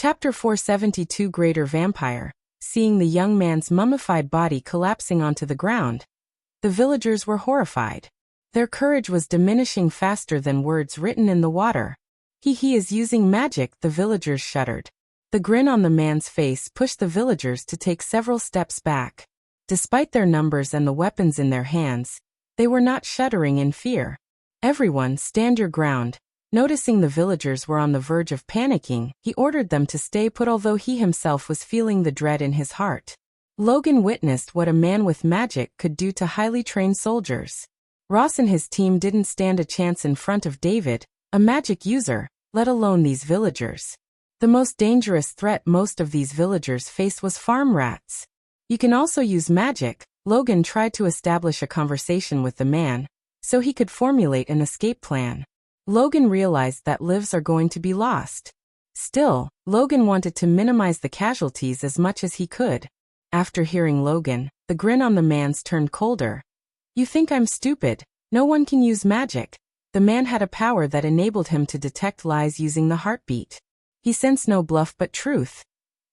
Chapter 472 Greater Vampire. Seeing the young man's mummified body collapsing onto the ground, the villagers were horrified. Their courage was diminishing faster than words written in the water. He is using magic, the villagers shuddered. The grin on the man's face pushed the villagers to take several steps back. Despite their numbers and the weapons in their hands, they were not shuddering in fear. Everyone, stand your ground. Noticing the villagers were on the verge of panicking, he ordered them to stay put, although he himself was feeling the dread in his heart. Logan witnessed what a man with magic could do to highly trained soldiers. Ross and his team didn't stand a chance in front of David, a magic user, let alone these villagers. The most dangerous threat most of these villagers faced was farm rats. You can also use magic. Logan tried to establish a conversation with the man, so he could formulate an escape plan. Logan realized that lives are going to be lost. Still, Logan wanted to minimize the casualties as much as he could. After hearing Logan, the grin on the man's turned colder. You think I'm stupid? No one can use magic. The man had a power that enabled him to detect lies using the heartbeat. He sensed no bluff but truth.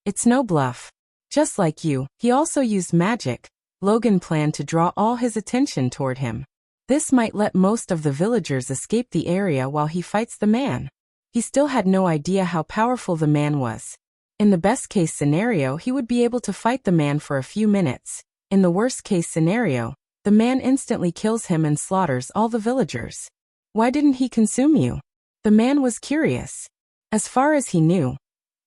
It's no bluff. Just like you, he also used magic. Logan planned to draw all his attention toward him. This might let most of the villagers escape the area while he fights the man. He still had no idea how powerful the man was. In the best-case scenario, he would be able to fight the man for a few minutes. In the worst-case scenario, the man instantly kills him and slaughters all the villagers. Why didn't he consume you? The man was curious. As far as he knew,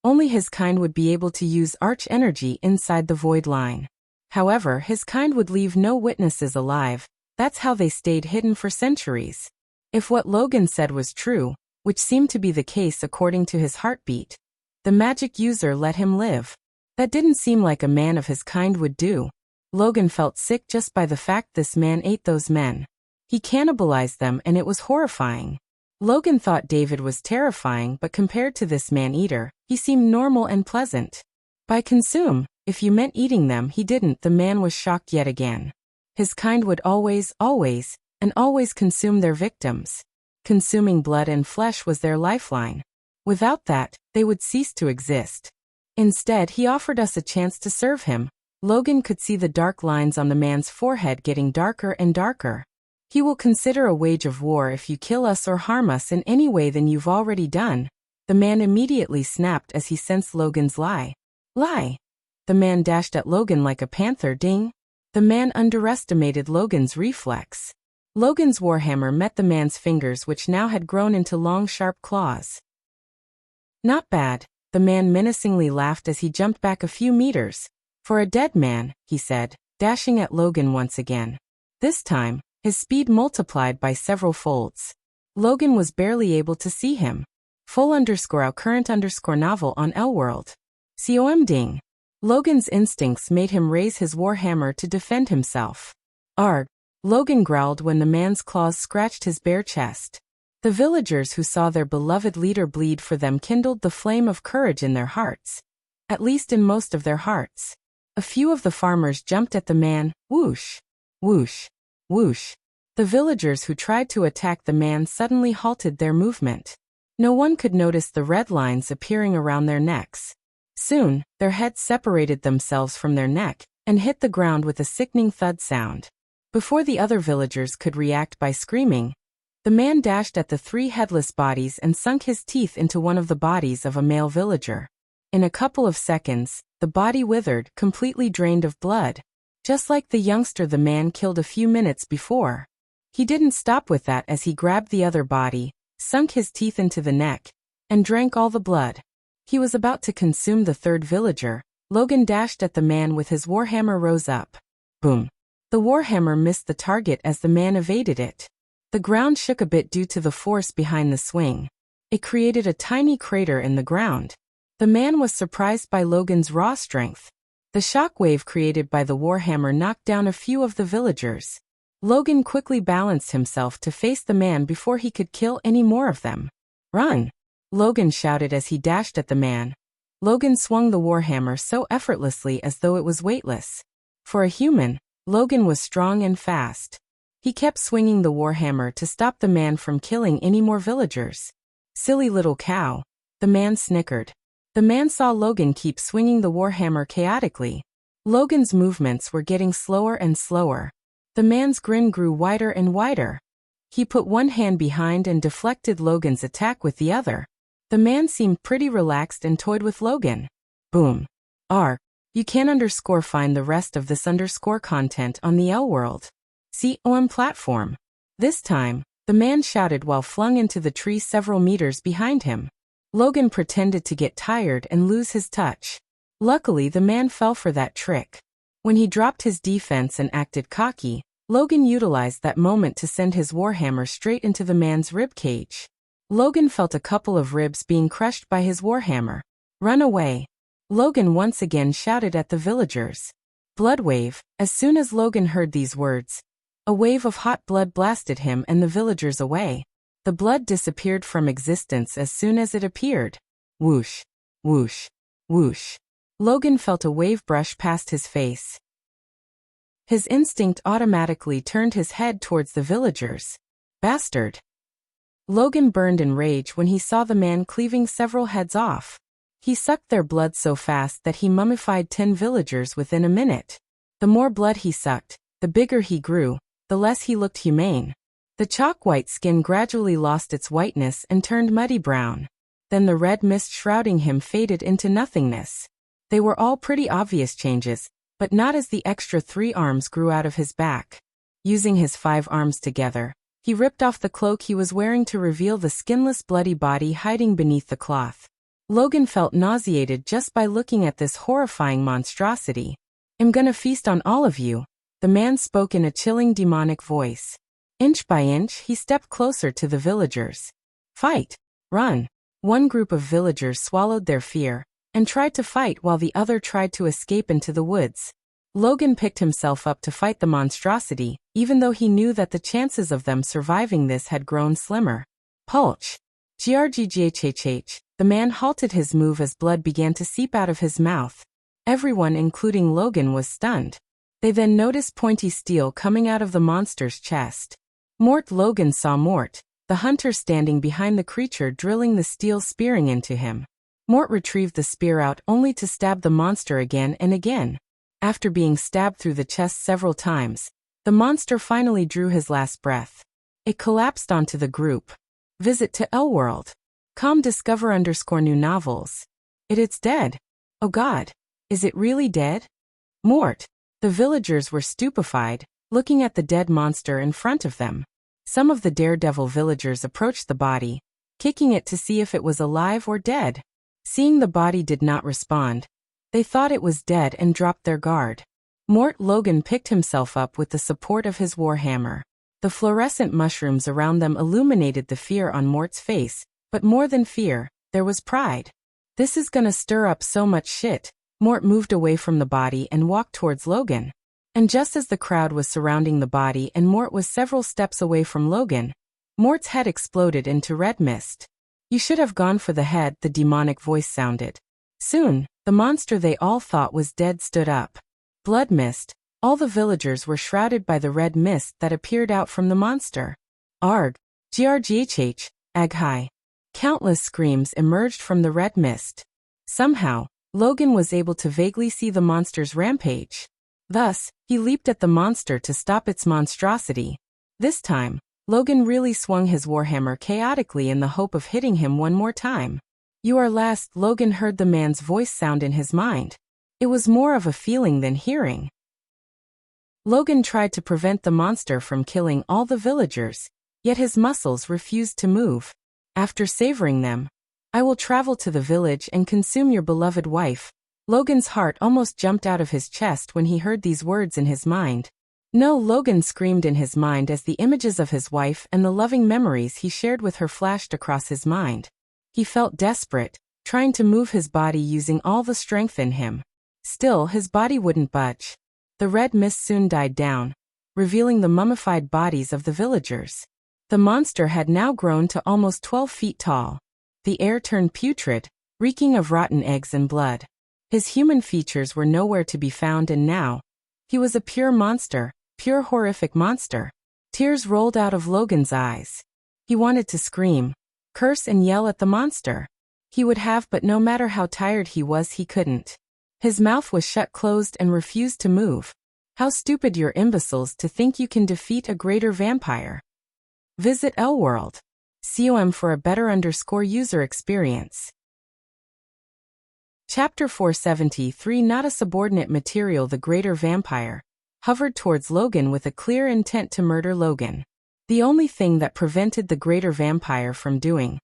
only his kind would be able to use arch energy inside the void line. However, his kind would leave no witnesses alive. That's how they stayed hidden for centuries. If what Logan said was true, which seemed to be the case according to his heartbeat, the magic user let him live. That didn't seem like a man of his kind would do. Logan felt sick just by the fact this man ate those men. He cannibalized them, and it was horrifying. Logan thought David was terrifying, but compared to this man-eater, he seemed normal and pleasant. By consume, if you meant eating them, he didn't. The man was shocked yet again. His kind would always consume their victims. Consuming blood and flesh was their lifeline. Without that, they would cease to exist. Instead, he offered us a chance to serve him. Logan could see the dark lines on the man's forehead getting darker and darker. He will consider a wage of war if you kill us or harm us in any way than you've already done. The man immediately snapped as he sensed Logan's lie. Lie. The man dashed at Logan like a panther. Ding. The man underestimated Logan's reflex. Logan's warhammer met the man's fingers, which now had grown into long, sharp claws. Not bad. The man menacingly laughed as he jumped back a few meters. For a dead man, he said, dashing at Logan once again. This time, his speed multiplied by several folds. Logan was barely able to see him. Full_current_novel on L-World. Com ding. Logan's instincts made him raise his warhammer to defend himself. Arg! Logan growled when the man's claws scratched his bare chest. The villagers who saw their beloved leader bleed for them kindled the flame of courage in their hearts. At least in most of their hearts. A few of the farmers jumped at the man. Whoosh! Whoosh! Whoosh! The villagers who tried to attack the man suddenly halted their movement. No one could notice the red lines appearing around their necks. Soon, their heads separated themselves from their neck and hit the ground with a sickening thud sound. Before the other villagers could react by screaming, the man dashed at the three headless bodies and sunk his teeth into one of the bodies of a male villager. In a couple of seconds, the body withered, completely drained of blood. Just like the youngster the man killed a few minutes before. He didn't stop with that as he grabbed the other body, sunk his teeth into the neck, and drank all the blood. He was about to consume the third villager. Logan dashed at the man with his warhammer rose up. Boom. The warhammer missed the target as the man evaded it. The ground shook a bit due to the force behind the swing. It created a tiny crater in the ground. The man was surprised by Logan's raw strength. The shockwave created by the warhammer knocked down a few of the villagers. Logan quickly balanced himself to face the man before he could kill any more of them. Run! Logan shouted as he dashed at the man. Logan swung the warhammer so effortlessly as though it was weightless. For a human, Logan was strong and fast. He kept swinging the warhammer to stop the man from killing any more villagers. Silly little cow, the man snickered. The man saw Logan keep swinging the warhammer chaotically. Logan's movements were getting slower and slower. The man's grin grew wider and wider. He put one hand behind and deflected Logan's attack with the other. The man seemed pretty relaxed and toyed with Logan. Boom. You can find the rest of this content on the L World. COM platform. This time, the man shouted while flung into the tree several meters behind him. Logan pretended to get tired and lose his touch. Luckily, the man fell for that trick. When he dropped his defense and acted cocky, Logan utilized that moment to send his warhammer straight into the man's rib cage. Logan felt a couple of ribs being crushed by his warhammer. Run away. Logan once again shouted at the villagers. Blood wave. As soon as Logan heard these words, a wave of hot blood blasted him and the villagers away. The blood disappeared from existence as soon as it appeared. Whoosh, whoosh, whoosh. Logan felt a wave brush past his face. His instinct automatically turned his head towards the villagers. Bastard. Logan burned in rage when he saw the man cleaving several heads off. He sucked their blood so fast that he mummified 10 villagers within a minute. The more blood he sucked, the bigger he grew, the less he looked humane. The chalk-white skin gradually lost its whiteness and turned muddy brown. Then the red mist shrouding him faded into nothingness. They were all pretty obvious changes, but not as the extra 3 arms grew out of his back. Using his 5 arms together, he ripped off the cloak he was wearing to reveal the skinless bloody body hiding beneath the cloth. Logan felt nauseated just by looking at this horrifying monstrosity. I'm gonna feast on all of you, the man spoke in a chilling demonic voice. Inch by inch, he stepped closer to the villagers. Fight! Run! One group of villagers swallowed their fear and tried to fight while the other tried to escape into the woods. Logan picked himself up to fight the monstrosity, even though he knew that the chances of them surviving this had grown slimmer. Pulch! Grgghhh. The man halted his move as blood began to seep out of his mouth. Everyone, including Logan, was stunned. They then noticed pointy steel coming out of the monster's chest. Logan saw Mort, the hunter standing behind the creature, drilling the steel spearing into him. Mort retrieved the spear out only to stab the monster again and again. After being stabbed through the chest several times, the monster finally drew his last breath. It collapsed onto the group. Visit to Lworld. Discover_new novels. It's dead. Oh God. Is it really dead? Mort. The villagers were stupefied, looking at the dead monster in front of them. Some of the daredevil villagers approached the body, kicking it to see if it was alive or dead. Seeing the body did not respond, they thought it was dead and dropped their guard. Logan picked himself up with the support of his warhammer. The fluorescent mushrooms around them illuminated the fear on Mort's face, but more than fear, there was pride. This is gonna stir up so much shit. Mort moved away from the body and walked towards Logan. And just as the crowd was surrounding the body and Mort was several steps away from Logan, Mort's head exploded into red mist. You should have gone for the head, the demonic voice sounded. Soon, the monster they all thought was dead stood up. Blood mist. All the villagers were shrouded by the red mist that appeared out from the monster. Arg. Grgghh. Aghai. Countless screams emerged from the red mist. Somehow, Logan was able to vaguely see the monster's rampage. Thus, he leaped at the monster to stop its monstrosity. This time, Logan really swung his warhammer chaotically in the hope of hitting him one more time. You are last. Logan heard the man's voice sound in his mind. It was more of a feeling than hearing. Logan tried to prevent the monster from killing all the villagers, yet his muscles refused to move. After savoring them, I will travel to the village and consume your beloved wife. Logan's heart almost jumped out of his chest when he heard these words in his mind. No, Logan screamed in his mind as the images of his wife and the loving memories he shared with her flashed across his mind. He felt desperate, trying to move his body using all the strength in him. Still, his body wouldn't budge. The red mist soon died down, revealing the mummified bodies of the villagers. The monster had now grown to almost 12 feet tall. The air turned putrid, reeking of rotten eggs and blood. His human features were nowhere to be found, and now, he was a pure monster, pure horrific monster. Tears rolled out of Logan's eyes. He wanted to scream, curse and yell at the monster. He would have, but no matter how tired he was, he couldn't. His mouth was shut closed and refused to move. How stupid you're imbeciles to think you can defeat a greater vampire. Visit elworld.com for a better user experience. Chapter 473 Not a subordinate material. The greater vampire hovered towards Logan with a clear intent to murder Logan. The only thing that prevented the greater vampire from doing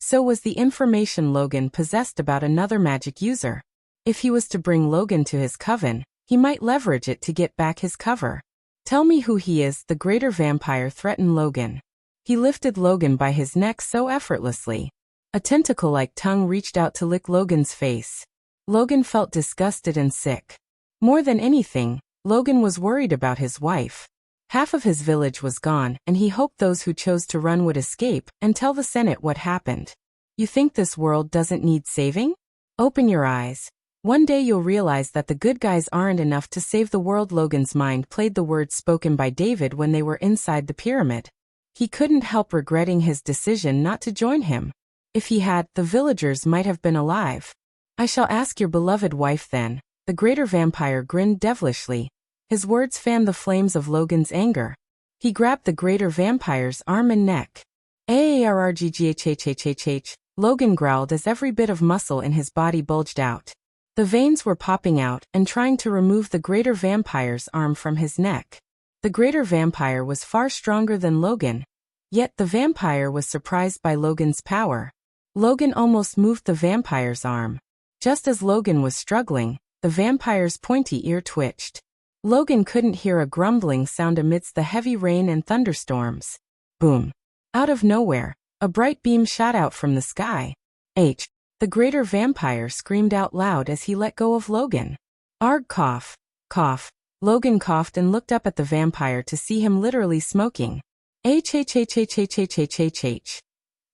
so was the information Logan possessed about another magic user. If he was to bring Logan to his coven, he might leverage it to get back his cover. Tell me who he is, the greater vampire threatened Logan. He lifted Logan by his neck so effortlessly. A tentacle-like tongue reached out to lick Logan's face. Logan felt disgusted and sick. More than anything, Logan was worried about his wife. Half of his village was gone, and he hoped those who chose to run would escape and tell the Senate what happened. You think this world doesn't need saving? Open your eyes. One day you'll realize that the good guys aren't enough to save the world. Logan's mind played the words spoken by David when they were inside the pyramid. He couldn't help regretting his decision not to join him. If he had, the villagers might have been alive. I shall ask your beloved wife then. The greater vampire grinned devilishly. His words fanned the flames of Logan's anger. He grabbed the greater vampire's arm and neck. Arrgghhhhhh. Logan growled as every bit of muscle in his body bulged out. The veins were popping out and trying to remove the greater vampire's arm from his neck. The greater vampire was far stronger than Logan. Yet the vampire was surprised by Logan's power. Logan almost moved the vampire's arm. Just as Logan was struggling, the vampire's pointy ear twitched. Logan couldn't hear a grumbling sound amidst the heavy rain and thunderstorms. Boom. Out of nowhere, a bright beam shot out from the sky. The greater vampire screamed out loud as he let go of Logan. Arg, cough. Cough. Logan coughed and looked up at the vampire to see him literally smoking. Hhhhhhhhh.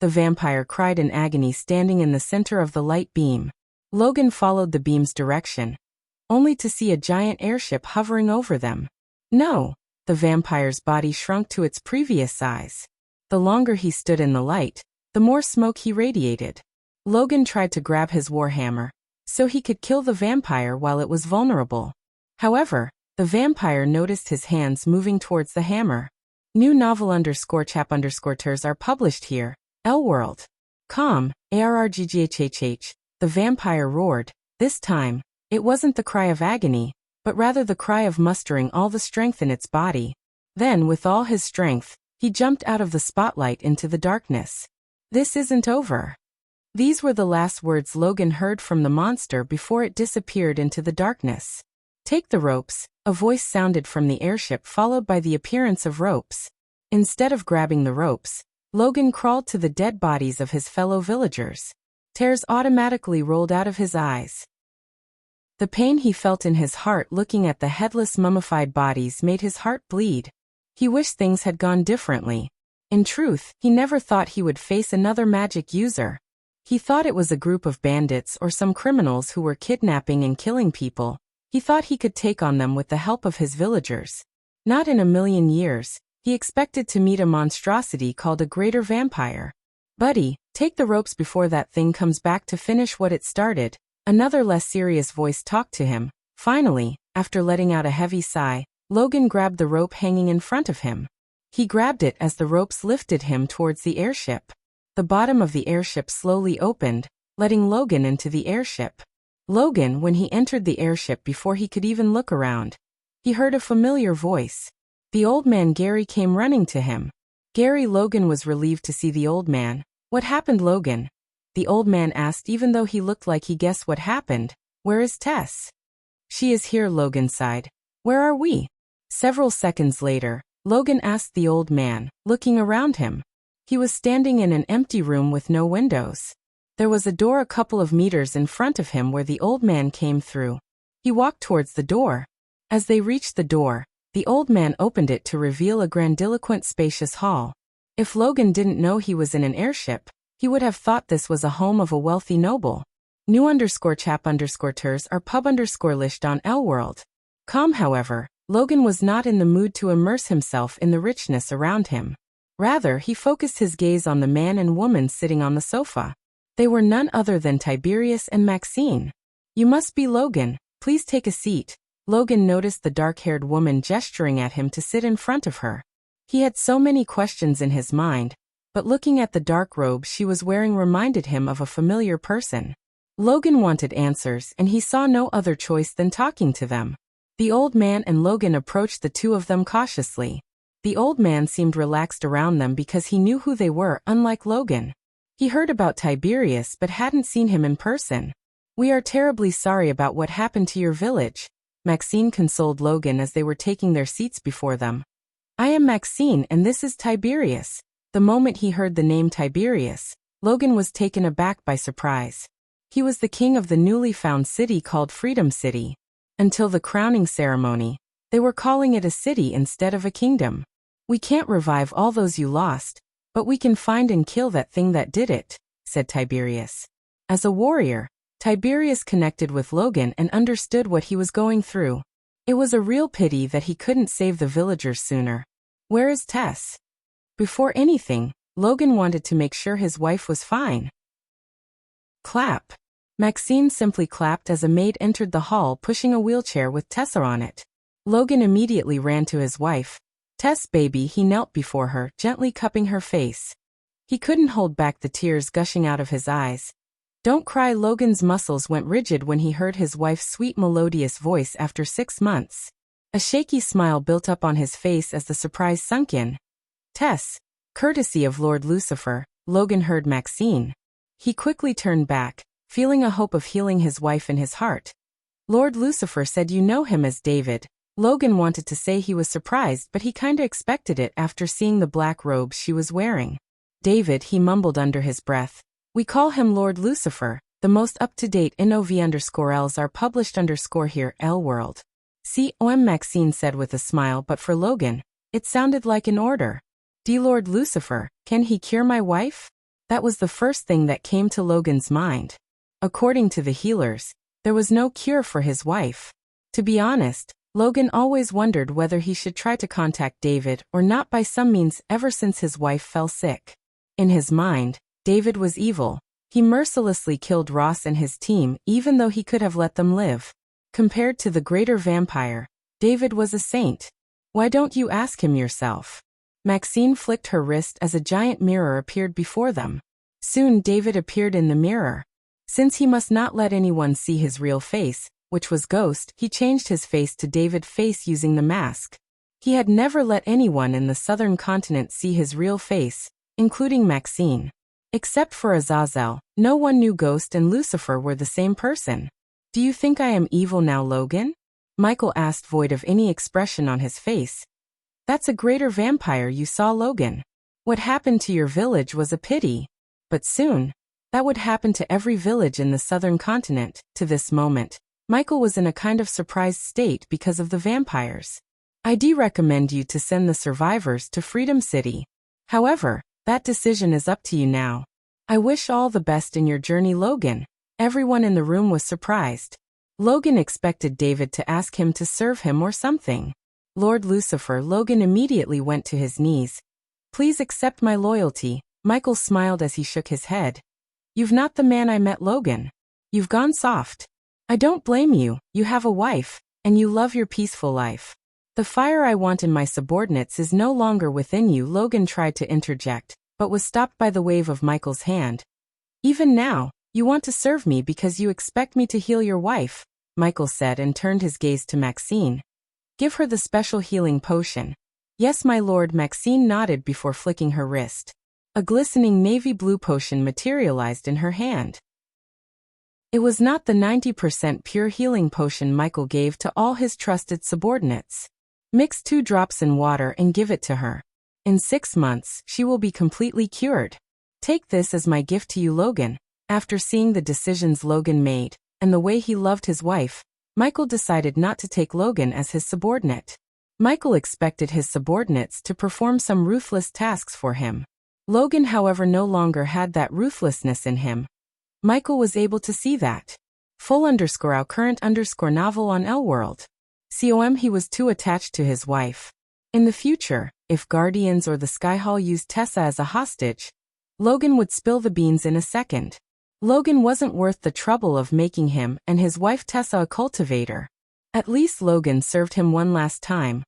The vampire cried in agony, standing in the center of the light beam. Logan followed the beam's direction, only to see a giant airship hovering over them. No! The vampire's body shrunk to its previous size. The longer he stood in the light, the more smoke he radiated. Logan tried to grab his warhammer, so he could kill the vampire while it was vulnerable. However, the vampire noticed his hands moving towards the hammer. New novel _chap_ters are published here. elworld.com. Arrgghhhh. The vampire roared. This time, it wasn't the cry of agony, but rather the cry of mustering all the strength in its body. Then, with all his strength, he jumped out of the spotlight into the darkness. This isn't over. These were the last words Logan heard from the monster before it disappeared into the darkness. Take the ropes, a voice sounded from the airship, followed by the appearance of ropes. Instead of grabbing the ropes, Logan crawled to the dead bodies of his fellow villagers. Tears automatically rolled out of his eyes. The pain he felt in his heart looking at the headless mummified bodies made his heart bleed. He wished things had gone differently. In truth, he never thought he would face another magic user. He thought it was a group of bandits or some criminals who were kidnapping and killing people. He thought he could take on them with the help of his villagers. Not in a million years. He expected to meet a monstrosity called a greater vampire. Buddy, take the ropes before that thing comes back to finish what it started. Another less serious voice talked to him. Finally, after letting out a heavy sigh, Logan grabbed the rope hanging in front of him. He grabbed it as the ropes lifted him towards the airship. The bottom of the airship slowly opened, letting Logan into the airship. Logan, when he entered the airship before he could even look around, he heard a familiar voice. The old man Gary came running to him. Gary. Logan was relieved to see the old man. What happened, Logan? The old man asked, even though he looked like he guessed what happened. Where is Tess? She is here, Logan sighed. Where are we? Several seconds later, Logan asked the old man, looking around him. He was standing in an empty room with no windows. There was a door a couple of meters in front of him where the old man came through. He walked towards the door. As they reached the door, the old man opened it to reveal a grandiloquent, spacious hall. If Logan didn't know he was in an airship, he would have thought this was a home of a wealthy noble. New _chap_ters are pub_lished on elworld.com. However, Logan was not in the mood to immerse himself in the richness around him. Rather, he focused his gaze on the man and woman sitting on the sofa. They were none other than Tiberius and Maxine. "You must be Logan. Please take a seat." Logan noticed the dark-haired woman gesturing at him to sit in front of her. He had so many questions in his mind, but looking at the dark robe she was wearing reminded him of a familiar person. Logan wanted answers, and he saw no other choice than talking to them. The old man and Logan approached the two of them cautiously. The old man seemed relaxed around them because he knew who they were, unlike Logan. He heard about Tiberius but hadn't seen him in person. "We are terribly sorry about what happened to your village," Maxine consoled Logan as they were taking their seats before them. "I am Maxine and this is Tiberius." The moment he heard the name Tiberius, Logan was taken aback by surprise. He was the king of the newly found city called Freedom City. Until the crowning ceremony, they were calling it a city instead of a kingdom. "We can't revive all those you lost, but we can find and kill that thing that did it," said Tiberius. As a warrior, Tiberius connected with Logan and understood what he was going through. It was a real pity that he couldn't save the villagers sooner. "Where is Tess?" Before anything, Logan wanted to make sure his wife was fine. Clap. Maxine simply clapped as a maid entered the hall pushing a wheelchair with Tessa on it. Logan immediately ran to his wife. "Tess, baby," he knelt before her, gently cupping her face. He couldn't hold back the tears gushing out of his eyes. "Don't cry." Logan's muscles went rigid when he heard his wife's sweet melodious voice after 6 months. A shaky smile built up on his face as the surprise sunk in. "Tess, courtesy of Lord Lucifer," Logan heard Maxine. He quickly turned back, feeling a hope of healing his wife in his heart. "Lord Lucifer said you know him as David." Logan wanted to say he was surprised, but he kinda expected it after seeing the black robes she was wearing. "David," he mumbled under his breath. "We call him Lord Lucifer. The most up-to-date NOV_Ls are published _here L World." "COM," Maxine said with a smile, but for Logan, it sounded like an order. "D Lord Lucifer, can he cure my wife?" That was the first thing that came to Logan's mind. According to the healers, there was no cure for his wife. To be honest, Logan always wondered whether he should try to contact David or not by some means ever since his wife fell sick. In his mind, David was evil. He mercilessly killed Ross and his team even though he could have let them live. Compared to the greater vampire, David was a saint. "Why don't you ask him yourself?" Maxine flicked her wrist as a giant mirror appeared before them. Soon David appeared in the mirror. Since he must not let anyone see his real face, which was Ghost, he changed his face to David face using the mask. He had never let anyone in the southern continent see his real face, including Maxine. Except for Azazel, no one knew Ghost and Lucifer were the same person. "Do you think I am evil now, Logan?" Michael asked, void of any expression on his face. "That's a greater vampire you saw, Logan. What happened to your village was a pity. But soon, that would happen to every village in the southern continent." To this moment, Michael was in a kind of surprised state because of the vampires. "I'd recommend you to send the survivors to Freedom City. However, that decision is up to you now. I wish all the best in your journey, Logan." Everyone in the room was surprised. Logan expected David to ask him to serve him or something. "Lord Lucifer," Logan immediately went to his knees. "Please accept my loyalty." Michael smiled as he shook his head. "You've not the man I met, Logan. You've gone soft. I don't blame you. You have a wife, and you love your peaceful life. The fire I want in my subordinates is no longer within you." Logan tried to interject, but was stopped by the wave of Michael's hand. "Even now, you want to serve me because you expect me to heal your wife," Michael said and turned his gaze to Maxine. "Give her the special healing potion." "Yes, my lord." Maxine nodded before flicking her wrist. A glistening navy blue potion materialized in her hand. It was not the 90% pure healing potion Michael gave to all his trusted subordinates. "Mix 2 drops in water and give it to her. In 6 months, she will be completely cured. Take this as my gift to you, Logan." After seeing the decisions Logan made, and the way he loved his wife, Michael decided not to take Logan as his subordinate. Michael expected his subordinates to perform some ruthless tasks for him. Logan, however, no longer had that ruthlessness in him. Michael was able to see that. Full_our current_novel on L World. Com, he was too attached to his wife. In the future, if Guardians or the Sky Hall used Tessa as a hostage, Logan would spill the beans in a second. Logan wasn't worth the trouble of making him and his wife Tessa a cultivator. At least Logan served him one last time,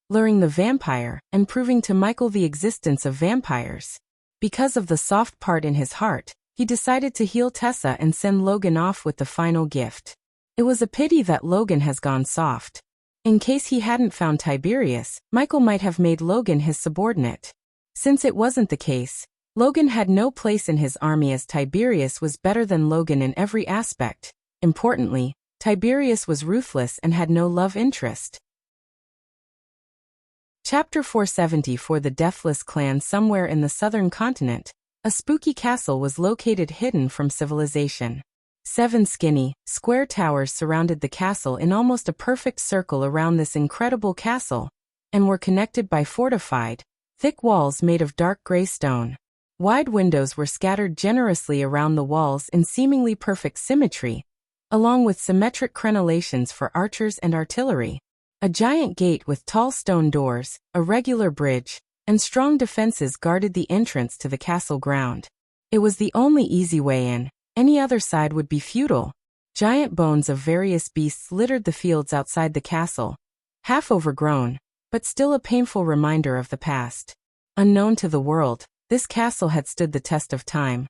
luring the vampire and proving to Michael the existence of vampires. Because of the soft part in his heart, he decided to heal Tessa and send Logan off with the final gift. It was a pity that Logan has gone soft. In case he hadn't found Tiberius, Michael might have made Logan his subordinate. Since it wasn't the case, Logan had no place in his army as Tiberius was better than Logan in every aspect. Importantly, Tiberius was ruthless and had no love interest. Chapter 470. For the Deathless clan. Somewhere in the southern continent, a spooky castle was located hidden from civilization. 7 skinny, square towers surrounded the castle in almost a perfect circle around this incredible castle, and were connected by fortified, thick walls made of dark gray stone. Wide windows were scattered generously around the walls in seemingly perfect symmetry, along with symmetric crenellations for archers and artillery. A giant gate with tall stone doors, a regular bridge, and strong defenses guarded the entrance to the castle ground. It was the only easy way in. Any other side would be futile. Giant bones of various beasts littered the fields outside the castle, half overgrown, but still a painful reminder of the past. Unknown to the world, this castle had stood the test of time.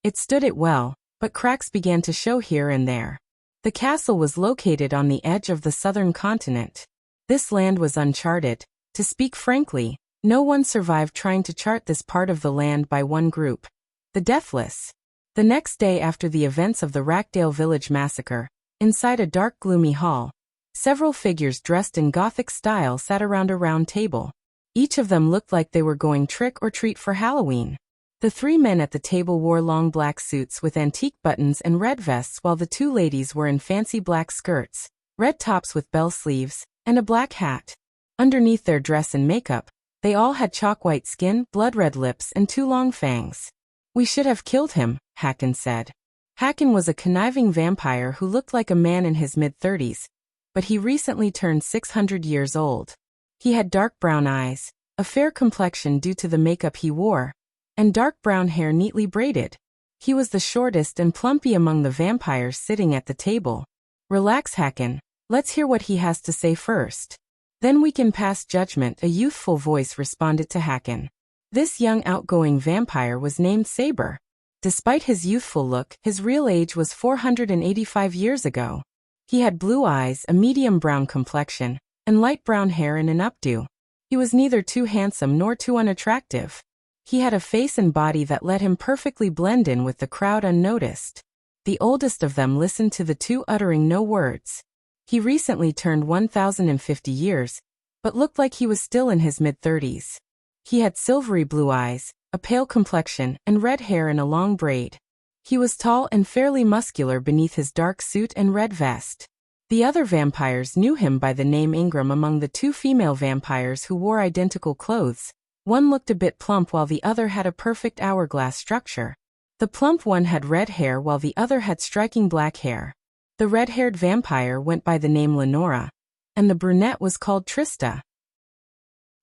It stood it well, but cracks began to show here and there. The castle was located on the edge of the southern continent. This land was uncharted. To speak frankly, no one survived trying to chart this part of the land by one group, the Deathless. The next day after the events of the Rackdale Village massacre, inside a dark gloomy hall, several figures dressed in Gothic style sat around a round table. Each of them looked like they were going trick or treat for Halloween. The 3 men at the table wore long black suits with antique buttons and red vests, while the 2 ladies were in fancy black skirts, red tops with bell sleeves, and a black hat. Underneath their dress and makeup, they all had chalk-white skin, blood-red lips, and 2 long fangs. "We should have killed him," Hacken said. Hacken was a conniving vampire who looked like a man in his mid-30s, but he recently turned 600 years old. He had dark brown eyes, a fair complexion due to the makeup he wore, and dark brown hair neatly braided. He was the shortest and plumpy among the vampires sitting at the table. "Relax, Hacken. Let's hear what he has to say first. Then we can pass judgment," a youthful voice responded to Hacken. This young outgoing vampire was named Saber. Despite his youthful look, his real age was 485 years ago. He had blue eyes, a medium brown complexion, and light brown hair in an updo. He was neither too handsome nor too unattractive. He had a face and body that let him perfectly blend in with the crowd unnoticed. The oldest of them listened to the 2 uttering no words. He recently turned 1,050 years, but looked like he was still in his mid-30s. He had silvery blue eyes, a pale complexion, and red hair in a long braid. He was tall and fairly muscular beneath his dark suit and red vest. The other vampires knew him by the name Ingram. Among the 2 female vampires who wore identical clothes, one looked a bit plump while the other had a perfect hourglass structure. The plump one had red hair while the other had striking black hair. The red-haired vampire went by the name Lenora, and the brunette was called Trista.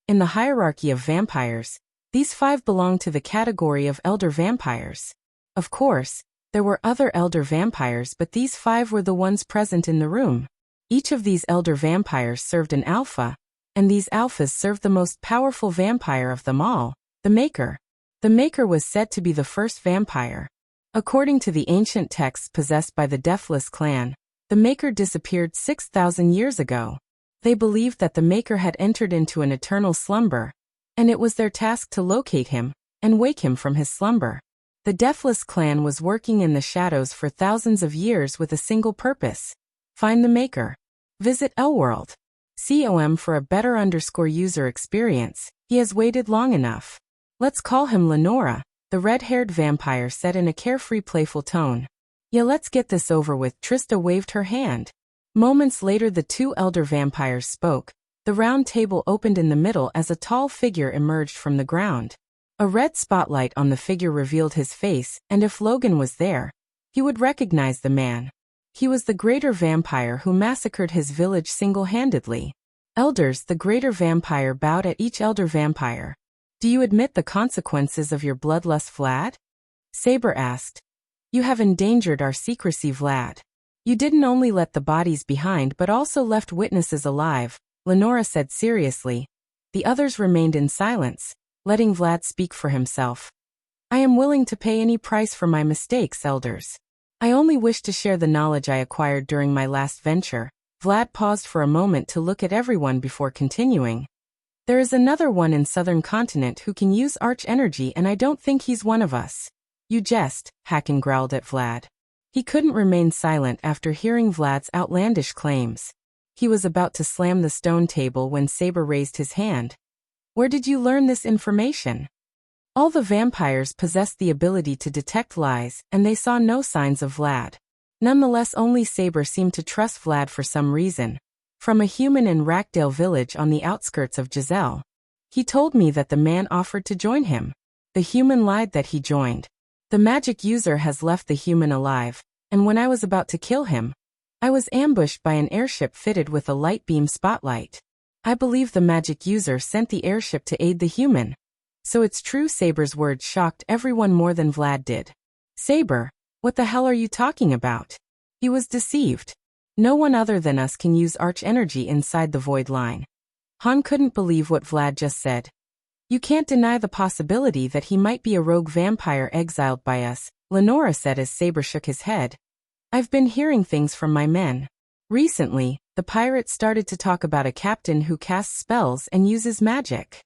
In the hierarchy of vampires, these 5 belonged to the category of elder vampires. Of course, there were other elder vampires, but these 5 were the ones present in the room. Each of these elder vampires served an alpha, and these alphas served the most powerful vampire of them all, the Maker. The Maker was said to be the first vampire. According to the ancient texts possessed by the Deathless clan, the Maker disappeared 6,000 years ago. They believed that the Maker had entered into an eternal slumber, and it was their task to locate him and wake him from his slumber. The Deathless clan was working in the shadows for thousands of years with a single purpose: find the Maker. Visit Elworld.com for a better user experience. He has waited long enough. "Let's call him Lenora," the red-haired vampire said in a carefree, playful tone. "Yeah, let's get this over with." Trista waved her hand. Moments later, the 2 elder vampires spoke. The round table opened in the middle as a tall figure emerged from the ground. A red spotlight on the figure revealed his face, and if Logan was there, he would recognize the man. He was the greater vampire who massacred his village single-handedly. "Elders," the greater vampire bowed at each elder vampire. "Do you admit the consequences of your bloodlust, Vlad?" Saber asked. You have endangered our secrecy, Vlad. You didn't only let the bodies behind but also left witnesses alive, Lenora said seriously. The others remained in silence, letting Vlad speak for himself. I am willing to pay any price for my mistakes, elders. I only wish to share the knowledge I acquired during my last venture. Vlad paused for a moment to look at everyone before continuing. There is another one in southern continent who can use arch energy, and I don't think he's one of us. You jest, Hakan growled at Vlad. He couldn't remain silent after hearing Vlad's outlandish claims. He was about to slam the stone table when Saber raised his hand. Where did you learn this information? All the vampires possessed the ability to detect lies, and they saw no signs of Vlad. Nonetheless, only Saber seemed to trust Vlad for some reason. From a human in Rackdale village on the outskirts of Giselle. He told me that the man offered to join him. The human lied that he joined. The magic user has left the human alive, and when I was about to kill him, I was ambushed by an airship fitted with a light beam spotlight. I believe the magic user sent the airship to aid the human. So it's true. Saber's words shocked everyone more than Vlad did. Saber, what the hell are you talking about? He was deceived. No one other than us can use arch energy inside the void line. Han couldn't believe what Vlad just said. You can't deny the possibility that he might be a rogue vampire exiled by us, Lenora said as Saber shook his head. I've been hearing things from my men. Recently, the pirates started to talk about a captain who casts spells and uses magic.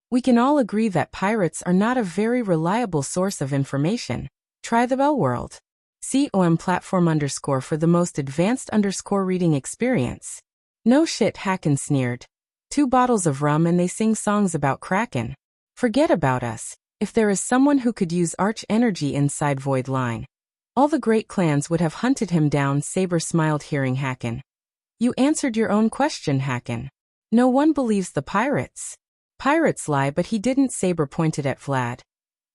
We can all agree that pirates are not a very reliable source of information. Try the Bellworld. COM platform _ for the most advanced _ reading experience. No shit, Hakan sneered. 2 bottles of rum and they sing songs about Kraken. Forget about us. If there is someone who could use arch energy inside Void Line, all the great clans would have hunted him down. Saber smiled hearing Hakan. You answered your own question, Hakan. No one believes the pirates. Pirates lie, but he didn't. Saber pointed at Vlad.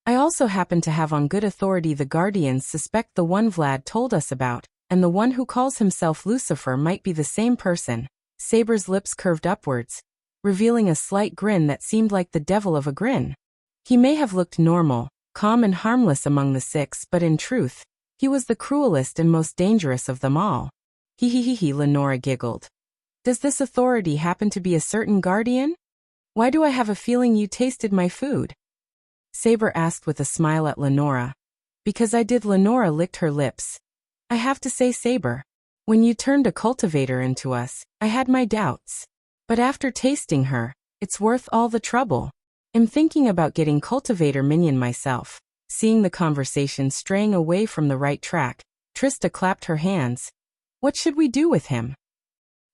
I also happen to have on good authority the Guardians suspect the one Vlad told us about, and the one who calls himself Lucifer might be the same person. Saber's lips curved upwards, revealing a slight grin that seemed like the devil of a grin. He may have looked normal, calm and harmless among the 6, but in truth, he was the cruelest and most dangerous of them all. He, Lenora giggled. Does this authority happen to be a certain Guardian? Why do I have a feeling you tasted my food? Saber asked with a smile at Lenora. Because I did. Lenora licked her lips. I have to say, Saber, when you turned a cultivator into us, I had my doubts. But after tasting her, it's worth all the trouble. I'm thinking about getting cultivator minion myself. Seeing the conversation straying away from the right track, Trista clapped her hands. What should we do with him?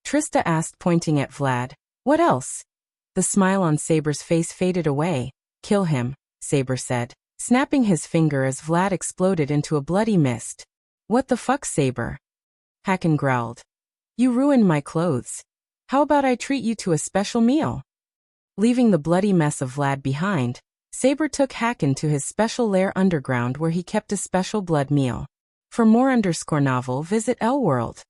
Trista asked, pointing at Vlad. What else? The smile on Saber's face faded away. Kill him, Saber said, snapping his finger as Vlad exploded into a bloody mist. What the fuck, Saber? Hakan growled. You ruined my clothes. How about I treat you to a special meal? Leaving the bloody mess of Vlad behind, Saber took Hakan to his special lair underground where he kept a special blood meal. For more _novel, visit Elworld.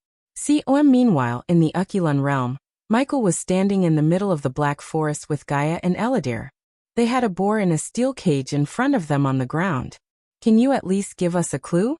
Meanwhile, in the Ukulun realm, Michael was standing in the middle of the Black Forest with Gaia and Eladir. They had a boar in a steel cage in front of them on the ground. Can you at least give us a clue?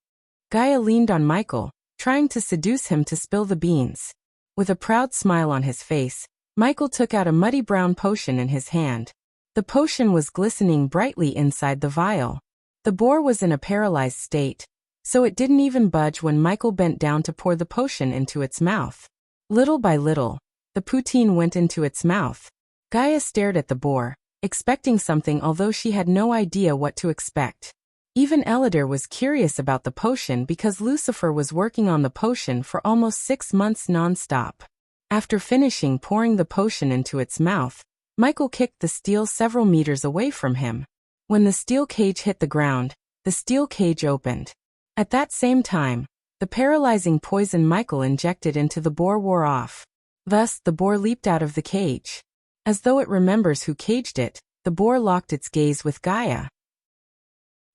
Gaia leaned on Michael, trying to seduce him to spill the beans. With a proud smile on his face, Michael took out a muddy brown potion in his hand. The potion was glistening brightly inside the vial. The boar was in a paralyzed state, so it didn't even budge when Michael bent down to pour the potion into its mouth. Little by little, the poutine went into its mouth. Gaia stared at the boar, expecting something, although she had no idea what to expect. Even Eladir was curious about the potion because Lucifer was working on the potion for almost 6 months non-stop. After finishing pouring the potion into its mouth, Michael kicked the steel several meters away from him. When the steel cage hit the ground, the steel cage opened. At that same time, the paralyzing poison Michael injected into the boar wore off. Thus, the boar leaped out of the cage. As though it remembers who caged it, the boar locked its gaze with Gaia.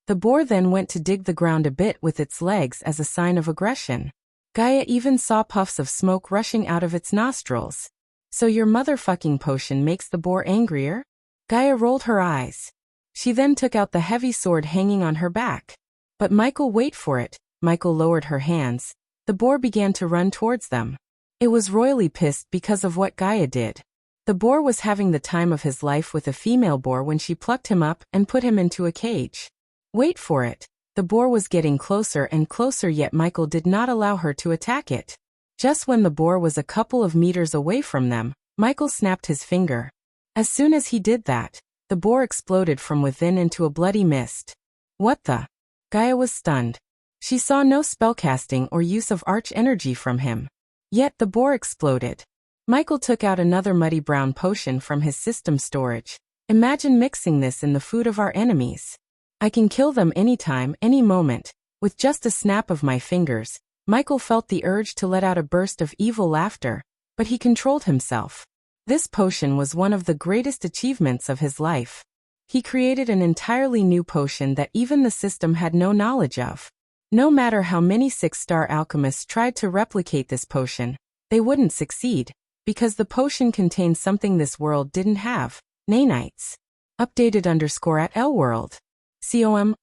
The boar then went to dig the ground a bit with its legs as a sign of aggression. Gaia even saw puffs of smoke rushing out of its nostrils. So your motherfucking potion makes the boar angrier? Gaia rolled her eyes. She then took out the heavy sword hanging on her back. But Michael, wait for it. Michael lowered her hands. The boar began to run towards them. It was royally pissed because of what Gaia did. The boar was having the time of his life with a female boar when she plucked him up and put him into a cage. Wait for it. The boar was getting closer and closer, yet Michael did not allow her to attack it. Just when the boar was a couple of meters away from them, Michael snapped his finger. As soon as he did that, the boar exploded from within into a bloody mist. What the? Gaia was stunned. She saw no spellcasting or use of arch energy from him. Yet the boar exploded. Michael took out another muddy brown potion from his system storage. Imagine mixing this in the food of our enemies. I can kill them anytime, any moment, with just a snap of my fingers. Michael felt the urge to let out a burst of evil laughter, but he controlled himself. This potion was one of the greatest achievements of his life. He created an entirely new potion that even the system had no knowledge of. No matter how many 6-star alchemists tried to replicate this potion, they wouldn't succeed, because the potion contained something this world didn't have: nanites. Updated _ at L-World.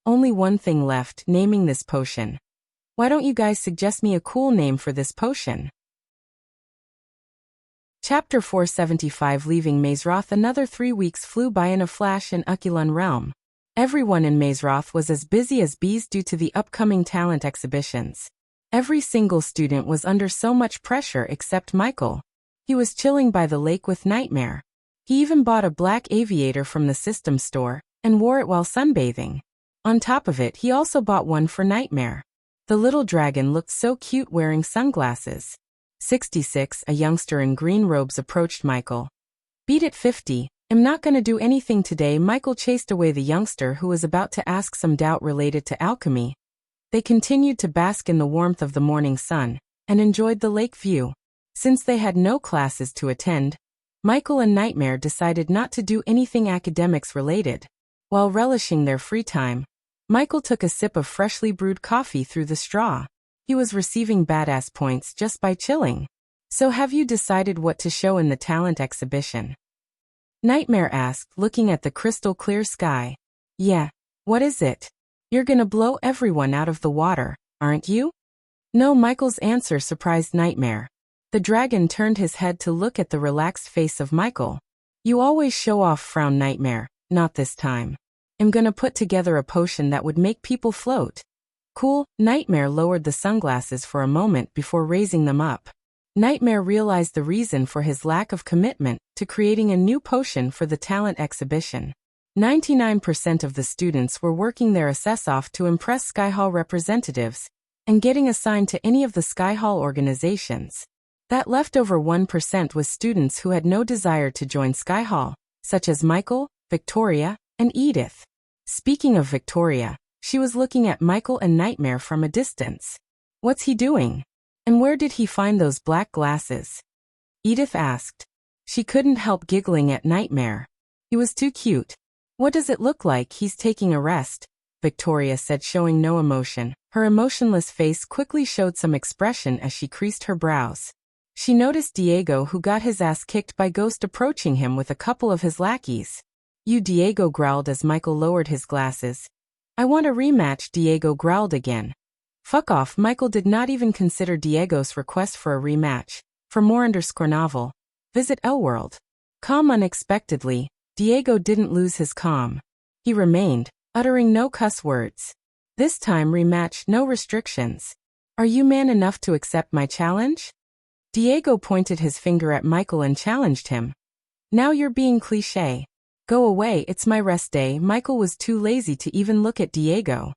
Only one thing left: naming this potion. Why don't you guys suggest me a cool name for this potion? Chapter 475. Leaving Mazeroth. Another 3 weeks flew by in a flash in Ukulun Realm. Everyone in Mazeroth was as busy as bees due to the upcoming talent exhibitions. Every single student was under so much pressure except Michael. He was chilling by the lake with Nightmare. He even bought a black aviator from the system store and wore it while sunbathing. On top of it, he also bought one for Nightmare. The little dragon looked so cute wearing sunglasses. 66, a youngster in green robes, approached Michael. Beat it 50. I'm not gonna do anything today. Michael chased away the youngster who was about to ask some doubt related to alchemy. They continued to bask in the warmth of the morning sun and enjoyed the lake view. Since they had no classes to attend, Michael and Nightmare decided not to do anything academics related. While relishing their free time, Michael took a sip of freshly brewed coffee through the straw. He was receiving badass points just by chilling. So have you decided what to show in the talent exhibition? Nightmare asked, looking at the crystal clear sky. Yeah. What is it? You're gonna blow everyone out of the water, aren't you? No. Michael's answer surprised Nightmare. The dragon turned his head to look at the relaxed face of Michael. You always show off, frowned Nightmare. Not this time. I'm gonna put together a potion that would make people float. Cool. Nightmare lowered the sunglasses for a moment before raising them up. Nightmare realized the reason for his lack of commitment to creating a new potion for the talent exhibition. 99% of the students were working their asses off to impress Sky Hall representatives and getting assigned to any of the Sky Hall organizations. That leftover 1% was students who had no desire to join Sky Hall, such as Michael, Victoria, and Edith. Speaking of Victoria, she was looking at Michael and Nightmare from a distance. What's he doing? And where did he find those black glasses? Edith asked. She couldn't help giggling at Nightmare. He was too cute. What does it look like he's taking a rest? Victoria said, showing no emotion. Her emotionless face quickly showed some expression as she creased her brows. She noticed Diego, who got his ass kicked by Ghost, approaching him with a couple of his lackeys. You, Diego growled as Michael lowered his glasses. I want a rematch, Diego growled again. Fuck off. Michael did not even consider Diego's request for a rematch. For more _novel, visit L-World. Calm. Unexpectedly, Diego didn't lose his calm. He remained, uttering no cuss words. This time rematch, no restrictions. Are you man enough to accept my challenge? Diego pointed his finger at Michael and challenged him. Now you're being cliché. Go away, it's my rest day. Michael was too lazy to even look at Diego.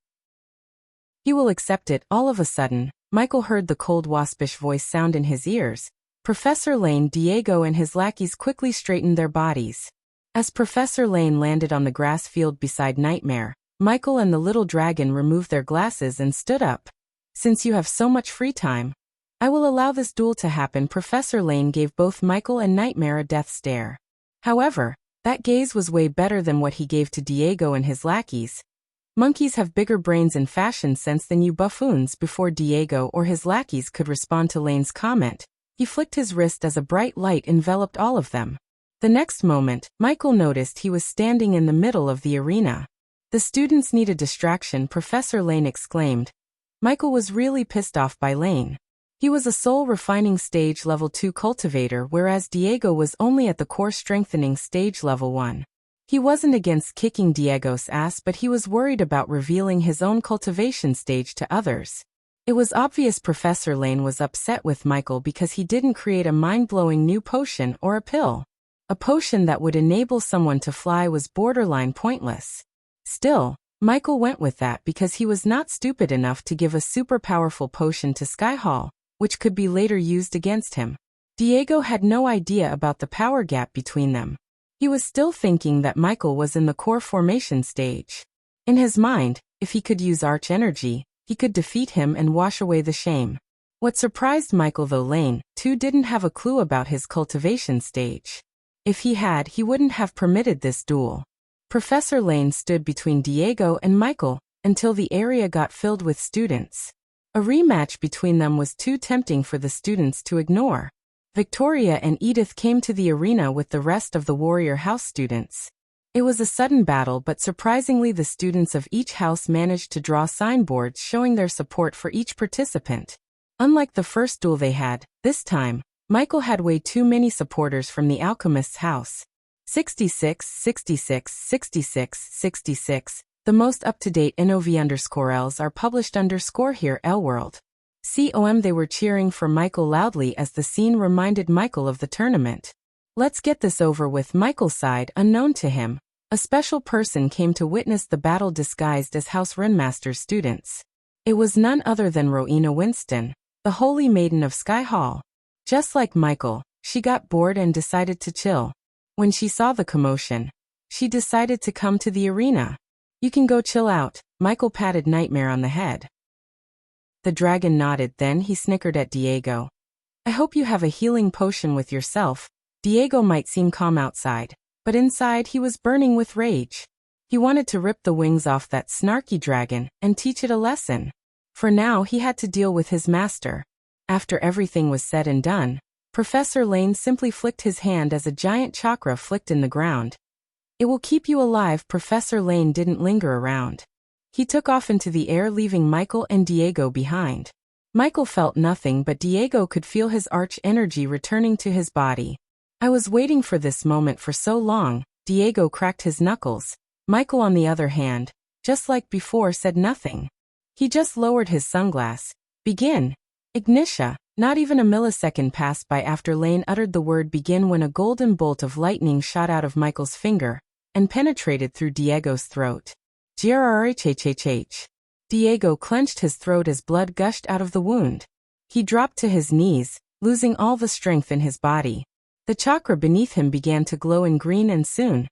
He will accept it. All of a sudden, Michael heard the cold waspish voice sound in his ears. Professor Lane. Diego and his lackeys quickly straightened their bodies. As Professor Lane landed on the grass field beside Nightmare, Michael and the little dragon removed their glasses and stood up. Since you have so much free time, I will allow this duel to happen. Professor Lane gave both Michael and Nightmare a death stare. However, that gaze was way better than what he gave to Diego and his lackeys. Monkeys have bigger brains and fashion sense than you buffoons. Before Diego or his lackeys could respond to Lane's comment, he flicked his wrist as a bright light enveloped all of them. The next moment, Michael noticed he was standing in the middle of the arena. The students need a distraction, Professor Lane exclaimed. Michael was really pissed off by Lane. He was a soul refining stage level 2 cultivator, whereas Diego was only at the core strengthening stage level 1. He wasn't against kicking Diego's ass, but he was worried about revealing his own cultivation stage to others. It was obvious Professor Lane was upset with Michael because he didn't create a mind-blowing new potion or a pill. A potion that would enable someone to fly was borderline pointless. Still, Michael went with that because he was not stupid enough to give a super powerful potion to Skyhall, which could be later used against him. Diego had no idea about the power gap between them. He was still thinking that Michael was in the core formation stage. In his mind, if he could use arch energy, he could defeat him and wash away the shame. What surprised Michael, though, Lane, too, didn't have a clue about his cultivation stage. If he had, he wouldn't have permitted this duel. Professor Lane stood between Diego and Michael until the area got filled with students. A rematch between them was too tempting for the students to ignore. Victoria and Edith came to the arena with the rest of the Warrior House students. It was a sudden battle, but surprisingly the students of each house managed to draw signboards showing their support for each participant. Unlike the first duel they had, this time, Michael had way too many supporters from the Alchemist's house. 66, 66, 66, 66. The most up-to-date NOV_Ls are published _here L-World. They were cheering for Michael loudly as the scene reminded Michael of the tournament. Let's get this over with. Michael sighed. Unknown to him, a special person came to witness the battle disguised as House Runmaster's students. It was none other than Rowena Winston, the Holy Maiden of Sky Hall. Just like Michael, she got bored and decided to chill. When she saw the commotion, she decided to come to the arena. You can go chill out, Michael patted Nightmare on the head. The dragon nodded, then he snickered at Diego. I hope you have a healing potion with yourself. Diego might seem calm outside, but inside he was burning with rage. He wanted to rip the wings off that snarky dragon and teach it a lesson. For now he had to deal with his master. After everything was said and done, Professor Lane simply flicked his hand as a giant chakra flicked in the ground. It will keep you alive. Professor Lane didn't linger around. He took off into the air, leaving Michael and Diego behind. Michael felt nothing, but Diego could feel his arch energy returning to his body. I was waiting for this moment for so long. Diego cracked his knuckles. Michael, on the other hand, just like before, said nothing. He just lowered his sunglass. Begin. Ignitia. Not even a millisecond passed by after Lane uttered the word begin when a golden bolt of lightning shot out of Michael's finger and penetrated through Diego's throat. Grrrhhhh. Diego clenched his throat as blood gushed out of the wound. He dropped to his knees, losing all the strength in his body. The chakra beneath him began to glow in green and soon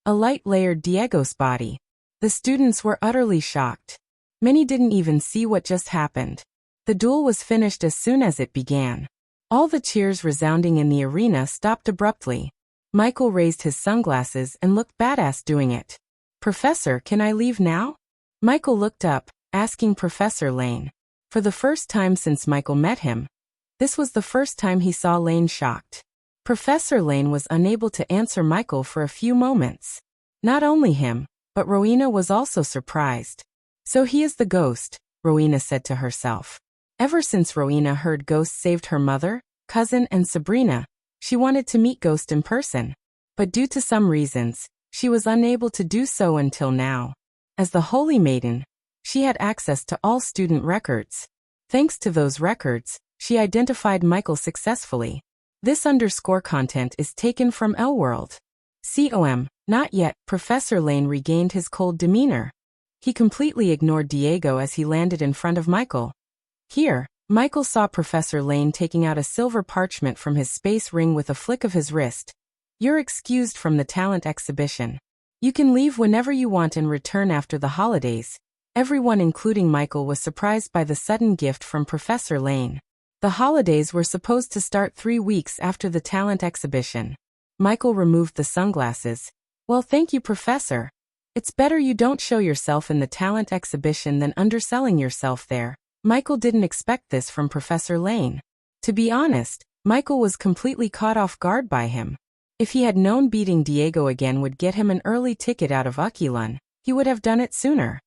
a light layered Diego's body. The students were utterly shocked. Many didn't even see what just happened. The duel was finished as soon as it began. All the cheers resounding in the arena stopped abruptly. Michael raised his sunglasses and looked badass doing it. Professor, can I leave now? Michael looked up, asking Professor Lane. For the first time since Michael met him, this was the first time he saw Lane shocked. Professor Lane was unable to answer Michael for a few moments. Not only him, but Rowena was also surprised. So he is the ghost, Rowena said to herself. Ever since Rowena heard Ghost saved her mother, cousin, and Sabrina, she wanted to meet Ghost in person. But due to some reasons, she was unable to do so until now. As the Holy Maiden, she had access to all student records. Thanks to those records, she identified Michael successfully. This _ content is taken from L-World. Not yet. Professor Lane regained his cold demeanor. He completely ignored Diego as he landed in front of Michael. Here, Michael saw Professor Lane taking out a silver parchment from his space ring with a flick of his wrist. You're excused from the talent exhibition. You can leave whenever you want and return after the holidays. Everyone, including Michael, was surprised by the sudden gift from Professor Lane. The holidays were supposed to start 3 weeks after the talent exhibition. Michael removed the sunglasses. Well, thank you, Professor. It's better you don't show yourself in the talent exhibition than underselling yourself there. Michael didn't expect this from Professor Lane. To be honest, Michael was completely caught off guard by him. If he had known beating Diego again would get him an early ticket out of Aquilon, he would have done it sooner.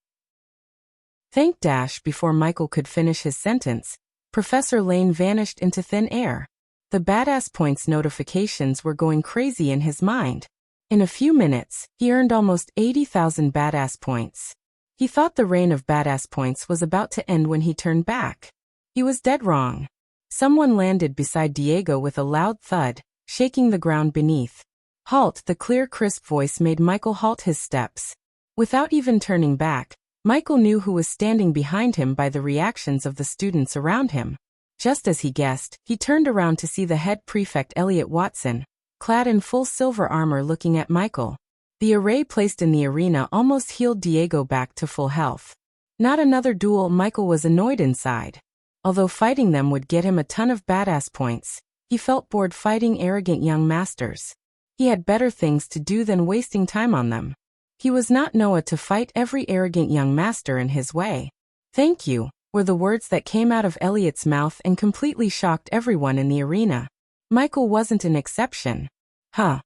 Thank dash before Michael could finish his sentence, Professor Lane vanished into thin air. The badass points notifications were going crazy in his mind. In a few minutes, he earned almost 80,000 badass points. He thought the reign of badass points was about to end when he turned back. He was dead wrong. Someone landed beside Diego with a loud thud, shaking the ground beneath. Halt! The clear, crisp voice made Michael halt his steps. Without even turning back, Michael knew who was standing behind him by the reactions of the students around him. Just as he guessed, he turned around to see the head prefect Elliot Watson, clad in full silver armor, looking at Michael. The array placed in the arena almost healed Diego back to full health. Not another duel. Michael was annoyed inside. Although fighting them would get him a ton of badass points, he felt bored fighting arrogant young masters. He had better things to do than wasting time on them. He was not Noah to fight every arrogant young master in his way. "Thank you," were the words that came out of Elliot's mouth and completely shocked everyone in the arena. Michael wasn't an exception. Huh.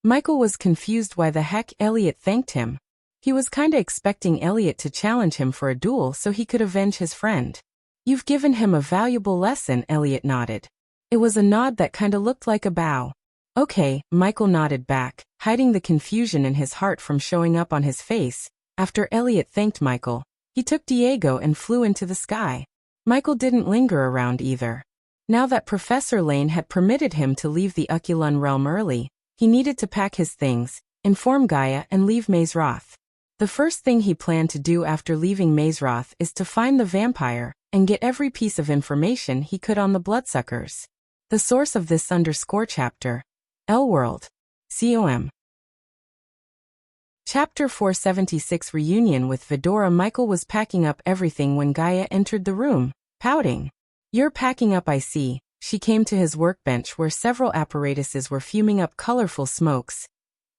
Michael was confused why the heck Elliot thanked him. He was kinda expecting Elliot to challenge him for a duel so he could avenge his friend. "You've given him a valuable lesson," Elliot nodded. It was a nod that kinda looked like a bow. "Okay," Michael nodded back, hiding the confusion in his heart from showing up on his face. After Elliot thanked Michael, he took Diego and flew into the sky. Michael didn't linger around either. Now that Professor Lane had permitted him to leave the Ukulun realm early, he needed to pack his things, inform Gaia, and leave Mazeroth. The first thing he planned to do after leaving Mazeroth is to find the vampire and get every piece of information he could on the bloodsuckers. The source of this _chapter. L-World. COM. Chapter 476 Reunion with Vidora. Michael was packing up everything when Gaia entered the room, pouting. "You're packing up, I see." She came to his workbench where several apparatuses were fuming up colorful smokes.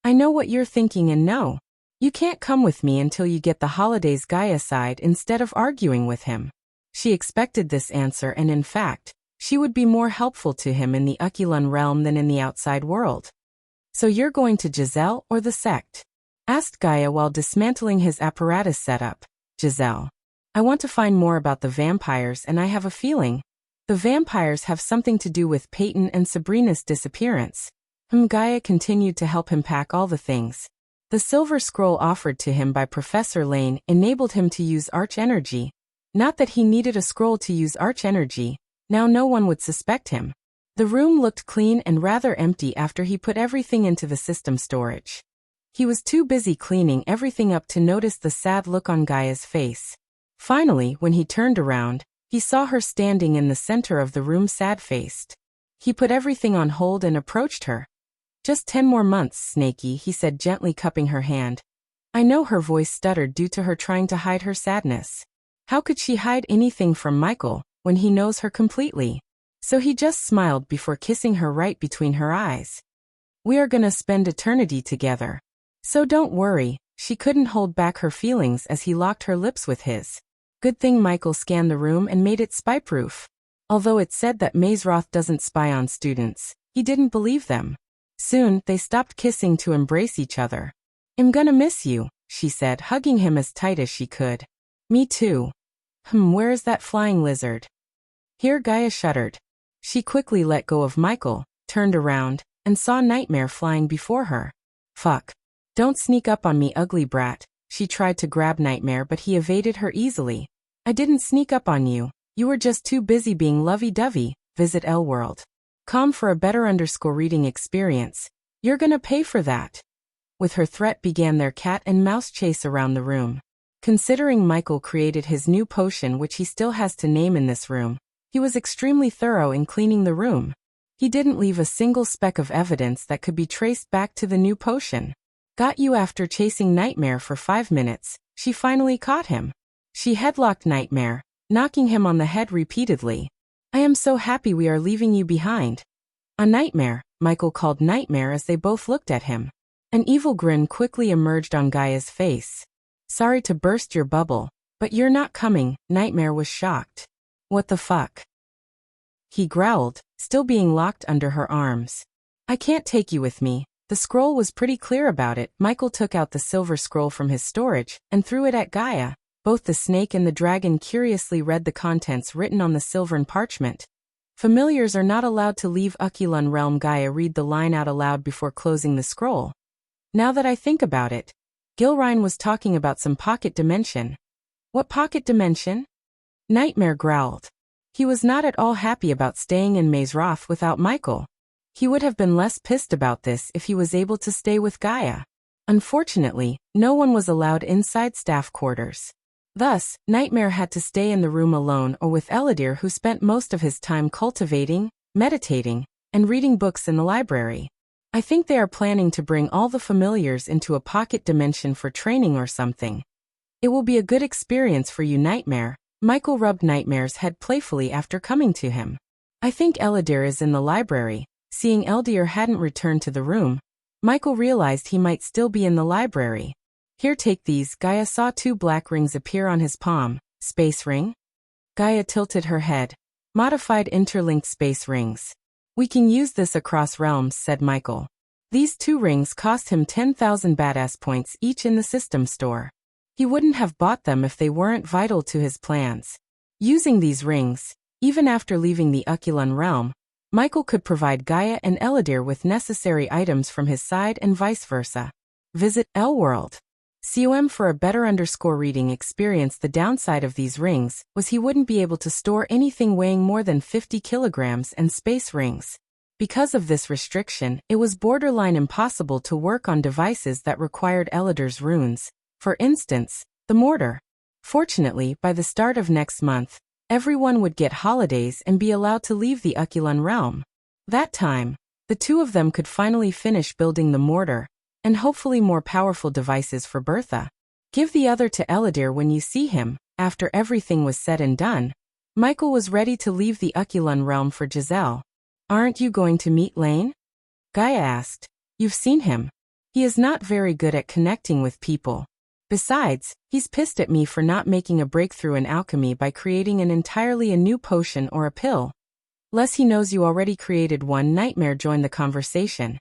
"I know what you're thinking, and no. You can't come with me until you get the holidays." Gaia sighed instead of arguing with him. She expected this answer, and in fact, she would be more helpful to him in the Ukulun realm than in the outside world. "So you're going to Giselle or the sect?" asked Gaia while dismantling his apparatus setup. "Giselle. I want to find more about the vampires, and I have a feeling the vampires have something to do with Peyton and Sabrina's disappearance." Gaia continued to help him pack all the things. The silver scroll offered to him by Professor Lane enabled him to use Arch Energy. Not that he needed a scroll to use Arch Energy. Now no one would suspect him. The room looked clean and rather empty after he put everything into the system storage. He was too busy cleaning everything up to notice the sad look on Gaia's face. Finally, when he turned around, he saw her standing in the center of the room, sad-faced. He put everything on hold and approached her. "Just 10 more months, Snaky," he said, gently cupping her hand. I know her voice stuttered due to her trying to hide her sadness. How could she hide anything from Michael when he knows her completely? So he just smiled before kissing her right between her eyes. "We are gonna spend eternity together. So don't worry." She couldn't hold back her feelings as he locked her lips with his. Good thing Michael scanned the room and made it spy-proof. Although it said that Mazeroth doesn't spy on students, he didn't believe them. Soon, they stopped kissing to embrace each other. "I'm gonna miss you," she said, hugging him as tight as she could. "Me too." Where is that flying lizard?" Here Gaia shuddered. She quickly let go of Michael, turned around, and saw Nightmare flying before her. "Fuck. Don't sneak up on me, ugly brat." She tried to grab Nightmare, but he evaded her easily. "I didn't sneak up on you. You were just too busy being lovey-dovey." Visit L-World. Com for a better reading experience. You're gonna pay for that. With her threat began their cat and mouse chase around the room. Considering Michael created his new potion, which he still has to name in this room, he was extremely thorough in cleaning the room. He didn't leave a single speck of evidence that could be traced back to the new potion. Got you. After chasing Nightmare for 5 minutes, she finally caught him. She headlocked Nightmare, knocking him on the head repeatedly. "I am so happy we are leaving you behind." "A nightmare," Michael called Nightmare as they both looked at him. An evil grin quickly emerged on Gaia's face. "Sorry to burst your bubble, but you're not coming." Nightmare was shocked. "What the fuck?" he growled, still being locked under her arms. "I can't take you with me." The scroll was pretty clear about it. Michael took out the silver scroll from his storage and threw it at Gaia. Both the snake and the dragon curiously read the contents written on the silvern parchment. Familiars are not allowed to leave Ukulun realm. Gaia read the line out aloud before closing the scroll. Now that I think about it, Gilrine was talking about some pocket dimension. What pocket dimension? Nightmare growled. He was not at all happy about staying in Mazeroth without Michael. He would have been less pissed about this if he was able to stay with Gaia. Unfortunately, no one was allowed inside staff quarters. Thus, Nightmare had to stay in the room alone or with Eladir, who spent most of his time cultivating, meditating, and reading books in the library. I think they are planning to bring all the familiars into a pocket dimension for training or something. It will be a good experience for you, Nightmare. Michael rubbed Nightmare's head playfully after coming to him. I think Eladir is in the library. Seeing Eladir hadn't returned to the room, Michael realized he might still be in the library. Here, take these. Gaia saw 2 black rings appear on his palm. Space ring? Gaia tilted her head. Modified interlinked space rings. We can use this across realms, said Michael. These 2 rings cost him 10,000 badass points each in the system store. He wouldn't have bought them if they weren't vital to his plans. Using these rings, even after leaving the Ukulun realm, Michael could provide Gaia and Eladir with necessary items from his side and vice versa. Visit L-World. COM for a better reading experience. The downside of these rings was he wouldn't be able to store anything weighing more than 50 kilograms and space rings. Because of this restriction, it was borderline impossible to work on devices that required Eladir's runes. For instance, the mortar. Fortunately, by the start of next month, everyone would get holidays and be allowed to leave the Ukulun realm. That time, the 2 of them could finally finish building the mortar, and hopefully more powerful devices for Bertha. Give the other to Eladir when you see him. After everything was said and done, Michael was ready to leave the Ukulun realm for Giselle. Aren't you going to meet Lane? Gaia asked. You've seen him. He is not very good at connecting with people. Besides, he's pissed at me for not making a breakthrough in alchemy by creating an entirely a new potion or a pill. Less he knows you already created one. Nightmare joined the conversation.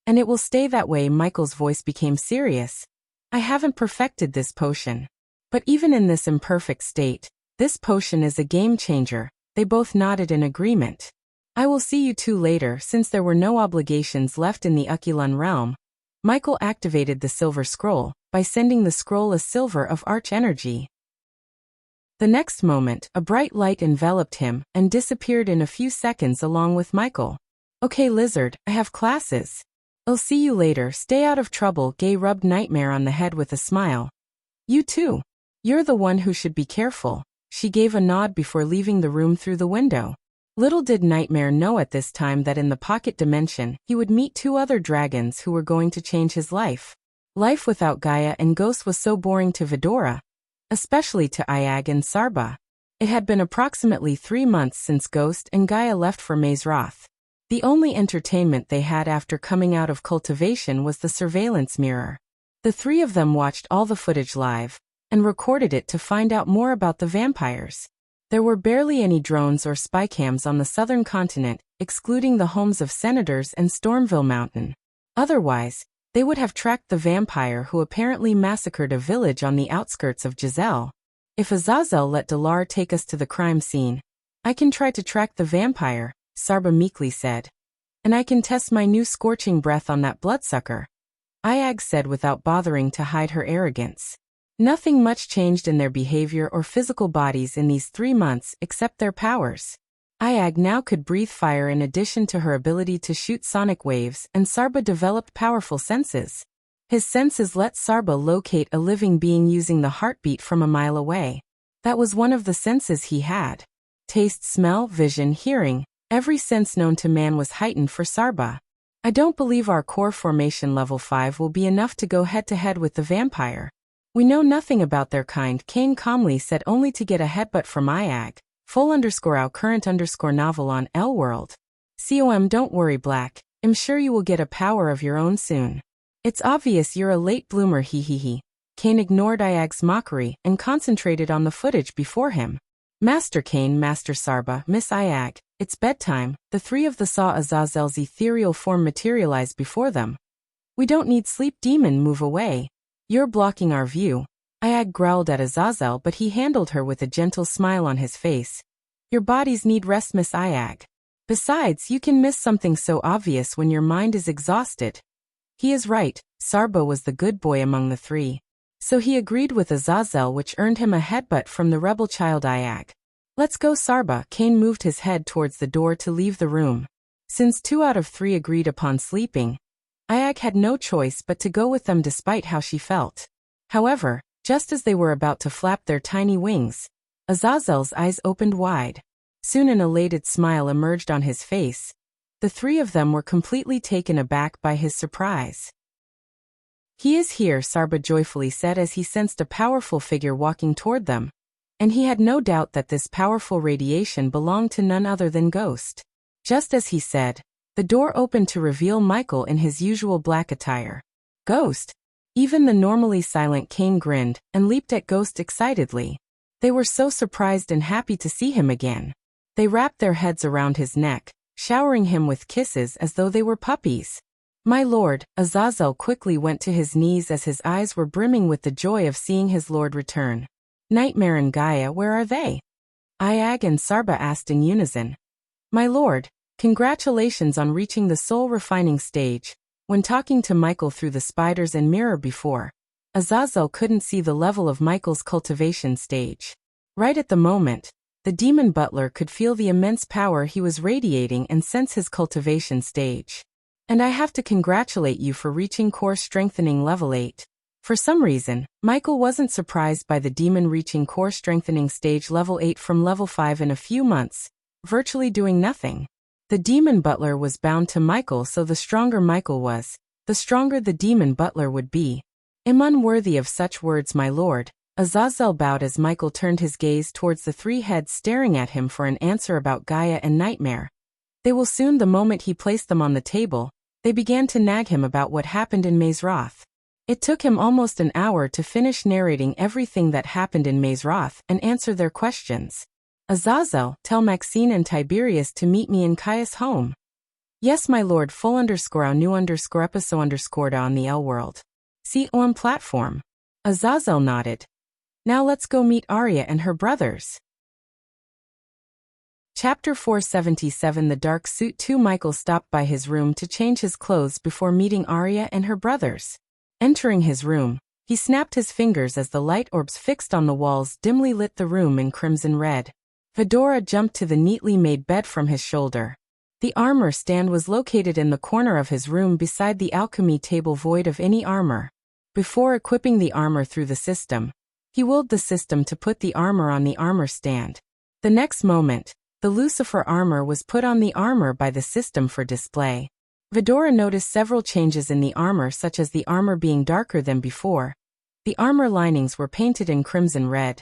And it will stay that way. Michael's voice became serious. I haven't perfected this potion. But even in this imperfect state, this potion is a game changer. They both nodded in agreement. I will see you 2 later. Since there were no obligations left in the Ukulun realm, Michael activated the silver scroll by sending the scroll a silver of arch energy. The next moment, a bright light enveloped him and disappeared in a few seconds along with Michael. Okay, Lizard, I have classes. I'll see you later. Stay out of trouble. Gay rubbed Nightmare on the head with a smile. You too. You're the one who should be careful. She gave a nod before leaving the room through the window. Little did Nightmare know at this time that in the pocket dimension, he would meet 2 other dragons who were going to change his life. Life without Gaia and Ghost was so boring to Vidora, especially to Iag and Sarba. It had been approximately 3 months since Ghost and Gaia left for Mazeroth. The only entertainment they had after coming out of cultivation was the surveillance mirror. The 3 of them watched all the footage live and recorded it to find out more about the vampires. There were barely any drones or spy cams on the southern continent, excluding the homes of senators and Stormville Mountain. Otherwise, they would have tracked the vampire who apparently massacred a village on the outskirts of Giselle. If Azazel let Delar take us to the crime scene, I can try to track the vampire, Sarba meekly said. And I can test my new scorching breath on that bloodsucker, Iag said without bothering to hide her arrogance. Nothing much changed in their behavior or physical bodies in these 3 months except their powers. Iag now could breathe fire in addition to her ability to shoot sonic waves, and Sarba developed powerful senses. His senses let Sarba locate a living being using the heartbeat from a mile away. That was one of the senses he had. Taste, smell, vision, hearing, every sense known to man was heightened for Sarba. I don't believe our core formation level 5 will be enough to go head-to-head with the vampire. We know nothing about their kind, Kane calmly said, only to get a headbutt from Iag. Full_our current_novel on L-World. COM, don't worry, Black. I'm sure you will get a power of your own soon. It's obvious you're a late bloomer, he. Kane ignored Iag's mockery and concentrated on the footage before him. Master Kane, Master Sarba, Miss Iag, it's bedtime. The 3 of them saw Azazel's ethereal form materialize before them. We don't need sleep, demon, move away. You're blocking our view. Ayag growled at Azazel, but he handled her with a gentle smile on his face. Your bodies need rest, Miss Ayag. Besides, you can miss something so obvious when your mind is exhausted. He is right, Sarba was the good boy among the three. So he agreed with Azazel, which earned him a headbutt from the rebel child Ayag. Let's go, Sarba. Cain moved his head towards the door to leave the room. Since 2 out of 3 agreed upon sleeping, Ayag had no choice but to go with them despite how she felt. However, just as they were about to flap their tiny wings, Azazel's eyes opened wide. Soon an elated smile emerged on his face. The 3 of them were completely taken aback by his surprise. He is here, Sarba joyfully said as he sensed a powerful figure walking toward them. And he had no doubt that this powerful radiation belonged to none other than Ghost. Just as he said, the door opened to reveal Michael in his usual black attire. Ghost? Even the normally silent Cain grinned and leaped at Ghost excitedly. They were so surprised and happy to see him again. They wrapped their heads around his neck, showering him with kisses as though they were puppies. My lord, Azazel quickly went to his knees as his eyes were brimming with the joy of seeing his lord return. Nightmare and Gaia, where are they? Ayag and Sarba asked in unison. My lord, congratulations on reaching the soul refining stage. When talking to Michael through the spiders and mirror before, Azazel couldn't see the level of Michael's cultivation stage. Right at the moment, the demon butler could feel the immense power he was radiating and sense his cultivation stage. And I have to congratulate you for reaching core strengthening level 8. For some reason, Michael wasn't surprised by the demon reaching core strengthening stage level 8 from level 5 in a few months, virtually doing nothing. The demon butler was bound to Michael, so the stronger Michael was, the stronger the demon butler would be. Am unworthy of such words, my lord. Azazel bowed as Michael turned his gaze towards the 3 heads staring at him for an answer about Gaia and Nightmare. They will soon. The moment he placed them on the table, they began to nag him about what happened in Mazeroth. It took him almost an hour to finish narrating everything that happened in Mazeroth and answer their questions. Azazel, tell Maxine and Tiberius to meet me in Caius' home. Yes, my lord. Full underscore new underscore episode underscore on the L world. See on platform. Azazel nodded. Now let's go meet Arya and her brothers. Chapter 477. The Dark Suit 2. Michael stopped by his room to change his clothes before meeting Arya and her brothers. Entering his room, he snapped his fingers as the light orbs fixed on the walls dimly lit the room in crimson red. Fedora jumped to the neatly made bed from his shoulder. The armor stand was located in the corner of his room beside the alchemy table void of any armor. Before equipping the armor through the system, he willed the system to put the armor on the armor stand. The next moment, the Lucifer armor was put on the armor by the system for display. Fedora noticed several changes in the armor, such as the armor being darker than before. The armor linings were painted in crimson red.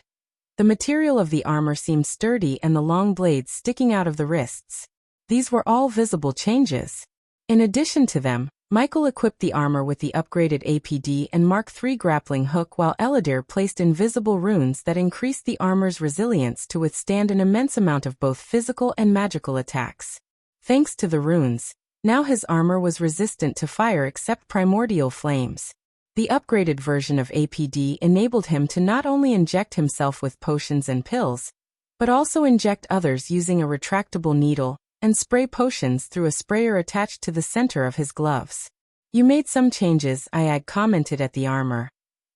The material of the armor seemed sturdy and the long blades sticking out of the wrists. These were all visible changes. In addition to them, Michael equipped the armor with the upgraded APD and Mark III grappling hook, while Eladir placed invisible runes that increased the armor's resilience to withstand an immense amount of both physical and magical attacks. Thanks to the runes, now his armor was resistant to fire except primordial flames. The upgraded version of APD enabled him to not only inject himself with potions and pills, but also inject others using a retractable needle, and spray potions through a sprayer attached to the center of his gloves. You made some changes, Ayag commented at the armor.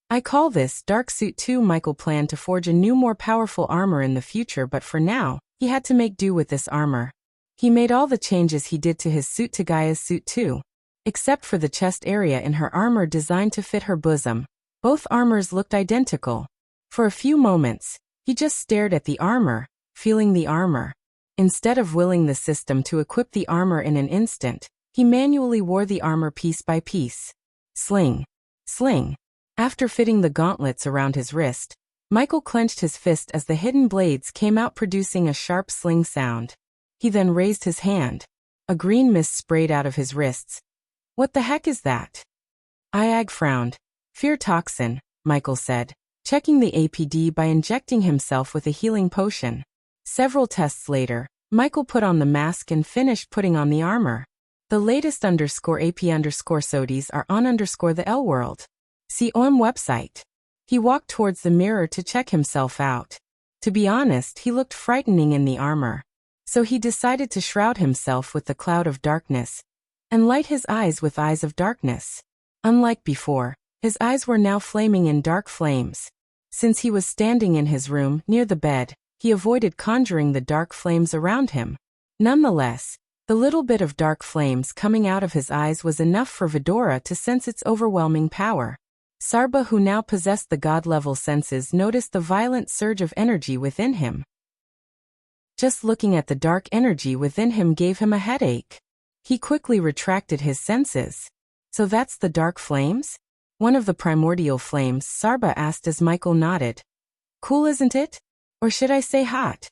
I call this Dark Suit 2. Michael planned to forge a new, more powerful armor in the future, but for now, he had to make do with this armor. He made all the changes he did to his suit to Gaia's suit too, except for the chest area in her armor designed to fit her bosom. Both armors looked identical. For a few moments, he just stared at the armor, feeling the armor. Instead of willing the system to equip the armor in an instant, he manually wore the armor piece by piece. Sling. Sling. After fitting the gauntlets around his wrist, Michael clenched his fist as the hidden blades came out, producing a sharp sling sound. He then raised his hand. A green mist sprayed out of his wrists. What the heck is that? Ayag frowned. Fear toxin, Michael said, checking the APD by injecting himself with a healing potion. Several tests later, Michael put on the mask and finished putting on the armor. The latest _AP_SODIES are on the L world. See OM website. He walked towards the mirror to check himself out. To be honest, he looked frightening in the armor. So he decided to shroud himself with the cloud of darkness and light his eyes with eyes of darkness. Unlike before, his eyes were now flaming in dark flames. Since he was standing in his room near the bed, he avoided conjuring the dark flames around him. Nonetheless, the little bit of dark flames coming out of his eyes was enough for Vidora to sense its overwhelming power. Sarba, who now possessed the god-level senses, noticed the violent surge of energy within him. Just looking at the dark energy within him gave him a headache. He quickly retracted his senses. So that's the dark flames? One of the primordial flames, Sarba asked as Michael nodded. Cool, isn't it? Or should I say hot?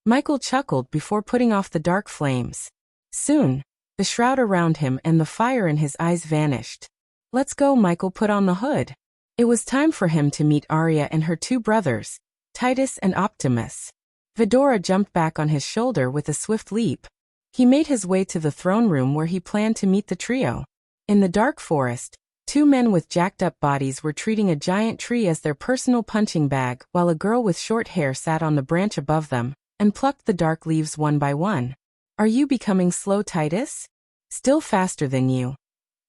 Michael chuckled before putting off the dark flames. Soon, the shroud around him and the fire in his eyes vanished. Let's go, Michael put on the hood. It was time for him to meet Arya and her two brothers, Titus and Optimus. Vidora jumped back on his shoulder with a swift leap. He made his way to the throne room where he planned to meet the trio. In the dark forest, two men with jacked-up bodies were treating a giant tree as their personal punching bag, while a girl with short hair sat on the branch above them and plucked the dark leaves one by one. Are you becoming slow, Titus? Still faster than you.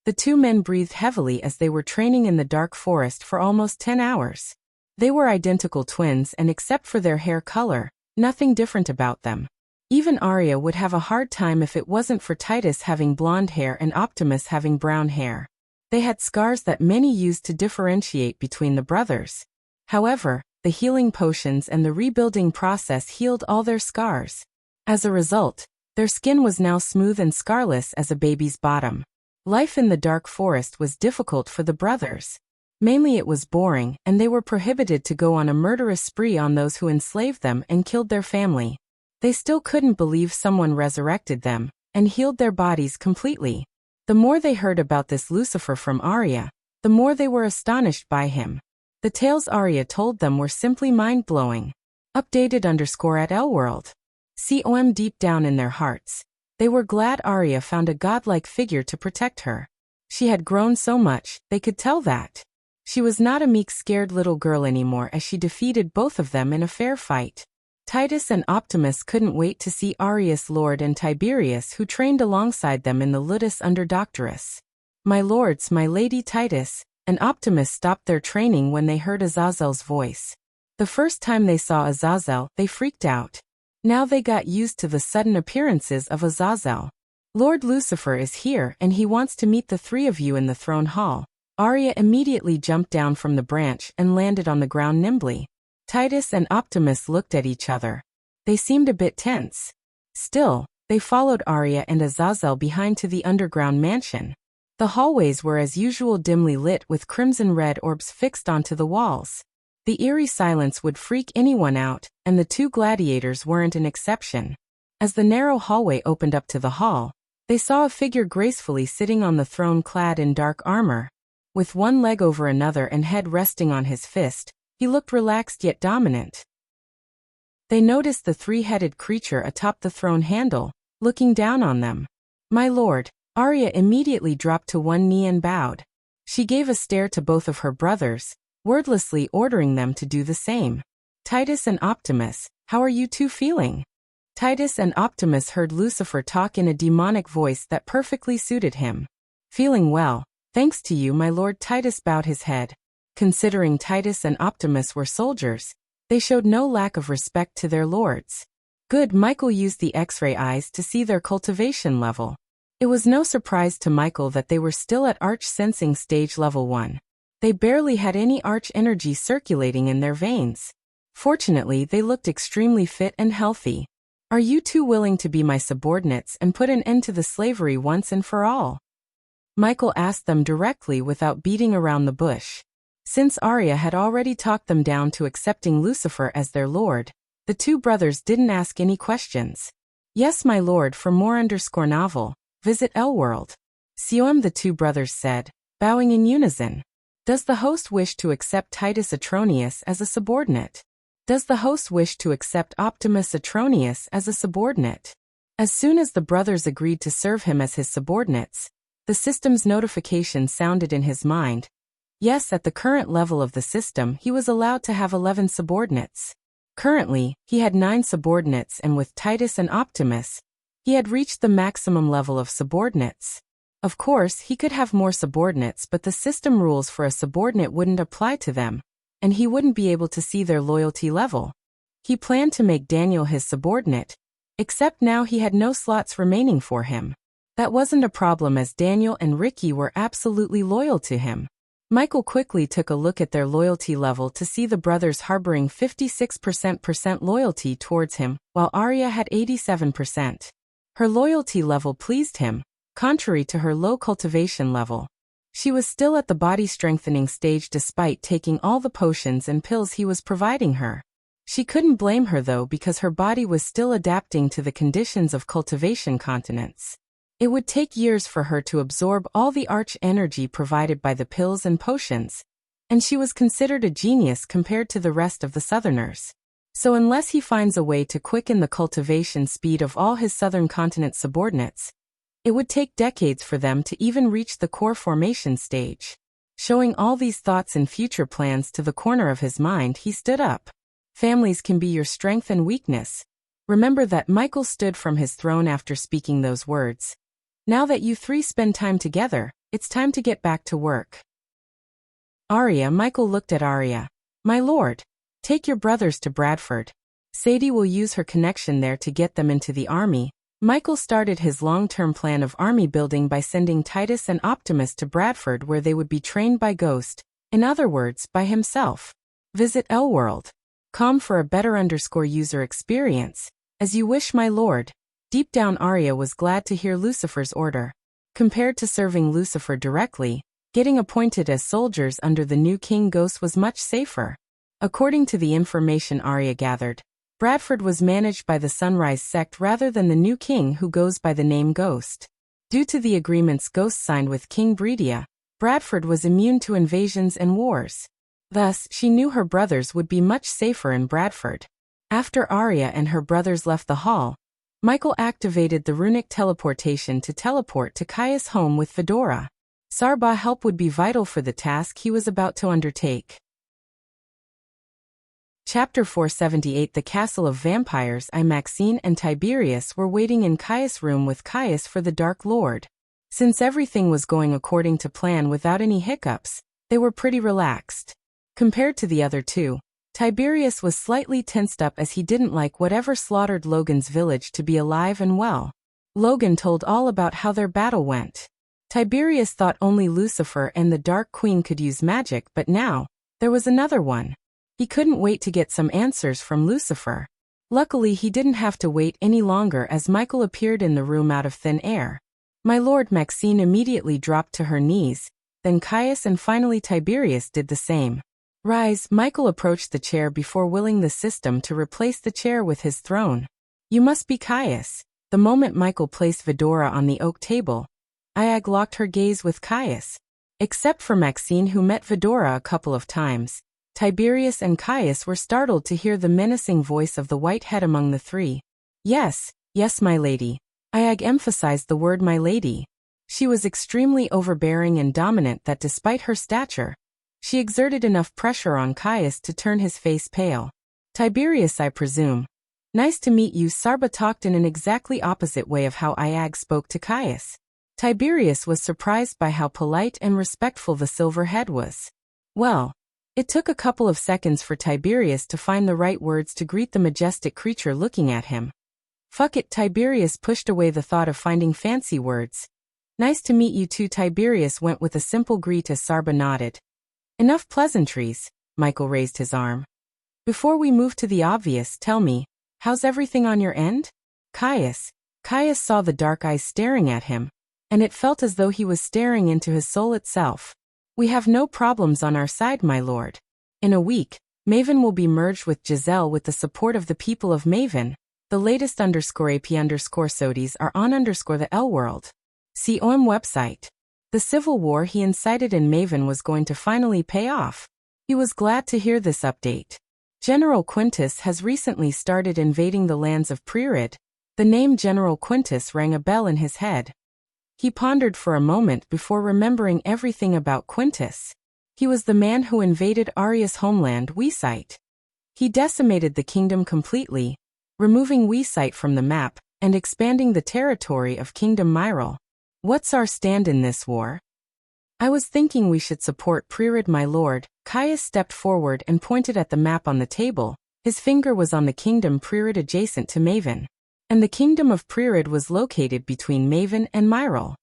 The two men breathed heavily as they were training in the dark forest for almost 10 hours. They were identical twins, and except for their hair color, nothing different about them. Even Arya would have a hard time if it wasn't for Titus having blonde hair and Optimus having brown hair. They had scars that many used to differentiate between the brothers. However, the healing potions and the rebuilding process healed all their scars. As a result, their skin was now smooth and scarless as a baby's bottom. Life in the dark forest was difficult for the brothers. Mainly it was boring, and they were prohibited to go on a murderous spree on those who enslaved them and killed their family. They still couldn't believe someone resurrected them and healed their bodies completely. The more they heard about this Lucifer from Arya, the more they were astonished by him. The tales Arya told them were simply mind-blowing. Updated _at Elworld. COM deep down in their hearts. They were glad Arya found a godlike figure to protect her. She had grown so much, they could tell that. She was not a meek, scared little girl anymore as she defeated both of them in a fair fight. Titus and Optimus couldn't wait to see Arya's lord and Tiberius, who trained alongside them in the Ludus under Doctorus. My lords, my lady. Titus and Optimus stopped their training when they heard Azazel's voice. The first time they saw Azazel, they freaked out. Now they got used to the sudden appearances of Azazel. Lord Lucifer is here and he wants to meet the three of you in the throne hall. Arya immediately jumped down from the branch and landed on the ground nimbly. Titus and Optimus looked at each other. They seemed a bit tense. Still, they followed Arya and Azazel behind to the underground mansion. The hallways were as usual dimly lit with crimson-red orbs fixed onto the walls. The eerie silence would freak anyone out, and the two gladiators weren't an exception. As the narrow hallway opened up to the hall, they saw a figure gracefully sitting on the throne clad in dark armor. With one leg over another and head resting on his fist, he looked relaxed yet dominant. They noticed the three-headed creature atop the throne handle, looking down on them. My lord. Arya immediately dropped to one knee and bowed. She gave a stare to both of her brothers, wordlessly ordering them to do the same. Titus and Optimus, how are you two feeling? Titus and Optimus heard Lucifer talk in a demonic voice that perfectly suited him. Feeling well, thanks to you, my lord. Titus bowed his head. Considering Titus and Optimus were soldiers, they showed no lack of respect to their lords. Good. Michael used the X-ray eyes to see their cultivation level. It was no surprise to Michael that they were still at Arch Sensing Stage Level 1. They barely had any Arch energy circulating in their veins. Fortunately, they looked extremely fit and healthy. Are you two willing to be my subordinates and put an end to the slavery once and for all? Michael asked them directly without beating around the bush. Since Arya had already talked them down to accepting Lucifer as their lord, the two brothers didn't ask any questions. Yes, my lord. For more _novel, visit Elworld. COM, the two brothers said, bowing in unison. Does the host wish to accept Titus Atronius as a subordinate? Does the host wish to accept Optimus Atronius as a subordinate? As soon as the brothers agreed to serve him as his subordinates, the system's notification sounded in his mind. Yes, at the current level of the system, he was allowed to have 11 subordinates. Currently, he had 9 subordinates, and with Titus and Optimus, he had reached the maximum level of subordinates. Of course, he could have more subordinates, but the system rules for a subordinate wouldn't apply to them, and he wouldn't be able to see their loyalty level. He planned to make Daniel his subordinate, except now he had no slots remaining for him. That wasn't a problem, as Daniel and Ricky were absolutely loyal to him. Michael quickly took a look at their loyalty level to see the brothers harboring 56% loyalty towards him, while Arya had 87%. Her loyalty level pleased him, contrary to her low cultivation level. She was still at the body strengthening stage despite taking all the potions and pills he was providing her. She couldn't blame her though, because her body was still adapting to the conditions of cultivation continents. It would take years for her to absorb all the arch energy provided by the pills and potions, and she was considered a genius compared to the rest of the Southerners. So unless he finds a way to quicken the cultivation speed of all his Southern continent subordinates, it would take decades for them to even reach the core formation stage. Showing all these thoughts and future plans to the corner of his mind, he stood up. Families can be your strength and weakness. Remember that. Michael stood from his throne after speaking those words. Now that you 3 spend time together, it's time to get back to work. Arya. Michael looked at Arya. My lord, take your brothers to Bradford. Sadie will use her connection there to get them into the army. Michael started his long-term plan of army building by sending Titus and Optimus to Bradford, where they would be trained by Ghost, in other words, by himself. Visit elworld.com for a better user experience. As you wish, my lord. Deep down, Arya was glad to hear Lucifer's order. Compared to serving Lucifer directly, getting appointed as soldiers under the new King Ghost was much safer. According to the information Arya gathered, Bradford was managed by the Sunrise sect rather than the new king, who goes by the name Ghost. Due to the agreements Ghost signed with King Bredia, Bradford was immune to invasions and wars. Thus, she knew her brothers would be much safer in Bradford. After Arya and her brothers left the hall, Michael activated the runic teleportation to teleport to Caius' home with Fedora. Sarba's help would be vital for the task he was about to undertake. Chapter 478. The Castle of Vampires. Maxine and Tiberius were waiting in Caius' room with Caius for the Dark Lord. Since everything was going according to plan without any hiccups, they were pretty relaxed. Compared to the other two, Tiberius was slightly tensed up, as he didn't like whatever slaughtered Logan's village to be alive and well. Logan told all about how their battle went. Tiberius thought only Lucifer and the Dark Queen could use magic, but now, there was another one. He couldn't wait to get some answers from Lucifer. Luckily, he didn't have to wait any longer, as Michael appeared in the room out of thin air. My lord. Maxine immediately dropped to her knees, then Caius, and finally Tiberius did the same. Rise. Michael approached the chair before willing the system to replace the chair with his throne. You must be Caius. The moment Michael placed Fedora on the oak table, Iag locked her gaze with Caius. Except for Maxine, who met Fedora a couple of times, Tiberius and Caius were startled to hear the menacing voice of the white head among the three. Yes, my lady. Iag emphasized the word my lady. She was extremely overbearing and dominant that despite her stature, she exerted enough pressure on Caius to turn his face pale. Tiberius, I presume. Nice to meet you. Sarba talked in an exactly opposite way of how Iag spoke to Caius. Tiberius was surprised by how polite and respectful the silver head was. Well, it took a couple of seconds for Tiberius to find the right words to greet the majestic creature looking at him. Fuck it. Tiberius pushed away the thought of finding fancy words. Nice to meet you too. Tiberius went with a simple greet as Sarba nodded. Enough pleasantries. Michael raised his arm. Before we move to the obvious, tell me, how's everything on your end? Caius saw the dark eyes staring at him, and it felt as though he was staring into his soul itself. We have no problems on our side, my lord. In a week, Maven will be merged with Giselle with the support of the people of Maven. The latest _AP_SODIes are on _the L world. See OM website. The civil war he incited in Maven was going to finally pay off. He was glad to hear this update. General Quintus has recently started invading the lands of Prerid. The The name General Quintus rang a bell in his head. He pondered for a moment before remembering everything about Quintus. He was the man who invaded Aria's homeland, Weesight. He decimated the kingdom completely, removing Weesight from the map and expanding the territory of Kingdom Myril. What's our stand in this war? I was thinking we should support Pririd, my lord. Caius stepped forward and pointed at the map on the table. His finger was on the kingdom Pririd adjacent to Maven. And the kingdom of Pririd was located between Maven and Myril.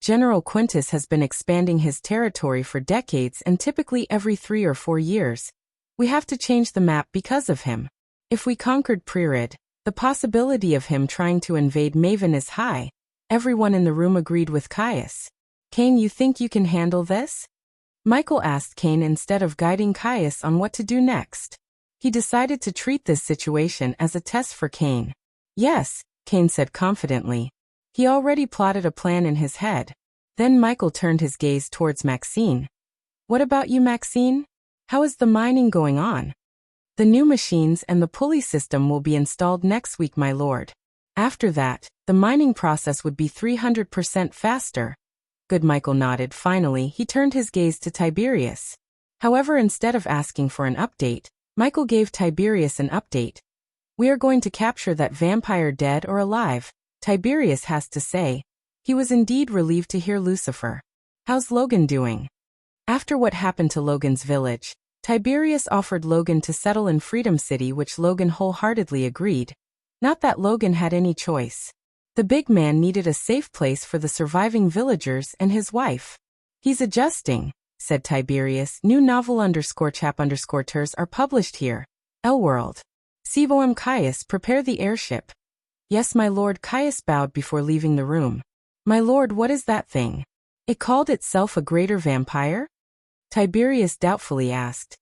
General Quintus has been expanding his territory for decades and typically every 3 or 4 years. We have to change the map because of him. If we conquered Pririd, the possibility of him trying to invade Maven is high. Everyone in the room agreed with Caius. Cain, you think you can handle this? Michael asked Cain instead of guiding Caius on what to do next. He decided to treat this situation as a test for Cain. Yes, Cain said confidently. He already plotted a plan in his head. Then Michael turned his gaze towards Maxine. What about you, Maxine? How is the mining going on? The new machines and the pulley system will be installed next week, my lord. After that, the mining process would be 300% faster. Good, Michael nodded. Finally, he turned his gaze to Tiberius. However, instead of asking for an update, Michael gave Tiberius an update. We are going to capture that vampire, dead or alive, Tiberius has to say. He was indeed relieved to hear Lucifer. How's Logan doing? After what happened to Logan's village, Tiberius offered Logan to settle in Freedom City, which Logan wholeheartedly agreed. Not that Logan had any choice. The big man needed a safe place for the surviving villagers and his wife. He's adjusting, said Tiberius. New novel _chap_tours are published here. Elworld. Sivoam Caius, prepare the airship. Yes, my lord. Caius bowed before leaving the room. My lord, what is that thing? It called itself a greater vampire? Tiberius doubtfully asked.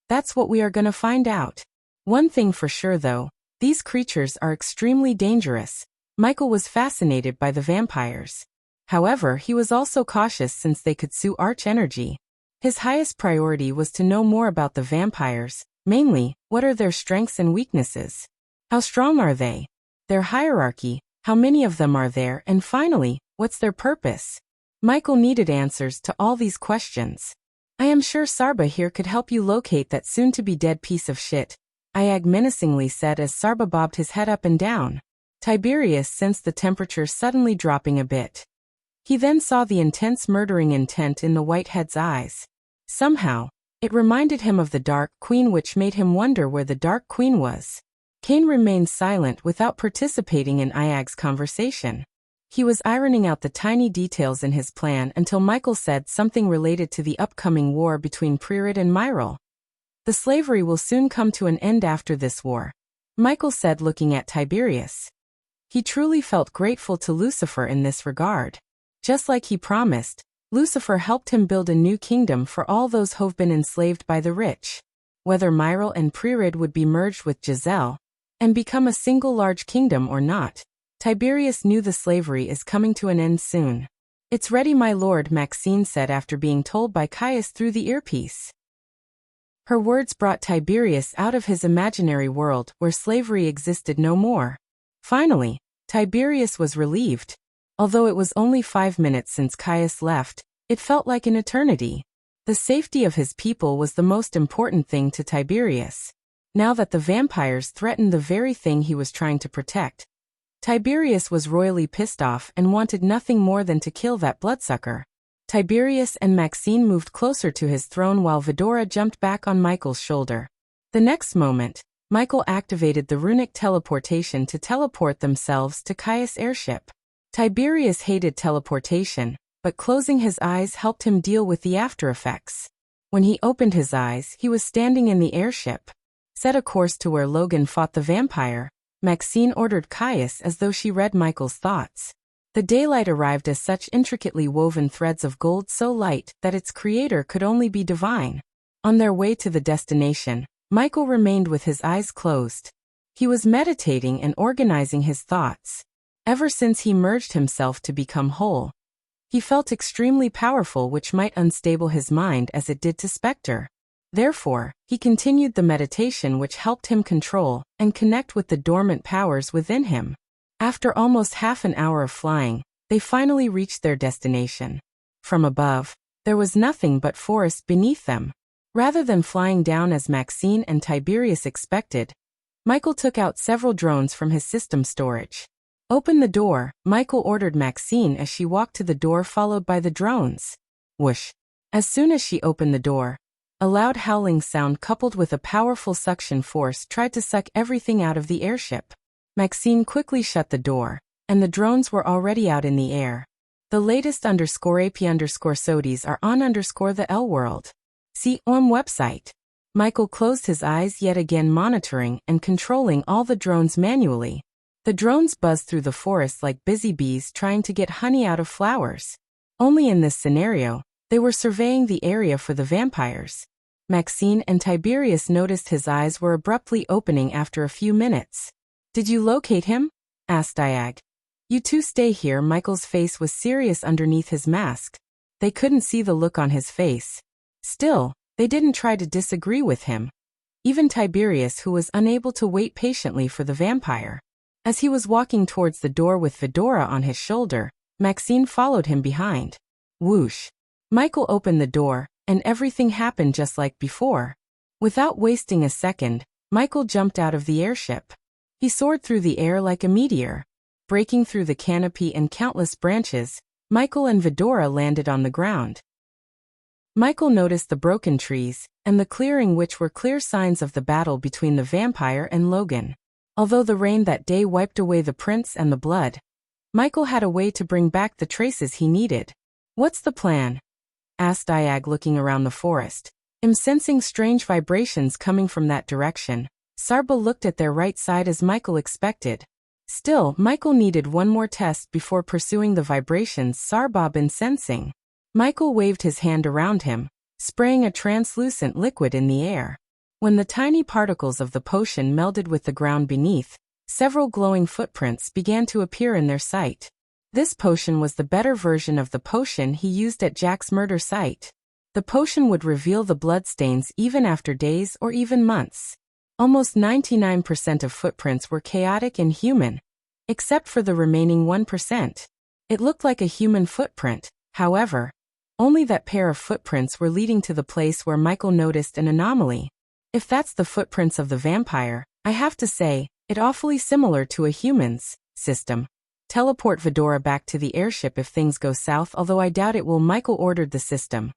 That's what we are gonna find out. One thing for sure though, these creatures are extremely dangerous. Michael was fascinated by the vampires. However, he was also cautious since they could sue Arch Energy. His highest priority was to know more about the vampires, mainly, what are their strengths and weaknesses? How strong are they? Their hierarchy, how many of them are there, and finally, what's their purpose? Michael needed answers to all these questions. I am sure Sarba here could help you locate that soon-to-be-dead piece of shit, Iag menacingly said as Sarba bobbed his head up and down. Tiberius sensed the temperature suddenly dropping a bit. He then saw the intense murdering intent in the whitehead's eyes. Somehow, it reminded him of the Dark Queen, which made him wonder where the Dark Queen was. Cain remained silent without participating in Iag's conversation. He was ironing out the tiny details in his plan until Michael said something related to the upcoming war between Pririd and Myril. The slavery will soon come to an end after this war, Michael said, looking at Tiberius. He truly felt grateful to Lucifer in this regard. Just like he promised, Lucifer helped him build a new kingdom for all those who've been enslaved by the rich. Whether Myril and Pririd would be merged with Giselle and become a single large kingdom or not, Tiberius knew the slavery is coming to an end soon. It's ready, my lord, Maxine said after being told by Caius through the earpiece. Her words brought Tiberius out of his imaginary world where slavery existed no more. Finally, Tiberius was relieved. Although it was only 5 minutes since Caius left, it felt like an eternity. The safety of his people was the most important thing to Tiberius. Now that the vampires threatened the very thing he was trying to protect, Tiberius was royally pissed off and wanted nothing more than to kill that bloodsucker. Tiberius and Maxine moved closer to his throne while Vidora jumped back on Michael's shoulder. The next moment, Michael activated the runic teleportation to teleport themselves to Caius' airship. Tiberius hated teleportation, but closing his eyes helped him deal with the after effects. When he opened his eyes, he was standing in the airship. Set a course to where Logan fought the vampire, Maxine ordered Caius as though she read Michael's thoughts. The daylight arrived as such intricately woven threads of gold so light that its creator could only be divine. On their way to the destination, Michael remained with his eyes closed. He was meditating and organizing his thoughts. Ever since he merged himself to become whole, he felt extremely powerful, which might unstable his mind as it did to Spectre. Therefore, he continued the meditation which helped him control and connect with the dormant powers within him. After almost half an hour of flying, they finally reached their destination. From above, there was nothing but forest beneath them. Rather than flying down as Maxine and Tiberius expected, Michael took out several drones from his system storage. "Open the door," Michael ordered Maxine as she walked to the door followed by the drones. Whoosh! As soon as she opened the door, a loud howling sound coupled with a powerful suction force tried to suck everything out of the airship. Maxine quickly shut the door, and the drones were already out in the air. The latest _AP_SODIs are on the L world. See website. Michael closed his eyes yet again, monitoring and controlling all the drones manually. The drones buzzed through the forest like busy bees trying to get honey out of flowers. Only in this scenario, they were surveying the area for the vampires. Maxine and Tiberius noticed his eyes were abruptly opening after a few minutes. "Did you locate him?" asked Diag. "You two stay here." Michael's face was serious underneath his mask. They couldn't see the look on his face. Still, they didn't try to disagree with him. Even Tiberius, who was unable to wait patiently for the vampire. As he was walking towards the door with Fedora on his shoulder, Maxine followed him behind. Whoosh! Michael opened the door, and everything happened just like before. Without wasting a second, Michael jumped out of the airship. He soared through the air like a meteor. Breaking through the canopy and countless branches, Michael and Fedora landed on the ground. Michael noticed the broken trees and the clearing, which were clear signs of the battle between the vampire and Logan. Although the rain that day wiped away the prints and the blood, Michael had a way to bring back the traces he needed. "What's the plan?" asked Diag, looking around the forest. Sensing strange vibrations coming from that direction, Sarba looked at their right side as Michael expected. Still, Michael needed one more test before pursuing the vibrations Sarba been sensing. Michael waved his hand around him, spraying a translucent liquid in the air. When the tiny particles of the potion melded with the ground beneath, several glowing footprints began to appear in their sight. This potion was the better version of the potion he used at Jack's murder site. The potion would reveal the bloodstains even after days or even months. Almost 99% of footprints were chaotic and human, except for the remaining 1%. It looked like a human footprint, however. Only that pair of footprints were leading to the place where Michael noticed an anomaly. If that's the footprints of the vampire, I have to say, it awfully similar to a human's system. "Teleport Fedora back to the airship if things go south, although I doubt it will." Michael ordered the system.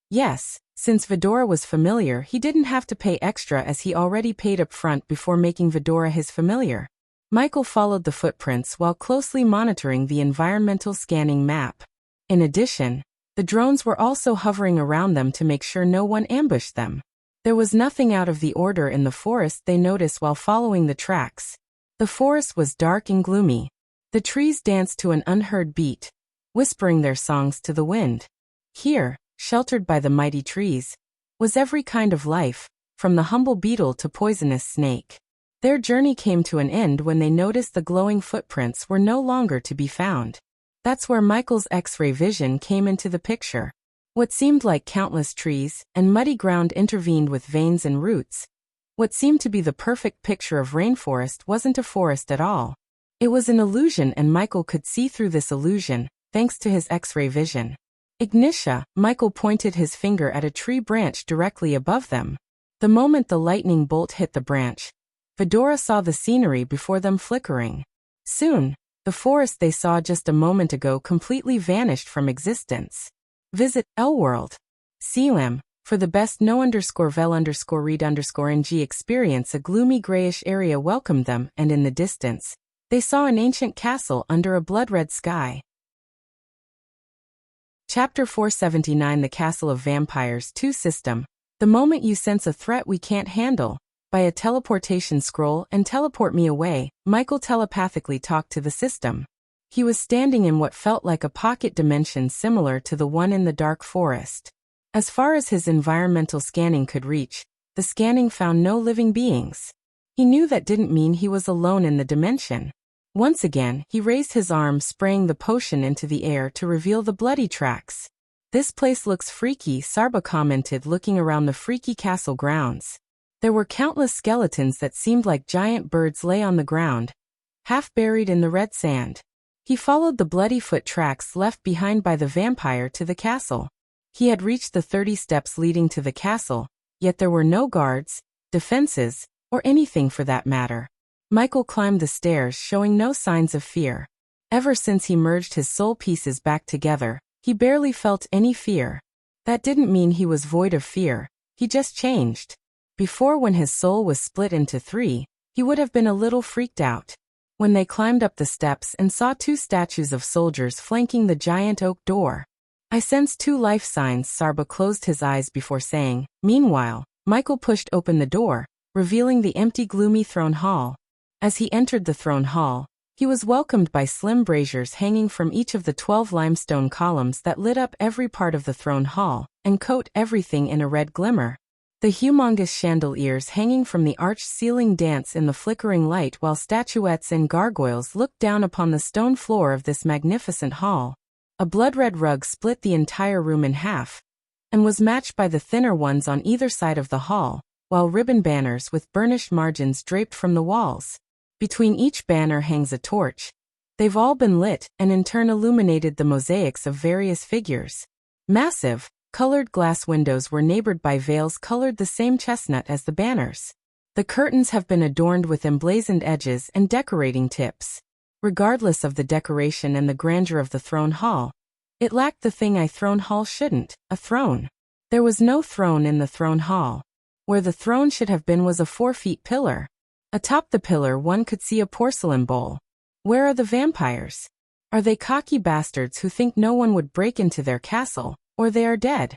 Yes, since Fedora was familiar, he didn't have to pay extra as he already paid up front before making Fedora his familiar. Michael followed the footprints while closely monitoring the environmental scanning map. In addition, the drones were also hovering around them to make sure no one ambushed them. There was nothing out of the order in the forest they noticed while following the tracks. The forest was dark and gloomy. The trees danced to an unheard beat, whispering their songs to the wind. Here, sheltered by the mighty trees, was every kind of life, from the humble beetle to poisonous snake. Their journey came to an end when they noticed the glowing footprints were no longer to be found. That's where Michael's X-ray vision came into the picture. What seemed like countless trees and muddy ground intervened with veins and roots. What seemed to be the perfect picture of rainforest wasn't a forest at all. It was an illusion, and Michael could see through this illusion, thanks to his X-ray vision. Ignitia, Michael pointed his finger at a tree branch directly above them. The moment the lightning bolt hit the branch, Fedora saw the scenery before them flickering. Soon, the forest they saw just a moment ago completely vanished from existence. Visit L-World. CLM. For the best no_vel_read_ng experience, a gloomy grayish area welcomed them, and in the distance, they saw an ancient castle under a blood-red sky. Chapter 479, The Castle of Vampires 2 System. The moment you sense a threat we can't handle, by a teleportation scroll and teleport me away, Michael telepathically talked to the system. He was standing in what felt like a pocket dimension similar to the one in the dark forest. As far as his environmental scanning could reach, the scanning found no living beings. He knew that didn't mean he was alone in the dimension. Once again, he raised his arm, spraying the potion into the air to reveal the bloody tracks. "This place looks freaky," Sarba commented, looking around the freaky castle grounds. There were countless skeletons that seemed like giant birds lay on the ground, half buried in the red sand. He followed the bloody foot tracks left behind by the vampire to the castle. He had reached the 30 steps leading to the castle, yet there were no guards, defenses, or anything for that matter. Michael climbed the stairs, showing no signs of fear. Ever since he merged his soul pieces back together, he barely felt any fear. That didn't mean he was void of fear, he just changed. Before, when his soul was split into 3, he would have been a little freaked out. When they climbed up the steps and saw 2 statues of soldiers flanking the giant oak door. "I sense 2 life signs," Sarba closed his eyes before saying. Meanwhile, Michael pushed open the door, revealing the empty, gloomy throne hall. As he entered the throne hall, he was welcomed by slim braziers hanging from each of the 12 limestone columns that lit up every part of the throne hall and coat everything in a red glimmer. The humongous chandeliers hanging from the arched ceiling dance in the flickering light, while statuettes and gargoyles looked down upon the stone floor of this magnificent hall. A blood-red rug split the entire room in half, and was matched by the thinner ones on either side of the hall, while ribbon banners with burnished margins draped from the walls. Between each banner hangs a torch. They've all been lit and in turn illuminated the mosaics of various figures. Massive, colored glass windows were neighbored by veils colored the same chestnut as the banners. The curtains have been adorned with emblazoned edges and decorating tips. Regardless of the decoration and the grandeur of the throne hall, it lacked the thing a throne hall shouldn't, a throne. There was no throne in the throne hall. Where the throne should have been was a 4-foot pillar. Atop the pillar one could see a porcelain bowl. Where are the vampires? Are they cocky bastards who think no one would break into their castle, or they are dead?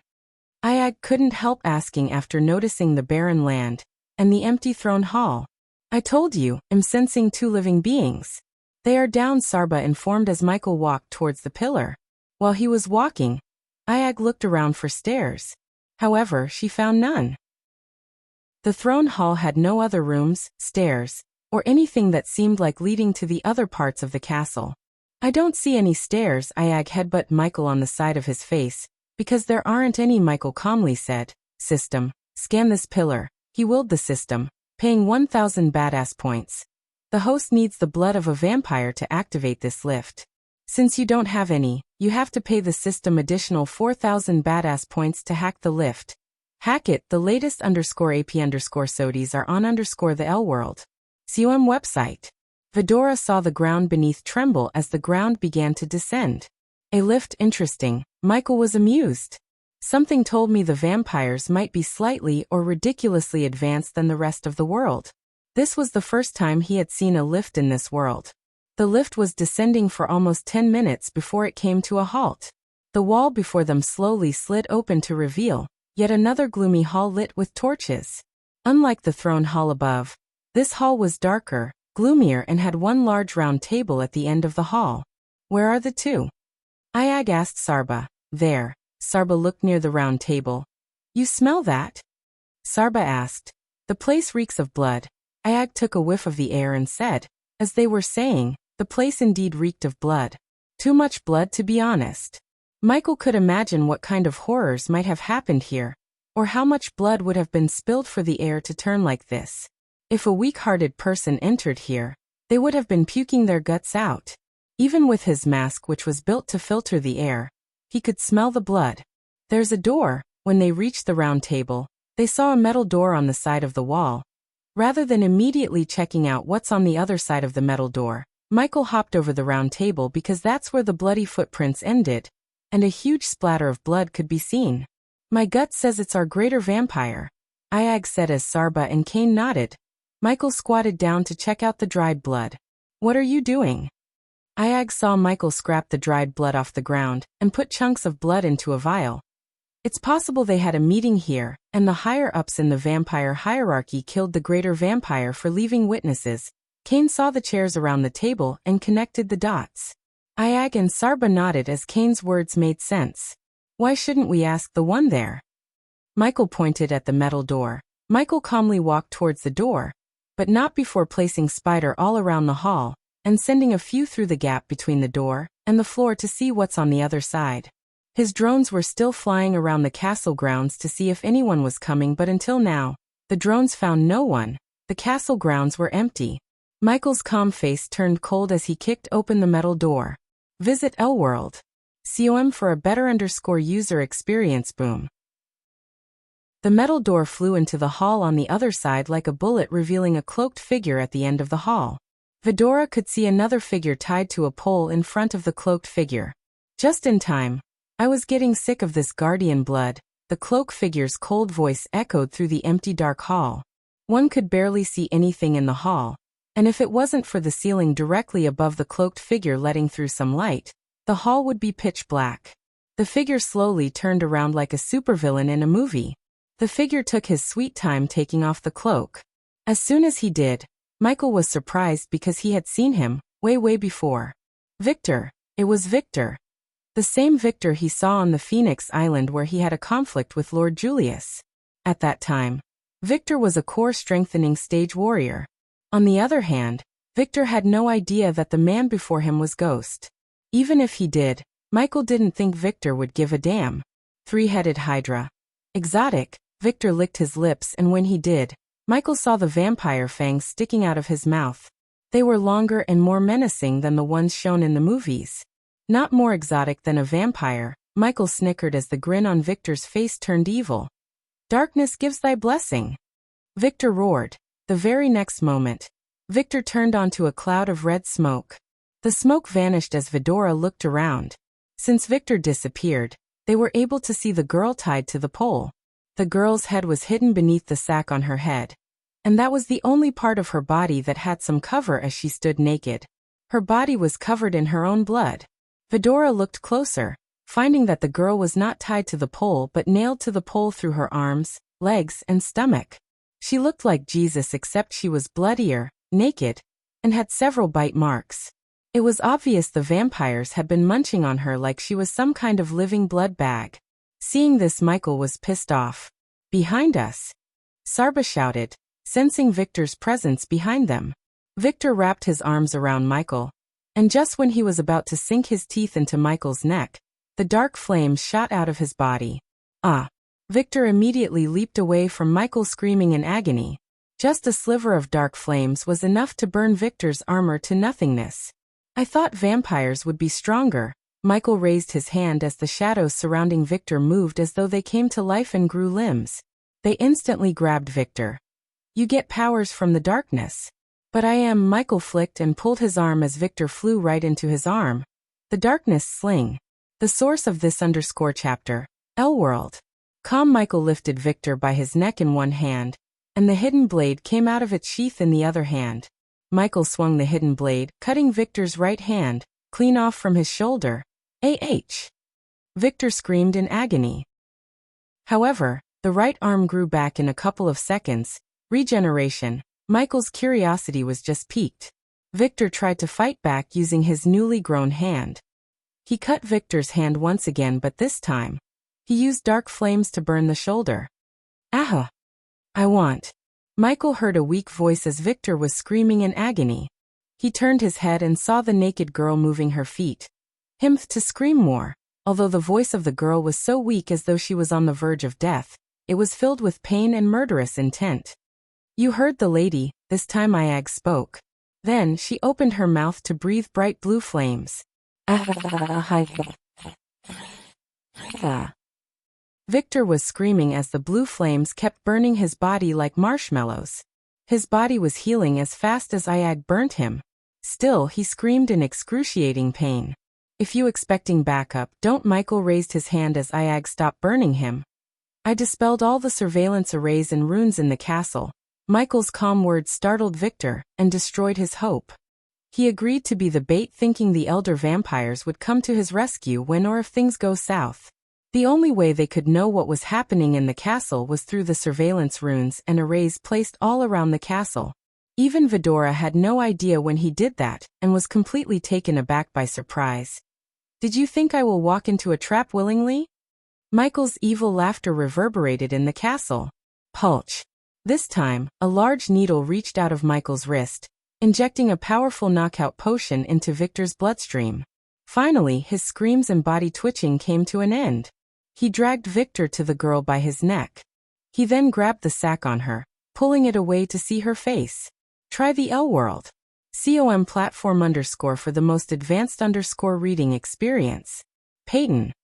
Ayag couldn't help asking after noticing the barren land and the empty throne hall. "I told you, I'm sensing 2 living beings. They are down," Sarba informed as Michael walked towards the pillar. While he was walking, Ayag looked around for stairs. However, she found none. The throne hall had no other rooms, stairs, or anything that seemed like leading to the other parts of the castle. "I don't see any stairs," Ayag headbutted Michael on the side of his face. "Because there aren't any," Michael calmly said. "System, scan this pillar." He willed the system, paying 1,000 badass points. "The host needs the blood of a vampire to activate this lift. Since you don't have any, you have to pay the system additional 4,000 badass points to hack the lift. Hack it. The latest _AP_SODIs are on _the L world. COM website." Vidora saw the ground beneath tremble as the ground began to descend. "A lift, interesting." Michael was amused. "Something told me the vampires might be slightly or ridiculously advanced than the rest of the world." This was the first time he had seen a lift in this world. The lift was descending for almost 10 minutes before it came to a halt. The wall before them slowly slid open to reveal yet another gloomy hall lit with torches. Unlike the throne hall above, this hall was darker, gloomier, and had one large round table at the end of the hall. "Where are the 2? Ayag asked Sarba. "There." Sarba looked near the round table. "You smell that?" Sarba asked. "The place reeks of blood." Ayag took a whiff of the air and said, as they were saying, the place indeed reeked of blood. Too much blood, to be honest. Michael could imagine what kind of horrors might have happened here, or how much blood would have been spilled for the air to turn like this. If a weak-hearted person entered here, they would have been puking their guts out. Even with his mask, which was built to filter the air, he could smell the blood. "There's a door." When they reached the round table, they saw a metal door on the side of the wall. Rather than immediately checking out what's on the other side of the metal door, Michael hopped over the round table because that's where the bloody footprints ended, and a huge splatter of blood could be seen. "My gut says it's our greater vampire," Ayag said as Sarba and Kane nodded. Michael squatted down to check out the dried blood. "What are you doing?" Ayag saw Michael scrap the dried blood off the ground and put chunks of blood into a vial. It's possible they had a meeting here, and the higher-ups in the vampire hierarchy killed the greater vampire for leaving witnesses. Kane saw the chairs around the table and connected the dots. Ayag and Sarba nodded as Kane's words made sense. "Why shouldn't we ask the one there?" Michael pointed at the metal door. Michael calmly walked towards the door, but not before placing spider all around the hall, and sending a few through the gap between the door and the floor to see what's on the other side. His drones were still flying around the castle grounds to see if anyone was coming, but until now, the drones found no one. The castle grounds were empty. Michael's calm face turned cold as he kicked open the metal door. Visit Elworld. COM for a better user experience. Boom. The metal door flew into the hall on the other side like a bullet, revealing a cloaked figure at the end of the hall. Vidora could see another figure tied to a pole in front of the cloaked figure. Just in time. I was getting sick of this guardian blood. The cloak figure's cold voice echoed through the empty dark hall. One could barely see anything in the hall, and if it wasn't for the ceiling directly above the cloaked figure letting through some light, the hall would be pitch black. The figure slowly turned around like a supervillain in a movie. The figure took his sweet time taking off the cloak. As soon as he did, Michael was surprised because he had seen him, way before. Victor. It was Victor. The same Victor he saw on the Phoenix Island where he had a conflict with Lord Julius. At that time, Victor was a core-strengthening stage warrior. On the other hand, Victor had no idea that the man before him was Ghost. Even if he did, Michael didn't think Victor would give a damn. Three-headed Hydra. Exotic. Victor licked his lips, and when he did, Michael saw the vampire fangs sticking out of his mouth. They were longer and more menacing than the ones shown in the movies. Not more exotic than a vampire, Michael snickered as the grin on Victor's face turned evil. Darkness gives thy blessing. Victor roared. The very next moment, Victor turned onto a cloud of red smoke. The smoke vanished as Vidora looked around. Since Victor disappeared, they were able to see the girl tied to the pole. The girl's head was hidden beneath the sack on her head. And that was the only part of her body that had some cover as she stood naked. Her body was covered in her own blood. Vidora looked closer, finding that the girl was not tied to the pole but nailed to the pole through her arms, legs, and stomach. She looked like Jesus except she was bloodier, naked, and had several bite marks. It was obvious the vampires had been munching on her like she was some kind of living blood bag. Seeing this, Michael was pissed off. Behind us! Sarba shouted, sensing Victor's presence behind them. Victor wrapped his arms around Michael. And just when he was about to sink his teeth into Michael's neck, the dark flames shot out of his body. Ah! Victor immediately leaped away from Michael, screaming in agony. Just a sliver of dark flames was enough to burn Victor's armor to nothingness. I thought vampires would be stronger. Michael raised his hand as the shadows surrounding Victor moved as though they came to life and grew limbs. They instantly grabbed Victor. You get powers from the darkness. But Michael flicked and pulled his arm as Victor flew right into his arm. The darkness sling. The source of this _chapter. Elworld. Calm. Michael lifted Victor by his neck in one hand, and the hidden blade came out of its sheath in the other hand. Michael swung the hidden blade, cutting Victor's right hand, clean off from his shoulder. Ah! Victor screamed in agony. However, the right arm grew back in a couple of seconds. Regeneration. Michael's curiosity was just piqued. Victor tried to fight back using his newly grown hand. He cut Victor's hand once again, but this time, he used dark flames to burn the shoulder. Ah! I want. Michael heard a weak voice as Victor was screaming in agony. He turned his head and saw the naked girl moving her feet. To scream more. Although the voice of the girl was so weak as though she was on the verge of death, it was filled with pain and murderous intent. You heard the lady, this time Iag spoke. Then she opened her mouth to breathe bright blue flames. Victor was screaming as the blue flames kept burning his body like marshmallows. His body was healing as fast as Iag burnt him. Still, he screamed in excruciating pain. If you expecting backup, don't. Michael raised his hand as Iag stopped burning him. I dispelled all the surveillance arrays and runes in the castle. Michael's calm words startled Victor and destroyed his hope. He agreed to be the bait, thinking the elder vampires would come to his rescue when or if things go south. The only way they could know what was happening in the castle was through the surveillance runes and arrays placed all around the castle. Even Vidora had no idea when he did that and was completely taken aback by surprise. Did you think I will walk into a trap willingly? Michael's evil laughter reverberated in the castle. Pulch. This time, a large needle reached out of Michael's wrist, injecting a powerful knockout potion into Victor's bloodstream. Finally, his screams and body twitching came to an end. He dragged Victor to the girl by his neck. He then grabbed the sack on her, pulling it away to see her face. Try the L World. COM platform _ for the most advanced _ reading experience. Peyton.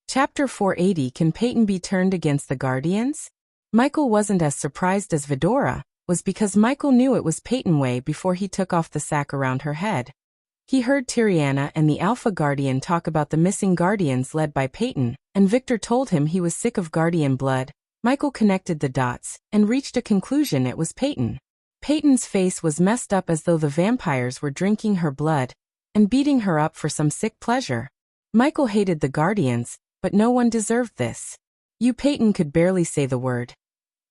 Chapter 480. Can Peyton be turned against the Guardians? Michael wasn't as surprised as Vidora was because Michael knew it was Peyton way before he took off the sack around her head. He heard Tiriana and the Alpha Guardian talk about the missing Guardians led by Peyton, and Victor told him he was sick of Guardian blood. Michael connected the dots and reached a conclusion: it was Peyton. Peyton's face was messed up as though the vampires were drinking her blood and beating her up for some sick pleasure. Michael hated the Guardians, but no one deserved this. Peyton could barely say the word.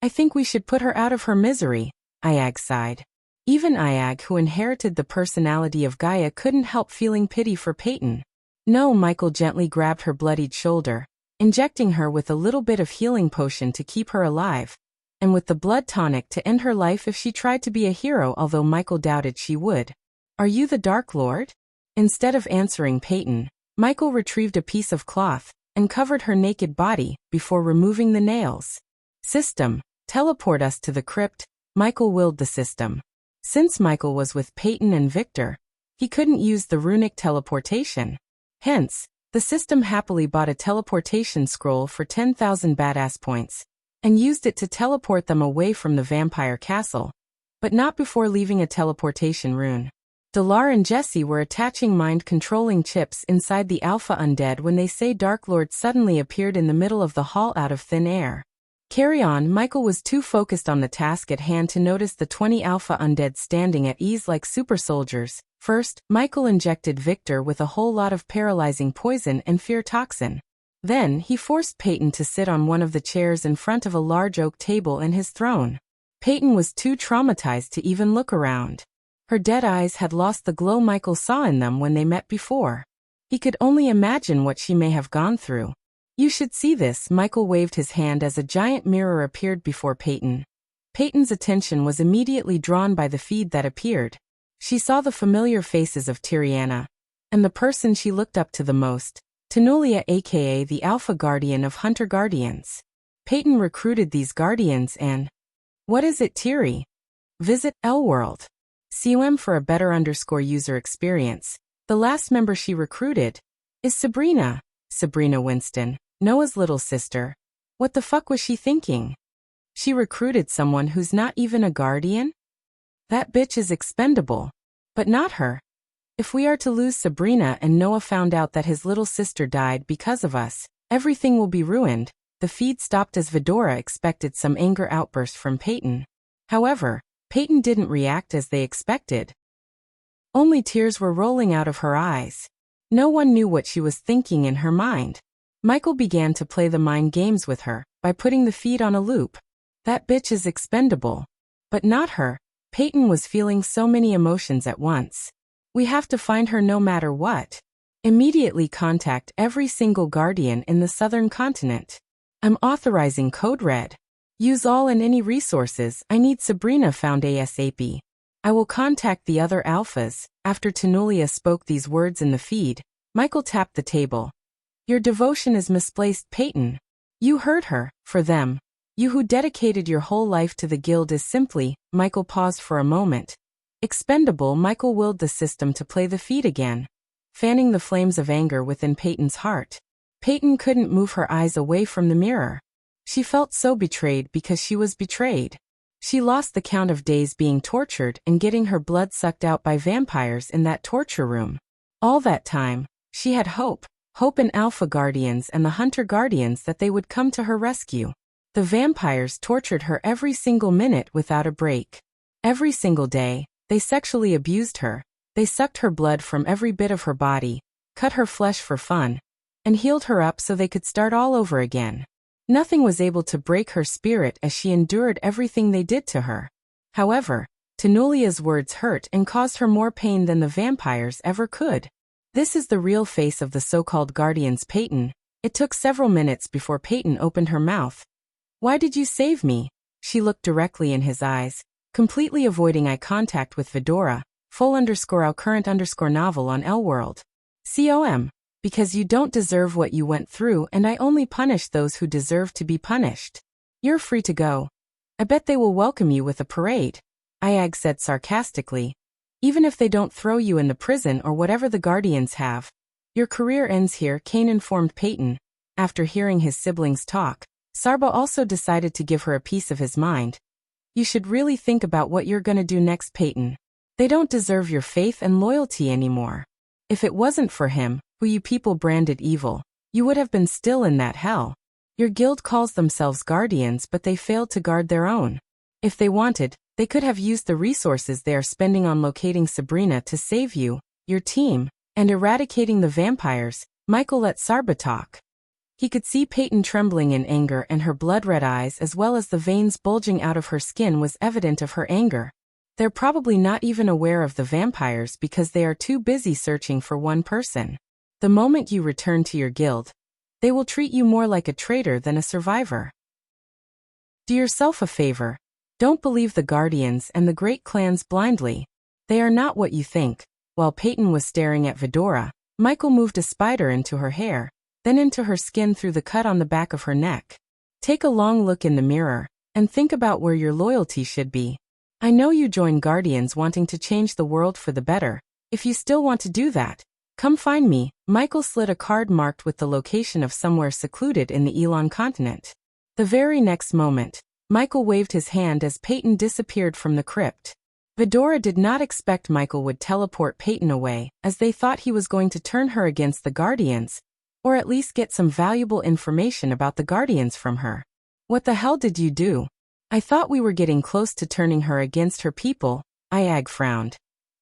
I think we should put her out of her misery, Iag sighed. Even Iag, who inherited the personality of Gaia, couldn't help feeling pity for Peyton. No, Michael gently grabbed her bloodied shoulder, injecting her with a little bit of healing potion to keep her alive, and with the blood tonic to end her life if she tried to be a hero, although Michael doubted she would. Are you the Dark Lord? Instead of answering Peyton, Michael retrieved a piece of cloth and covered her naked body before removing the nails. System, teleport us to the crypt. Michael willed the system. Since Michael was with Peyton and Victor, he couldn't use the runic teleportation. Hence, the system happily bought a teleportation scroll for 10,000 badass points and used it to teleport them away from the vampire castle, but not before leaving a teleportation rune. Delar and Jesse were attaching mind-controlling chips inside the Alpha Undead when they say Dark Lord suddenly appeared in the middle of the hall out of thin air. Carry on. Michael was too focused on the task at hand to notice the 20 Alpha Undead standing at ease like super soldiers. First, Michael injected Victor with a whole lot of paralyzing poison and fear toxin. Then, he forced Peyton to sit on one of the chairs in front of a large oak table and his throne. Peyton was too traumatized to even look around. Her dead eyes had lost the glow Michael saw in them when they met before. He could only imagine what she may have gone through. You should see this. Michael waved his hand as a giant mirror appeared before Peyton. Peyton's attention was immediately drawn by the feed that appeared. She saw the familiar faces of Tiriana, and the person she looked up to the most, Tenulia, aka the Alpha Guardian of Hunter Guardians. Peyton recruited these Guardians and... What is it, Tiri? Visit L World. COM for a better user experience. The last member she recruited is Sabrina. Sabrina Winston, Noah's little sister. What the fuck was she thinking? She recruited someone who's not even a Guardian? That bitch is expendable. But not her. If we are to lose Sabrina and Noah found out that his little sister died because of us, everything will be ruined. The feed stopped as Vidora expected some anger outburst from Peyton. However, Peyton didn't react as they expected. Only tears were rolling out of her eyes. No one knew what she was thinking in her mind. Michael began to play the mind games with her by putting the feed on a loop. That bitch is expendable. But not her. Peyton was feeling so many emotions at once. We have to find her no matter what. Immediately contact every single Guardian in the southern continent. I'm authorizing Code Red. Use all and any resources. I need Sabrina found ASAP. I will contact the other alphas. After Tenulia spoke these words in the feed, Michael tapped the table. Your devotion is misplaced, Peyton. You heard her. For them. You who dedicated your whole life to the guild is simply... Michael paused for a moment. Expendable. Michael willed the system to play the feed again, fanning the flames of anger within Peyton's heart. Peyton couldn't move her eyes away from the mirror. She felt so betrayed because she was betrayed. She lost the count of days being tortured and getting her blood sucked out by vampires in that torture room. All that time, she had hope in Alpha Guardians and the Hunter Guardians that they would come to her rescue. The vampires tortured her every single minute without a break. Every single day, they sexually abused her. They sucked her blood from every bit of her body, cut her flesh for fun, and healed her up so they could start all over again. Nothing was able to break her spirit as she endured everything they did to her. However, Tenulia's words hurt and caused her more pain than the vampires ever could. This is the real face of the so-called Guardians, Peyton. It took several minutes before Peyton opened her mouth. Why did you save me? She looked directly in his eyes, completely avoiding eye contact with Vidora. full_our current_ novel on L-World. COM. Because you don't deserve what you went through and I only punish those who deserve to be punished. You're free to go. I bet they will welcome you with a parade, Iag said sarcastically. Even if they don't throw you in the prison or whatever the Guardians have. Your career ends here, Kane informed Peyton. After hearing his siblings talk, Sarba also decided to give her a piece of his mind. You should really think about what you're gonna do next, Peyton. They don't deserve your faith and loyalty anymore. If it wasn't for him, who you people branded evil, you would have been still in that hell. Your guild calls themselves Guardians, but they failed to guard their own. If they wanted, they could have used the resources they are spending on locating Sabrina to save you, your team, and eradicating the vampires. Michael let Sarba talk. He could see Peyton trembling in anger, and her blood-red eyes as well as the veins bulging out of her skin was evident of her anger. They're probably not even aware of the vampires because they are too busy searching for one person. The moment you return to your guild, they will treat you more like a traitor than a survivor. Do yourself a favor. Don't believe the Guardians and the great clans blindly. They are not what you think. While Peyton was staring at Vidora, Michael moved a spider into her hair, then into her skin through the cut on the back of her neck. Take a long look in the mirror, and think about where your loyalty should be. I know you joined Guardians wanting to change the world for the better. If you still want to do that, come find me. Michael slid a card marked with the location of somewhere secluded in the Elon continent. The very next moment, Michael waved his hand as Peyton disappeared from the crypt. Vidora did not expect Michael would teleport Peyton away, as they thought he was going to turn her against the Guardians, or at least get some valuable information about the Guardians from her. What the hell did you do? I thought we were getting close to turning her against her people, Iag frowned.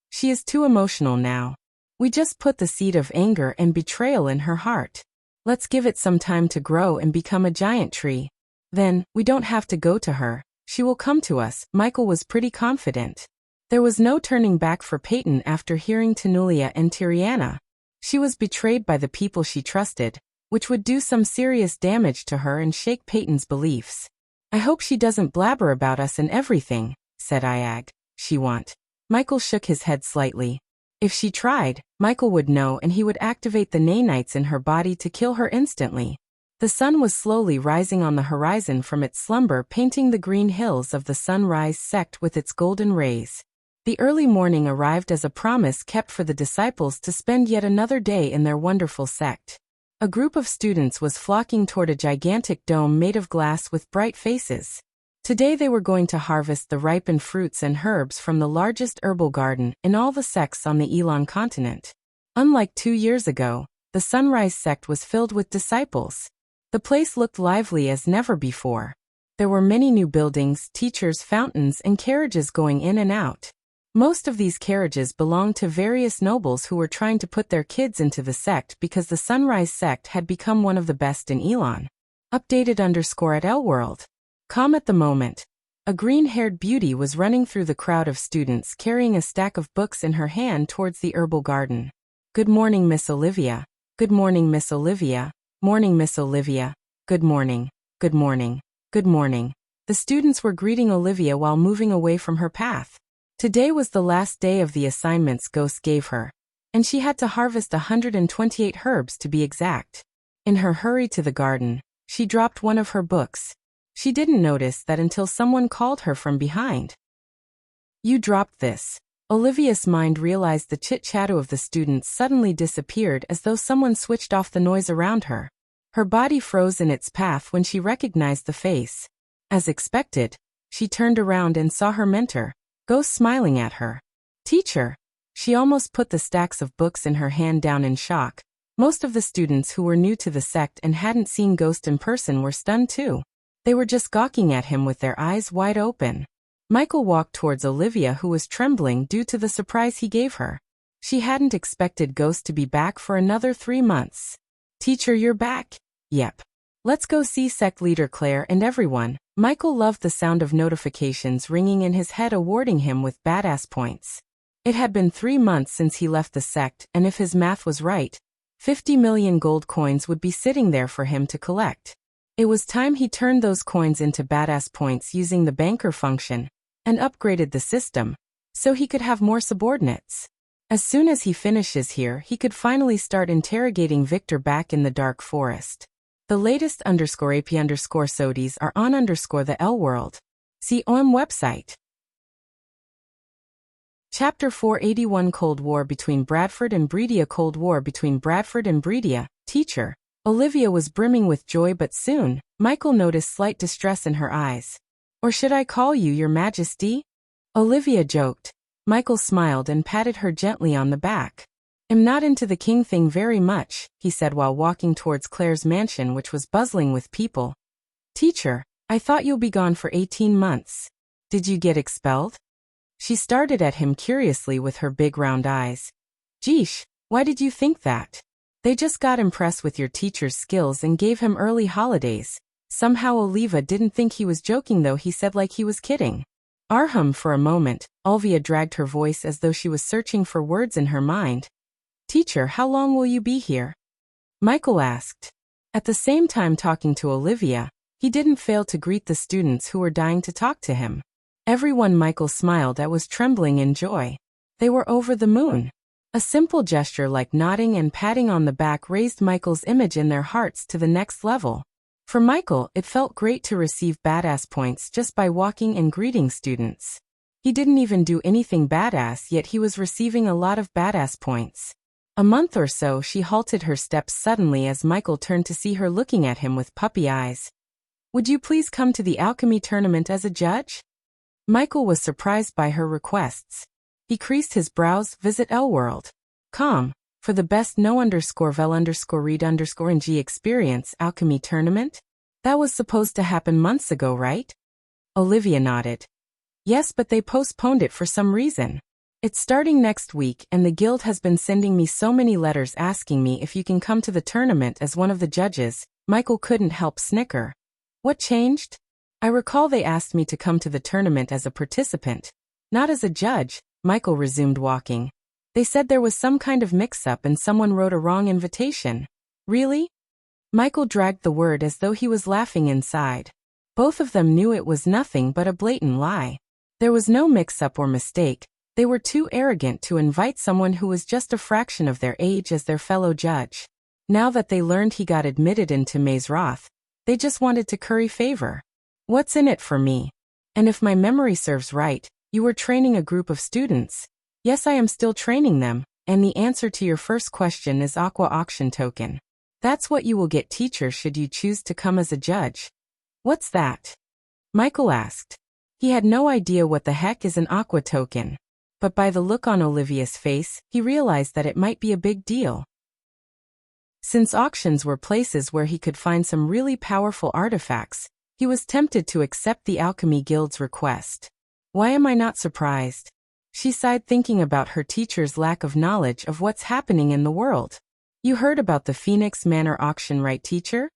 She is too emotional now. We just put the seed of anger and betrayal in her heart. Let's give it some time to grow and become a giant tree. Then, we don't have to go to her. She will come to us. Michael was pretty confident. There was no turning back for Peyton after hearing Tanulia and Tiriana. She was betrayed by the people she trusted, which would do some serious damage to her and shake Peyton's beliefs. I hope she doesn't blabber about us and everything, said Iag. She won't. Michael shook his head slightly. If she tried, Michael would know and he would activate the nanites in her body to kill her instantly. The sun was slowly rising on the horizon from its slumber, painting the green hills of the Sunrise sect with its golden rays. The early morning arrived as a promise kept for the disciples to spend yet another day in their wonderful sect. A group of students was flocking toward a gigantic dome made of glass with bright faces. Today they were going to harvest the ripened fruits and herbs from the largest herbal garden in all the sects on the Elon continent. Unlike 2 years ago, the Sunrise sect was filled with disciples. The place looked lively as never before. There were many new buildings, teachers, fountains, and carriages going in and out. Most of these carriages belonged to various nobles who were trying to put their kids into the sect because the Sunrise sect had become one of the best in Elon. Updated_at L-World. Calm at the moment. A green-haired beauty was running through the crowd of students carrying a stack of books in her hand towards the herbal garden. Good morning, Miss Olivia. Good morning, Miss Olivia. Morning, Miss Olivia. Good morning. Good morning. Good morning. The students were greeting Olivia while moving away from her path. Today was the last day of the assignments Ghost gave her, and she had to harvest 128 herbs to be exact. In her hurry to the garden, she dropped one of her books. She didn't notice that until someone called her from behind. You dropped this. Olivia's mind realized the chit-chatto of the students suddenly disappeared as though someone switched off the noise around her. Her body froze in its path when she recognized the face. As expected, she turned around and saw her mentor, Ghost, smiling at her. Teacher! She almost put the stacks of books in her hand down in shock. Most of the students who were new to the sect and hadn't seen Ghost in person were stunned too. They were just gawking at him with their eyes wide open. Michael walked towards Olivia, who was trembling due to the surprise he gave her. She hadn't expected Ghost to be back for another 3 months. Teacher, you're back? Yep. Let's go see sect leader Claire and everyone. Michael loved the sound of notifications ringing in his head, awarding him with badass points. It had been 3 months since he left the sect, and if his math was right, 50 million gold coins would be sitting there for him to collect. It was time he turned those coins into badass points using the banker function, and upgraded the system. so he could have more subordinates. As soon as he finishes here, he could finally start interrogating Victor back in the dark forest. The latest _AP_SODIES are on the L world. See OM website. Chapter 481 Cold War between Bradford and Bredia. Cold War between Bradford and Bredia, teacher. Olivia was brimming with joy, but soon, Michael noticed slight distress in her eyes. Or should I call you Your Majesty? Olivia joked. Michael smiled and patted her gently on the back. I'm not into the king thing very much, he said while walking towards Claire's mansion, which was buzzing with people. Teacher, I thought you'll be gone for 18 months. Did you get expelled? She started at him curiously with her big round eyes. Geesh, why did you think that? They just got impressed with your teacher's skills and gave him early holidays. Somehow Oliva didn't think he was joking, though he said like he was kidding. Arhum. For a moment, Olivia dragged her voice as though she was searching for words in her mind. Teacher, how long will you be here? Michael asked. At the same time talking to Olivia, he didn't fail to greet the students who were dying to talk to him. Everyone Michael smiled at was trembling in joy. They were over the moon. A simple gesture like nodding and patting on the back raised Michael's image in their hearts to the next level. For Michael, it felt great to receive badass points just by walking and greeting students. He didn't even do anything badass, yet he was receiving a lot of badass points. A month or so, she halted her steps suddenly as Michael turned to see her looking at him with puppy eyes. Would you please come to the alchemy tournament as a judge? Michael was surprised by her requests. He creased his brows. Visit L-World.com for the best no_vel_read_ng experience alchemy tournament? That was supposed to happen months ago, right? Olivia nodded. Yes, but they postponed it for some reason. It's starting next week, and the guild has been sending me so many letters asking me if you can come to the tournament as one of the judges. Michael couldn't help snicker. What changed? I recall they asked me to come to the tournament as a participant, not as a judge. Michael resumed walking. They said there was some kind of mix-up and someone wrote a wrong invitation. Really? Michael dragged the word as though he was laughing inside. Both of them knew it was nothing but a blatant lie. There was no mix-up or mistake. They were too arrogant to invite someone who was just a fraction of their age as their fellow judge. Now that they learned he got admitted into Maze Roth, they just wanted to curry favor. What's in it for me? And if my memory serves right, you were training a group of students. Yes, I am still training them, and the answer to your first question is Aqua Auction Token. That's what you will get, teacher, should you choose to come as a judge. What's that? Michael asked. He had no idea what the heck is an Aqua Token. But by the look on Olivia's face, he realized that it might be a big deal. Since auctions were places where he could find some really powerful artifacts, he was tempted to accept the Alchemy Guild's request. Why am I not surprised? She sighed, thinking about her teacher's lack of knowledge of what's happening in the world. You heard about the Phoenix Manor auction, right, teacher?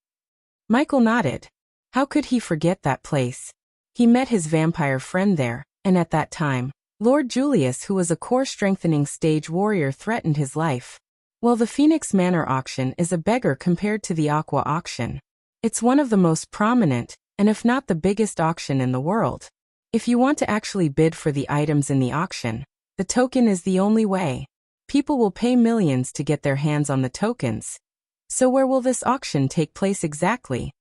Michael nodded. How could he forget that place? He met his vampire friend there, and at that time, Lord Julius, who was a core-strengthening stage warrior, threatened his life. Well, the Phoenix Manor auction is a beggar compared to the Aqua auction. It's one of the most prominent, and if not the biggest auction in the world. If you want to actually bid for the items in the auction, the token is the only way. People will pay millions to get their hands on the tokens. So where will this auction take place exactly?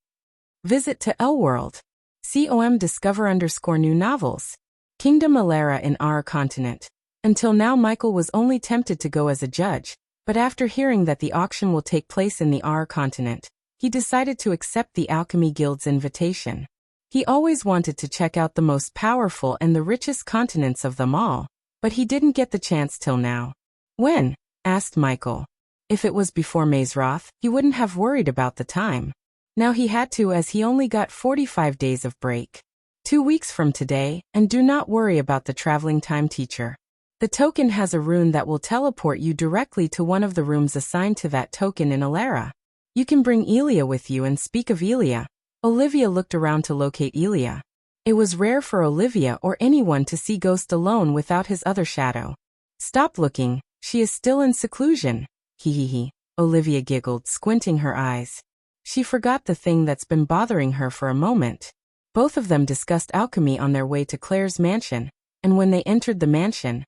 Visit to L-World. COM discover _new novels. Kingdom Alara in our continent. Until now Michael was only tempted to go as a judge, but after hearing that the auction will take place in the R continent, he decided to accept the Alchemy Guild's invitation. He always wanted to check out the most powerful and the richest continents of them all, but he didn't get the chance till now. When? Asked Michael. If it was before Maze Roth, he wouldn't have worried about the time. Now he had to, as he only got 45 days of break. 2 weeks from today, and do not worry about the traveling time, teacher. The token has a rune that will teleport you directly to one of the rooms assigned to that token in Alara. You can bring Elia with you and speak of Elia. Olivia looked around to locate Elia. It was rare for Olivia or anyone to see Ghost alone without his other shadow. Stop looking, she is still in seclusion. Hee. Olivia giggled, squinting her eyes. She forgot the thing that's been bothering her for a moment. Both of them discussed alchemy on their way to Claire's mansion, and when they entered the mansion,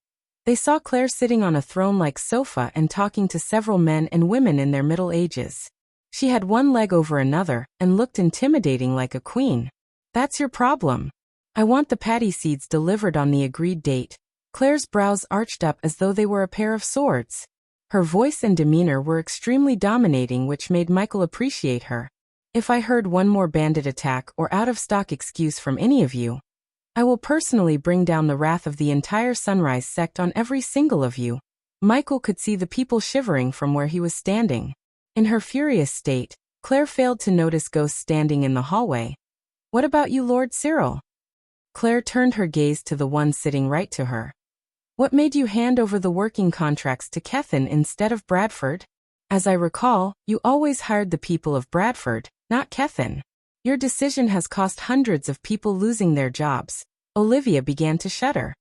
they saw Claire sitting on a throne-like sofa and talking to several men and women in their middle ages. She had one leg over another and looked intimidating like a queen. "That's your problem. I want the patty seeds delivered on the agreed date." Claire's brows arched up as though they were a pair of swords. Her voice and demeanor were extremely dominating, which made Michael appreciate her. "If I heard one more bandit attack or out-of-stock excuse from any of you, I will personally bring down the wrath of the entire Sunrise sect on every single of you." Michael could see the people shivering from where he was standing. In her furious state, Claire failed to notice ghosts standing in the hallway. "What about you, Lord Cyril?" Claire turned her gaze to the one sitting right to her. "What made you hand over the working contracts to Kethin instead of Bradford? As I recall, you always hired the people of Bradford, not Kethin. Your decision has cost hundreds of people losing their jobs." Olivia began to shudder.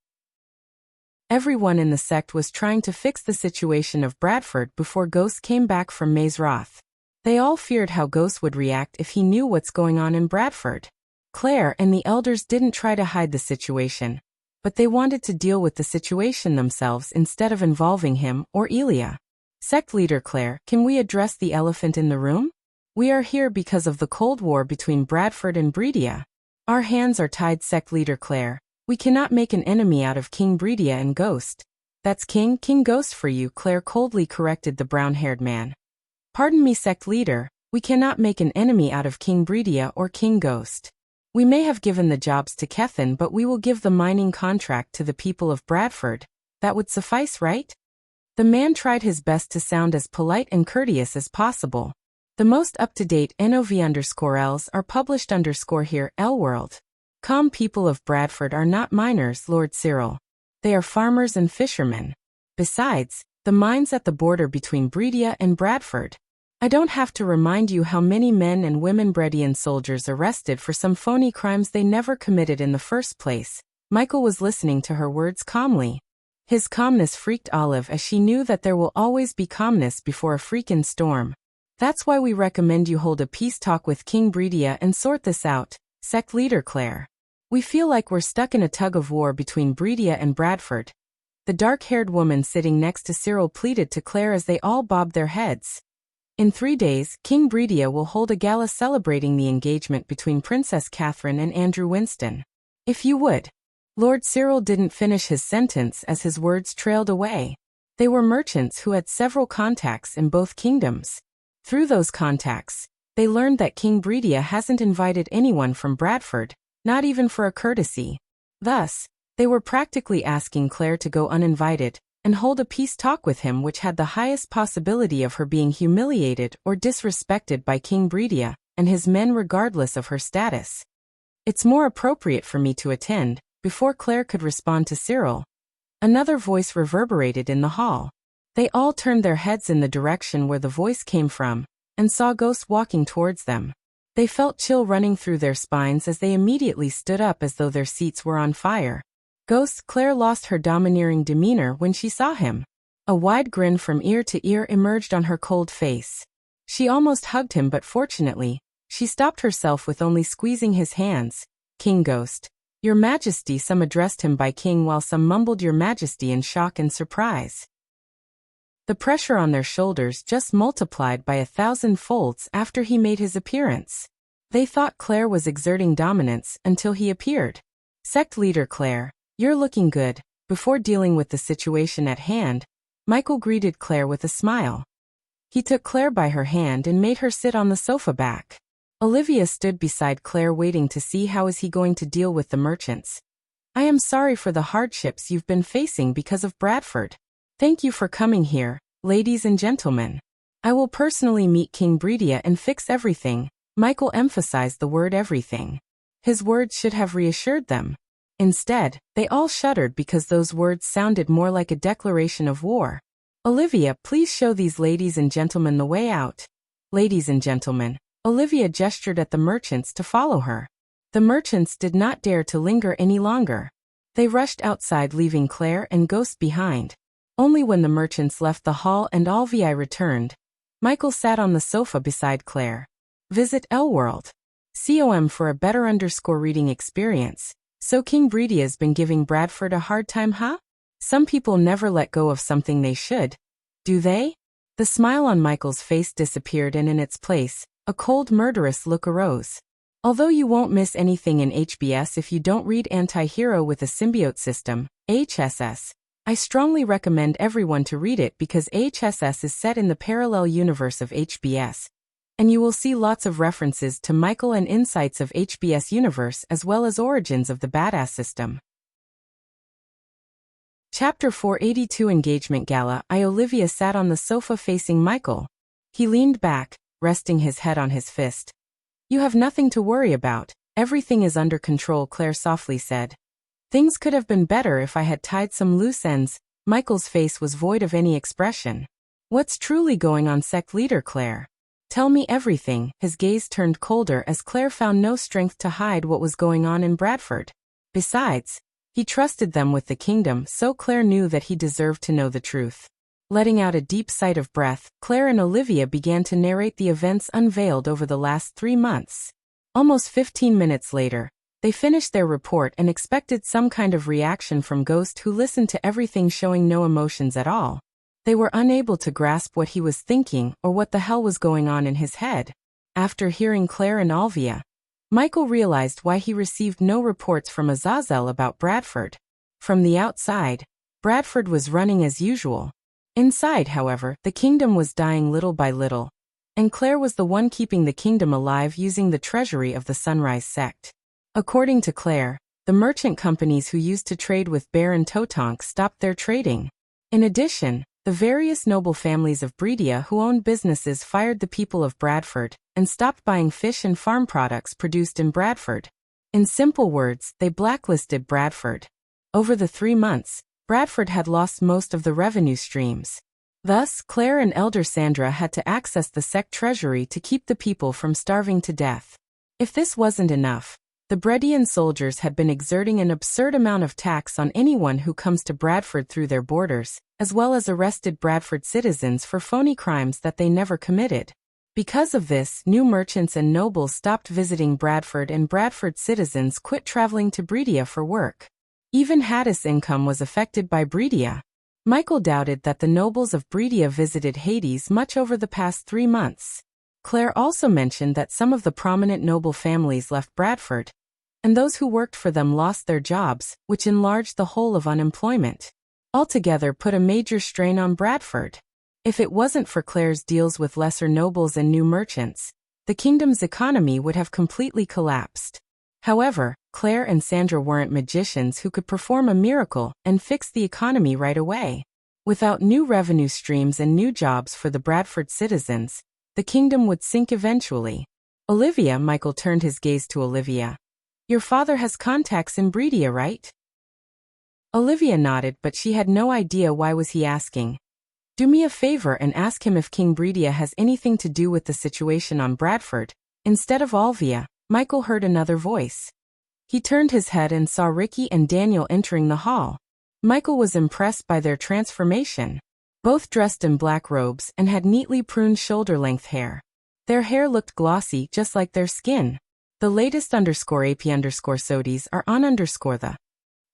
Everyone in the sect was trying to fix the situation of Bradford before Ghost came back from Maze Roth. They all feared how Ghost would react if he knew what's going on in Bradford. Claire and the elders didn't try to hide the situation, but they wanted to deal with the situation themselves instead of involving him or Elia. "Sect leader Claire, can we address the elephant in the room? We are here because of the Cold War between Bradford and Breedia. Our hands are tied, Sect leader Claire. We cannot make an enemy out of King Breedia and Ghost." "That's King Ghost for you," Claire coldly corrected the brown-haired man. "Pardon me, Sect leader, we cannot make an enemy out of King Breedia or King Ghost. We may have given the jobs to Kethin, but we will give the mining contract to the people of Bradford. That would suffice, right?" The man tried his best to sound as polite and courteous as possible. The most up-to-date NOV_Ls are published _here Elworld. "Calm, people of Bradford are not miners, Lord Cyril. They are farmers and fishermen. Besides, the mine's at the border between Breedia and Bradford. I don't have to remind you how many men and women Bredian soldiers arrested for some phony crimes they never committed in the first place." Michael was listening to her words calmly. His calmness freaked Olive, as she knew that there will always be calmness before a freaking storm. "That's why we recommend you hold a peace talk with King Breedia and sort this out, Sect leader Claire. We feel like we're stuck in a tug-of-war between Breedia and Bradford." The dark-haired woman sitting next to Cyril pleaded to Claire as they all bobbed their heads. "In 3 days, King Breedia will hold a gala celebrating the engagement between Princess Catherine and Andrew Winston. If you would." Lord Cyril didn't finish his sentence as his words trailed away. They were merchants who had several contacts in both kingdoms. Through those contacts, they learned that King Breedia hasn't invited anyone from Bradford, not even for a courtesy. Thus, they were practically asking Claire to go uninvited and hold a peace talk with him, which had the highest possibility of her being humiliated or disrespected by King Breedia and his men regardless of her status. "It's more appropriate for me to attend." Before Claire could respond to Cyril, another voice reverberated in the hall. They all turned their heads in the direction where the voice came from and saw Ghost walking towards them. They felt chill running through their spines as they immediately stood up as though their seats were on fire. Ghost. Claire lost her domineering demeanor when she saw him. A wide grin from ear to ear emerged on her cold face. She almost hugged him, but fortunately, she stopped herself with only squeezing his hands. "King Ghost. Your Majesty." Some addressed him by King while some mumbled "Your Majesty" in shock and surprise. The pressure on their shoulders just multiplied by 1,000 folds after he made his appearance. They thought Claire was exerting dominance until he appeared. "Sect leader Claire, you're looking good." Before dealing with the situation at hand, Michael greeted Claire with a smile. He took Claire by her hand and made her sit on the sofa back. Olivia stood beside Claire waiting to see how is he going to deal with the merchants. "I am sorry for the hardships you've been facing because of Bradford. Thank you for coming here, ladies and gentlemen. I will personally meet King Breedia and fix everything." Michael emphasized the word everything. His words should have reassured them. Instead, they all shuddered because those words sounded more like a declaration of war. "Olivia, please show these ladies and gentlemen the way out." "Ladies and gentlemen." Olivia gestured at the merchants to follow her. The merchants did not dare to linger any longer. They rushed outside, leaving Claire and Ghost behind. Only when the merchants left the hall and all vi returned, Michael sat on the sofa beside Claire. Visit Elworld. .com for a better reading experience. So King Bredia's been giving Bradford a hard time, huh? Some people never let go of something they should. Do they? The smile on Michael's face disappeared and in its place, a cold murderous look arose. Although you won't miss anything in HBS if you don't read Anti-Hero with a Symbiote System, HSS, I strongly recommend everyone to read it because HSS is set in the parallel universe of HBS, and you will see lots of references to Michael and insights of HBS universe as well as origins of the badass system. Chapter 482 Engagement Gala. Olivia sat on the sofa facing Michael. He leaned back, resting his head on his fist. You have nothing to worry about. Everything is under control, Claire softly said. Things could have been better if I had tied some loose ends. Michael's face was void of any expression. What's truly going on, sect leader Claire? Tell me everything. His gaze turned colder as Claire found no strength to hide what was going on in Bradford. Besides, he trusted them with the kingdom, so Claire knew that he deserved to know the truth. Letting out a deep sigh of breath, Claire and Olivia began to narrate the events unveiled over the last 3 months. Almost 15 minutes later, they finished their report and expected some kind of reaction from Ghost, who listened to everything showing no emotions at all. They were unable to grasp what he was thinking or what the hell was going on in his head. After hearing Claire and Olivia, Michael realized why he received no reports from Azazel about Bradford. From the outside, Bradford was running as usual. Inside, however, the kingdom was dying little by little, and Claire was the one keeping the kingdom alive using the treasury of the Sunrise sect. According to Claire, the merchant companies who used to trade with Baron Totonk stopped their trading. In addition, the various noble families of Bredia who owned businesses fired the people of Bradford and stopped buying fish and farm products produced in Bradford. In simple words, they blacklisted Bradford. Over the 3 months, Bradford had lost most of the revenue streams. Thus, Claire and Elder Sandra had to access the sect treasury to keep the people from starving to death. If this wasn't enough, the Bredian soldiers had been exerting an absurd amount of tax on anyone who comes to Bradford through their borders, as well as arrested Bradford citizens for phony crimes that they never committed. Because of this, new merchants and nobles stopped visiting Bradford and Bradford citizens quit traveling to Bredia for work. Even Hades' income was affected by Bredia. Michael doubted that the nobles of Bredia visited Hades much over the past 3 months. Claire also mentioned that some of the prominent noble families left Bradford, and those who worked for them lost their jobs, which enlarged the whole of unemployment. Altogether put a major strain on Bradford. If it wasn't for Claire's deals with lesser nobles and new merchants, the kingdom's economy would have completely collapsed. However, Claire and Sandra weren't magicians who could perform a miracle and fix the economy right away. Without new revenue streams and new jobs for the Bradford citizens, the kingdom would sink eventually. Olivia, Michael turned his gaze to Olivia. Your father has contacts in Bredia, right? Olivia nodded, but she had no idea why was he asking. Do me a favor and ask him if King Bredia has anything to do with the situation on Bradford. Instead of Olivia, Michael heard another voice. He turned his head and saw Ricky and Daniel entering the hall. Michael was impressed by their transformation. Both dressed in black robes and had neatly pruned shoulder-length hair. Their hair looked glossy just like their skin. The latest _AP_SODIs are on the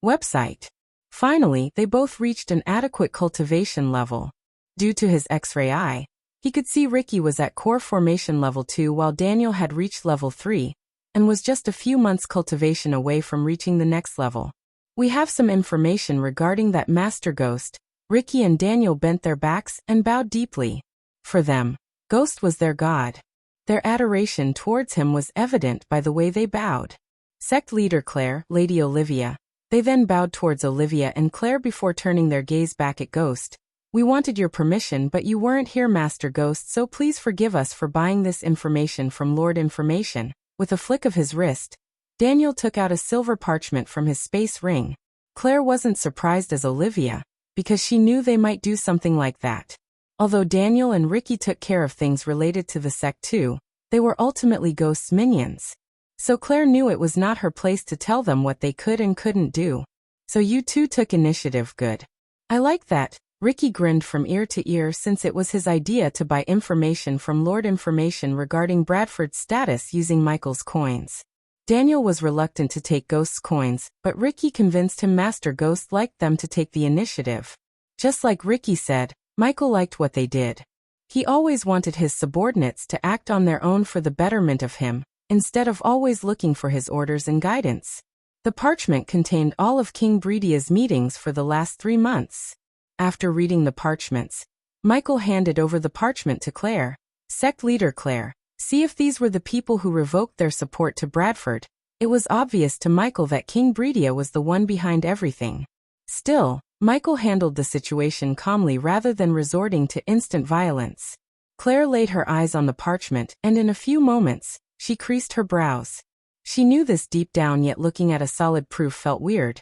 website. Finally, they both reached an adequate cultivation level. Due to his X-ray eye, he could see Ricky was at core formation level 2 while Daniel had reached level 3, and was just a few months cultivation away from reaching the next level. We have some information regarding that Master Ghost. Ricky and Daniel bent their backs and bowed deeply. For them, Ghost was their god. Their adoration towards him was evident by the way they bowed. Sect leader Claire, Lady Olivia. They then bowed towards Olivia and Claire before turning their gaze back at Ghost. We wanted your permission, but you weren't here, Master Ghost, so please forgive us for buying this information from Lord Information. With a flick of his wrist, Daniel took out a silver parchment from his space ring. Claire wasn't surprised as Olivia, because she knew they might do something like that. Although Daniel and Ricky took care of things related to the sect too, they were ultimately Ghost's minions. So Claire knew it was not her place to tell them what they could and couldn't do. So you two took initiative, good. I like that. Ricky grinned from ear to ear since it was his idea to buy information from Lord Information regarding Bradford's status using Michael's coins. Daniel was reluctant to take Ghost's coins, but Ricky convinced him Master Ghost liked them to take the initiative. Just like Ricky said, Michael liked what they did. He always wanted his subordinates to act on their own for the betterment of him, instead of always looking for his orders and guidance. The parchment contained all of King Bridia's meetings for the last 3 months. After reading the parchments, Michael handed over the parchment to Claire. Sect Leader Claire, see if these were the people who revoked their support to Bradford. It was obvious to Michael that King Bridia was the one behind everything. Still, Michael handled the situation calmly rather than resorting to instant violence. Claire laid her eyes on the parchment, and in a few moments, she creased her brows. She knew this deep down, yet looking at a solid proof felt weird.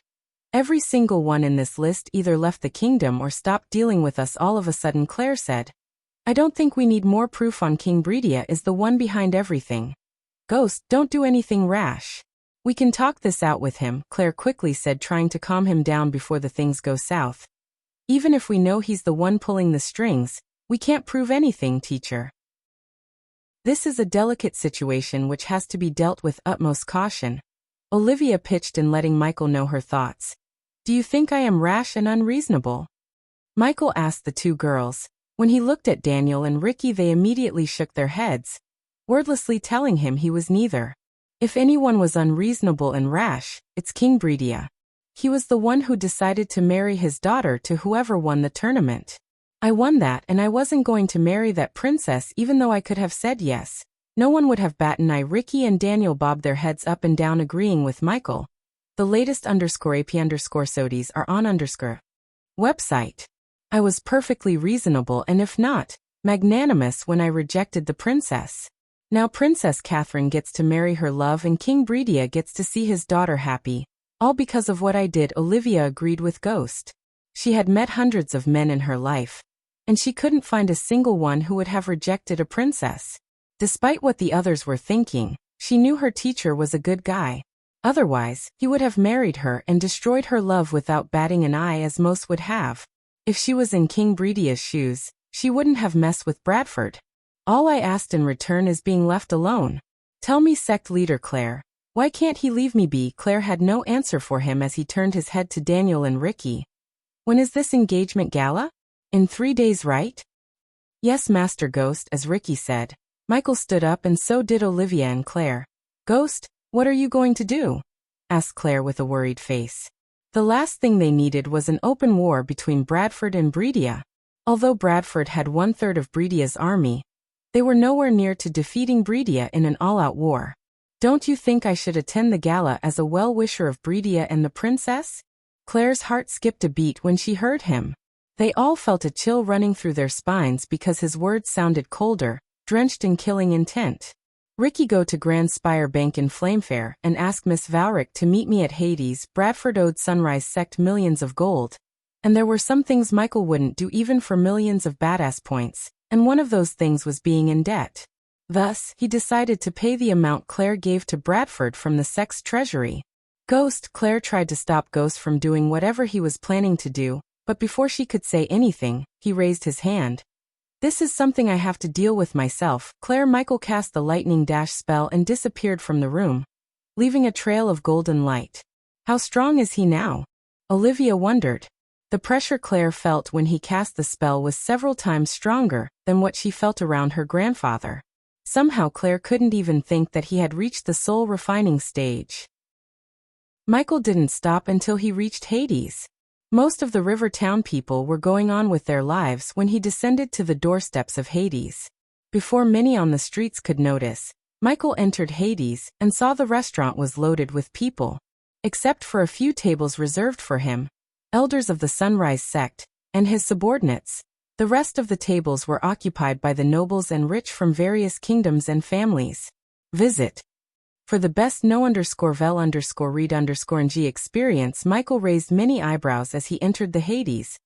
Every single one in this list either left the kingdom or stopped dealing with us all of a sudden, Claire said. I don't think we need more proof on King Bridia is the one behind everything. Ghost, don't do anything rash. We can talk this out with him, Claire quickly said, trying to calm him down before the things go south. Even if we know he's the one pulling the strings, we can't prove anything, teacher. This is a delicate situation which has to be dealt with utmost caution. Olivia pitched in, letting Michael know her thoughts. Do you think I am rash and unreasonable? Michael asked the 2 girls. When he looked at Daniel and Ricky, they immediately shook their heads, wordlessly telling him he was neither. If anyone was unreasonable and rash, it's King Bridia. He was the one who decided to marry his daughter to whoever won the tournament. I won that, and I wasn't going to marry that princess even though I could have said yes. No one would have batted an eye. Ricky and Daniel bobbed their heads up and down, agreeing with Michael. The latest _AP_SODs are on website. I was perfectly reasonable and, if not, magnanimous when I rejected the princess. Now Princess Catherine gets to marry her love and King Bridia gets to see his daughter happy. All because of what I did, Olivia agreed with Ghost. She had met hundreds of men in her life, and she couldn't find a single one who would have rejected a princess. Despite what the others were thinking, she knew her teacher was a good guy. Otherwise, he would have married her and destroyed her love without batting an eye, as most would have. If she was in King Bridia's shoes, she wouldn't have messed with Bradford. All I asked in return is being left alone. Tell me, Sect Leader Claire, why can't he leave me be? Claire had no answer for him as he turned his head to Daniel and Ricky. When is this engagement gala? In 3 days, right? Yes, Master Ghost, as Ricky said. Michael stood up and so did Olivia and Claire. Ghost, what are you going to do? Asked Claire with a worried face. The last thing they needed was an open war between Bradford and Bridia. Although Bradford had 1/3 of Bridia's army, they were nowhere near to defeating Bridia in an all-out war. Don't you think I should attend the gala as a well-wisher of Bridia and the princess? Claire's heart skipped a beat when she heard him. They all felt a chill running through their spines because his words sounded colder, drenched in killing intent. Ricky, go to Grand Spire Bank in Flamefair and ask Miss Valric to meet me at Hades. Bradford owed Sunrise Sect millions of gold, and there were some things Michael wouldn't do even for millions of badass points, and one of those things was being in debt. Thus, he decided to pay the amount Claire gave to Bradford from the sect's treasury. Ghost, Claire tried to stop Ghost from doing whatever he was planning to do, but before she could say anything, he raised his hand. This is something I have to deal with myself. Claire. Michael cast the lightning dash spell and disappeared from the room, leaving a trail of golden light. How strong is he now? Olivia wondered. The pressure Claire felt when he cast the spell was several times stronger than what she felt around her grandfather. Somehow Claire couldn't even think that he had reached the soul refining stage. Michael didn't stop until he reached Hades. Most of the river town people were going on with their lives when he descended to the doorsteps of Hades. Before many on the streets could notice, Michael entered Hades and saw the restaurant was loaded with people. Except for a few tables reserved for him, elders of the Sunrise Sect, and his subordinates, the rest of the tables were occupied by the nobles and rich from various kingdoms and families. Visit. For the best no_vel_read_ng experience, Michael raised many eyebrows as he entered the Hades,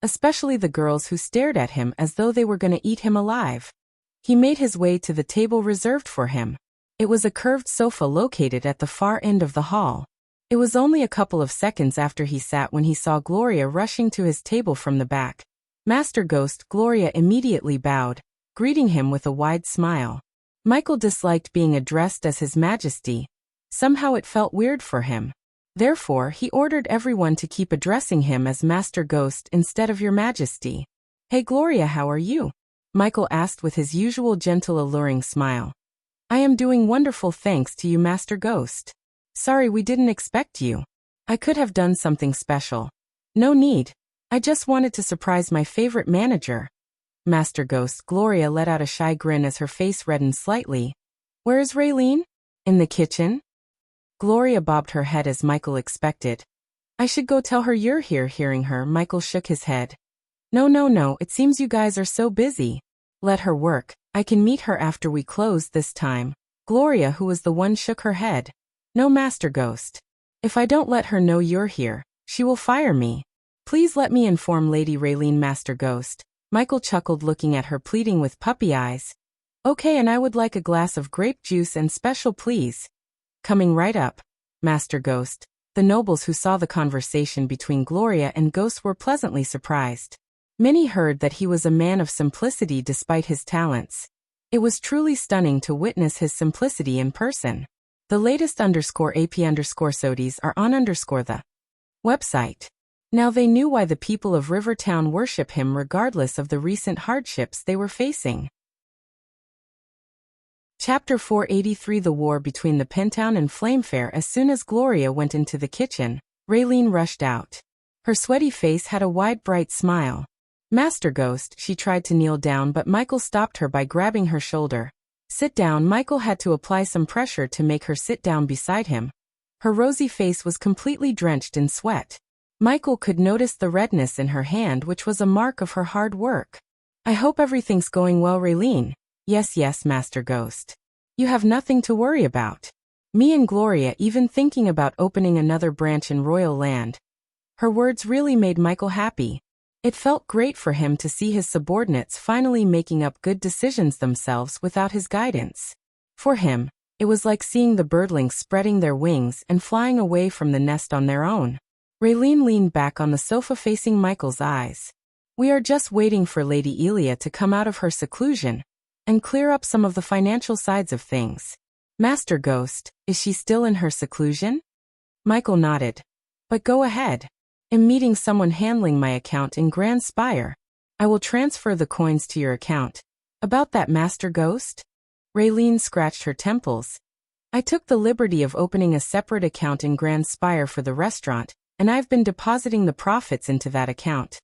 especially the girls who stared at him as though they were going to eat him alive. He made his way to the table reserved for him. It was a curved sofa located at the far end of the hall. It was only a couple of seconds after he sat when he saw Gloria rushing to his table from the back. Master Ghost. Gloria immediately bowed, greeting him with a wide smile. Michael disliked being addressed as His Majesty, Somehow it felt weird for him. Therefore, he ordered everyone to keep addressing him as Master Ghost instead of Your Majesty. "Hey Gloria, how are you?" Michael asked with his usual gentle alluring smile. "I am doing wonderful, thanks to you, Master Ghost. Sorry we didn't expect you. I could have done something special." "No need. I just wanted to surprise my favorite manager." Master Ghost. Gloria let out a shy grin as her face reddened slightly. "Where is Raylene?" "In the kitchen." Gloria bobbed her head as Michael expected. "I should go tell her you're here." Hearing her, Michael shook his head. No, it seems you guys are so busy. Let her work. I can meet her after we close this time." Gloria, who was the one, shook her head. "No, Master Ghost. If I don't let her know you're here, she will fire me. Please let me inform Lady Raylene." Master Ghost. Michael chuckled, looking at her, pleading with puppy eyes. "Okay, and I would like a glass of grape juice and special, please." "Coming right up, Master Ghost." The nobles who saw the conversation between Gloria and Ghost were pleasantly surprised. Many heard that he was a man of simplicity despite his talents. It was truly stunning to witness his simplicity in person. The latest _AP_SODIES are on the website. Now they knew why the people of Rivertown worship him regardless of the recent hardships they were facing. Chapter 483. The War Between the Pentown and Flamefair. As soon as Gloria went into the kitchen, Raylene rushed out. Her sweaty face had a wide, bright smile. "Master Ghost." She tried to kneel down, but Michael stopped her by grabbing her shoulder. "Sit down." Michael had to apply some pressure to make her sit down beside him. Her rosy face was completely drenched in sweat. Michael could notice the redness in her hand, which was a mark of her hard work. "I hope everything's going well, Raylene." Yes, Master Ghost. "You have nothing to worry about." "Me and Gloria even thinking about opening another branch in Royal Land." Her words really made Michael happy. It felt great for him to see his subordinates finally making up good decisions themselves without his guidance. For him, it was like seeing the birdlings spreading their wings and flying away from the nest on their own. Raylene leaned back on the sofa facing Michael's eyes. "We are just waiting for Lady Elia to come out of her seclusion and clear up some of the financial sides of things." "Master Ghost, is she still in her seclusion?" Michael nodded. "But go ahead. I'm meeting someone handling my account in Grand Spire. I will transfer the coins to your account." "About that, Master Ghost?" Raylene scratched her temples. "I took the liberty of opening a separate account in Grand Spire for the restaurant, and I've been depositing the profits into that account."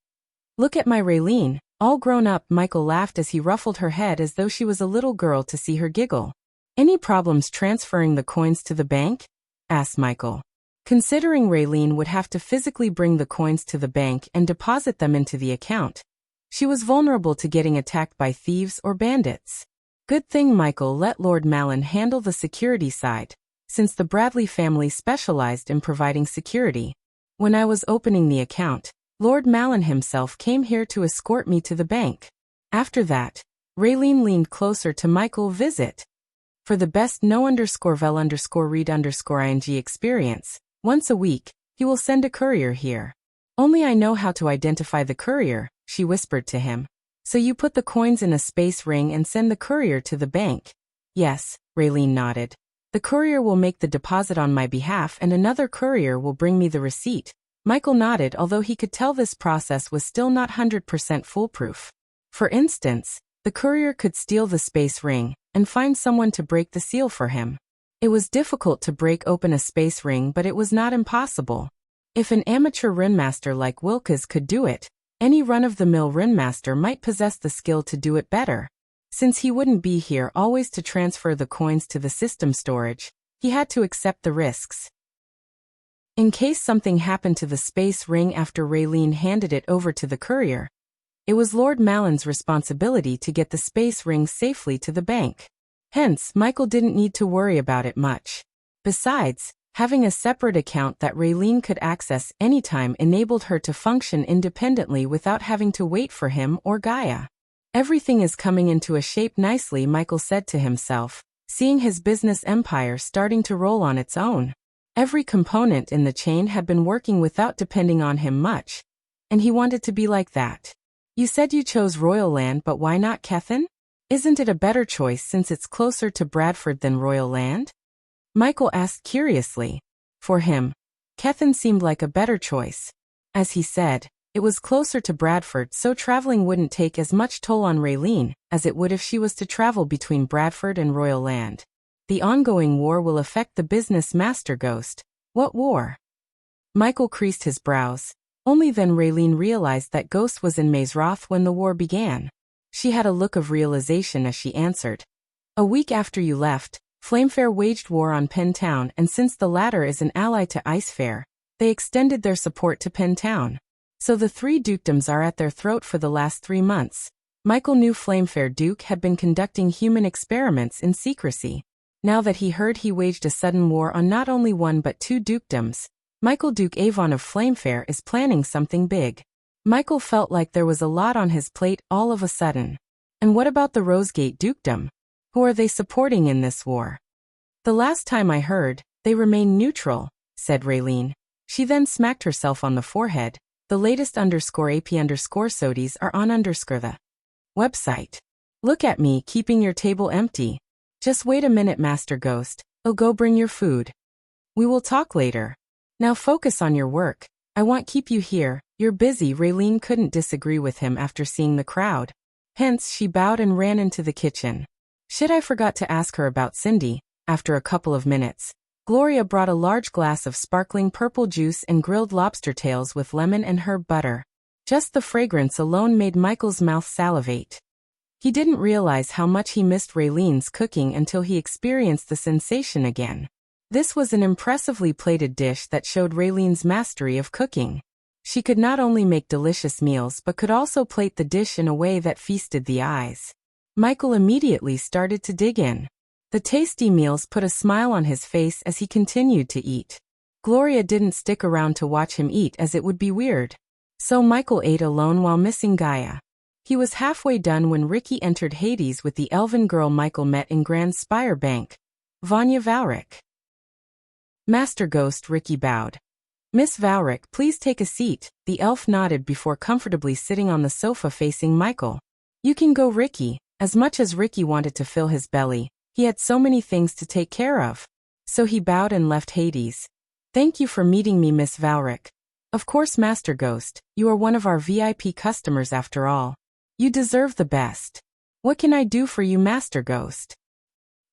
"Look at my Raylene, all grown up." Michael laughed as he ruffled her head as though she was a little girl to see her giggle. "Any problems transferring the coins to the bank?" asked Michael. Considering Raylene would have to physically bring the coins to the bank and deposit them into the account, she was vulnerable to getting attacked by thieves or bandits. Good thing Michael let Lord Malin handle the security side, since the Bradley family specialized in providing security. "When I was opening the account, Lord Malin himself came here to escort me to the bank." After that, Raylene leaned closer to Michael. "Visit. For the best no_vel_read_ing experience, once a week, he will send a courier here. Only I know how to identify the courier," she whispered to him. "So you put the coins in a space ring and send the courier to the bank?" "Yes," Raylene nodded. "The courier will make the deposit on my behalf and another courier will bring me the receipt." Michael nodded, although he could tell this process was still not 100% foolproof. For instance, the courier could steal the space ring and find someone to break the seal for him. It was difficult to break open a space ring, but it was not impossible. If an amateur ringmaster like Wilkes could do it, any run-of-the-mill ringmaster might possess the skill to do it better. Since he wouldn't be here always to transfer the coins to the system storage, he had to accept the risks. In case something happened to the space ring after Raylene handed it over to the courier, it was Lord Malin's responsibility to get the space ring safely to the bank. Hence, Michael didn't need to worry about it much. Besides, having a separate account that Raylene could access anytime enabled her to function independently without having to wait for him or Gaia. "Everything is coming into a shape nicely," Michael said to himself, seeing his business empire starting to roll on its own. Every component in the chain had been working without depending on him much, and he wanted to be like that. "You said you chose Royal Land, but why not Kethin? Isn't it a better choice since it's closer to Bradford than Royal Land?" Michael asked curiously. For him, Kethin seemed like a better choice. As he said, it was closer to Bradford, so traveling wouldn't take as much toll on Raylene as it would if she was to travel between Bradford and Royal Land. The ongoing war will affect the business, Master Ghost. What war? Michael creased his brows. Only then Raylene realized that Ghost was in Maesroth when the war began. She had a look of realization as she answered. A week after you left, Flamefair waged war on Pentown, and since the latter is an ally to Icefair, they extended their support to Pentown. So the three dukedoms are at their throat for the last 3 months. Michael knew Flamefair Duke had been conducting human experiments in secrecy. Now that he heard he waged a sudden war on not only one but 2 dukedoms, Michael Duke Avon of Flamefair is planning something big. Michael felt like there was a lot on his plate all of a sudden. And what about the Rosegate dukedom? Who are they supporting in this war? The last time I heard, they remained neutral, said Raylene. She then smacked herself on the forehead. The latest _AP_SODIes are on the website. Look at me keeping your table empty. Just wait a minute, Master Ghost. I'll go bring your food. We will talk later. Now focus on your work. I won't keep you here. You're busy. Raylene couldn't disagree with him after seeing the crowd. Hence she bowed and ran into the kitchen. Shit, I forgot to ask her about Cindy. After a couple of minutes, Gloria brought a large glass of sparkling purple juice and grilled lobster tails with lemon and herb butter. Just the fragrance alone made Michael's mouth salivate. He didn't realize how much he missed Raylene's cooking until he experienced the sensation again. This was an impressively plated dish that showed Raylene's mastery of cooking. She could not only make delicious meals but could also plate the dish in a way that feasted the eyes. Michael immediately started to dig in. The tasty meals put a smile on his face as he continued to eat. Gloria didn't stick around to watch him eat as it would be weird. So Michael ate alone while missing Gaia. He was halfway done when Ricky entered Hades with the elven girl Michael met in Grand Spire Bank, Vanya Valric. Master Ghost. Ricky bowed. Miss Valric, please take a seat. The elf nodded before comfortably sitting on the sofa facing Michael. You can go, Ricky. As much as Ricky wanted to fill his belly, he had so many things to take care of. So he bowed and left Hades. Thank you for meeting me, Miss Valric. Of course, Master Ghost, you are one of our VIP customers after all. You deserve the best. What can I do for you, Master Ghost?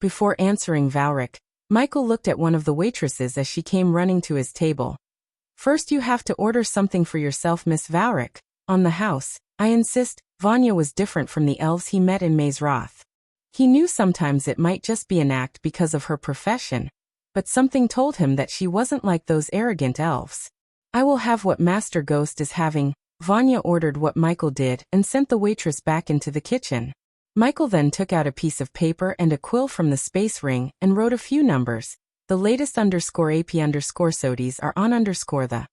Before answering Valric, Michael looked at one of the waitresses as she came running to his table. First you have to order something for yourself, Miss Valric. On the house, I insist. Vanya was different from the elves he met in Maesroth. He knew sometimes it might just be an act because of her profession, but something told him that she wasn't like those arrogant elves. I will have what Master Ghost is having. Vanya ordered what Michael did and sent the waitress back into the kitchen. Michael then took out a piece of paper and a quill from the space ring and wrote a few numbers. The latest _AP_SODIes are on the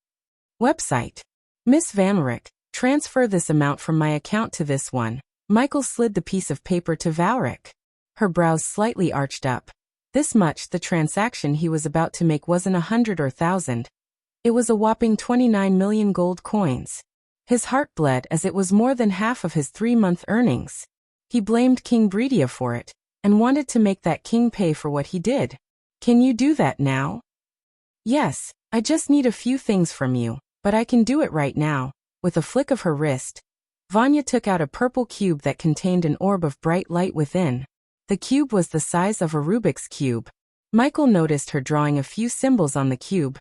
website. Miss Valric, transfer this amount from my account to this one. Michael slid the piece of paper to Valric. Her brows slightly arched up. This much, the transaction he was about to make wasn't 100 or 1,000. It was a whopping 29 million gold coins. His heart bled as it was more than half of his 3-month earnings. He blamed King Breedia for it, and wanted to make that king pay for what he did. Can you do that now? Yes, I just need a few things from you, but I can do it right now. With a flick of her wrist, Vanya took out a purple cube that contained an orb of bright light within. The cube was the size of a Rubik's cube. Michael noticed her drawing a few symbols on the cube.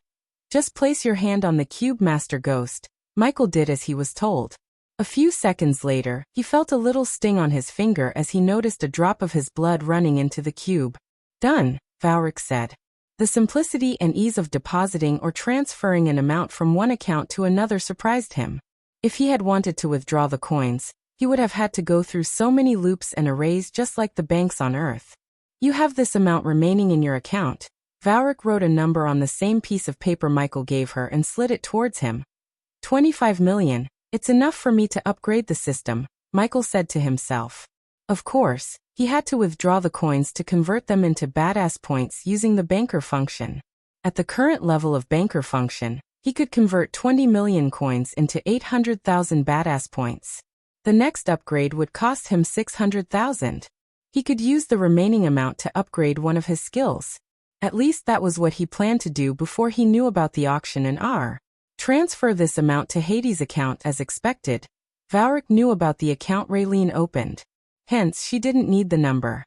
Just place your hand on the cube, Master Ghost. Michael did as he was told. A few seconds later, he felt a little sting on his finger as he noticed a drop of his blood running into the cube. Done, Valric said. The simplicity and ease of depositing or transferring an amount from one account to another surprised him. If he had wanted to withdraw the coins, he would have had to go through so many loops and arrays just like the banks on Earth. You have this amount remaining in your account. Valric wrote a number on the same piece of paper Michael gave her and slid it towards him. 25 million. It's enough for me to upgrade the system, Michael said to himself. Of course, he had to withdraw the coins to convert them into badass points using the banker function. At the current level of banker function, he could convert 20 million coins into 800,000 badass points. The next upgrade would cost him 600,000. He could use the remaining amount to upgrade one of his skills. At least that was what he planned to do before he knew about the auction and transfer this amount to Hades' account as expected. Valric knew about the account Raylene opened. Hence, she didn't need the number.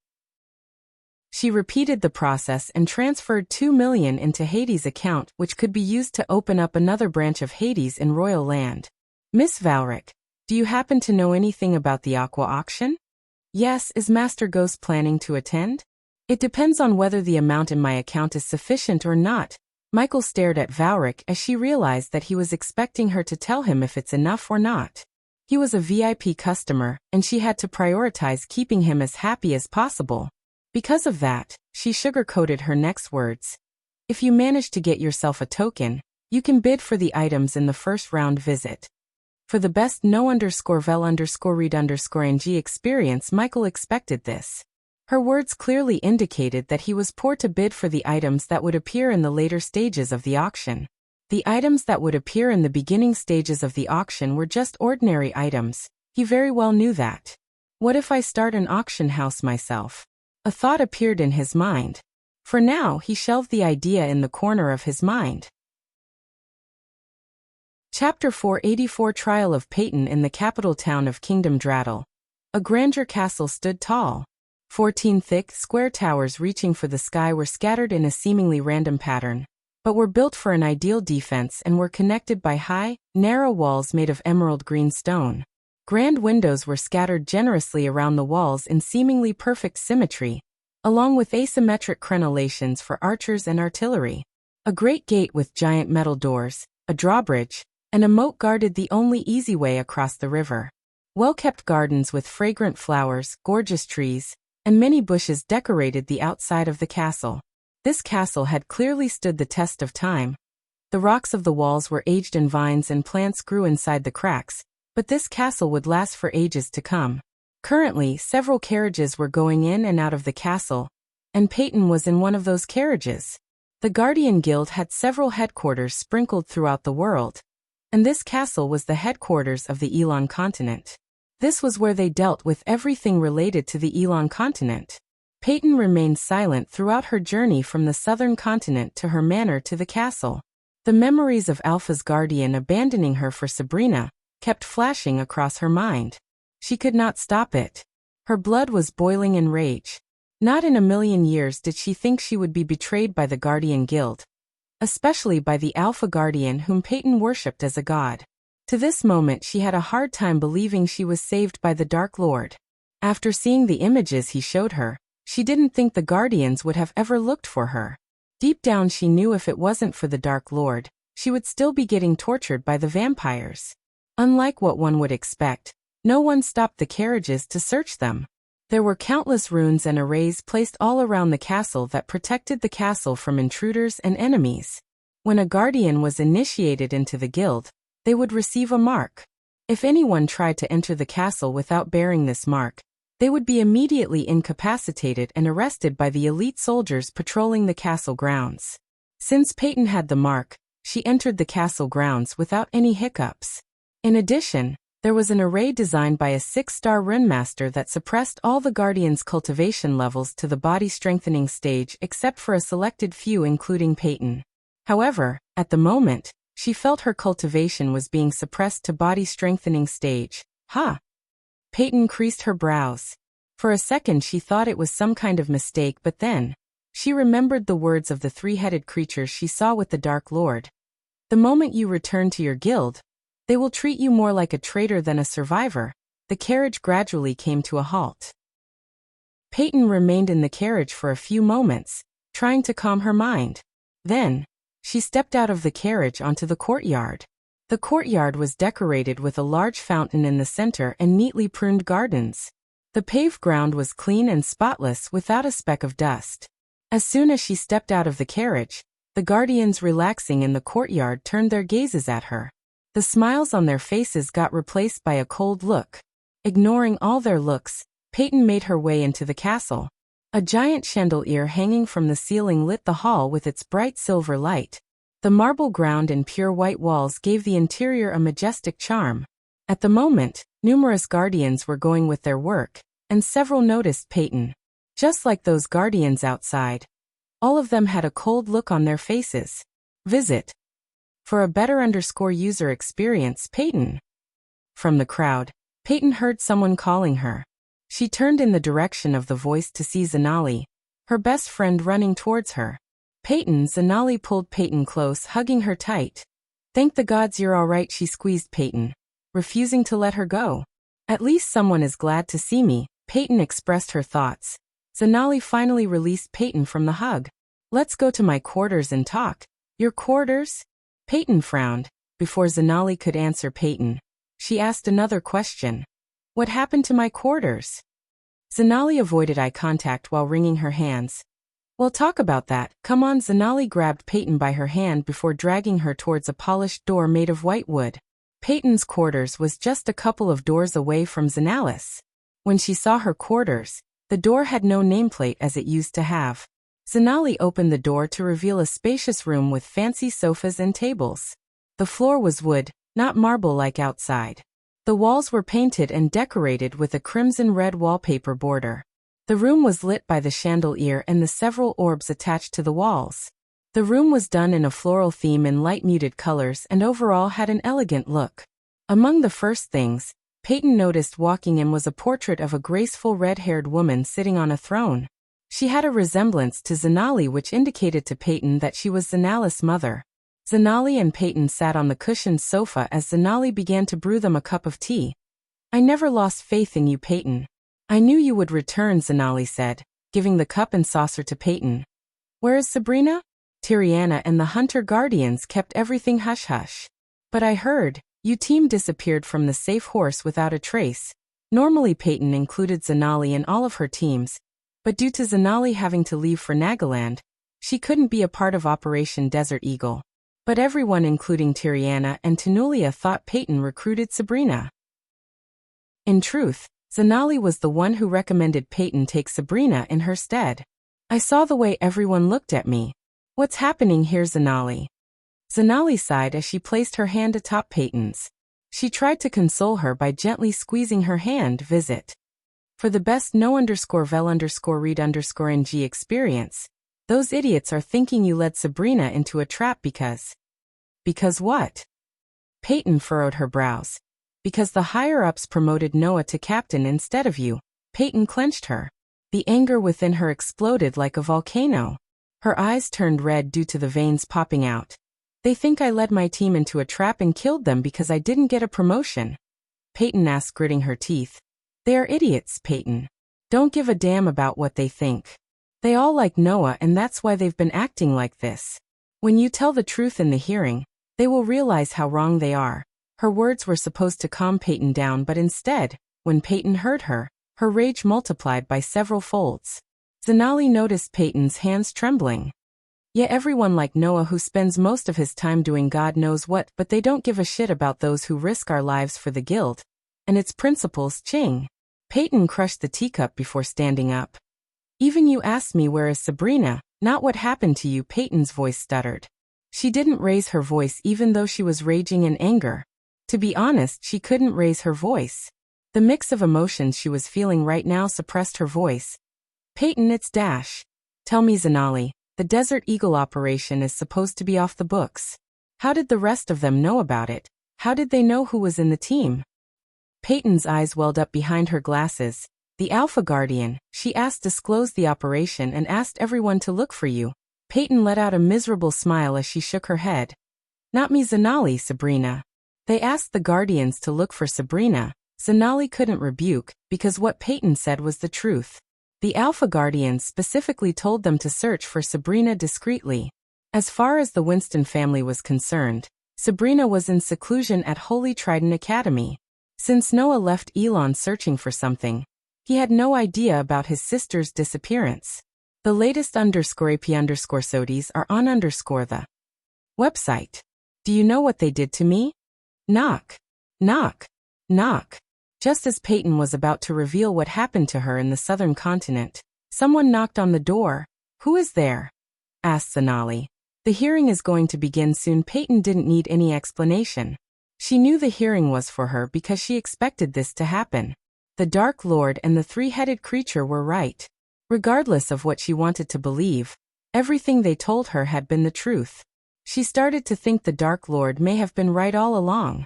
She repeated the process and transferred 2 million into Hades' account, which could be used to open up another branch of Hades in Royal Land. Miss Valric, do you happen to know anything about the Aqua auction? Yes, is Master Ghost planning to attend? It depends on whether the amount in my account is sufficient or not. Michael stared at Valric as she realized that he was expecting her to tell him if it's enough or not. He was a VIP customer, and she had to prioritize keeping him as happy as possible. Because of that, she sugar-coated her next words. If you manage to get yourself a token, you can bid for the items in the first round visit. For the best no_vel_read_ng experience, Michael expected this. Her words clearly indicated that he was poor to bid for the items that would appear in the later stages of the auction. The items that would appear in the beginning stages of the auction were just ordinary items. He very well knew that. What if I start an auction house myself? A thought appeared in his mind. For now, he shelved the idea in the corner of his mind. Chapter 484 Trial of Peyton in the capital town of Kingdom Drattle. A grandeur castle stood tall. 14 thick, square towers reaching for the sky were scattered in a seemingly random pattern, but were built for an ideal defense and were connected by high, narrow walls made of emerald green stone. Grand windows were scattered generously around the walls in seemingly perfect symmetry, along with asymmetric crenellations for archers and artillery. A great gate with giant metal doors, a drawbridge, and a moat guarded the only easy way across the river. Well-kept gardens with fragrant flowers, gorgeous trees, and many bushes decorated the outside of the castle. This castle had clearly stood the test of time. The rocks of the walls were aged and vines and plants grew inside the cracks, but this castle would last for ages to come. Currently, several carriages were going in and out of the castle, and Peyton was in one of those carriages. The Guardian Guild had several headquarters sprinkled throughout the world, and this castle was the headquarters of the Elon continent. This was where they dealt with everything related to the Elon continent. Peyton remained silent throughout her journey from the southern continent to her manor to the castle. The memories of Alpha's guardian abandoning her for Sabrina kept flashing across her mind. She could not stop it. Her blood was boiling in rage. Not in a million years did she think she would be betrayed by the Guardian Guild, especially by the Alpha Guardian whom Peyton worshipped as a god. To this moment she had a hard time believing she was saved by the Dark Lord. After seeing the images he showed her, she didn't think the Guardians would have ever looked for her. Deep down she knew if it wasn't for the Dark Lord, she would still be getting tortured by the vampires. Unlike what one would expect, no one stopped the carriages to search them. There were countless runes and arrays placed all around the castle that protected the castle from intruders and enemies. When a guardian was initiated into the guild, they would receive a mark. If anyone tried to enter the castle without bearing this mark, they would be immediately incapacitated and arrested by the elite soldiers patrolling the castle grounds. Since Peyton had the mark, she entered the castle grounds without any hiccups. In addition, there was an array designed by a 6-star runemaster that suppressed all the Guardians' cultivation levels to the body-strengthening stage except for a selected few including Peyton. However, at the moment, she felt her cultivation was being suppressed to body-strengthening stage. Peyton creased her brows. For a second she thought it was some kind of mistake, but then she remembered the words of the 3-headed creatures she saw with the Dark Lord. The moment you return to your guild, they will treat you more like a traitor than a survivor. The carriage gradually came to a halt. Peyton remained in the carriage for a few moments, trying to calm her mind. Then, she stepped out of the carriage onto the courtyard. The courtyard was decorated with a large fountain in the center and neatly pruned gardens. The paved ground was clean and spotless without a speck of dust. As soon as she stepped out of the carriage, the guardians relaxing in the courtyard turned their gazes at her. The smiles on their faces got replaced by a cold look. Ignoring all their looks, Peyton made her way into the castle. A giant chandelier hanging from the ceiling lit the hall with its bright silver light. The marble ground and pure white walls gave the interior a majestic charm. At the moment, numerous guardians were going with their work, and several noticed Peyton. Just like those guardians outside, All of them had a cold look on their faces. Visit. For a better user experience, Peyton. From the crowd, Peyton heard someone calling her. She turned in the direction of the voice to see Zanali, her best friend, running towards her. Peyton, Zanali pulled Peyton close, hugging her tight. Thank the gods you're all right, she squeezed Peyton, refusing to let her go. At least someone is glad to see me, Peyton expressed her thoughts. Zanali finally released Peyton from the hug. Let's go to my quarters and talk. Your quarters? Peyton frowned. Before Zanali could answer Peyton, she asked another question. What happened to my quarters? Zanali avoided eye contact while wringing her hands. We'll talk about that. Come on. Zanali grabbed Peyton by her hand before dragging her towards a polished door made of white wood. Peyton's quarters was just a couple of doors away from Zanali's. When she saw her quarters, the door had no nameplate as it used to have. Zanali opened the door to reveal a spacious room with fancy sofas and tables. The floor was wood, not marble like outside. The walls were painted and decorated with a crimson-red wallpaper border. The room was lit by the chandelier and the several orbs attached to the walls. The room was done in a floral theme in light muted colors and overall had an elegant look. Among the first things Peyton noticed walking in was a portrait of a graceful red-haired woman sitting on a throne. She had a resemblance to Zanali, which indicated to Peyton that she was Zanali's mother. Zanali and Peyton sat on the cushioned sofa as Zanali began to brew them a cup of tea. I never lost faith in you, Peyton. I knew you would return, Zanali said, giving the cup and saucer to Peyton. Where is Sabrina? Tiriana and the Hunter Guardians kept everything hush-hush. But I heard, you team disappeared from the safe horse without a trace. Normally Peyton included Zanali in all of her teams, but due to Zanali having to leave for Nagaland, she couldn't be a part of Operation Desert Eagle. But everyone including Tiriana and Tanulia thought Peyton recruited Sabrina. In truth, Zanali was the one who recommended Peyton take Sabrina in her stead. I saw the way everyone looked at me. What's happening here, Zanali? Zanali sighed as she placed her hand atop Peyton's. She tried to console her by gently squeezing her hand. Visit. For the best no_vel_read_ng experience, those idiots are thinking you led Sabrina into a trap because... Because what? Peyton furrowed her brows. Because the higher-ups promoted Noah to captain instead of you. Peyton clenched her. The anger within her exploded like a volcano. Her eyes turned red due to the veins popping out. They think I led my team into a trap and killed them because I didn't get a promotion. Peyton asked, gritting her teeth. They are idiots, Peyton. Don't give a damn about what they think. They all like Noah and that's why they've been acting like this. When you tell the truth in the hearing, they will realize how wrong they are. Her words were supposed to calm Peyton down, but instead, when Peyton heard her, her rage multiplied by several folds. Zanali noticed Peyton's hands trembling. Yeah, everyone like Noah who spends most of his time doing God knows what, but they don't give a shit about those who risk our lives for the guild and its principles. Ching. Peyton crushed the teacup before standing up. Even you asked me where is Sabrina, not what happened to you. Peyton's voice stuttered. She didn't raise her voice even though she was raging in anger. To be honest, she couldn't raise her voice. The mix of emotions she was feeling right now suppressed her voice. Peyton, it's Dash. Tell me, Zanali, the Desert Eagle operation is supposed to be off the books. How did the rest of them know about it? How did they know who was in the team? Peyton's eyes welled up behind her glasses. The Alpha Guardian, she asked, disclosed the operation and asked everyone to look for you. Peyton let out a miserable smile as she shook her head. Not me, Zanali, Sabrina. They asked the Guardians to look for Sabrina. Zanali couldn't rebuke, because what Peyton said was the truth. The Alpha Guardians specifically told them to search for Sabrina discreetly. As far as the Winston family was concerned, Sabrina was in seclusion at Holy Trident Academy. Since Noah left Elon searching for something, he had no idea about his sister's disappearance. The latest _AP_SODIES are on the website. Do you know what they did to me? Knock. Knock. Knock. Just as Peyton was about to reveal what happened to her in the southern continent, someone knocked on the door. Who is there? Asked Zanali. The hearing is going to begin soon. Peyton didn't need any explanation. She knew the hearing was for her because she expected this to happen. The Dark Lord and the three-headed creature were right. Regardless of what she wanted to believe, Everything they told her had been the truth. She started to think the Dark Lord may have been right all along.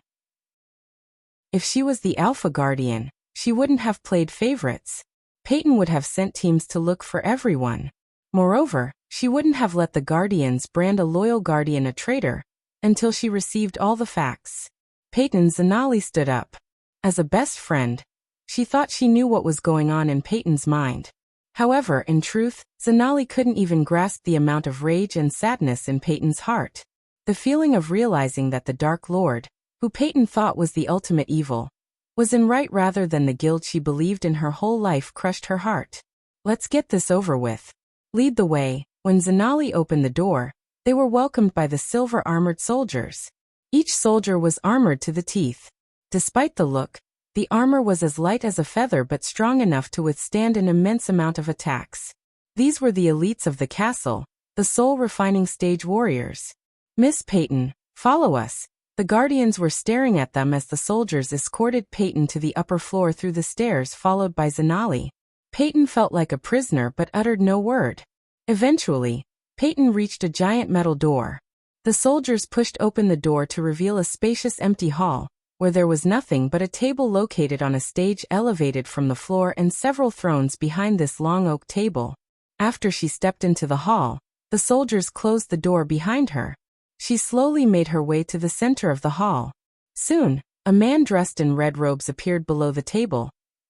If she was the Alpha Guardian, she wouldn't have played favorites. Peyton would have sent teams to look for everyone. Moreover, she wouldn't have let the Guardians brand a loyal Guardian a traitor until she received all the facts. Peyton Zanali stood up. As a best friend, she thought she knew what was going on in Peyton's mind. However, in truth, Zanali couldn't even grasp the amount of rage and sadness in Peyton's heart. The feeling of realizing that the Dark Lord, who Peyton thought was the ultimate evil, was in right rather than the guild she believed in her whole life crushed her heart. Let's get this over with. Lead the way. When Zanali opened the door, they were welcomed by the silver-armored soldiers. Each soldier was armored to the teeth. Despite the look, the armor was as light as a feather but strong enough to withstand an immense amount of attacks. These were the elites of the castle, the soul-refining stage warriors. Miss Peyton, follow us. The Guardians were staring at them as the soldiers escorted Peyton to the upper floor through the stairs followed by Zanali. Peyton felt like a prisoner but uttered no word. Eventually, Peyton reached a giant metal door. The soldiers pushed open the door to reveal a spacious empty hall, where there was nothing but a table located on a stage elevated from the floor and several thrones behind this long oak table. After she stepped into the hall, the soldiers closed the door behind her. She slowly made her way to the center of the hall. Soon, a man dressed in red robes appeared below the table.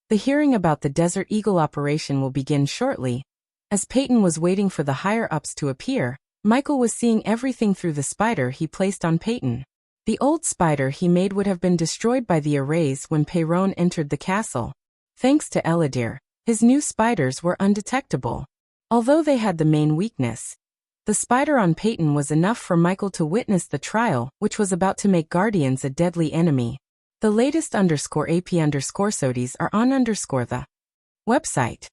The hearing about the Desert Eagle operation will begin shortly. As Peyton was waiting for the higher-ups to appear, Michael was seeing everything through the spider he placed on Peyton. The old spider he made would have been destroyed by the arrays when Peyron entered the castle. Thanks to Eladir, his new spiders were undetectable. Although they had the main weakness, the spider on Peyton was enough for Michael to witness the trial, which was about to make Guardians a deadly enemy. The latest _AP_SODIes are on the website.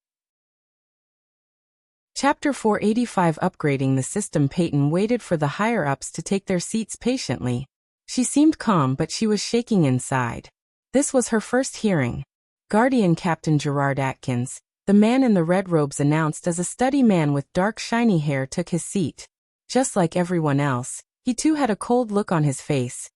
Chapter 485 Upgrading the System. Peyton waited for the higher-ups to take their seats patiently. She seemed calm but she was shaking inside. This was her first hearing. Guardian Captain Gerard Atkins, the man in the red robes, announced as a stubby man with dark shiny hair took his seat. Just like everyone else, he too had a cold look on his face.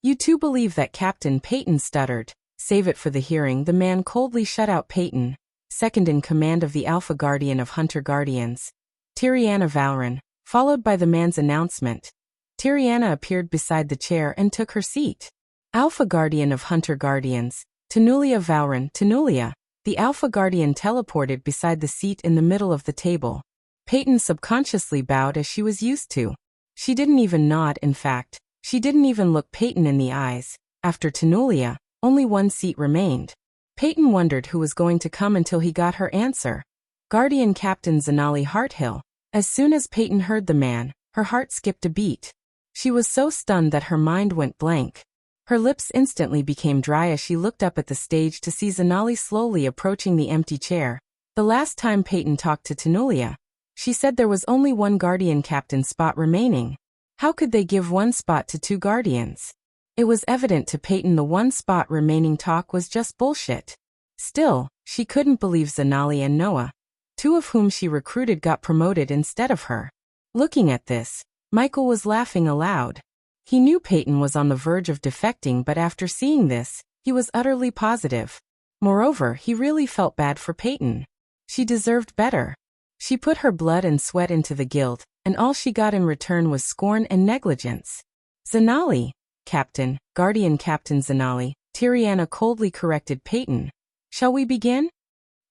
You too believe that, Captain? Peyton stuttered. Save it for the hearing. The man coldly shut out. Peyton, second in command of the Alpha Guardian of Hunter Guardians, Tiriana Valran, followed by the man's announcement. Tiriana appeared beside the chair and took her seat. Alpha Guardian of Hunter Guardians, Tanulia Valran. Tanulia, the Alpha Guardian, teleported beside the seat in the middle of the table. Peyton subconsciously bowed as she was used to. She didn't even nod. In fact, she didn't even look Peyton in the eyes. After Tanulia, only one seat remained. Peyton wondered who was going to come until he got her answer. Guardian Captain Zanali Harthill. As soon as Peyton heard the man, her heart skipped a beat. She was so stunned that her mind went blank. Her lips instantly became dry as she looked up at the stage to see Zanali slowly approaching the empty chair. The last time Peyton talked to Tanulia, she said there was only one Guardian Captain spot remaining. How could they give one spot to two Guardians? It was evident to Peyton the one spot remaining talk was just bullshit. Still, she couldn't believe Zanali and Noah, two of whom she recruited, got promoted instead of her. Looking at this, Michael was laughing aloud. He knew Peyton was on the verge of defecting, but after seeing this, he was utterly positive. Moreover, he really felt bad for Peyton. She deserved better. She put her blood and sweat into the guild, and all she got in return was scorn and negligence. Zanali, Captain, Guardian Captain Zanali, Tiriana coldly corrected Peyton. Shall we begin?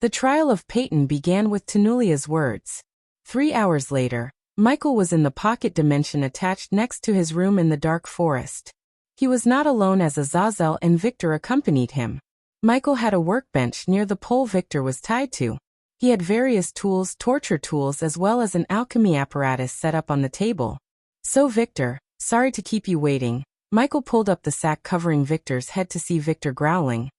The trial of Peyton began with Tanulia's words. 3 hours later, Michael was in the pocket dimension attached next to his room in the dark forest. He was not alone as Azazel and Victor accompanied him. Michael had a workbench near the pole Victor was tied to. He had various tools, torture tools, as well as an alchemy apparatus set up on the table. So Victor, sorry to keep you waiting. Michael pulled up the sack covering Victor's head to see Victor growling.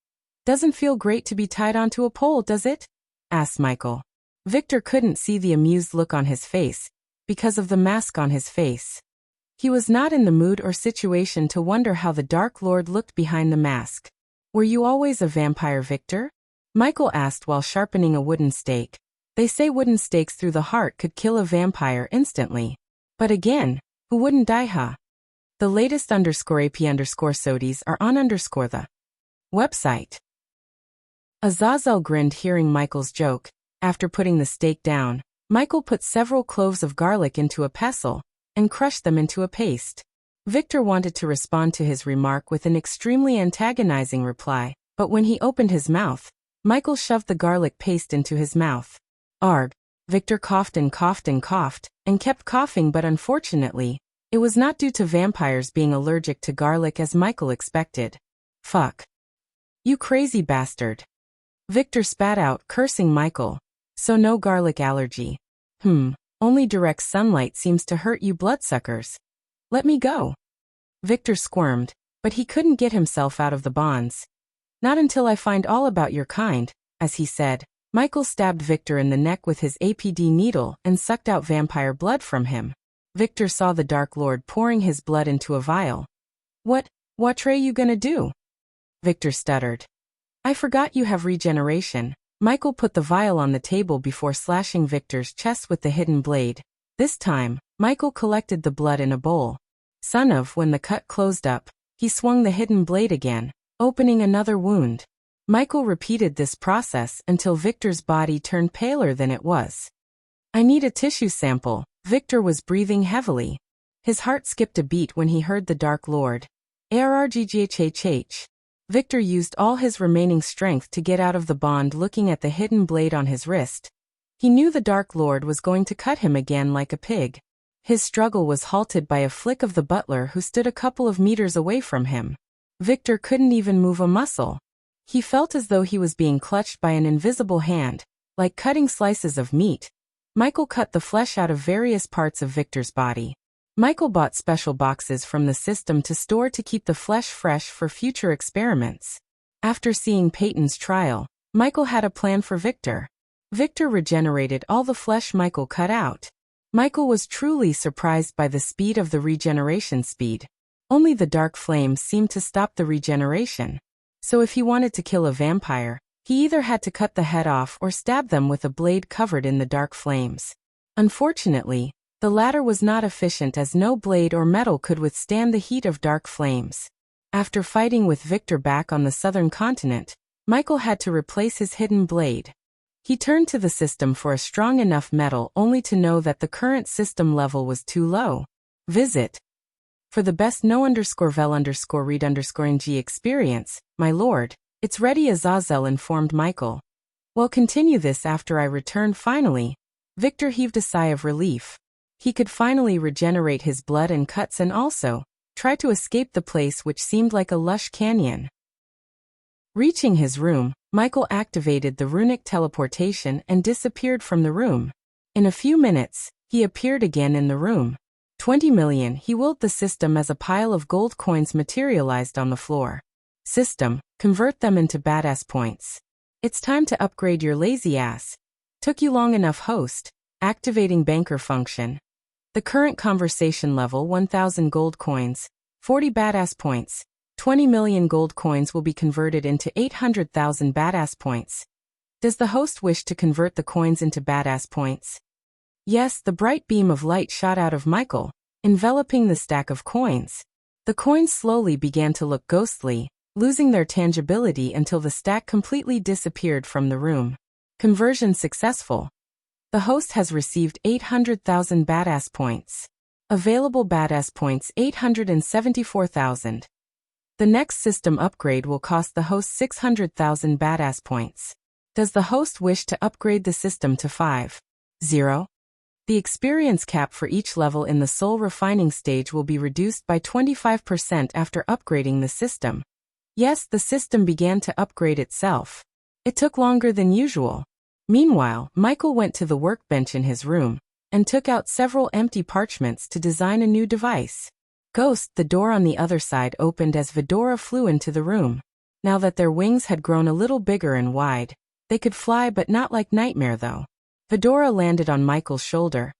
Doesn't feel great to be tied onto a pole, does it? Asked Michael. Victor couldn't see the amused look on his face, because of the mask on his face. He was not in the mood or situation to wonder how the Dark Lord looked behind the mask. Were you always a vampire, Victor? Michael asked while sharpening a wooden stake. They say wooden stakes through the heart could kill a vampire instantly. But again, who wouldn't die, huh? The latest _AP_SODIES are on the website. Azazel grinned hearing Michael's joke. After putting the steak down, Michael put several cloves of garlic into a pestle and crushed them into a paste. Victor wanted to respond to his remark with an extremely antagonizing reply, but when he opened his mouth, Michael shoved the garlic paste into his mouth. Arg! Victor coughed and coughed and coughed, and kept coughing, but unfortunately, it was not due to vampires being allergic to garlic as Michael expected. Fuck. You crazy bastard. Victor spat out, cursing Michael. So no garlic allergy. Only direct sunlight seems to hurt you bloodsuckers. Let me go. Victor squirmed, but he couldn't get himself out of the bonds. Not until I find all about your kind, as he said. Michael stabbed Victor in the neck with his APD needle and sucked out vampire blood from him. Victor saw the Dark Lord pouring his blood into a vial. What are you gonna do? Victor stuttered. I forgot you have regeneration. Michael put the vial on the table before slashing Victor's chest with the hidden blade. This time, Michael collected the blood in a bowl. When the cut closed up, he swung the hidden blade again, opening another wound. Michael repeated this process until Victor's body turned paler than it was. I need a tissue sample. Victor was breathing heavily. His heart skipped a beat when he heard the Dark Lord. ARRGGHHH. Victor used all his remaining strength to get out of the bond, looking at the hidden blade on his wrist. He knew the Dark Lord was going to cut him again like a pig. His struggle was halted by a flick of the butler who stood a couple of meters away from him. Victor couldn't even move a muscle. He felt as though he was being clutched by an invisible hand, like cutting slices of meat. Michael cut the flesh out of various parts of Victor's body. Michael bought special boxes from the system to store to keep the flesh fresh for future experiments. After seeing Peyton's trial, Michael had a plan for Victor. Victor regenerated all the flesh Michael cut out. Michael was truly surprised by the speed of the regeneration speed. Only the dark flames seemed to stop the regeneration. So if he wanted to kill a vampire, he either had to cut the head off or stab them with a blade covered in the dark flames. Unfortunately, the latter was not efficient as no blade or metal could withstand the heat of dark flames. After fighting with Victor back on the southern continent, Michael had to replace his hidden blade. He turned to the system for a strong enough metal only to know that the current system level was too low. Visit. For the best no_vel_read_ng experience, my lord, it's ready, Azazel informed Michael. Well, continue this after I return finally. Victor heaved a sigh of relief. He could finally regenerate his blood and cuts and also try to escape the place which seemed like a lush canyon. Reaching his room, Michael activated the runic teleportation and disappeared from the room. In a few minutes, he appeared again in the room. 20 million, he willed the system as a pile of gold coins materialized on the floor. System, convert them into badass points. It's time to upgrade your lazy ass. Took you long enough, host. Activating banker function. The current conversation level 1000 gold coins, 40 badass points. 20 million gold coins will be converted into 800,000 badass points. Does the host wish to convert the coins into badass points? Yes, the bright beam of light shot out of Michael, enveloping the stack of coins. The coins slowly began to look ghostly, losing their tangibility until the stack completely disappeared from the room. Conversion successful. The host has received 800,000 badass points. Available badass points 874,000. The next system upgrade will cost the host 600,000 badass points. Does the host wish to upgrade the system to 5.0? The experience cap for each level in the soul refining stage will be reduced by 25% after upgrading the system. Yes, the system began to upgrade itself. It took longer than usual. Meanwhile, Michael went to the workbench in his room and took out several empty parchments to design a new device. Ghost, the door on the other side opened as Fedora flew into the room. Now that their wings had grown a little bigger and wide, they could fly, but not like Nightmare though. Fedora landed on Michael's shoulder.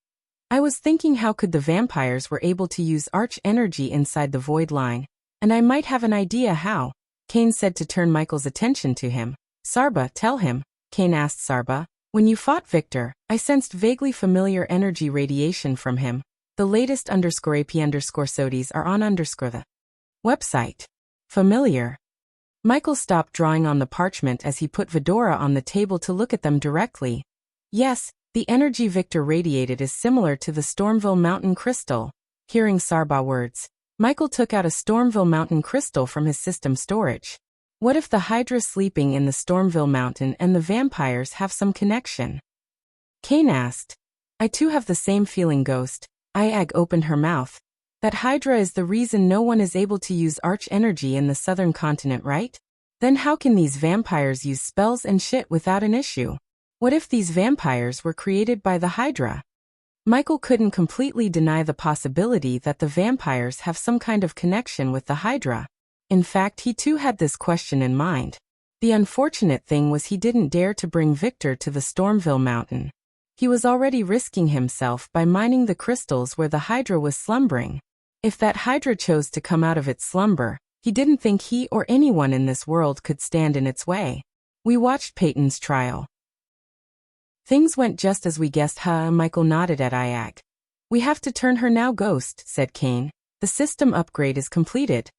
I was thinking, how could the vampires were able to use arch energy inside the void line, and I might have an idea how. Kane said to turn Michael's attention to him. Sarba, tell him. Kane asked Sarba. When you fought Victor, I sensed vaguely familiar energy radiation from him. The latest _AP_SODIs are on the website. Familiar. Michael stopped drawing on the parchment as he put Fedora on the table to look at them directly. Yes, the energy Victor radiated is similar to the Stormville Mountain crystal. Hearing Sarba words, Michael took out a Stormville Mountain crystal from his system storage. What if the Hydra sleeping in the Stormville Mountain and the vampires have some connection? Kane asked. I too have the same feeling, Ghost. Iag opened her mouth. That Hydra is the reason no one is able to use arch energy in the southern continent, right? Then how can these vampires use spells and shit without an issue? What if these vampires were created by the Hydra? Michael couldn't completely deny the possibility that the vampires have some kind of connection with the Hydra. In fact, he too had this question in mind. The unfortunate thing was he didn't dare to bring Victor to the Stormville Mountain. He was already risking himself by mining the crystals where the Hydra was slumbering. If that Hydra chose to come out of its slumber, he didn't think he or anyone in this world could stand in its way. We watched Peyton's trial. Things went just as we guessed, huh? Michael nodded at Iag. We have to turn her now, Ghost, said Kane. The system upgrade is completed.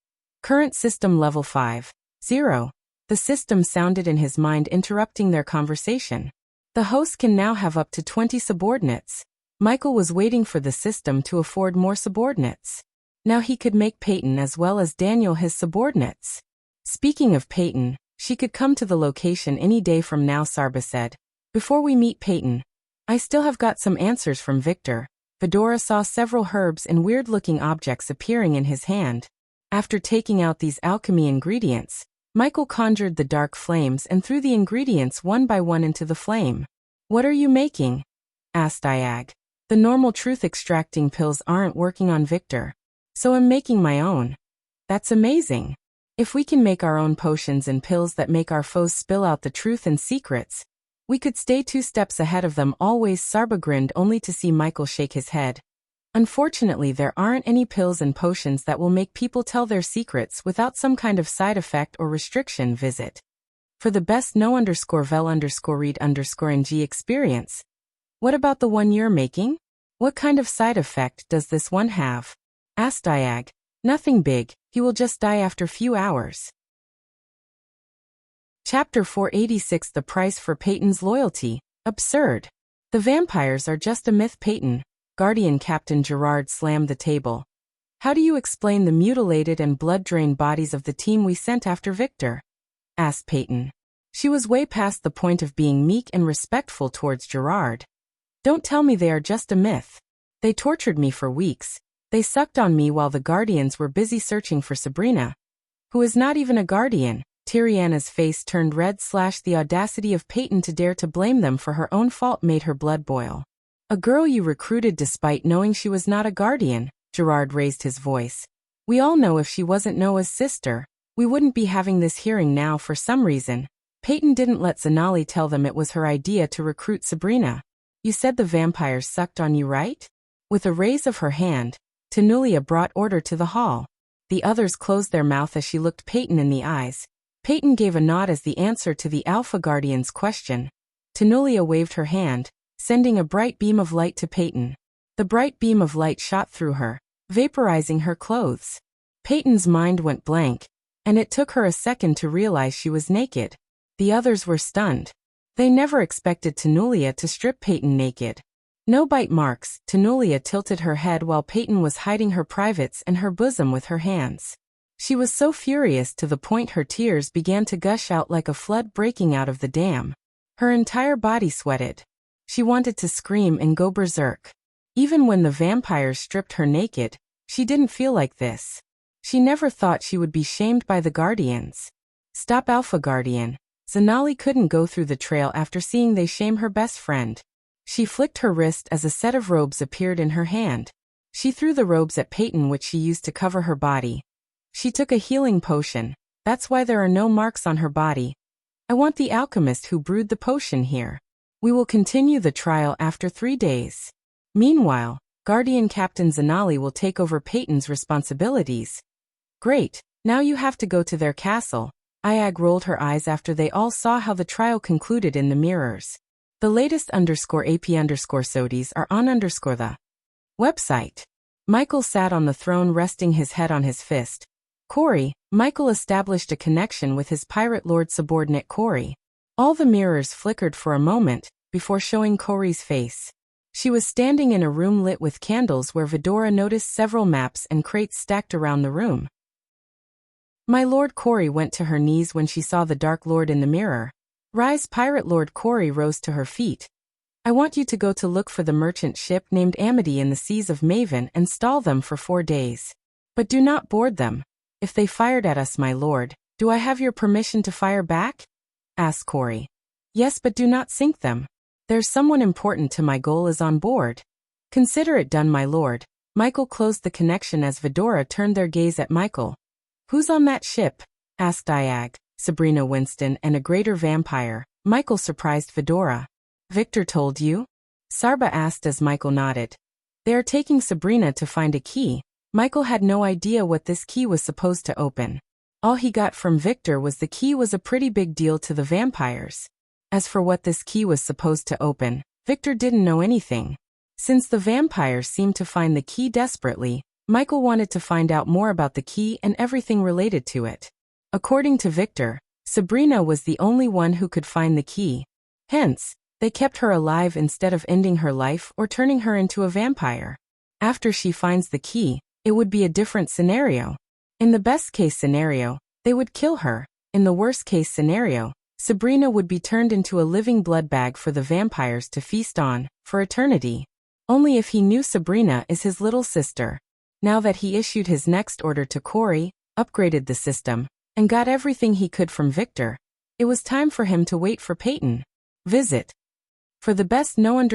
Current system level 5. 0. The system sounded in his mind, interrupting their conversation. The host can now have up to 20 subordinates. Michael was waiting for the system to afford more subordinates. Now he could make Peyton as well as Daniel his subordinates. Speaking of Peyton, she could come to the location any day from now, Sarba said. Before we meet Peyton, I still have got some answers from Victor. Fedora saw several herbs and weird-looking objects appearing in his hand. After taking out these alchemy ingredients, Michael conjured the dark flames and threw the ingredients one by one into the flame. What are you making? Asked Iag. The normal truth extracting pills aren't working on Victor, so I'm making my own. That's amazing. If we can make our own potions and pills that make our foes spill out the truth and secrets, we could stay 2 steps ahead of them always. Sarba grinned only to see Michael shake his head. Unfortunately, there aren't any pills and potions that will make people tell their secrets without some kind of side effect or restriction. Visit for the best no_vel_read_ng experience. What about the one you're making? What kind of side effect does this one have? Asked Iag. Nothing big, he will just die after few hours. Chapter 486. The price for Peyton's loyalty. Absurd. The vampires are just a myth, Peyton. Guardian Captain Gerard slammed the table. How do you explain the mutilated and blood-drained bodies of the team we sent after Victor? Asked Peyton. She was way past the point of being meek and respectful towards Gerard. Don't tell me they are just a myth. They tortured me for weeks. They sucked on me while the Guardians were busy searching for Sabrina, who is not even a Guardian. Tiriana's face turned red. The audacity of Peyton to dare to blame them for her own fault made her blood boil. A girl you recruited despite knowing she was not a Guardian. Gerard raised his voice. We all know if she wasn't Noah's sister, we wouldn't be having this hearing now. For some reason, Peyton didn't let Zanali tell them it was her idea to recruit Sabrina. You said the vampires sucked on you, right? With a raise of her hand, Tanulia brought order to the hall. The others closed their mouth as she looked Peyton in the eyes. Peyton gave a nod as the answer to the Alpha Guardian's question. Tanulia waved her hand, sending a bright beam of light to Peyton. The bright beam of light shot through her, vaporizing her clothes. Peyton's mind went blank, and it took her a second to realize she was naked. The others were stunned. They never expected Tanulia to strip Peyton naked. No bite marks. Tanulia tilted her head while Peyton was hiding her privates and her bosom with her hands. She was so furious to the point her tears began to gush out like a flood breaking out of the dam. Her entire body sweated. She wanted to scream and go berserk. Even when the vampires stripped her naked, she didn't feel like this. She never thought she would be shamed by the Guardians. Stop, Alpha Guardian. Zanali couldn't go through the trail after seeing they shame her best friend. She flicked her wrist as a set of robes appeared in her hand. She threw the robes at Peyton, which she used to cover her body. She took a healing potion. That's why there are no marks on her body. I want the alchemist who brewed the potion here. We will continue the trial after 3 days. Meanwhile, Guardian Captain Zanali will take over Peyton's responsibilities. Great, now you have to go to their castle. Iag rolled her eyes after they all saw how the trial concluded in the mirrors. The latest _AP_SODIes are on the website. Michael sat on the throne resting his head on his fist. Corey, Michael established a connection with his pirate lord subordinate Corey. All the mirrors flickered for a moment, before showing Corey's face. She was standing in a room lit with candles where Vidora noticed several maps and crates stacked around the room. My Lord Corey went to her knees when she saw the Dark Lord in the mirror. Rise, Pirate Lord Corey rose to her feet. I want you to go to look for the merchant ship named Amity in the seas of Maven and stall them for 4 days. But do not board them. If they fired at us, my lord, do I have your permission to fire back? Asked Corey. Yes, but do not sink them. There's someone important to my goal is on board. Consider it done, my lord. Michael closed the connection as Vidora turned their gaze at Michael. Who's on that ship? Asked Iag, Sabrina Winston, and a greater vampire. Michael surprised Vidora. Victor told you? Sarba asked as Michael nodded. They are taking Sabrina to find a key. Michael had no idea what this key was supposed to open. All he got from Victor was the key was a pretty big deal to the vampires. As for what this key was supposed to open, Victor didn't know anything. Since the vampires seemed to find the key desperately, Michael wanted to find out more about the key and everything related to it. According to Victor, Sabrina was the only one who could find the key. Hence, they kept her alive instead of ending her life or turning her into a vampire. After she finds the key, it would be a different scenario. In the best-case scenario, they would kill her. In the worst-case scenario, Sabrina would be turned into a living blood bag for the vampires to feast on, for eternity. Only if he knew Sabrina is his little sister. Now that he issued his next order to Corey, upgraded the system, and got everything he could from Victor, it was time for him to wait for Peyton. Visit. For the best no_vel_read_ng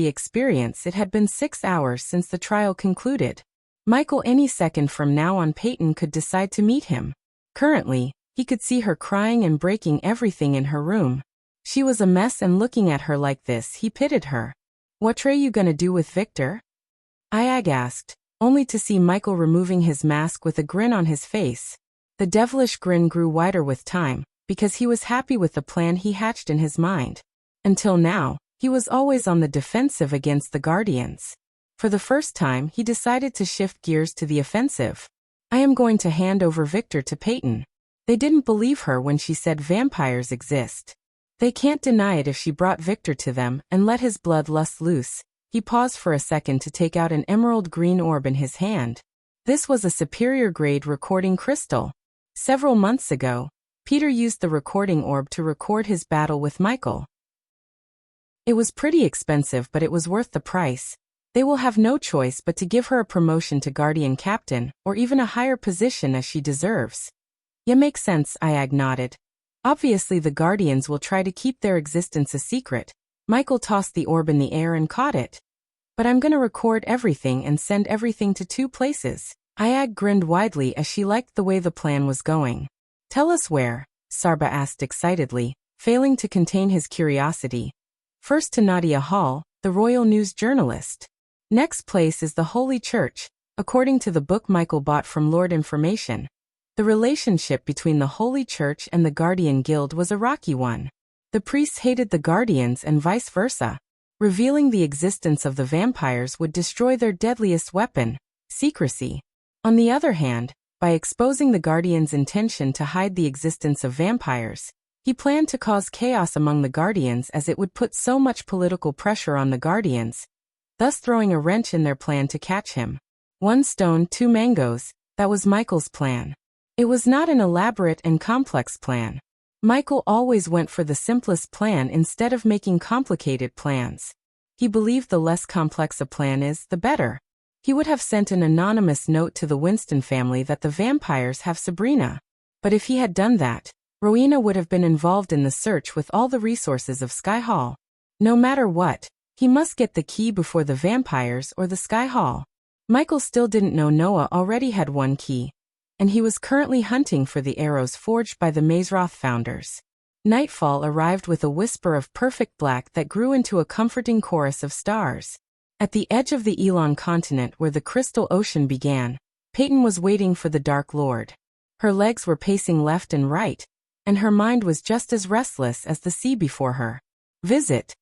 experience, it had been 6 hours since the trial concluded. Michael any second from now on Peyton could decide to meet him. Currently, he could see her crying and breaking everything in her room. She was a mess and looking at her like this he pitied her. What are you gonna do with Victor? Iag asked, only to see Michael removing his mask with a grin on his face. The devilish grin grew wider with time, because he was happy with the plan he hatched in his mind. Until now, he was always on the defensive against the Guardians. For the first time, he decided to shift gears to the offensive. I am going to hand over Victor to Peyton. They didn't believe her when she said vampires exist. They can't deny it if she brought Victor to them and let his bloodlust loose. He paused for a second to take out an emerald green orb in his hand. This was a superior grade recording crystal. Several months ago, Peter used the recording orb to record his battle with Michael. It was pretty expensive, but it was worth the price. They will have no choice but to give her a promotion to Guardian Captain, or even a higher position as she deserves. Yeah, makes sense, Iag nodded. Obviously the Guardians will try to keep their existence a secret. Michael tossed the orb in the air and caught it. But I'm gonna record everything and send everything to 2 places. Iag grinned widely as she liked the way the plan was going. Tell us where, Sarba asked excitedly, failing to contain his curiosity. First to Nadia Hall, the Royal News journalist. Next place is the Holy Church, according to the book Michael bought from Lord Information. The relationship between the Holy Church and the Guardian Guild was a rocky one. The priests hated the Guardians and vice versa. Revealing the existence of the vampires would destroy their deadliest weapon, secrecy. On the other hand, by exposing the Guardians' intention to hide the existence of vampires, he planned to cause chaos among the Guardians as it would put so much political pressure on the Guardians, thus throwing a wrench in their plan to catch him. 1 stone, 2 mangoes, that was Michael's plan. It was not an elaborate and complex plan. Michael always went for the simplest plan instead of making complicated plans. He believed the less complex a plan is, the better. He would have sent an anonymous note to the Winston family that the vampires have Sabrina. But if he had done that, Rowena would have been involved in the search with all the resources of Sky Hall. No matter what, he must get the key before the vampires or the Sky Hall. Michael still didn't know Noah already had 1 key, and he was currently hunting for the arrows forged by the Mazeroth founders. Nightfall arrived with a whisper of perfect black that grew into a comforting chorus of stars. At the edge of the Elon continent where the crystal ocean began, Peyton was waiting for the Dark Lord. Her legs were pacing left and right, and her mind was just as restless as the sea before her. Visit.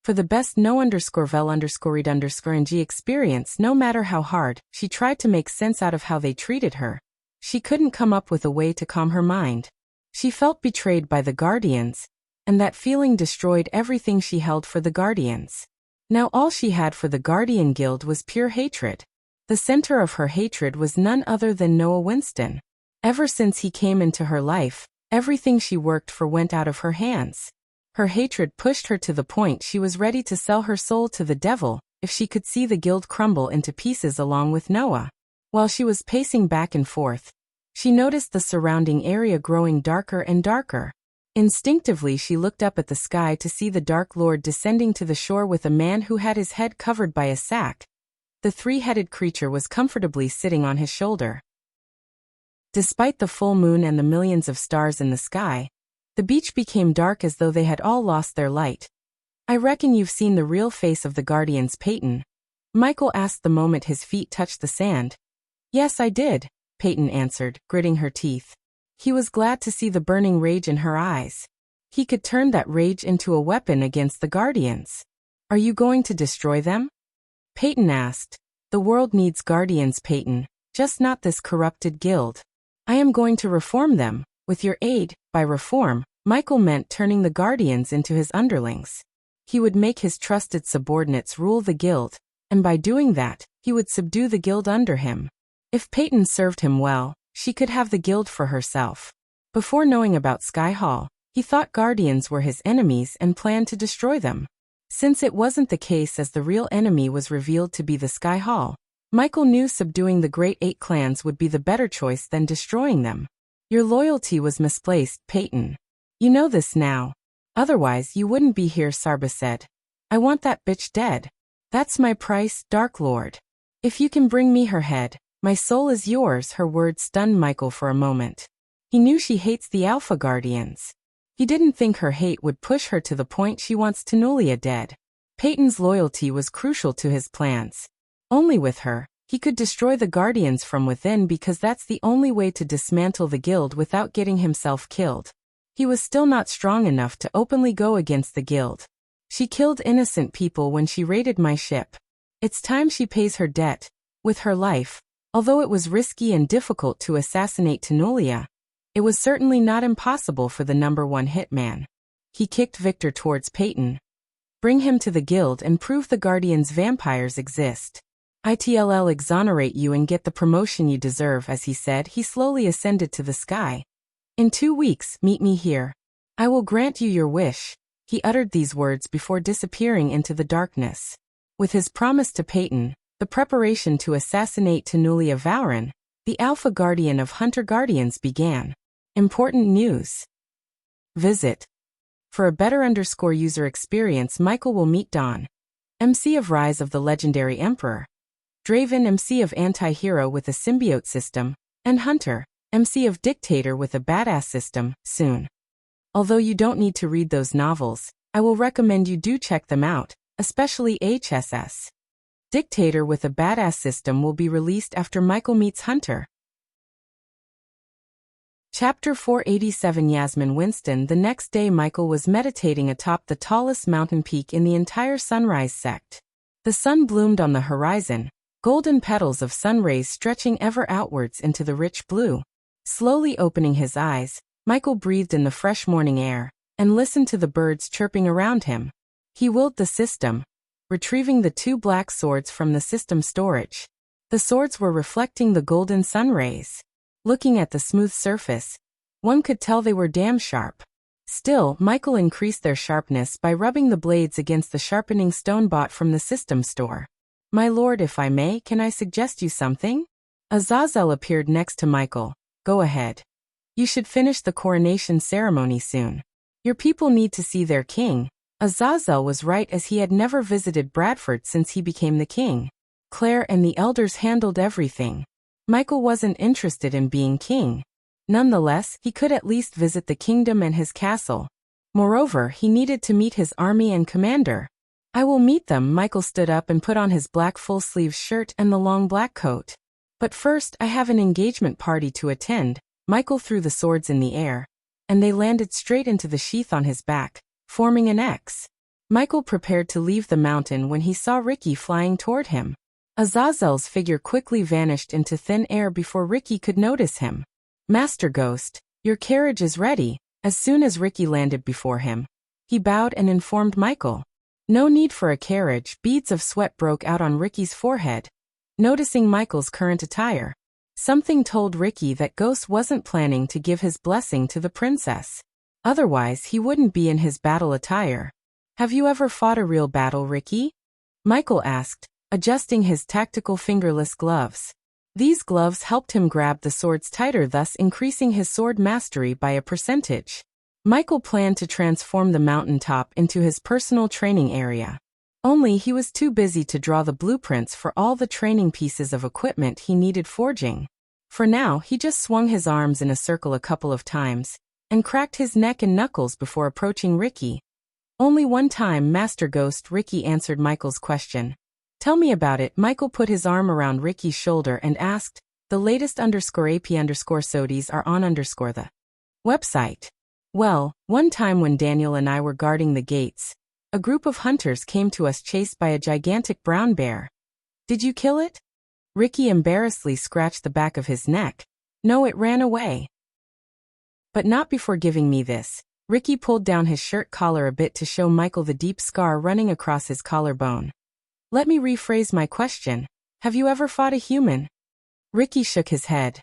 For the best no_vel_read_ng experience, no matter how hard she tried to make sense out of how they treated her, she couldn't come up with a way to calm her mind. She felt betrayed by the Guardians, and that feeling destroyed everything she held for the Guardians. Now all she had for the Guardian Guild was pure hatred. The center of her hatred was none other than Noah Winston. Ever since he came into her life, everything she worked for went out of her hands. Her hatred pushed her to the point she was ready to sell her soul to the devil if she could see the guild crumble into pieces along with Noah. While she was pacing back and forth, she noticed the surrounding area growing darker and darker. Instinctively she looked up at the sky to see the Dark Lord descending to the shore with a man who had his head covered by a sack. The three-headed creature was comfortably sitting on his shoulder. Despite the full moon and the millions of stars in the sky, the beach became dark as though they had all lost their light. "I reckon you've seen the real face of the Guardians, Peyton?" Michael asked the moment his feet touched the sand. "Yes, I did," Peyton answered, gritting her teeth. He was glad to see the burning rage in her eyes. He could turn that rage into a weapon against the Guardians. "Are you going to destroy them?" Peyton asked. "The world needs Guardians, Peyton, just not this corrupted guild. I am going to reform them, with your aid." By reform, Michael meant turning the Guardians into his underlings. He would make his trusted subordinates rule the guild, and by doing that, he would subdue the guild under him. If Peyton served him well, she could have the guild for herself. Before knowing about Sky Hall, he thought Guardians were his enemies and planned to destroy them. Since it wasn't the case as the real enemy was revealed to be the Sky Hall, Michael knew subduing the Great Eight clans would be the better choice than destroying them. "Your loyalty was misplaced, Peyton. You know this now. Otherwise you wouldn't be here," Sarba said. "I want that bitch dead. That's my price, Dark Lord. If you can bring me her head, my soul is yours." Her words stunned Michael for a moment. He knew she hates the Alpha Guardians. He didn't think her hate would push her to the point she wants Tanulia dead. Peyton's loyalty was crucial to his plans. Only with her, he could destroy the Guardians from within because that's the only way to dismantle the guild without getting himself killed. He was still not strong enough to openly go against the guild. "She killed innocent people when she raided my ship. It's time she pays her debt, with her life." Although it was risky and difficult to assassinate Tanulia, it was certainly not impossible for the #1 hitman. He kicked Victor towards Peyton. "Bring him to the guild and prove the Guardians' vampires exist. It'll exonerate you and get the promotion you deserve." As he said, he slowly ascended to the sky. "In 2 weeks, meet me here. I will grant you your wish." He uttered these words before disappearing into the darkness. With his promise to Peyton, the preparation to assassinate Tanulia Vauren, the Alpha Guardian of Hunter Guardians, began. Important news. Visit. For a better user experience, Michael will meet Dawn, MC of Rise of the Legendary Emperor, Draven, MC of Anti-Hero with a symbiote system, and Hunter, MC of Dictator with a badass system, soon. Although you don't need to read those novels, I will recommend you do check them out, especially HSS. Dictator with a badass system will be released after Michael meets Hunter. Chapter 487. Yasmin Winston. The next day Michael was meditating atop the tallest mountain peak in the entire Sunrise sect. The sun bloomed on the horizon, golden petals of sun rays stretching ever outwards into the rich blue. Slowly opening his eyes, Michael breathed in the fresh morning air, and listened to the birds chirping around him. He willed the system, retrieving the 2 black swords from the system storage. The swords were reflecting the golden sun rays. Looking at the smooth surface, one could tell they were damn sharp. Still, Michael increased their sharpness by rubbing the blades against the sharpening stone bought from the system store. "My lord, if I may, can I suggest you something?" Azazel appeared next to Michael. "Go ahead. You should finish the coronation ceremony soon. Your people need to see their king." Azazel was right, as he had never visited Bradford since he became the king. Claire and the elders handled everything. Michael wasn't interested in being king. Nonetheless, he could at least visit the kingdom and his castle. Moreover, he needed to meet his army and commander. "I will meet them." Michael stood up and put on his black full-sleeve shirt and the long black coat. "But first, I have an engagement party to attend." Michael threw the swords in the air, and they landed straight into the sheath on his back, forming an X. Michael prepared to leave the mountain when he saw Ricky flying toward him. Azazel's figure quickly vanished into thin air before Ricky could notice him. "Master Ghost, your carriage is ready." As soon as Ricky landed before him, he bowed and informed Michael. No need for a carriage. Beads of sweat broke out on Ricky's forehead. Noticing Michael's current attire, something told Ricky that Ghost wasn't planning to give his blessing to the princess. Otherwise, he wouldn't be in his battle attire. "Have you ever fought a real battle, Ricky?" Michael asked, adjusting his tactical fingerless gloves. These gloves helped him grab the swords tighter, thus increasing his sword mastery by a percentage. Michael planned to transform the mountaintop into his personal training area. Only he was too busy to draw the blueprints for all the training pieces of equipment he needed forging. For now, he just swung his arms in a circle a couple of times, and cracked his neck and knuckles before approaching Ricky. "Only one time, Master Ghost," Ricky answered Michael's question. "Tell me about it." Michael put his arm around Ricky's shoulder and asked, "The latest _AP_SODIes are on the website." "Well, one time when Daniel and I were guarding the gates, a group of hunters came to us chased by a gigantic brown bear." "Did you kill it?" Ricky embarrassedly scratched the back of his neck. "No, it ran away." "But not before giving me this." Ricky pulled down his shirt collar a bit to show Michael the deep scar running across his collarbone. "Let me rephrase my question. Have you ever fought a human?" Ricky shook his head.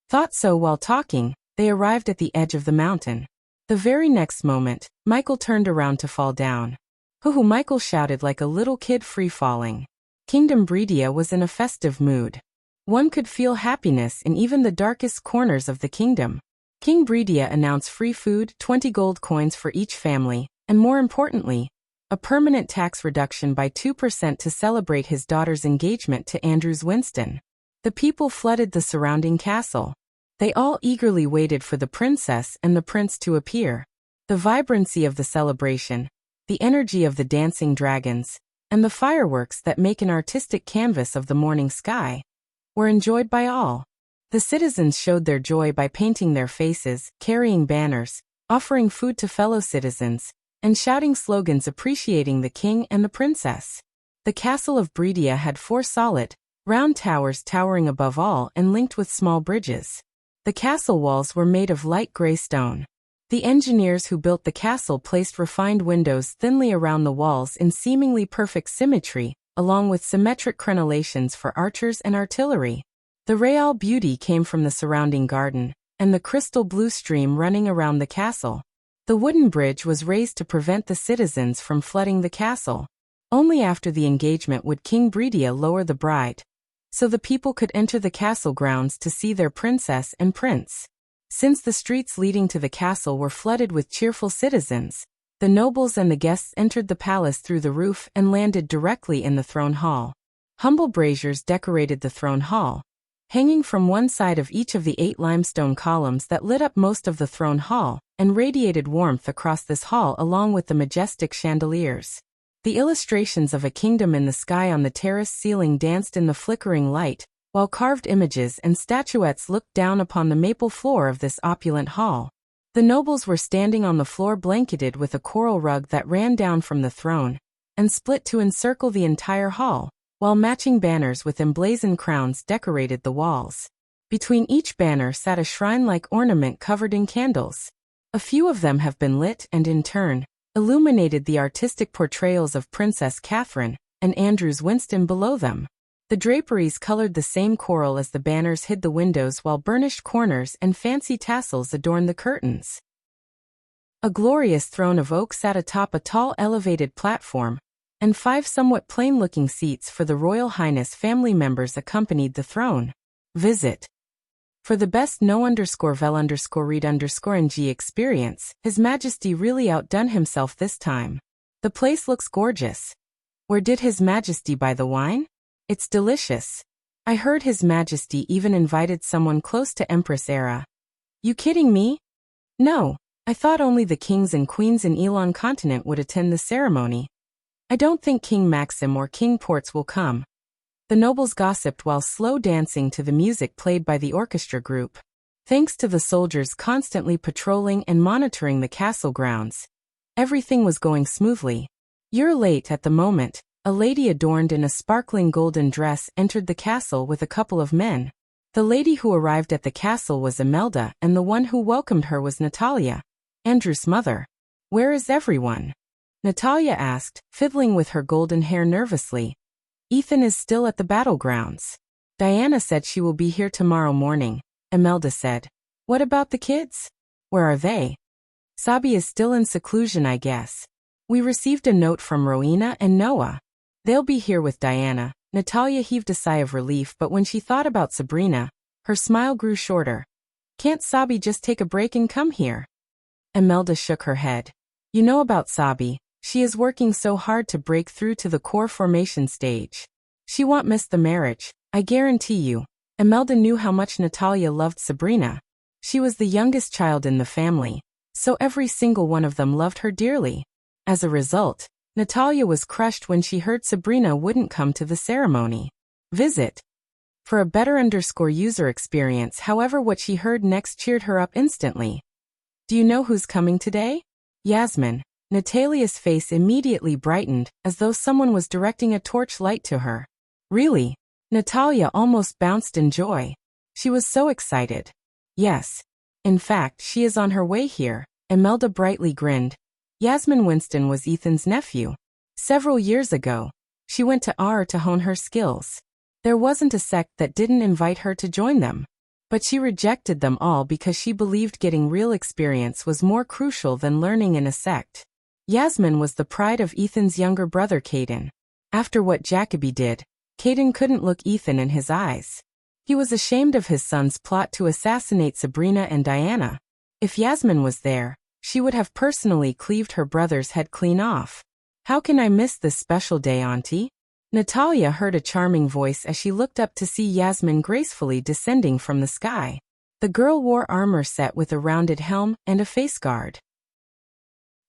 "Thought so." While talking, they arrived at the edge of the mountain. The very next moment, Michael turned around to fall down. "Hoo-hoo!" Michael shouted like a little kid free-falling. Kingdom Breedia was in a festive mood. One could feel happiness in even the darkest corners of the kingdom. King Breedia announced free food, 20 gold coins for each family, and more importantly, a permanent tax reduction by 2% to celebrate his daughter's engagement to Andrews Winston. The people flooded the surrounding castle. They all eagerly waited for the princess and the prince to appear. The vibrancy of the celebration, the energy of the dancing dragons, and the fireworks that make an artistic canvas of the morning sky were enjoyed by all. The citizens showed their joy by painting their faces, carrying banners, offering food to fellow citizens, and shouting slogans appreciating the king and the princess. The castle of Breedia had 4 solid, round towers towering above all and linked with small bridges. The castle walls were made of light gray stone. The engineers who built the castle placed refined windows thinly around the walls in seemingly perfect symmetry, along with symmetric crenellations for archers and artillery. The real beauty came from the surrounding garden, and the crystal blue stream running around the castle. The wooden bridge was raised to prevent the citizens from flooding the castle. Only after the engagement would King Breedia lower the bride, so the people could enter the castle grounds to see their princess and prince. Since the streets leading to the castle were flooded with cheerful citizens, the nobles and the guests entered the palace through the roof and landed directly in the throne hall. Humble braziers decorated the throne hall, hanging from one side of each of the 8 limestone columns that lit up most of the throne hall, and radiated warmth across this hall along with the majestic chandeliers. The illustrations of a kingdom in the sky on the terrace ceiling danced in the flickering light, while carved images and statuettes looked down upon the maple floor of this opulent hall. The nobles were standing on the floor blanketed with a coral rug that ran down from the throne, and split to encircle the entire hall, while matching banners with emblazoned crowns decorated the walls. Between each banner sat a shrine-like ornament covered in candles. A few of them have been lit and in turn, illuminated the artistic portrayals of Princess Catherine and Andrews Winston below them. The draperies colored the same coral as the banners hid the windows, while burnished corners and fancy tassels adorned the curtains. A glorious throne of oak sat atop a tall elevated platform, and 5 somewhat plain-looking seats for the Royal Highness family members accompanied the throne. Visit. For the best no_vel_read_ng experience, His Majesty really outdone himself this time. The place looks gorgeous. Where did His Majesty buy the wine? It's delicious. I heard His Majesty even invited someone close to Empress era. You kidding me? No, I thought only the kings and queens in Elon continent would attend the ceremony. I don't think King Maxim or King Ports will come. The nobles gossiped while slow dancing to the music played by the orchestra group. Thanks to the soldiers constantly patrolling and monitoring the castle grounds, everything was going smoothly. Year late at the moment, a lady adorned in a sparkling golden dress entered the castle with a couple of men. The lady who arrived at the castle was Imelda, and the one who welcomed her was Natalia, Andrew's mother. "Where is everyone?" Natalia asked, fiddling with her golden hair nervously. "Ethan is still at the battlegrounds. Diana said she will be here tomorrow morning," Imelda said. "What about the kids? Where are they?" "Sabi is still in seclusion, I guess. We received a note from Rowena and Noah. They'll be here with Diana." Natalia heaved a sigh of relief, but when she thought about Sabrina, her smile grew shorter. "Can't Sabi just take a break and come here?" Imelda shook her head. "You know about Sabi, she is working so hard to break through to the core formation stage. She won't miss the marriage, I guarantee you." Imelda knew how much Natalia loved Sabrina. She was the youngest child in the family, so every single one of them loved her dearly. As a result, Natalia was crushed when she heard Sabrina wouldn't come to the ceremony. Visit. For a better user experience, however, what she heard next cheered her up instantly. "Do you know who's coming today?" "Yasmin." Natalia's face immediately brightened, as though someone was directing a torchlight to her. "Really?" Natalia almost bounced in joy. She was so excited. "Yes. In fact, she is on her way here." Imelda brightly grinned. Yasmin Winston was Ethan's nephew. Several years ago, she went to R to hone her skills. There wasn't a sect that didn't invite her to join them. But she rejected them all because she believed getting real experience was more crucial than learning in a sect. Yasmin was the pride of Ethan's younger brother Caden. After what Jacoby did, Caden couldn't look Ethan in his eyes. He was ashamed of his son's plot to assassinate Sabrina and Diana. If Yasmin was there, she would have personally cleaved her brother's head clean off. "How can I miss this special day, Auntie?" Natalia heard a charming voice as she looked up to see Yasmin gracefully descending from the sky. The girl wore armor set with a rounded helm and a face guard.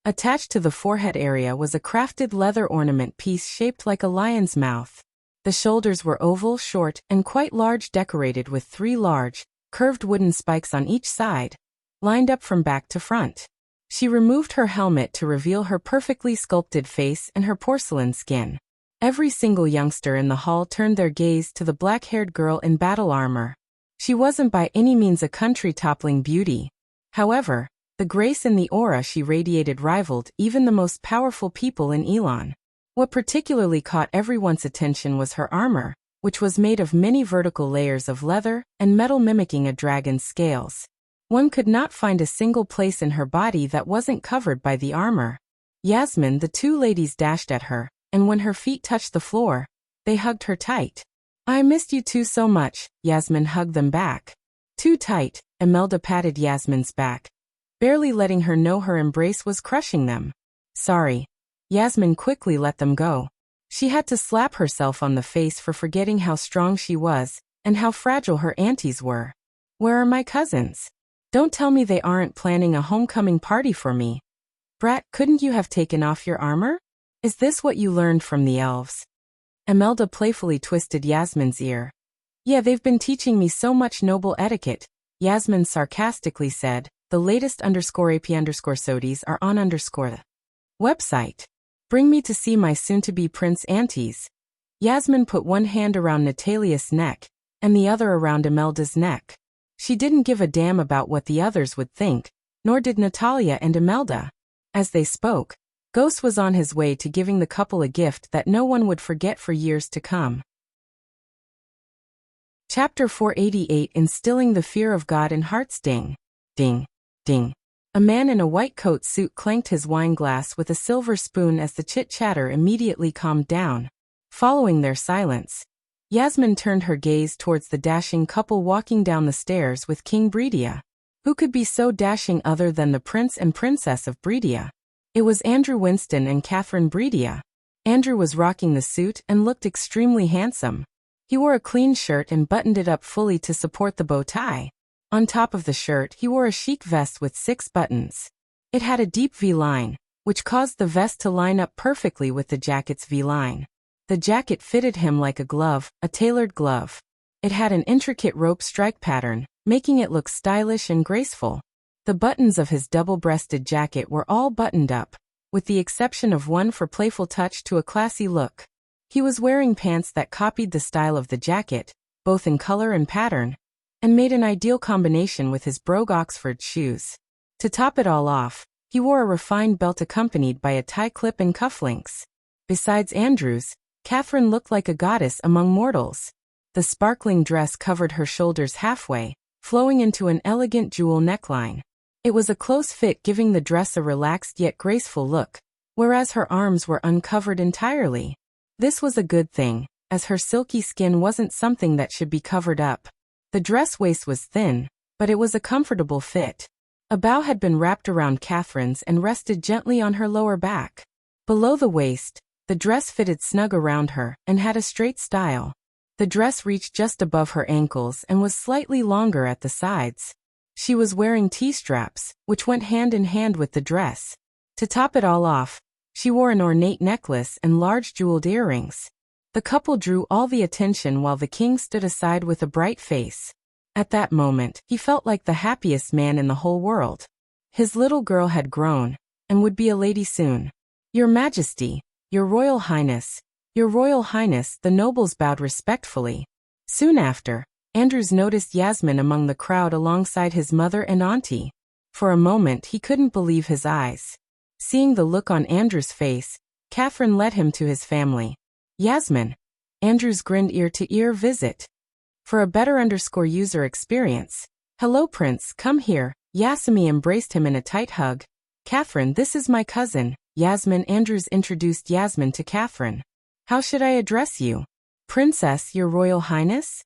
Attached to the forehead area was a crafted leather ornament piece shaped like a lion's mouth. The shoulders were oval, short, and quite large, decorated with 3 large, curved wooden spikes on each side, lined up from back to front. She removed her helmet to reveal her perfectly sculpted face and her porcelain skin. Every single youngster in the hall turned their gaze to the black-haired girl in battle armor. She wasn't by any means a country-toppling beauty. However, the grace and the aura she radiated rivaled even the most powerful people in Elon. What particularly caught everyone's attention was her armor, which was made of many vertical layers of leather and metal mimicking a dragon's scales. One could not find a single place in her body that wasn't covered by the armor. Yasmin, the 2 ladies dashed at her, and when her feet touched the floor, they hugged her tight. "I missed you two so much," Yasmin hugged them back. "Too tight," Imelda patted Yasmin's back, barely letting her know her embrace was crushing them. "Sorry." Yasmin quickly let them go. She had to slap herself on the face for forgetting how strong she was, and how fragile her aunties were. "Where are my cousins? Don't tell me they aren't planning a homecoming party for me. Brat, couldn't you have taken off your armor? Is this what you learned from the elves?" Imelda playfully twisted Yasmin's ear. "Yeah, they've been teaching me so much noble etiquette," Yasmin sarcastically said. "The latest _AP_SODIes are on _ website. Bring me to see my soon-to-be prince aunties." Yasmin put one hand around Natalia's neck, and the other around Imelda's neck. She didn't give a damn about what the others would think, nor did Natalia and Imelda. As they spoke, Ghost was on his way to giving the couple a gift that no one would forget for years to come. Chapter 488, Instilling the Fear of God in Hearts. Ding, ding, ding. A man in a white coat suit clanked his wine glass with a silver spoon as the chit-chatter immediately calmed down. Following their silence, Yasmin turned her gaze towards the dashing couple walking down the stairs with King Breedia. Who could be so dashing other than the Prince and Princess of Breedia? It was Andrew Winston and Catherine Breedia. Andrew was rocking the suit and looked extremely handsome. He wore a clean shirt and buttoned it up fully to support the bow tie. On top of the shirt, he wore a chic vest with 6 buttons. It had a deep V-line, which caused the vest to line up perfectly with the jacket's V-line. The jacket fitted him like a glove, a tailored glove. It had an intricate rope strike pattern, making it look stylish and graceful. The buttons of his double-breasted jacket were all buttoned up, with the exception of one for playful touch to a classy look. He was wearing pants that copied the style of the jacket, both in color and pattern, and made an ideal combination with his brogue Oxford shoes. To top it all off, he wore a refined belt accompanied by a tie clip and cufflinks. Besides Andrews, Catherine looked like a goddess among mortals. The sparkling dress covered her shoulders halfway, flowing into an elegant jewel neckline. It was a close fit, giving the dress a relaxed yet graceful look, whereas her arms were uncovered entirely. This was a good thing, as her silky skin wasn't something that should be covered up. The dress waist was thin, but it was a comfortable fit. A bow had been wrapped around Catherine's and rested gently on her lower back. Below the waist, the dress fitted snug around her and had a straight style. The dress reached just above her ankles and was slightly longer at the sides. She was wearing T-straps, which went hand in hand with the dress. To top it all off, she wore an ornate necklace and large jeweled earrings. The couple drew all the attention while the king stood aside with a bright face. At that moment, he felt like the happiest man in the whole world. His little girl had grown, and would be a lady soon. "Your Majesty, Your Royal Highness, Your Royal Highness," the nobles bowed respectfully. Soon after, Andrews noticed Yasmin among the crowd alongside his mother and auntie. For a moment he couldn't believe his eyes. Seeing the look on Andrews' face, Catherine led him to his family. "Yasmin." Andrews grinned ear to ear. "Visit." For a better user experience. "Hello Prince, come here." Yasmin embraced him in a tight hug. "Catherine, this is my cousin, Yasmin." Andrews introduced Yasmin to Catherine. "How should I address you?" "Princess, Your Royal Highness."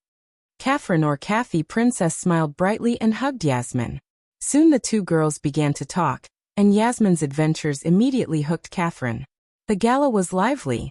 Catherine or Kathy. Princess smiled brightly and hugged Yasmin. Soon the two girls began to talk, and Yasmin's adventures immediately hooked Catherine. The gala was lively.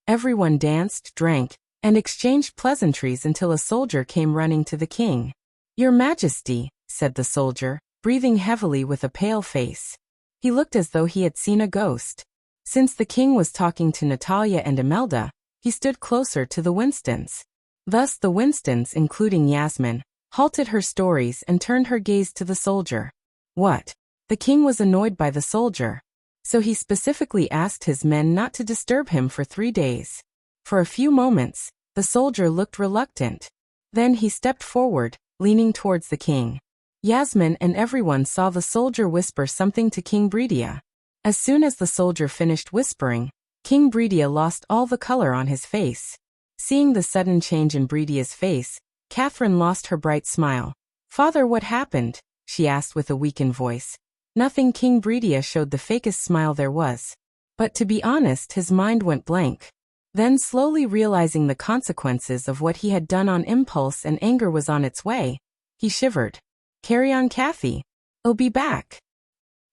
Everyone danced, drank, and exchanged pleasantries until a soldier came running to the king. "Your Majesty," said the soldier, breathing heavily with a pale face. He looked as though he had seen a ghost. Since the king was talking to Natalia and Imelda, he stood closer to the Winstons. Thus the Winstons, including Yasmin, halted her stories and turned her gaze to the soldier. What? The king was annoyed by the soldier. So he specifically asked his men not to disturb him for 3 days. For a few moments, the soldier looked reluctant. Then he stepped forward, leaning towards the king. Yasmin and everyone saw the soldier whisper something to King Bredia. As soon as the soldier finished whispering, King Bredia lost all the color on his face. Seeing the sudden change in Bredia's face, Catherine lost her bright smile. "Father, what happened?" she asked with a weakened voice. "Nothing." King Bredia showed the fakest smile there was. But to be honest, his mind went blank. Then, slowly realizing the consequences of what he had done on impulse and anger was on its way, he shivered. "Carry on, Kathy. I'll be back."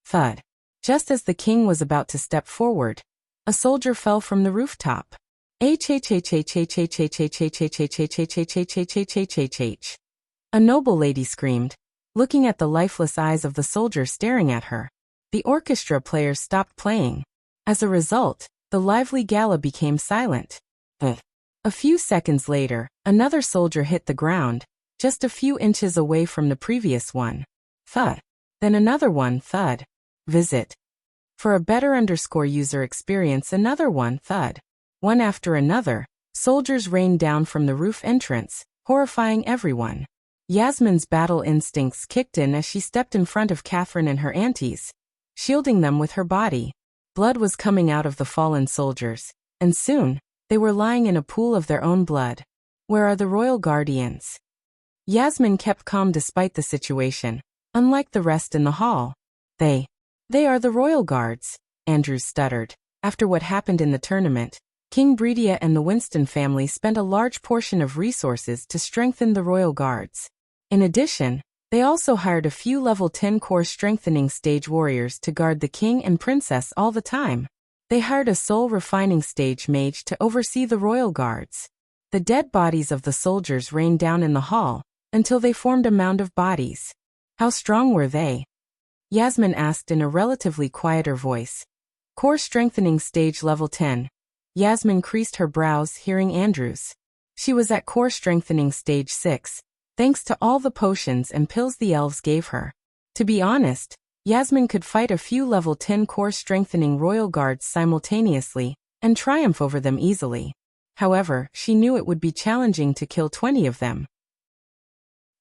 Thud. Just as the king was about to step forward, a soldier fell from the rooftop. A noble lady screamed, looking at the lifeless eyes of the soldier staring at her. The orchestra players stopped playing. As a result, the lively gala became silent. A few seconds later, another soldier hit the ground, just a few inches away from the previous one. Thud. Then another one. Thud. Visit. For a better user experience, another one. Thud. One after another, soldiers rained down from the roof entrance, horrifying everyone. Yasmin's battle instincts kicked in as she stepped in front of Catherine and her aunties, shielding them with her body. Blood was coming out of the fallen soldiers, and soon, they were lying in a pool of their own blood. "Where are the royal guardians?" Yasmin kept calm despite the situation, unlike the rest in the hall. They are the royal guards," Andrews stuttered. After what happened in the tournament, King Bredia and the Winston family spent a large portion of resources to strengthen the royal guards. In addition, they also hired a few level 10 core strengthening stage warriors to guard the king and princess all the time. They hired a soul refining stage mage to oversee the royal guards. The dead bodies of the soldiers rained down in the hall, until they formed a mound of bodies. "How strong were they?" Yasmin asked in a relatively quieter voice. "Core strengthening stage level 10. Yasmin creased her brows hearing Andrews. She was at core strengthening stage 6, thanks to all the potions and pills the elves gave her. To be honest, Yasmin could fight a few level 10 core strengthening royal guards simultaneously and triumph over them easily. However, she knew it would be challenging to kill 20 of them.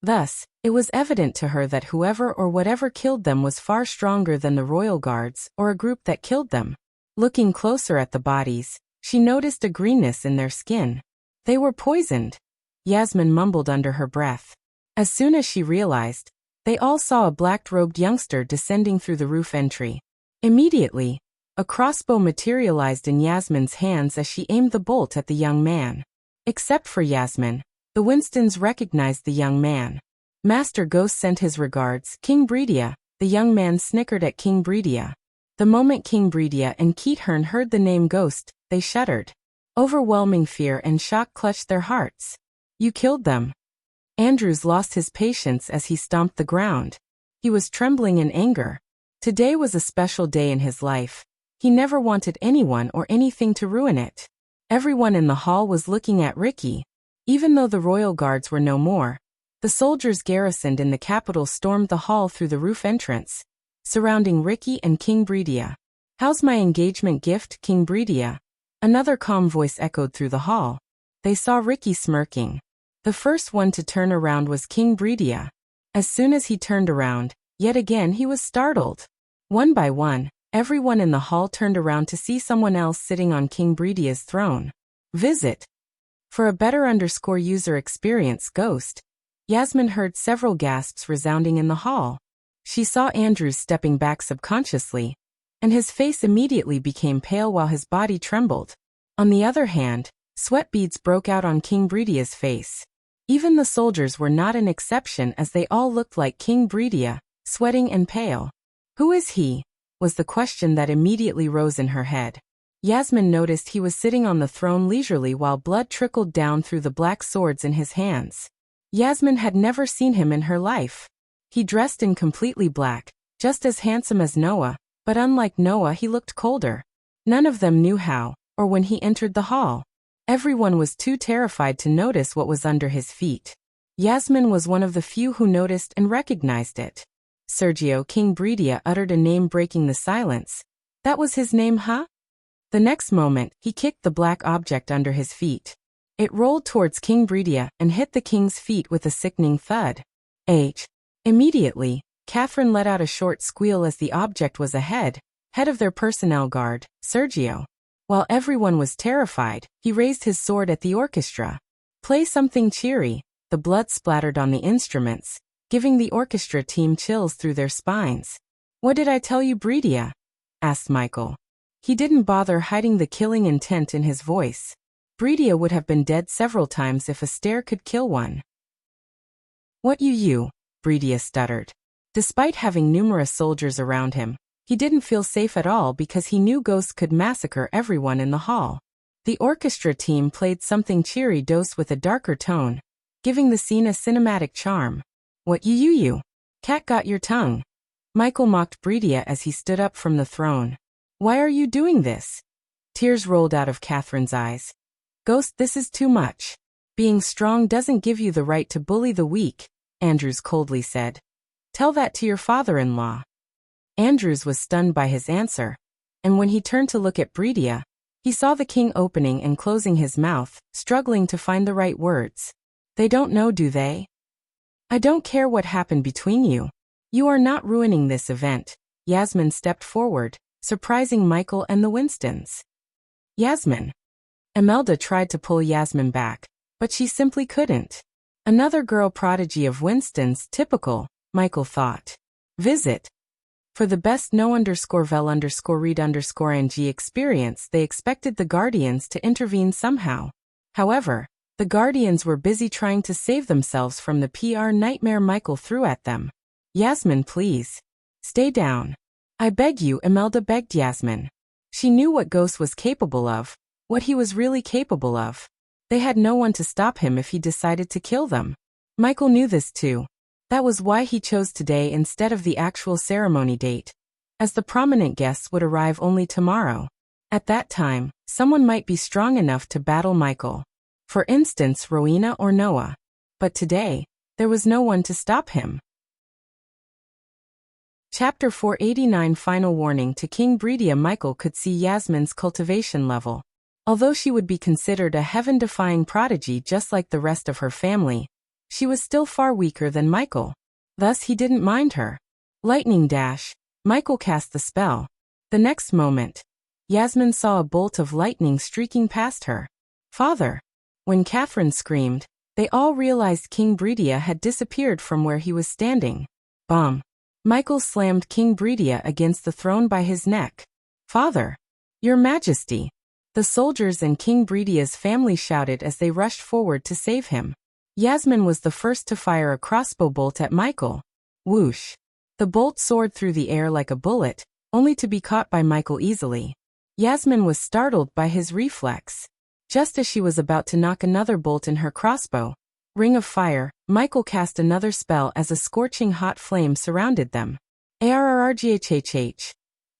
Thus, it was evident to her that whoever or whatever killed them was far stronger than the royal guards or a group that killed them. Looking closer at the bodies, she noticed a greenness in their skin. They were poisoned, Yasmin mumbled under her breath. As soon as she realized, they all saw a black-robed youngster descending through the roof entry. Immediately, a crossbow materialized in Yasmin's hands as she aimed the bolt at the young man. Except for Yasmin, the Winstons recognized the young man. Master Ghost sent his regards, King Breedia. The young man snickered at King Breedia. The moment King Breedia and Keathern heard the name Ghost, they shuddered. Overwhelming fear and shock clutched their hearts. You killed them. Andrews lost his patience as he stomped the ground. He was trembling in anger. Today was a special day in his life. He never wanted anyone or anything to ruin it. Everyone in the hall was looking at Ricky. Even though the royal guards were no more, the soldiers garrisoned in the capital stormed the hall through the roof entrance, surrounding Ricky and King Breedia. How's my engagement gift, King Breedia? Another calm voice echoed through the hall. They saw Ricky smirking. The first one to turn around was King Breedia. As soon as he turned around, yet again he was startled. One by one, everyone in the hall turned around to see someone else sitting on King Breedia's throne. Visit. For a better user experience Ghost, Yasmin heard several gasps resounding in the hall. She saw Andrews stepping back subconsciously, and his face immediately became pale while his body trembled. On the other hand, sweat beads broke out on King Breedia's face. Even the soldiers were not an exception as they all looked like King Breedia, sweating and pale. Who is he? Was the question that immediately rose in her head. Yasmin noticed he was sitting on the throne leisurely while blood trickled down through the black swords in his hands. Yasmin had never seen him in her life. He dressed in completely black, just as handsome as Noah, but unlike Noah he looked colder. None of them knew how, or when he entered the hall. Everyone was too terrified to notice what was under his feet. Yasmin was one of the few who noticed and recognized it. Sergio. King Breedia uttered a name breaking the silence. That was his name, huh? The next moment, he kicked the black object under his feet. It rolled towards King Breedia and hit the king's feet with a sickening thud. Immediately, Catherine let out a short squeal as the object was head of their personnel guard, Sergio. While everyone was terrified, he raised his sword at the orchestra. Play something cheery. The blood splattered on the instruments, giving the orchestra team chills through their spines. What did I tell you, Breedia? Asked Michael. He didn't bother hiding the killing intent in his voice. Breedia would have been dead several times if a stare could kill one. What you, Breedia stuttered. Despite having numerous soldiers around him, he didn't feel safe at all because he knew Ghost could massacre everyone in the hall. The orchestra team played something cheery dosed with a darker tone, giving the scene a cinematic charm. What you? Cat got your tongue. Michael mocked Breedia as he stood up from the throne. Why are you doing this? Tears rolled out of Catherine's eyes. Ghost, this is too much. Being strong doesn't give you the right to bully the weak, Andrews coldly said. Tell that to your father-in-law. Andrews was stunned by his answer, and when he turned to look at Breedia, he saw the king opening and closing his mouth, struggling to find the right words. They don't know, do they? I don't care what happened between you. You are not ruining this event. Yasmin stepped forward, surprising Michael and the Winstons. Yasmin. Imelda tried to pull Yasmin back, but she simply couldn't. Another girl prodigy of Winston's, typical, Michael thought. Visit. For the best no_vel_read_ng experience, they expected the Guardians to intervene somehow. However, the Guardians were busy trying to save themselves from the PR nightmare Michael threw at them. Yasmin, please. Stay down. I beg you, Imelda begged Yasmin. She knew what Ghost was capable of, what he was really capable of. They had no one to stop him if he decided to kill them. Michael knew this too. That was why he chose today instead of the actual ceremony date, as the prominent guests would arrive only tomorrow. At that time, someone might be strong enough to battle Michael. For instance, Rowena or Noah. But today, There was no one to stop him. Chapter 489 Final warning to King Bridia. Michael could see Yasmin's cultivation level. Although she would be considered a heaven-defying prodigy just like the rest of her family, she was still far weaker than Michael. Thus he didn't mind her. Lightning dash. Michael cast the spell. The next moment, Yasmin saw a bolt of lightning streaking past her. Father! When Catherine screamed, they all realized King Bridia had disappeared from where he was standing. Bomb! Michael slammed King Bridia against the throne by his neck. Father! Your Majesty! The soldiers and King Bridia's family shouted as they rushed forward to save him. Yasmin was the first to fire a crossbow bolt at Michael. Whoosh! The bolt soared through the air like a bullet, only to be caught by Michael easily. Yasmin was startled by his reflex. Just as she was about to knock another bolt in her crossbow, Ring of Fire, Michael cast another spell as a scorching hot flame surrounded them. Arrghhhh.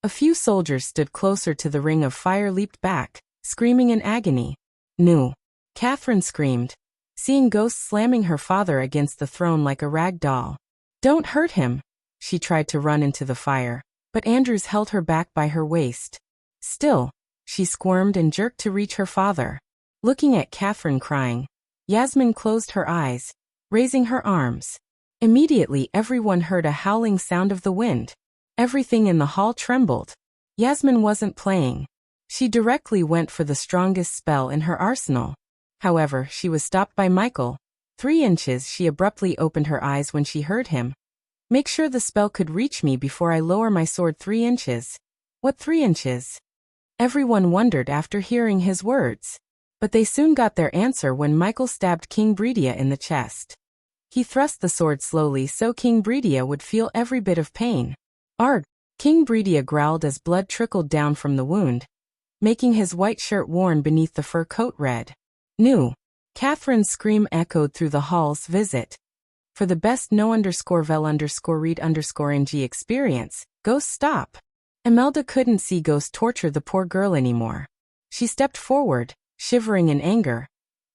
A few soldiers stood closer to the Ring of Fire leaped back, screaming in agony. No! Catherine screamed, seeing ghosts slamming her father against the throne like a rag doll. Don't hurt him! She tried to run into the fire, but Andrews held her back by her waist. Still, she squirmed and jerked to reach her father. Looking at Catherine crying, Yasmin closed her eyes, raising her arms. Immediately everyone heard a howling sound of the wind. Everything in the hall trembled. Yasmin wasn't playing. She directly went for the strongest spell in her arsenal. However, she was stopped by Michael. 3 inches. She abruptly opened her eyes when she heard him. Make sure the spell could reach me before I lower my sword 3 inches. What 3 inches? Everyone wondered after hearing his words. But they soon got their answer when Michael stabbed King Bridia in the chest. He thrust the sword slowly so King Bridia would feel every bit of pain. Arg! King Bridia growled as blood trickled down from the wound, making his white shirt worn beneath the fur coat red. No! Catherine's scream echoed through the halls. Visit. For the best no_vel_read_ng experience, Ghost stop. Imelda couldn't see Ghost torture the poor girl anymore. She stepped forward, shivering in anger.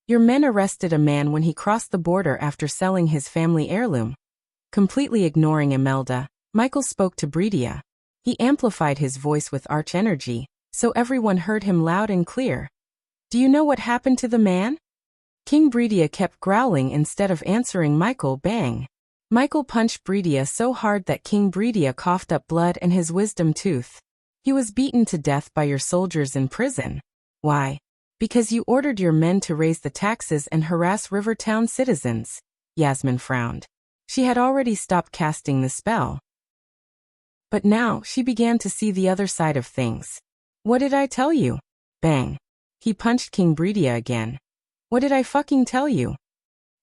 Your men arrested a man when he crossed the border after selling his family heirloom. Completely ignoring Imelda, Michael spoke to Bridia. He amplified his voice with arch energy, so everyone heard him loud and clear. Do you know what happened to the man? King Bridia kept growling instead of answering Michael. Bang! Michael punched Bridia so hard that King Bridia coughed up blood and his wisdom tooth. He was beaten to death by your soldiers in prison. Why? Because you ordered your men to raise the taxes and harass Rivertown citizens. Yasmin frowned. She had already stopped casting the spell. But now she began to see the other side of things. What did I tell you? Bang! He punched King Bridia again. What did I fucking tell you?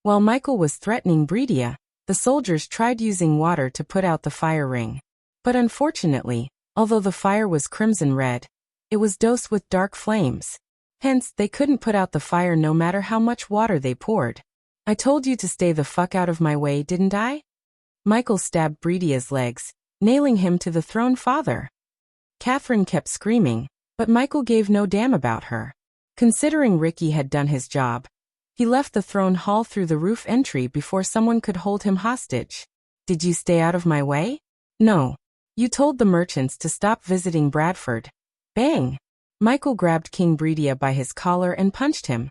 While Michael was threatening Bridia, the soldiers tried using water to put out the fire ring. But unfortunately, although the fire was crimson red, it was dosed with dark flames. Hence, they couldn't put out the fire no matter how much water they poured. I told you to stay the fuck out of my way, didn't I? Michael stabbed Bridia's legs, nailing him to the throne. Father! Catherine kept screaming, but Michael gave no damn about her. Considering Ricky had done his job, he left the throne hall through the roof entry before someone could hold him hostage. Did you stay out of my way? No. You told the merchants to stop visiting Bradford. Bang! Michael grabbed King Bridia by his collar and punched him.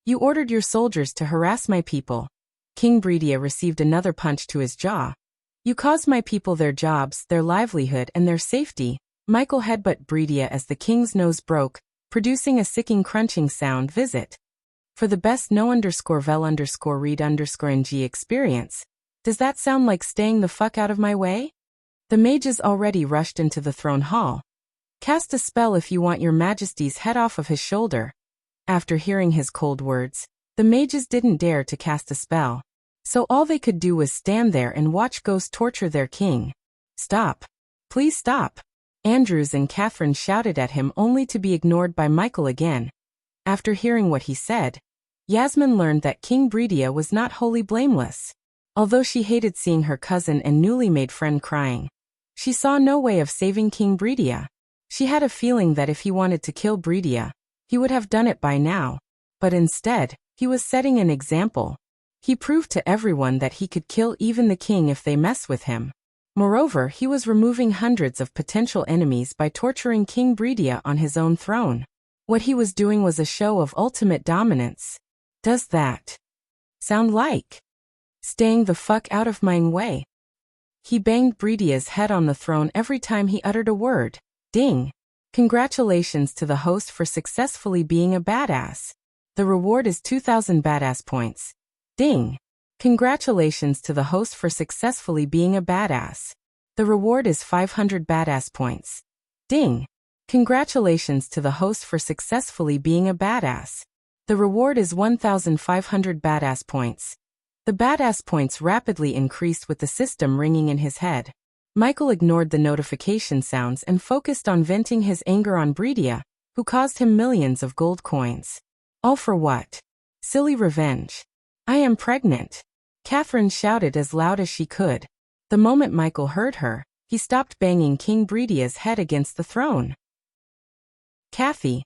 You ordered your soldiers to harass my people. King Bridia received another punch to his jaw. You caused my people their jobs, their livelihood, and their safety. Michael headbutt Bridia as the king's nose broke, producing a sicking crunching sound. Visit. For the best no_vel_read_ng experience. Does that sound like staying the fuck out of my way? The mages already rushed into the throne hall. Cast a spell if you want your majesty's head off of his shoulder. After hearing his cold words, the mages didn't dare to cast a spell. So all they could do was stand there and watch Ghost torture their king. Stop. Please stop. Andrews and Catherine shouted at him only to be ignored by Michael again. After hearing what he said, Yasmin learned that King Bridia was not wholly blameless. Although she hated seeing her cousin and newly made friend crying, she saw no way of saving King Bridia. She had a feeling that if he wanted to kill Bridia, he would have done it by now. But instead, he was setting an example. He proved to everyone that he could kill even the king if they mess with him. Moreover, he was removing hundreds of potential enemies by torturing King Bridia on his own throne. What he was doing was a show of ultimate dominance. Does that sound like staying the fuck out of my way? He banged Bridia's head on the throne every time he uttered a word. Ding! Congratulations to the host for successfully being a badass. The reward is 2,000 badass points. Ding! Congratulations to the host for successfully being a badass. The reward is 500 badass points. Ding! Congratulations to the host for successfully being a badass. The reward is 1,500 badass points. The badass points rapidly increased with the system ringing in his head. Michael ignored the notification sounds and focused on venting his anger on Bridia, who caused him millions of gold coins. All for what? Silly revenge. I am pregnant. Catherine shouted as loud as she could. The moment Michael heard her, he stopped banging King Bridia's head against the throne. Kathy,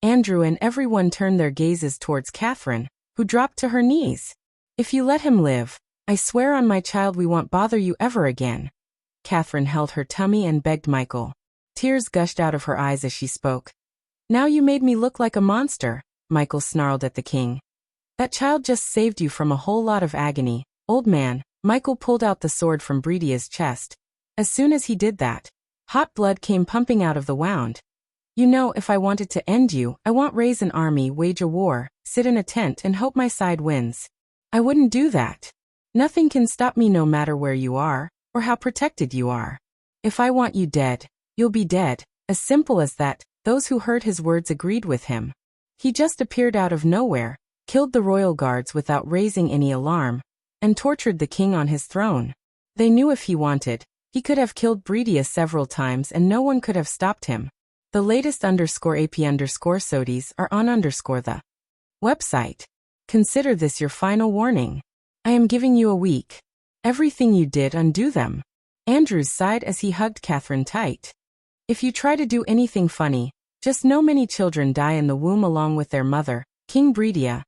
Andrew and everyone turned their gazes towards Catherine, who dropped to her knees. If you let him live, I swear on my child we won't bother you ever again. Catherine held her tummy and begged Michael. Tears gushed out of her eyes as she spoke. Now you made me look like a monster, Michael snarled at the king. That child just saved you from a whole lot of agony, old man. Michael pulled out the sword from Bridia's chest. As soon as he did that, hot blood came pumping out of the wound. You know, if I wanted to end you, I won't raise an army, wage a war, sit in a tent and hope my side wins. I wouldn't do that. Nothing can stop me no matter where you are, or how protected you are. If I want you dead, you'll be dead, as simple as that. Those who heard his words agreed with him. He just appeared out of nowhere, killed the royal guards without raising any alarm, and tortured the king on his throne. They knew if he wanted, he could have killed Bridia several times and no one could have stopped him. The latest _AP_SODIES are on the website. Consider this your final warning. I am giving you a week. Everything you did, undo them. Andrews sighed as he hugged Catherine tight. If you try to do anything funny, just know many children die in the womb along with their mother, King Bridia.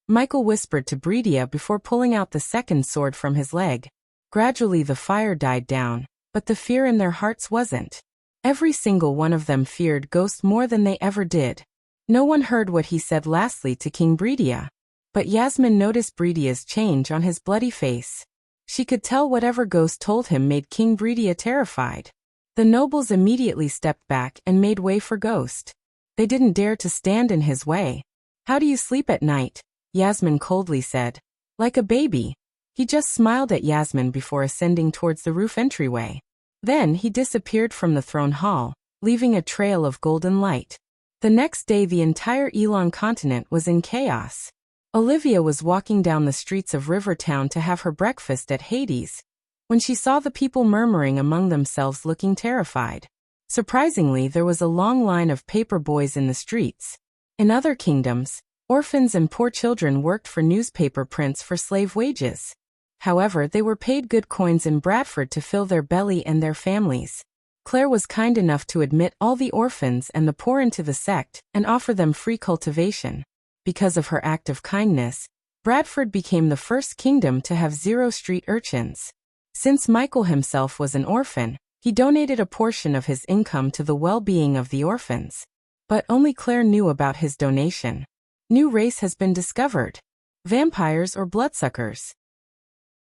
Michael whispered to Bridia before pulling out the second sword from his leg. Gradually the fire died down, but the fear in their hearts wasn't. Every single one of them feared Ghost more than they ever did. No one heard what he said lastly to King Bridia. But Yasmin noticed Bridia's change on his bloody face. She could tell whatever Ghost told him made King Bridia terrified. The nobles immediately stepped back and made way for Ghost. They didn't dare to stand in his way. How do you sleep at night? Yasmin coldly said. Like a baby. He just smiled at Yasmin before ascending towards the roof entryway. Then he disappeared from the throne hall, leaving a trail of golden light. The next day the entire Elon continent was in chaos. Olivia was walking down the streets of Rivertown to have her breakfast at Hades, when she saw the people murmuring among themselves looking terrified. Surprisingly, there was a long line of paper boys in the streets. In other kingdoms, orphans and poor children worked for newspaper prints for slave wages. However, they were paid good coins in Bradford to fill their belly and their families. Claire was kind enough to admit all the orphans and the poor into the sect and offer them free cultivation. Because of her act of kindness, Bradford became the first kingdom to have 0 street urchins. Since Michael himself was an orphan, he donated a portion of his income to the well-being of the orphans. But only Claire knew about his donation. New race has been discovered. Vampires or bloodsuckers.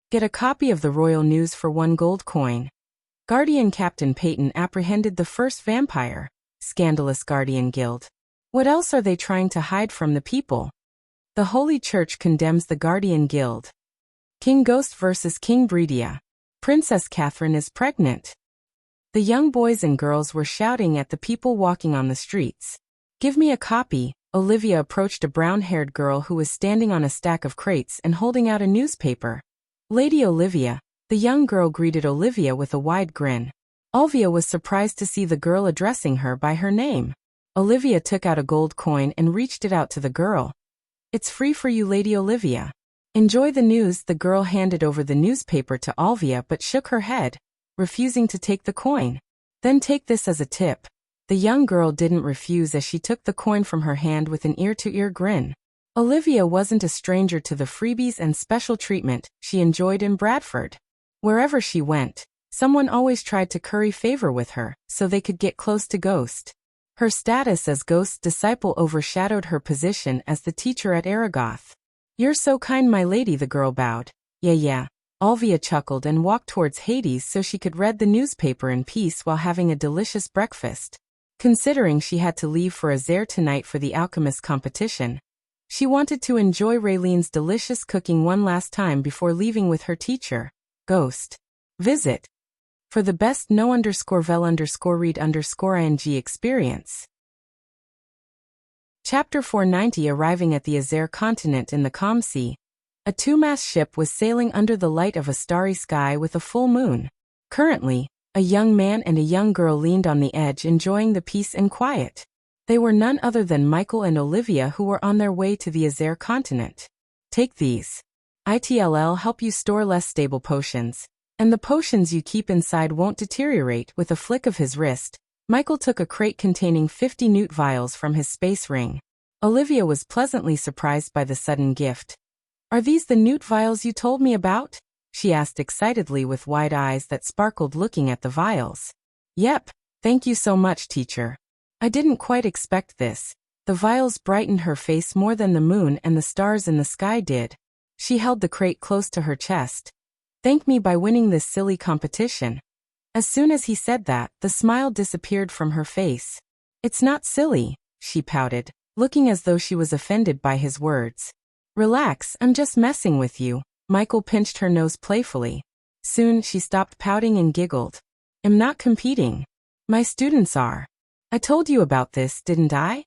Get a copy of the Royal News for 1 gold coin. Guardian Captain Peyton apprehended the first vampire. Scandalous Guardian Guild. What else are they trying to hide from the people? The Holy Church condemns the Guardian Guild. King Ghost vs. King Bridia. Princess Catherine is pregnant. The young boys and girls were shouting at the people walking on the streets. Give me a copy. Olivia approached a brown-haired girl who was standing on a stack of crates and holding out a newspaper. Lady Olivia. The young girl greeted Olivia with a wide grin. Olivia was surprised to see the girl addressing her by her name. Olivia took out a gold coin and reached it out to the girl. It's free for you, Lady Olivia. Enjoy the news. The girl handed over the newspaper to Olivia but shook her head, refusing to take the coin. Then take this as a tip. The young girl didn't refuse as she took the coin from her hand with an ear-to-ear grin. Olivia wasn't a stranger to the freebies and special treatment she enjoyed in Bradford. Wherever she went, someone always tried to curry favor with her so they could get close to Ghost. Her status as Ghost's disciple overshadowed her position as the teacher at Aragoth. "You're so kind, my lady," the girl bowed. Yeah. Olivia chuckled and walked towards Hades so she could read the newspaper in peace while having a delicious breakfast. Considering she had to leave for Azare tonight for the alchemist competition, she wanted to enjoy Raylene's delicious cooking one last time before leaving with her teacher, Ghost. Visit. For the best no_vel_read_ing experience. Chapter 490. Arriving at the Azare continent in the calm sea, a two-mast ship was sailing under the light of a starry sky with a full moon. Currently, a young man and a young girl leaned on the edge enjoying the peace and quiet. They were none other than Michael and Olivia, who were on their way to the Azare continent. "Take these. It'll help you store less stable potions. And the potions you keep inside won't deteriorate." With a flick of his wrist, Michael took a crate containing 50 newt vials from his space ring. Olivia was pleasantly surprised by the sudden gift. "Are these the newt vials you told me about?" she asked excitedly with wide eyes that sparkled looking at the vials. "Yep, thank you so much, teacher. I didn't quite expect this." The vials brightened her face more than the moon and the stars in the sky did. She held the crate close to her chest. "Thank me by winning this silly competition." As soon as he said that, the smile disappeared from her face. "It's not silly," she pouted, looking as though she was offended by his words. "Relax, I'm just messing with you." Michael pinched her nose playfully. Soon she stopped pouting and giggled. "I'm not competing. My students are. I told you about this, didn't I?"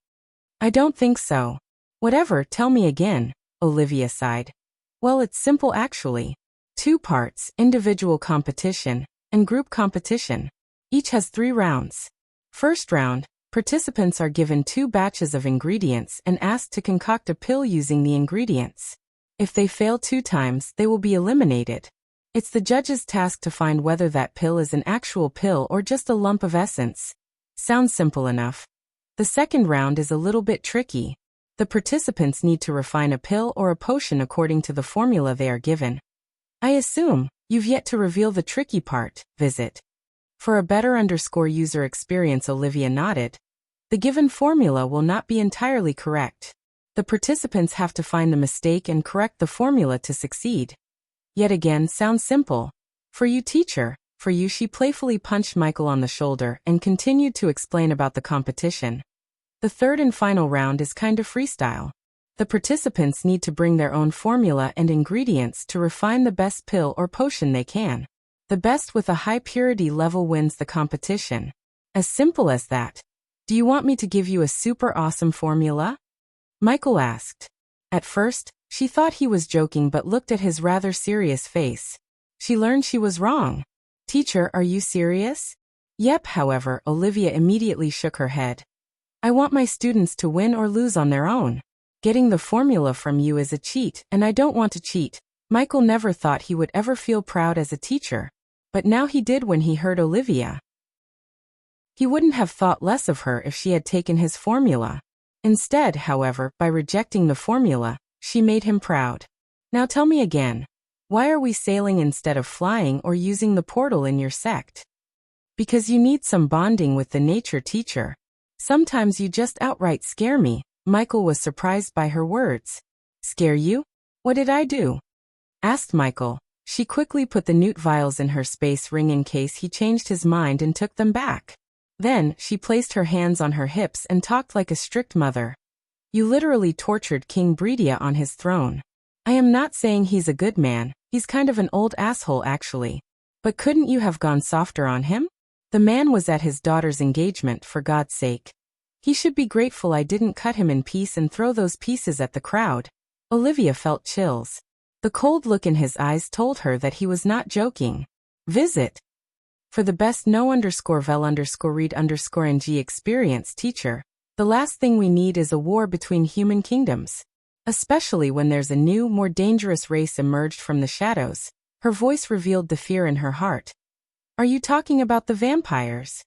"I don't think so." "Whatever, tell me again," Olivia sighed. "Well, it's simple actually. 2 parts, individual competition and group competition. Each has 3 rounds. First round, participants are given 2 batches of ingredients and asked to concoct a pill using the ingredients. If they fail 2 times, they will be eliminated. It's the judge's task to find whether that pill is an actual pill or just a lump of essence. Sounds simple enough. The second round is a little bit tricky. The participants need to refine a pill or a potion according to the formula they are given. I assume you've yet to reveal the tricky part. Visit. For a better user experience, Olivia nodded. The given formula will not be entirely correct. The participants have to find the mistake and correct the formula to succeed. Yet again, sounds simple. For you, teacher. For you. She playfully punched Michael on the shoulder and continued to explain about the competition. The third and final round is kind of freestyle. The participants need to bring their own formula and ingredients to refine the best pill or potion they can. The best with a high purity level wins the competition. As simple as that. "Do you want me to give you a super awesome formula?" Michael asked. At first, she thought he was joking but looked at his rather serious face. She learned she was wrong. "Teacher, are you serious?" "Yep." However, Olivia immediately shook her head. "I want my students to win or lose on their own. Getting the formula from you is a cheat, and I don't want to cheat." Michael never thought he would ever feel proud as a teacher, but now he did when he heard Olivia. He wouldn't have thought less of her if she had taken his formula. Instead, however, by rejecting the formula, she made him proud. "Now tell me again. Why are we sailing instead of flying or using the portal in your sect?" "Because you need some bonding with the nature, teacher. Sometimes you just outright scare me." Michael was surprised by her words. "Scare you? What did I do?" asked Michael. She quickly put the newt vials in her space ring in case he changed his mind and took them back. Then, she placed her hands on her hips and talked like a strict mother. "You literally tortured King Bredia on his throne. I am not saying he's a good man. He's kind of an old asshole actually. But couldn't you have gone softer on him? The man was at his daughter's engagement, for God's sake. He should be grateful I didn't cut him in piece and throw those pieces at the crowd." Olivia felt chills. The cold look in his eyes told her that he was not joking. Visit. For the best no_vel_read_ing experience, teacher, the last thing we need is a war between human kingdoms. Especially when there's a new, more dangerous race emerged from the shadows. Her voice revealed the fear in her heart. "Are you talking about the vampires?"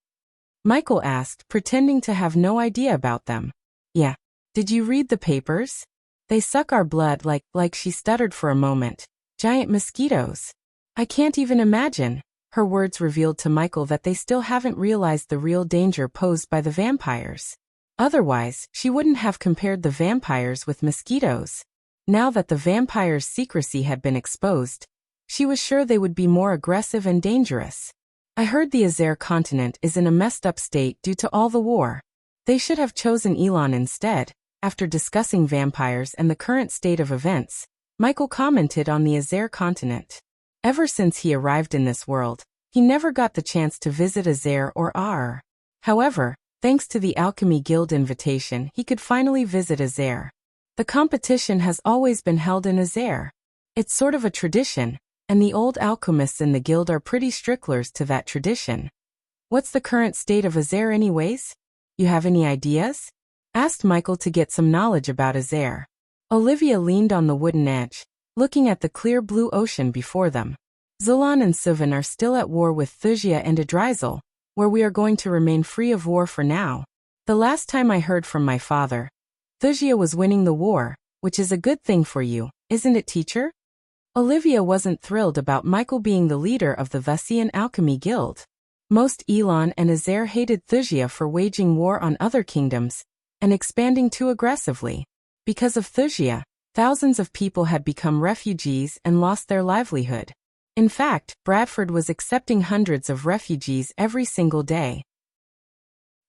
Michael asked, pretending to have no idea about them. "Yeah. Did you read the papers? They suck our blood like she stuttered for a moment. Giant mosquitoes. I can't even imagine. Her words revealed to Michael that they still haven't realized the real danger posed by the vampires. Otherwise, she wouldn't have compared the vampires with mosquitoes. Now that the vampires' secrecy had been exposed, she was sure they would be more aggressive and dangerous. I heard the Azer continent is in a messed up state due to all the war. They should have chosen Elon instead. After discussing vampires and the current state of events, Michael commented on the Azer continent. Ever since he arrived in this world, he never got the chance to visit Azer or Ar. However, thanks to the Alchemy Guild invitation, he could finally visit Azer. The competition has always been held in Azer. It's sort of a tradition, and the old alchemists in the guild are pretty stricklers to that tradition. What's the current state of Azer anyways? You have any ideas? Asked Michael to get some knowledge about Azer. Olivia leaned on the wooden edge, looking at the clear blue ocean before them. Zulon and Suvan are still at war with Thusia and Idrizel, where we are going to remain free of war for now. The last time I heard from my father, Thusia was winning the war, which is a good thing for you, isn't it, teacher? Olivia wasn't thrilled about Michael being the leader of the Thusian Alchemy Guild. Most Elon and Azer hated Thusia for waging war on other kingdoms and expanding too aggressively. Because of Thusia, thousands of people had become refugees and lost their livelihood. In fact, Bradford was accepting hundreds of refugees every single day.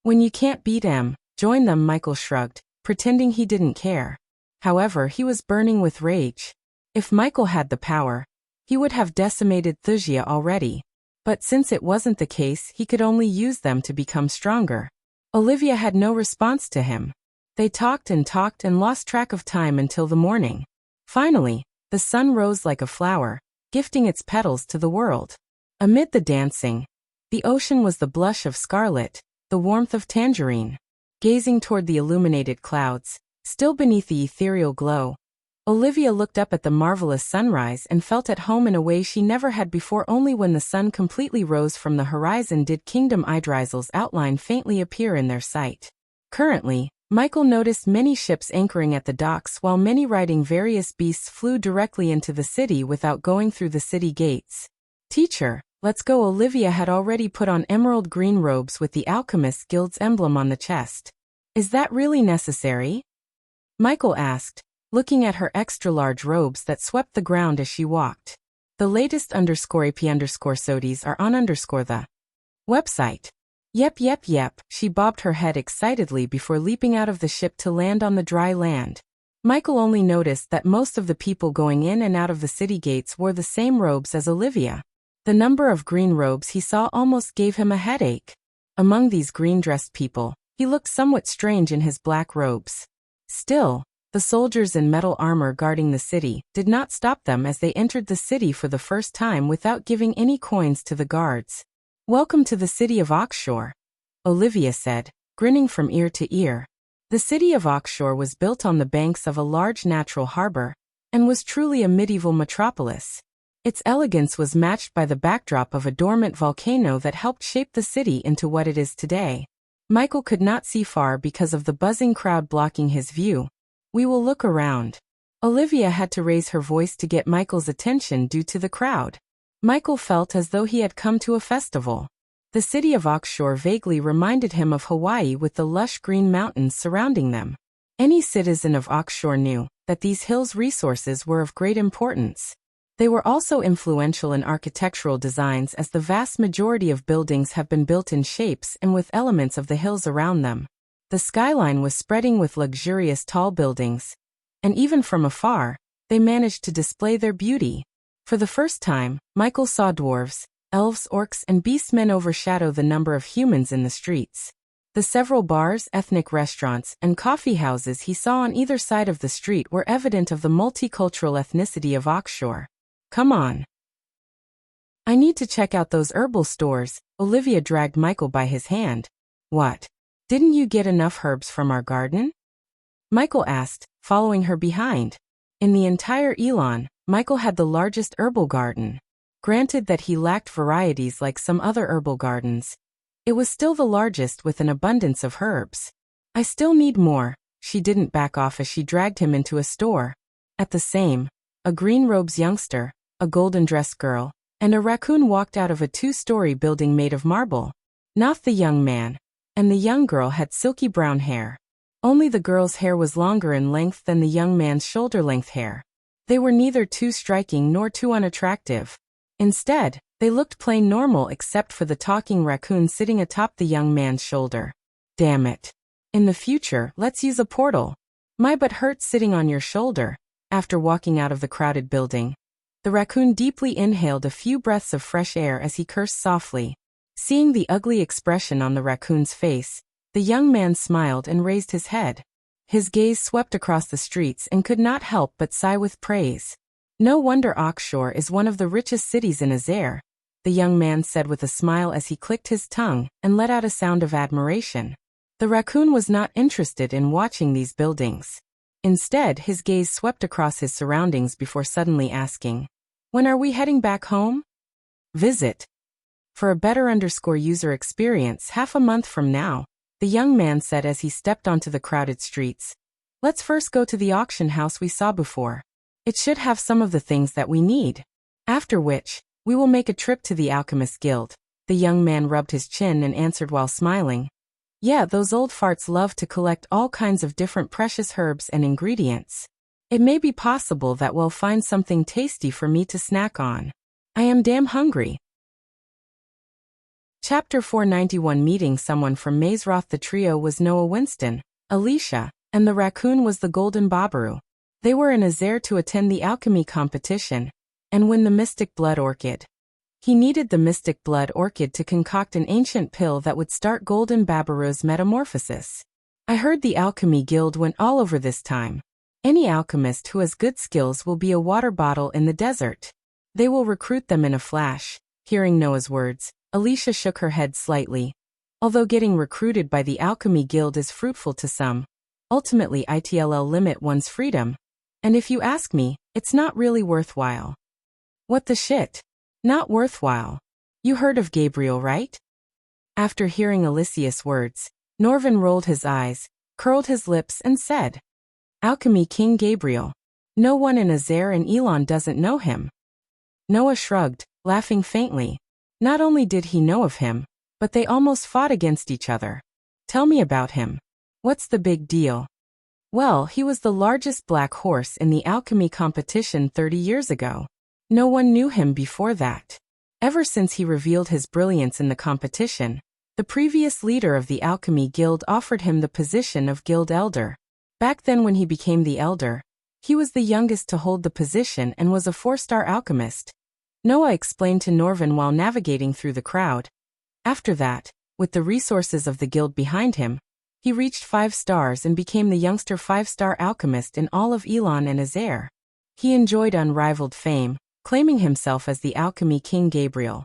When you can't beat them, join them, Michael shrugged, pretending he didn't care. However, he was burning with rage. If Michael had the power, he would have decimated Thusia already. But since it wasn't the case, he could only use them to become stronger. Olivia had no response to him. They talked and lost track of time until the morning. Finally, the sun rose like a flower, gifting its petals to the world. Amid the dancing, the ocean was the blush of scarlet, the warmth of tangerine. Gazing toward the illuminated clouds, still beneath the ethereal glow, Olivia looked up at the marvelous sunrise and felt at home in a way she never had before. Only when the sun completely rose from the horizon did Kingdom Idrizel's outline faintly appear in their sight. Currently, Michael noticed many ships anchoring at the docks while many riding various beasts flew directly into the city without going through the city gates. Teacher, let's go. Olivia had already put on emerald green robes with the Alchemist Guild's emblem on the chest. Is that really necessary? Michael asked, looking at her extra-large robes that swept the ground as she walked. The latest _AP_SODIs are on the website. Yep, she bobbed her head excitedly before leaping out of the ship to land on the dry land. Michael only noticed that most of the people going in and out of the city gates wore the same robes as Olivia. The number of green robes he saw almost gave him a headache. Among these green-dressed people, he looked somewhat strange in his black robes. Still, the soldiers in metal armor guarding the city did not stop them as they entered the city for the first time without giving any coins to the guards. Welcome to the city of Oxshore, Olivia said, grinning from ear to ear. The city of Oxshore was built on the banks of a large natural harbor and was truly a medieval metropolis. Its elegance was matched by the backdrop of a dormant volcano that helped shape the city into what it is today. Michael could not see far because of the buzzing crowd blocking his view. We will look around. Olivia had to raise her voice to get Michael's attention due to the crowd. Michael felt as though he had come to a festival. The city of Oxshore vaguely reminded him of Hawaii with the lush green mountains surrounding them. Any citizen of Oxshore knew that these hills' resources were of great importance. They were also influential in architectural designs as the vast majority of buildings have been built in shapes and with elements of the hills around them. The skyline was spreading with luxurious tall buildings, and even from afar, they managed to display their beauty. For the first time, Michael saw dwarves, elves, orcs, and beastmen overshadow the number of humans in the streets. The several bars, ethnic restaurants, and coffee houses he saw on either side of the street were evident of the multicultural ethnicity of Oxshore. Come on. I need to check out those herbal stores. Olivia dragged Michael by his hand. What? Didn't you get enough herbs from our garden? Michael asked, following her behind. In the entire Elon, Michael had the largest herbal garden. Granted that he lacked varieties like some other herbal gardens, it was still the largest with an abundance of herbs. I still need more. She didn't back off as she dragged him into a store. At the same, a green robes youngster, a golden-dressed girl, and a raccoon walked out of a 2-story building made of marble. Not the young man, and the young girl had silky brown hair. Only the girl's hair was longer in length than the young man's shoulder-length hair. They were neither too striking nor too unattractive. Instead, they looked plain normal except for the talking raccoon sitting atop the young man's shoulder. Damn it. In the future, let's use a portal. My butt hurts sitting on your shoulder. After walking out of the crowded building, the raccoon deeply inhaled a few breaths of fresh air as he cursed softly. Seeing the ugly expression on the raccoon's face, the young man smiled and raised his head. His gaze swept across the streets and could not help but sigh with praise. No wonder Akshor is one of the richest cities in Azair, the young man said with a smile as he clicked his tongue and let out a sound of admiration. The raccoon was not interested in watching these buildings. Instead, his gaze swept across his surroundings before suddenly asking, "When are we heading back home?" Visit. For a better user experience, half a month from now, the young man said as he stepped onto the crowded streets. Let's first go to the auction house we saw before. It should have some of the things that we need. After which, we will make a trip to the Alchemist Guild. The young man rubbed his chin and answered while smiling. Yeah, those old farts love to collect all kinds of different precious herbs and ingredients. It may be possible that we'll find something tasty for me to snack on. I am damn hungry. Chapter 491. Meeting someone from Mazeroth. The trio was Noah Winston, Alicia, and the raccoon was the Golden Babaru. They were in Azair to attend the alchemy competition and win the Mystic Blood Orchid. He needed the Mystic Blood Orchid to concoct an ancient pill that would start Golden Babaru's metamorphosis. I heard the Alchemy Guild went all over this time. Any alchemist who has good skills will be a water bottle in the desert. They will recruit them in a flash. Hearing Noah's words, Alicia shook her head slightly. Although getting recruited by the Alchemy Guild is fruitful to some, ultimately it'll limit one's freedom. And if you ask me, it's not really worthwhile. What the shit? Not worthwhile. You heard of Gabriel, right? After hearing Alicia's words, Norvin rolled his eyes, curled his lips and said, Alchemy King Gabriel. No one in Azair and Elon doesn't know him. Noah shrugged, laughing faintly. Not only did he know of him, but they almost fought against each other. Tell me about him. What's the big deal? Well, he was the largest black horse in the alchemy competition 30 years ago. No one knew him before that. Ever since he revealed his brilliance in the competition, the previous leader of the Alchemy Guild offered him the position of Guild Elder. Back then when he became the Elder, he was the youngest to hold the position and was a 4-star alchemist. Noah explained to Norvin while navigating through the crowd. After that, with the resources of the guild behind him, he reached 5 stars and became the youngster 5-star alchemist in all of Elon and Azair. He enjoyed unrivaled fame, claiming himself as the Alchemy King Gabriel.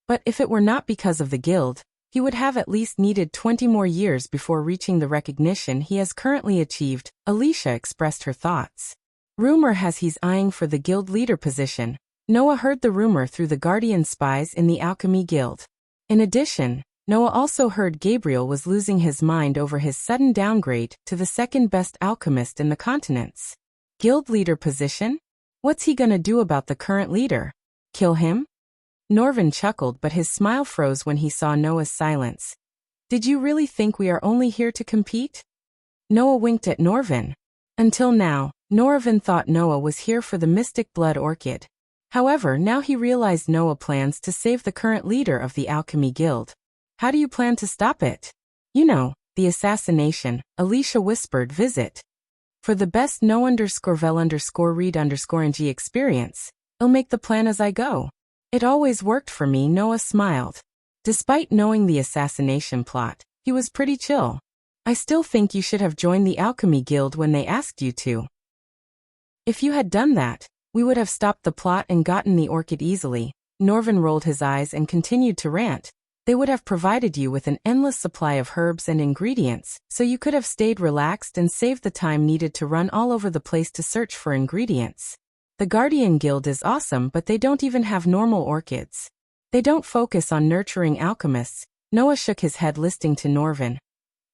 But if it were not because of the guild, he would have at least needed 20 more years before reaching the recognition he has currently achieved. Alicia expressed her thoughts. Rumor has he's eyeing for the guild leader position. Noah heard the rumor through the Guardian spies in the Alchemy Guild. In addition, Noah also heard Gabriel was losing his mind over his sudden downgrade to the second best alchemist in the continents. Guild leader position? What's he gonna do about the current leader? Kill him? Norvin chuckled, but his smile froze when he saw Noah's silence. Did you really think we are only here to compete? Noah winked at Norvin. Until now, Norvin thought Noah was here for the Mystic Blood Orchid. However, now he realized Noah plans to save the current leader of the Alchemy Guild. How do you plan to stop it? You know, the assassination, Alicia whispered. Visit. For the best no_vel_read_ng experience, I'll make the plan as I go. It always worked for me. Noah smiled. Despite knowing the assassination plot, he was pretty chill. I still think you should have joined the Alchemy Guild when they asked you to. If you had done that, we would have stopped the plot and gotten the orchid easily. Norvin rolled his eyes and continued to rant. They would have provided you with an endless supply of herbs and ingredients, so you could have stayed relaxed and saved the time needed to run all over the place to search for ingredients. The Guardian Guild is awesome, but they don't even have normal orchids. They don't focus on nurturing alchemists. Noah shook his head, listening to Norvin.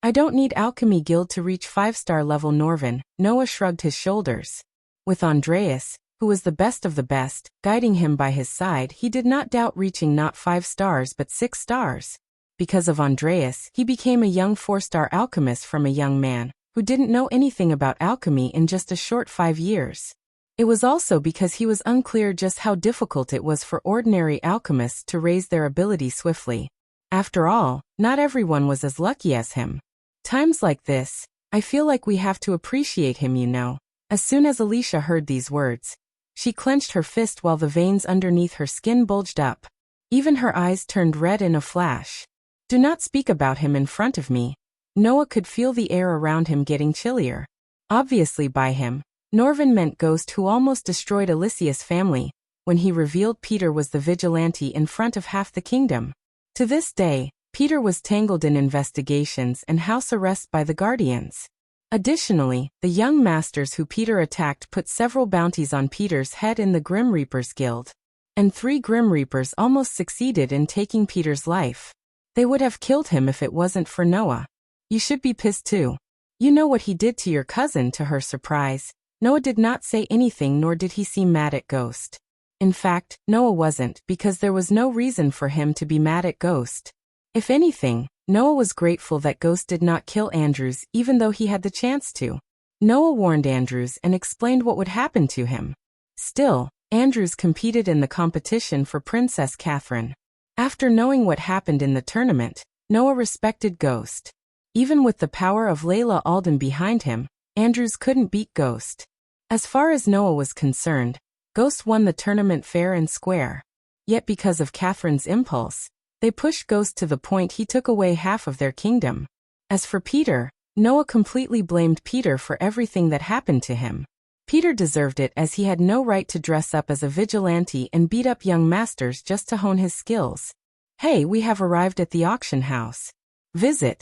I don't need alchemy guild to reach 5-star level Norvin. Noah shrugged his shoulders. With Andreas, who was the best of the best, guiding him by his side, he did not doubt reaching not 5 stars but 6 stars. Because of Andreas, he became a young 4-star alchemist from a young man who didn't know anything about alchemy in just a short 5 years. It was also because he was unclear just how difficult it was for ordinary alchemists to raise their ability swiftly. After all, not everyone was as lucky as him. Times like this, I feel like we have to appreciate him, you know. As soon as Alicia heard these words, she clenched her fist while the veins underneath her skin bulged up. Even her eyes turned red in a flash. Do not speak about him in front of me. Noah could feel the air around him getting chillier. Obviously by him, Norvin meant Ghost, who almost destroyed Alicia's family when he revealed Peter was the vigilante in front of half the kingdom. To this day, Peter was tangled in investigations and house arrest by the Guardians. Additionally, the young masters who Peter attacked put several bounties on Peter's head in the Grim Reapers Guild. And 3 Grim Reapers almost succeeded in taking Peter's life. They would have killed him if it wasn't for Noah. You should be pissed too. You know what he did to your cousin. To her surprise, Noah did not say anything, nor did he seem mad at Ghost. In fact, Noah wasn't, because there was no reason for him to be mad at Ghost. If anything, Noah was grateful that Ghost did not kill Andrews even though he had the chance to. Noah warned Andrews and explained what would happen to him. Still, Andrews competed in the competition for Princess Catherine. After knowing what happened in the tournament, Noah respected Ghost. Even with the power of Layla Alden behind him, Andrews couldn't beat Ghost. As far as Noah was concerned, Ghost won the tournament fair and square. Yet because of Catherine's impulse, they pushed Ghost to the point he took away half of their kingdom. As for Peter, Noah completely blamed Peter for everything that happened to him. Peter deserved it, as he had no right to dress up as a vigilante and beat up young masters just to hone his skills. Hey, we have arrived at the auction house. Visit.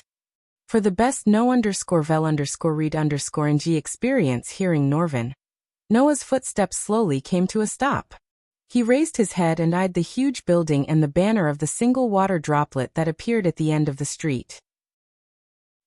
For the best no_vel_read_ng experience hearing Norvin, Noah's footsteps slowly came to a stop. He raised his head and eyed the huge building and the banner of the single water droplet that appeared at the end of the street.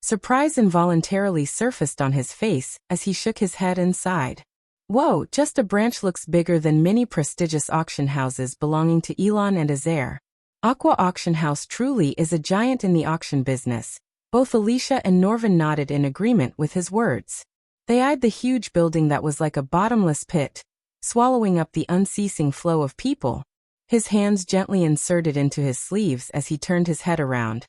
Surprise involuntarily surfaced on his face as he shook his head and sighed. Whoa, just a branch looks bigger than many prestigious auction houses belonging to Elon and Azair. Aqua Auction House truly is a giant in the auction business. Both Alicia and Norvin nodded in agreement with his words. They eyed the huge building that was like a bottomless pit, swallowing up the unceasing flow of people. His hands gently inserted into his sleeves as he turned his head around.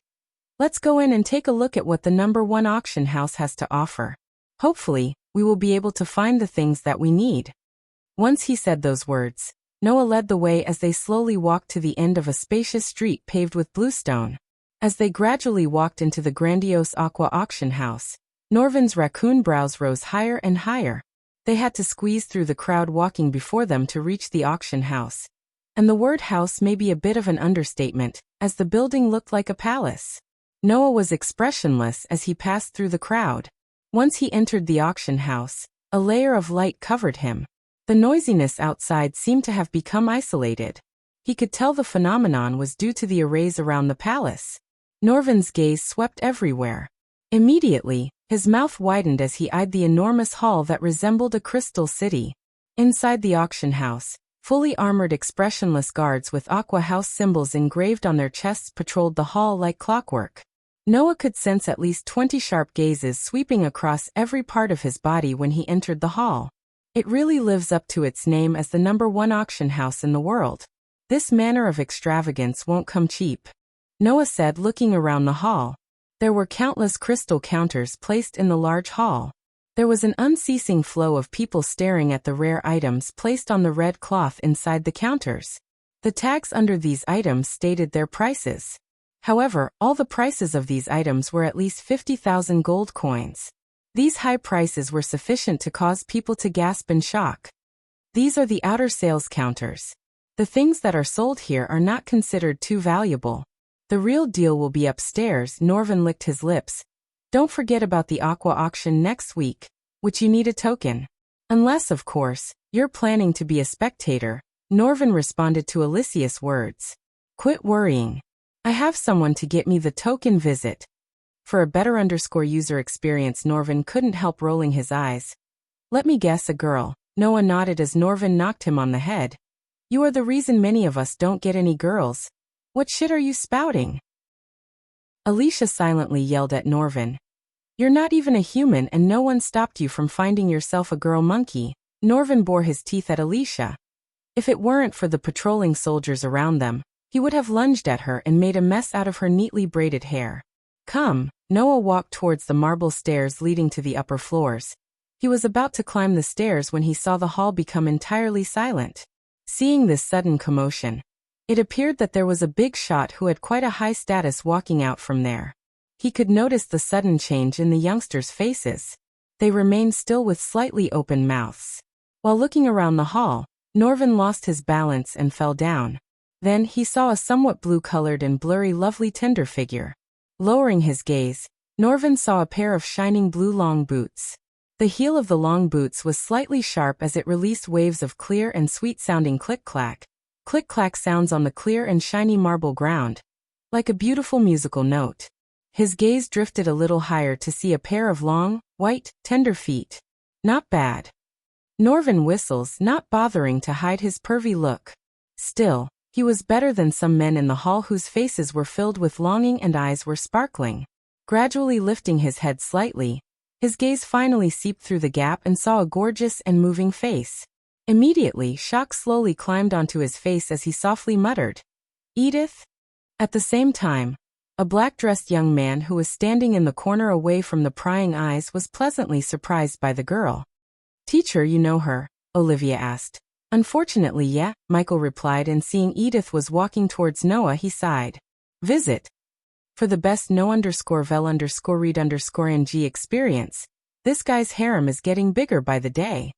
Let's go in and take a look at what the #1 auction house has to offer. Hopefully, we will be able to find the things that we need. Once he said those words, Noah led the way as they slowly walked to the end of a spacious street paved with bluestone. As they gradually walked into the grandiose Aqua Auction House, Norvin's raccoon brows rose higher and higher. They had to squeeze through the crowd walking before them to reach the auction house. And the word house may be a bit of an understatement, as the building looked like a palace. Noah was expressionless as he passed through the crowd. Once he entered the auction house, a layer of light covered him. The noisiness outside seemed to have become isolated. He could tell the phenomenon was due to the arrays around the palace. Norvin's gaze swept everywhere. Immediately, his mouth widened as he eyed the enormous hall that resembled a crystal city. Inside the auction house, fully armored expressionless guards with Aqua House symbols engraved on their chests patrolled the hall like clockwork. Noah could sense at least 20 sharp gazes sweeping across every part of his body when he entered the hall. It really lives up to its name as the #1 auction house in the world. This manner of extravagance won't come cheap, Noah said, looking around the hall. There were countless crystal counters placed in the large hall. There was an unceasing flow of people staring at the rare items placed on the red cloth inside the counters. The tags under these items stated their prices. However, all the prices of these items were at least 50,000 gold coins. These high prices were sufficient to cause people to gasp in shock. These are the outer sales counters. The things that are sold here are not considered too valuable. The real deal will be upstairs. Norvin licked his lips. Don't forget about the Aqua auction next week, which you need a token. Unless, of course, you're planning to be a spectator, Norvin responded to Alicia's words. Quit worrying. I have someone to get me the token. Visit. For a better user experience, Norvin couldn't help rolling his eyes. Let me guess, a girl. Noah nodded as Norvin knocked him on the head. You are the reason many of us don't get any girls. What shit are you spouting? Alicia silently yelled at Norvin. You're not even a human and no one stopped you from finding yourself a girl monkey. Norvin bore his teeth at Alicia. If it weren't for the patrolling soldiers around them, he would have lunged at her and made a mess out of her neatly braided hair. Come, Noah walked towards the marble stairs leading to the upper floors. He was about to climb the stairs when he saw the hall become entirely silent. Seeing this sudden commotion, it appeared that there was a big shot who had quite a high status walking out from there. He could notice the sudden change in the youngsters' faces. They remained still with slightly open mouths. While looking around the hall, Norvin lost his balance and fell down. Then he saw a somewhat blue-colored and blurry lovely tender figure. Lowering his gaze, Norvin saw a pair of shining blue long boots. The heel of the long boots was slightly sharp as it released waves of clear and sweet-sounding click-clack sounds on the clear and shiny marble ground, like a beautiful musical note. His gaze drifted a little higher to see a pair of long, white, tender feet. Not bad. Norvin whistles, not bothering to hide his pervy look. Still, he was better than some men in the hall whose faces were filled with longing and eyes were sparkling. Gradually lifting his head slightly, his gaze finally seeped through the gap and saw a gorgeous and moving face. Immediately, shock slowly climbed onto his face as he softly muttered, Edith? At the same time, a black-dressed young man who was standing in the corner away from the prying eyes was pleasantly surprised by the girl. Teacher, you know her? Olivia asked. Unfortunately, yeah, Michael replied, and seeing Edith was walking towards Noah, he sighed. Visit. For the best no_vel_read_ng experience, this guy's harem is getting bigger by the day.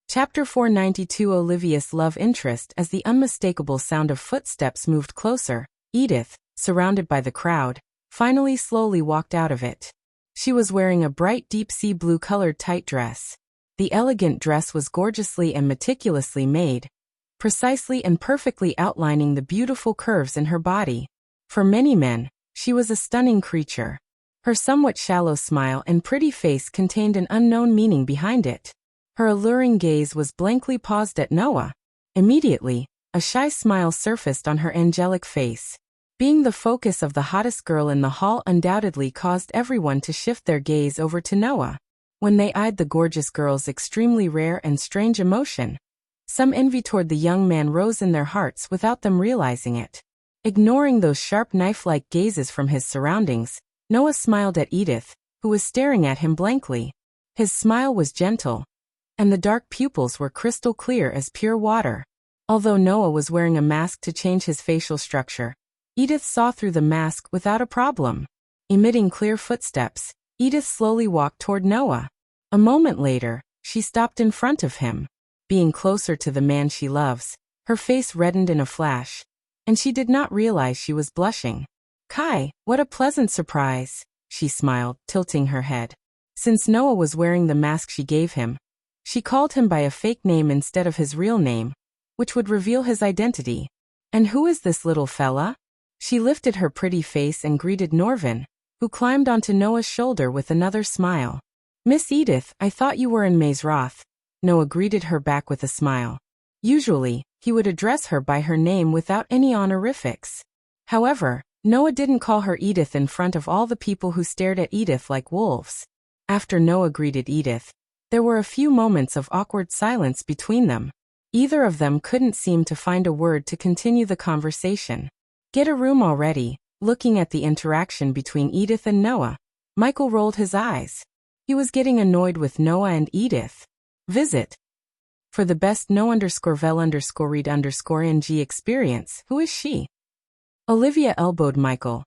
Chapter 492. Olivia's love interest. As the unmistakable sound of footsteps moved closer, Edith, surrounded by the crowd, finally slowly walked out of it. She was wearing a bright deep sea blue colored tight dress. The elegant dress was gorgeously and meticulously made, precisely and perfectly outlining the beautiful curves in her body. For many men, she was a stunning creature. Her somewhat shallow smile and pretty face contained an unknown meaning behind it. Her alluring gaze was blankly paused at Noah. Immediately, a shy smile surfaced on her angelic face. Being the focus of the hottest girl in the hall undoubtedly caused everyone to shift their gaze over to Noah. When they eyed the gorgeous girl's extremely rare and strange emotion, some envy toward the young man rose in their hearts without them realizing it. Ignoring those sharp knife-like gazes from his surroundings, Noah smiled at Edith, who was staring at him blankly. His smile was gentle, and the dark pupils were crystal clear as pure water. Although Noah was wearing a mask to change his facial structure, Edith saw through the mask without a problem. Emitting clear footsteps, Edith slowly walked toward Noah. A moment later, she stopped in front of him. Being closer to the man she loves, her face reddened in a flash, and she did not realize she was blushing. Kai, what a pleasant surprise, she smiled, tilting her head. Since Noah was wearing the mask she gave him, she called him by a fake name instead of his real name, which would reveal his identity. And who is this little fella? She lifted her pretty face and greeted Norvin, who climbed onto Noah's shoulder with another smile. Miss Edith, I thought you were in Mazeroth. Noah greeted her back with a smile. Usually, he would address her by her name without any honorifics. However, Noah didn't call her Edith in front of all the people who stared at Edith like wolves. After Noah greeted Edith, there were a few moments of awkward silence between them. Either of them couldn't seem to find a word to continue the conversation. Get a room already. Looking at the interaction between Edith and Noah, Michael rolled his eyes. He was getting annoyed with Noah and Edith. Visit. For the best no_vel_read_ng experience, who is she? Olivia elbowed Michael.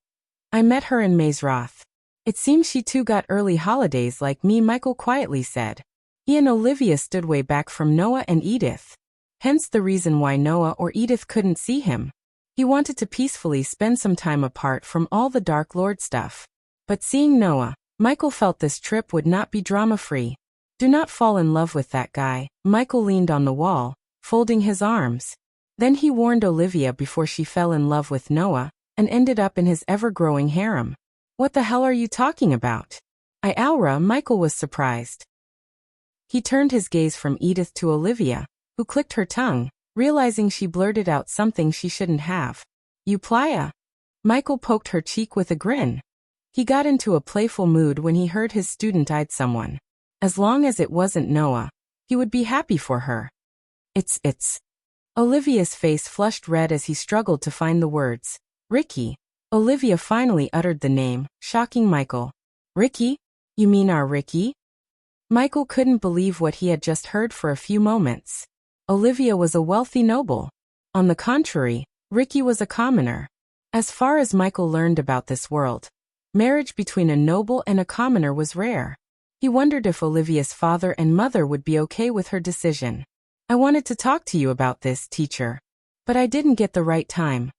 I met her in Mazeroth. It seems she too got early holidays like me, Michael quietly said. He and Olivia stood way back from Noah and Edith. Hence the reason why Noah or Edith couldn't see him. He wanted to peacefully spend some time apart from all the Dark Lord stuff. But seeing Noah, Michael felt this trip would not be drama-free. Do not fall in love with that guy. Michael leaned on the wall, folding his arms. Then he warned Olivia before she fell in love with Noah. and ended up in his ever-growing harem. What the hell are you talking about? Michael was surprised. He turned his gaze from Edith to Olivia, who clicked her tongue, realizing she blurted out something she shouldn't have. You playa? Michael poked her cheek with a grin. He got into a playful mood when he heard his student eyed someone. As long as it wasn't Noah, he would be happy for her. It's. Olivia's face flushed red as he struggled to find the words. Ricky. Olivia finally uttered the name, shocking Michael. Ricky? You mean our Ricky? Michael couldn't believe what he had just heard for a few moments. Olivia was a wealthy noble. On the contrary, Ricky was a commoner. As far as Michael learned about this world, marriage between a noble and a commoner was rare. He wondered if Olivia's father and mother would be okay with her decision. I wanted to talk to you about this, teacher. But I didn't get the right time.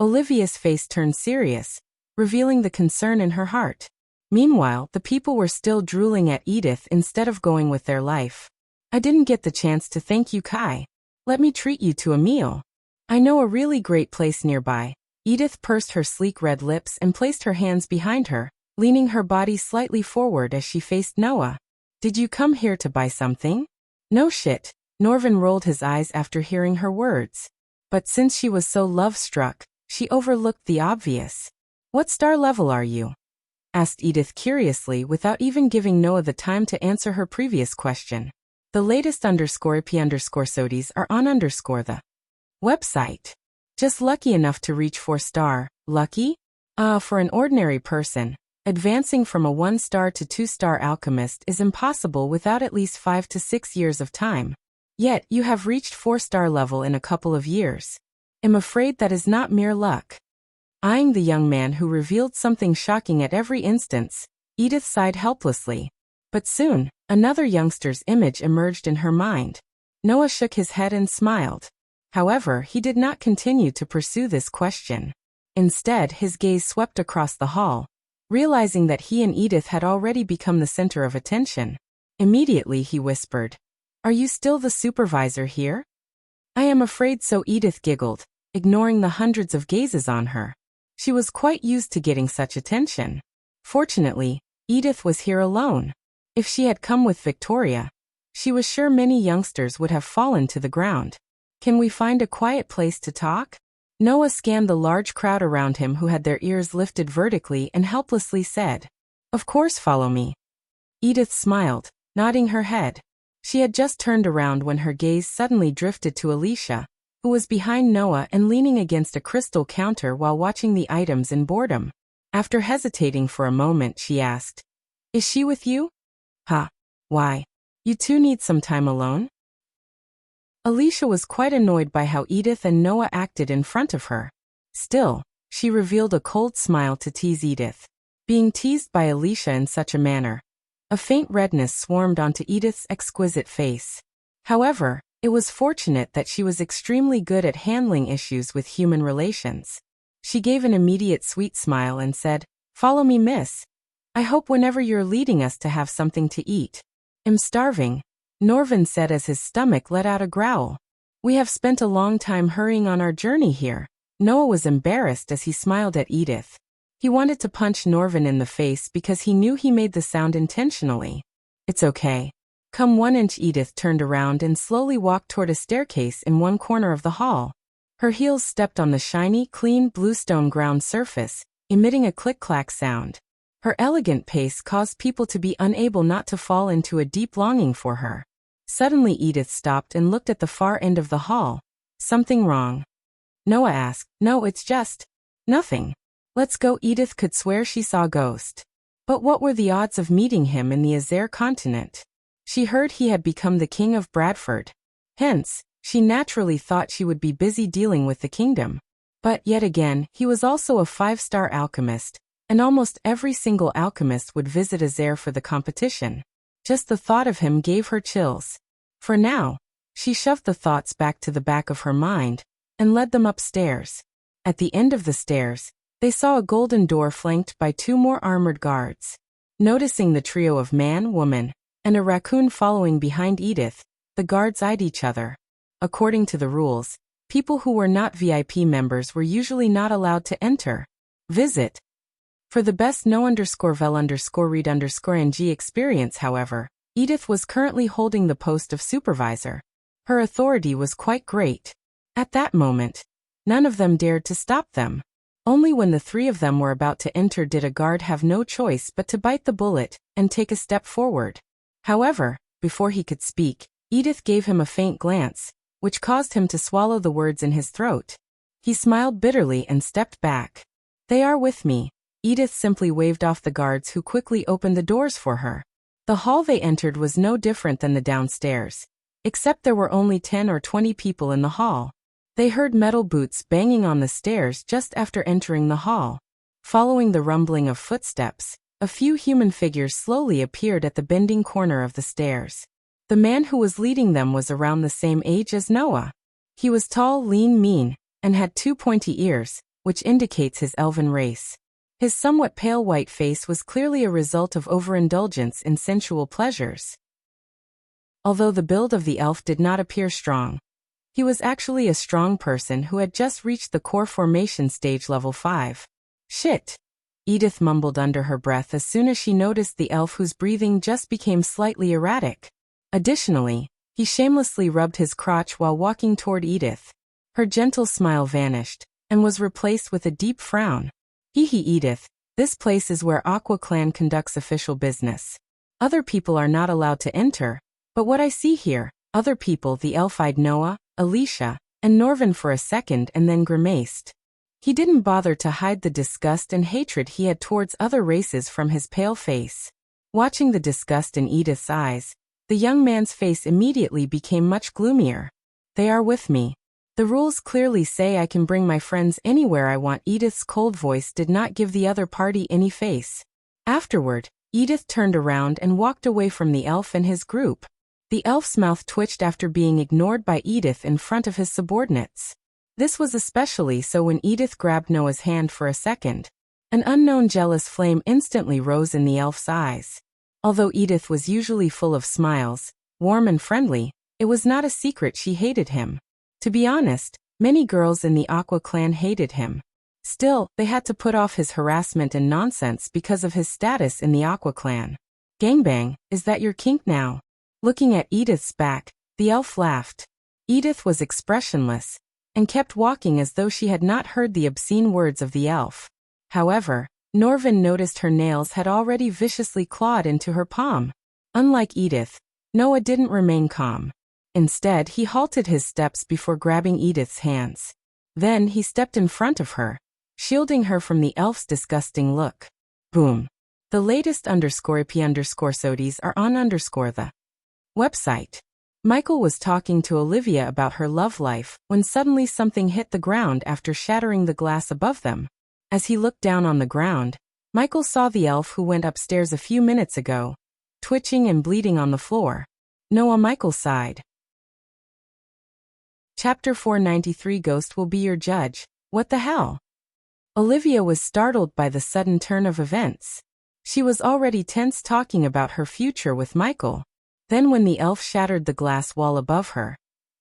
Olivia's face turned serious, revealing the concern in her heart. Meanwhile, the people were still drooling at Edith instead of going with their life. I didn't get the chance to thank you, Kai. Let me treat you to a meal. I know a really great place nearby. Edith pursed her sleek red lips and placed her hands behind her, leaning her body slightly forward as she faced Noah. Did you come here to buy something? No shit. Norvin rolled his eyes after hearing her words. But since she was so love-struck, she overlooked the obvious. What star level are you? Asked Edith curiously without even giving Noah the time to answer her previous question. The latest _IP_SODIes are on the website. Just lucky enough to reach 4-star. Lucky? For an ordinary person, advancing from a 1-star to 2-star alchemist is impossible without at least 5 to 6 years of time. Yet, you have reached 4-star level in a couple of years. I'm afraid that is not mere luck. Eyeing the young man who revealed something shocking at every instance, Edith sighed helplessly. But soon, another youngster's image emerged in her mind. Noah shook his head and smiled. However, he did not continue to pursue this question. Instead, his gaze swept across the hall, realizing that he and Edith had already become the center of attention. Immediately, he whispered, Are you still the supervisor here? I am afraid so, Edith giggled, ignoring the hundreds of gazes on her. She was quite used to getting such attention. Fortunately, Edith was here alone. If she had come with Victoria, she was sure many youngsters would have fallen to the ground. Can we find a quiet place to talk? Noah scanned the large crowd around him who had their ears lifted vertically and helplessly said, Of course, follow me. Edith smiled, nodding her head. She had just turned around when her gaze suddenly drifted to Alicia, who was behind Noah and leaning against a crystal counter while watching the items in boredom. After hesitating for a moment, she asked, Is she with you? Why? You two need some time alone? Alicia was quite annoyed by how Edith and Noah acted in front of her. Still, she revealed a cold smile to tease Edith. Being teased by Alicia in such a manner, a faint redness swarmed onto Edith's exquisite face. However, it was fortunate that she was extremely good at handling issues with human relations. She gave an immediate sweet smile and said, Follow me, miss. I hope whenever you're leading us to have something to eat. I'm starving, Norvin said as his stomach let out a growl. We have spent a long time hurrying on our journey here. Noah was embarrassed as he smiled at Edith. He wanted to punch Norvin in the face because he knew he made the sound intentionally. It's okay. Come 1 inch. Edith turned around and slowly walked toward a staircase in one corner of the hall. Her heels stepped on the shiny, clean bluestone ground surface, emitting a click-clack sound. Her elegant pace caused people to be unable not to fall into a deep longing for her. Suddenly Edith stopped and looked at the far end of the hall. Something wrong? Noah asked. No, it's just nothing. Let's go. Edith could swear she saw a ghost. But what were the odds of meeting him in the Azure continent? She heard he had become the king of Bradford. Hence, she naturally thought she would be busy dealing with the kingdom. But yet again, he was also a 5-star alchemist, and almost every single alchemist would visit Azure for the competition. Just the thought of him gave her chills. For now, she shoved the thoughts back to the back of her mind and led them upstairs. At the end of the stairs, they saw a golden door flanked by 2 more armored guards. Noticing the trio of man, woman, and a raccoon following behind Edith, the guards eyed each other. According to the rules, People who were not VIP members were usually not allowed to enter. Visit. For the best no_vel_read_ng experience, however, Edith was currently holding the post of supervisor. Her authority was quite great. At that moment, none of them dared to stop them. Only when the three of them were about to enter did a guard have no choice but to bite the bullet and take a step forward. However, before he could speak, Edith gave him a faint glance, which caused him to swallow the words in his throat. He smiled bitterly and stepped back. "They are with me." Edith simply waved off the guards, who quickly opened the doors for her. The hall they entered was no different than the downstairs, except there were only 10 or 20 people in the hall. They heard metal boots banging on the stairs just after entering the hall. Following the rumbling of footsteps, a few human figures slowly appeared at the bending corner of the stairs. The man who was leading them was around the same age as Noah. He was tall, lean, mean, and had 2 pointy ears, which indicates his elven race. His somewhat pale white face was clearly a result of overindulgence in sensual pleasures. Although the build of the elf did not appear strong, he was actually a strong person who had just reached the core formation stage level 5. "Shit," Edith mumbled under her breath as soon as she noticed the elf, whose breathing just became slightly erratic. Additionally, he shamelessly rubbed his crotch while walking toward Edith. Her gentle smile vanished, and was replaced with a deep frown. "Hee, Edith, this place is where Aqua Clan conducts official business. Other people are not allowed to enter, but what I see here," other people, the elf-eyed Noah, Alicia, and Norvin for a second and then grimaced. He didn't bother to hide the disgust and hatred he had towards other races from his pale face. Watching the disgust in Edith's eyes, the young man's face immediately became much gloomier. "They are with me. The rules clearly say I can bring my friends anywhere I want." Edith's cold voice did not give the other party any face. Afterward, Edith turned around and walked away from the elf and his group. The elf's mouth twitched after being ignored by Edith in front of his subordinates. This was especially so when Edith grabbed Noah's hand for a second. An unknown jealous flame instantly rose in the elf's eyes. Although Edith was usually full of smiles, warm and friendly, it was not a secret she hated him. To be honest, many girls in the Aqua Clan hated him. Still, they had to put off his harassment and nonsense because of his status in the Aqua Clan. "Gangbang, is that your kink now?" Looking at Edith's back, the elf laughed. Edith was expressionless, and kept walking as though she had not heard the obscene words of the elf. However, Norvin noticed her nails had already viciously clawed into her palm. Unlike Edith, Noah didn't remain calm. Instead, he halted his steps before grabbing Edith's hands. Then he stepped in front of her, shielding her from the elf's disgusting look. Boom. The latest _EP_SODIES are on _the website. Michael was talking to Olivia about her love life when suddenly something hit the ground after shattering the glass above them. As he looked down on the ground, Michael saw the elf who went upstairs a few minutes ago, twitching and bleeding on the floor. Noah. Michael sighed. Chapter 493. Ghost will be your judge. What the hell? Olivia was startled by the sudden turn of events. She was already tense talking about her future with Michael. Then when the elf shattered the glass wall above her,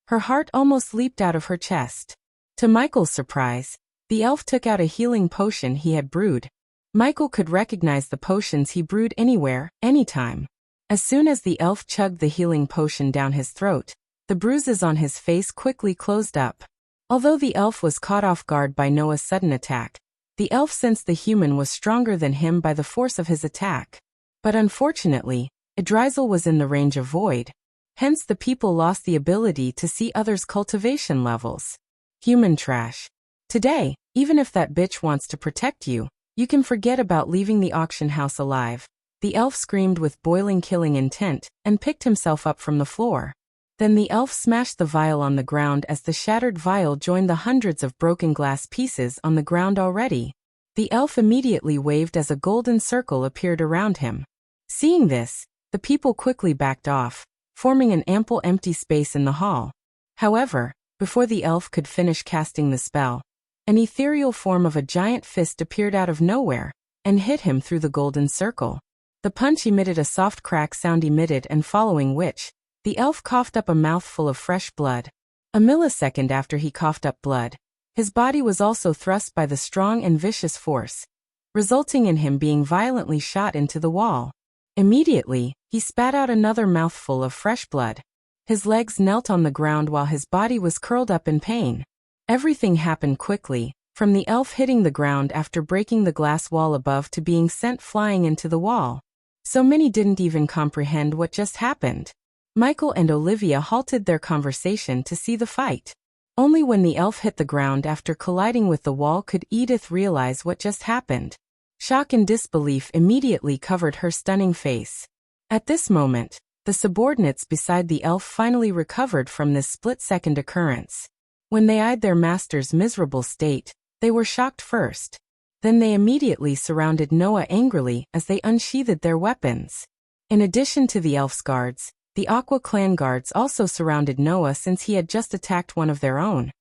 her heart almost leaped out of her chest. To Michael's surprise, the elf took out a healing potion he had brewed. Michael could recognize the potions he brewed anywhere, anytime. As soon as the elf chugged the healing potion down his throat, the bruises on his face quickly closed up. Although the elf was caught off guard by Noah's sudden attack, the elf sensed the human was stronger than him by the force of his attack. But unfortunately, Idrizel was in the range of void. Hence the people lost the ability to see others' cultivation levels. Human trash. Today, even if that bitch wants to protect you, you can forget about leaving the auction house alive. The elf screamed with boiling killing intent and picked himself up from the floor. Then the elf smashed the vial on the ground as the shattered vial joined the hundreds of broken glass pieces on the ground already. The elf immediately waved as a golden circle appeared around him. Seeing this, the people quickly backed off, forming an ample empty space in the hall. However, before the elf could finish casting the spell, an ethereal form of a giant fist appeared out of nowhere and hit him through the golden circle. The punch emitted a soft crack sound and following which, the elf coughed up a mouthful of fresh blood. A millisecond after he coughed up blood, his body was also thrust by the strong and vicious force, resulting in him being violently shot into the wall. Immediately, he spat out another mouthful of fresh blood. His legs knelt on the ground while his body was curled up in pain. Everything happened quickly, from the elf hitting the ground after breaking the glass wall above to being sent flying into the wall. So many didn't even comprehend what just happened. Michael and Olivia halted their conversation to see the fight. Only when the elf hit the ground after colliding with the wall could Edith realize what just happened. Shock and disbelief immediately covered her stunning face. At this moment, the subordinates beside the elf finally recovered from this split-second occurrence. When they eyed their master's miserable state, they were shocked first. Then they immediately surrounded Noah angrily as they unsheathed their weapons. In addition to the elf's guards, the Aqua clan guards also surrounded Noah since he had just attacked one of their own.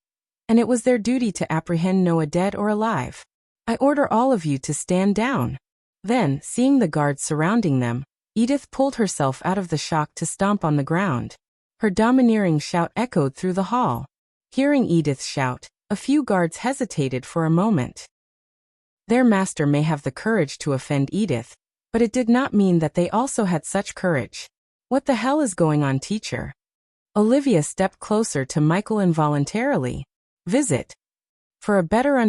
And it was their duty to apprehend Noah dead or alive. I order all of you to stand down. Then, seeing the guards surrounding them, Edith pulled herself out of the shock to stomp on the ground. Her domineering shout echoed through the hall. Hearing Edith's shout, a few guards hesitated for a moment. Their master may have the courage to offend Edith, but it did not mean that they also had such courage. What the hell is going on, teacher? Olivia stepped closer to Michael involuntarily. Visit. For a better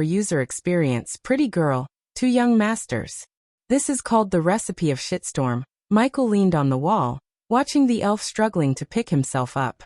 user experience, pretty girl, 2 young masters. This is called the recipe of shitstorm. Michael leaned on the wall, watching the elf struggling to pick himself up.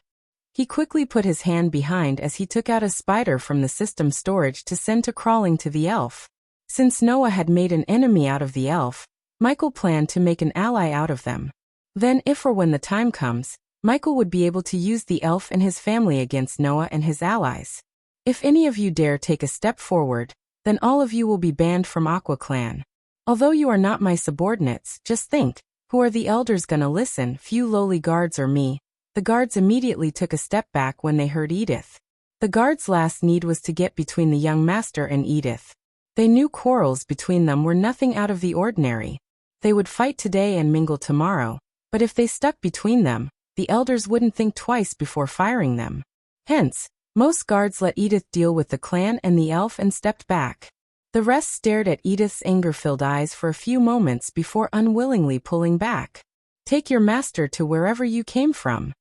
He quickly put his hand behind as he took out a spider from the system storage to send to crawling to the elf. Since Noah had made an enemy out of the elf, Michael planned to make an ally out of them. Then if or when the time comes, Michael would be able to use the elf and his family against Noah and his allies. If any of you dare take a step forward, then all of you will be banned from Aqua Clan. Although you are not my subordinates, just think, who are the elders gonna listen, few lowly guards or me? The guards immediately took a step back when they heard Edith. The guards' last need was to get between the young master and Edith. They knew quarrels between them were nothing out of the ordinary. They would fight today and mingle tomorrow, but if they stuck between them, the elders wouldn't think twice before firing them. Hence, most guards let Edith deal with the clan and the elf and stepped back. The rest stared at Edith's anger-filled eyes for a few moments before unwillingly pulling back. Take your master to wherever you came from.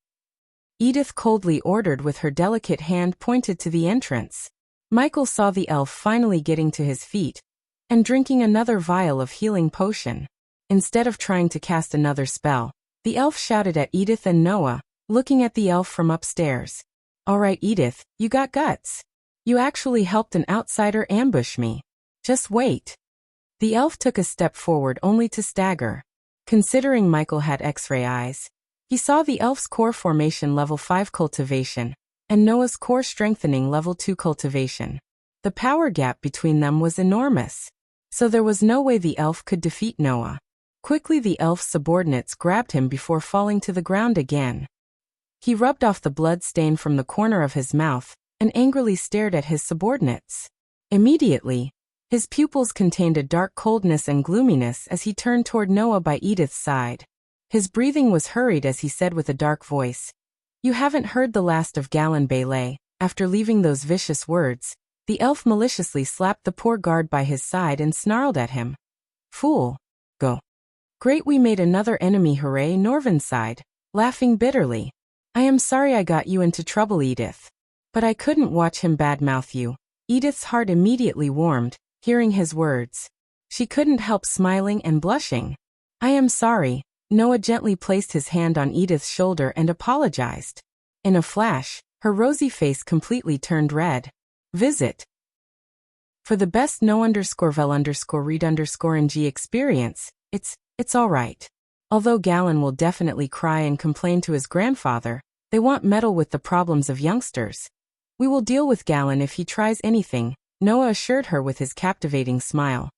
Edith coldly ordered with her delicate hand pointed to the entrance. Michael saw the elf finally getting to his feet and drinking another vial of healing potion. Instead of trying to cast another spell, the elf shouted at Edith and Noah, looking at the elf from upstairs. All right, Edith, you got guts. You actually helped an outsider ambush me. Just wait. The elf took a step forward only to stagger. Considering Michael had X-ray eyes, he saw the elf's core formation level 5 cultivation, and Noah's core strengthening level 2 cultivation. The power gap between them was enormous. So there was no way the elf could defeat Noah. Quickly the elf's subordinates grabbed him before falling to the ground again. He rubbed off the blood stain from the corner of his mouth, and angrily stared at his subordinates. Immediately, his pupils contained a dark coldness and gloominess as he turned toward Noah by Edith's side. His breathing was hurried as he said with a dark voice, "You haven't heard the last of Galen Bailey." After leaving those vicious words, the elf maliciously slapped the poor guard by his side and snarled at him. "Fool. Go." Great, we made another enemy, hooray, Norvin sighed, laughing bitterly. "I am sorry I got you into trouble, Edith. But I couldn't watch him badmouth you." Edith's heart immediately warmed, hearing his words. She couldn't help smiling and blushing. "I am sorry." Noah gently placed his hand on Edith's shoulder and apologized. In a flash, her rosy face completely turned red. Visit. For the best no_vel_read_ng experience, it's alright. Although Galen will definitely cry and complain to his grandfather, they won't meddle with the problems of youngsters. We will deal with Galen if he tries anything, Noah assured her with his captivating smile.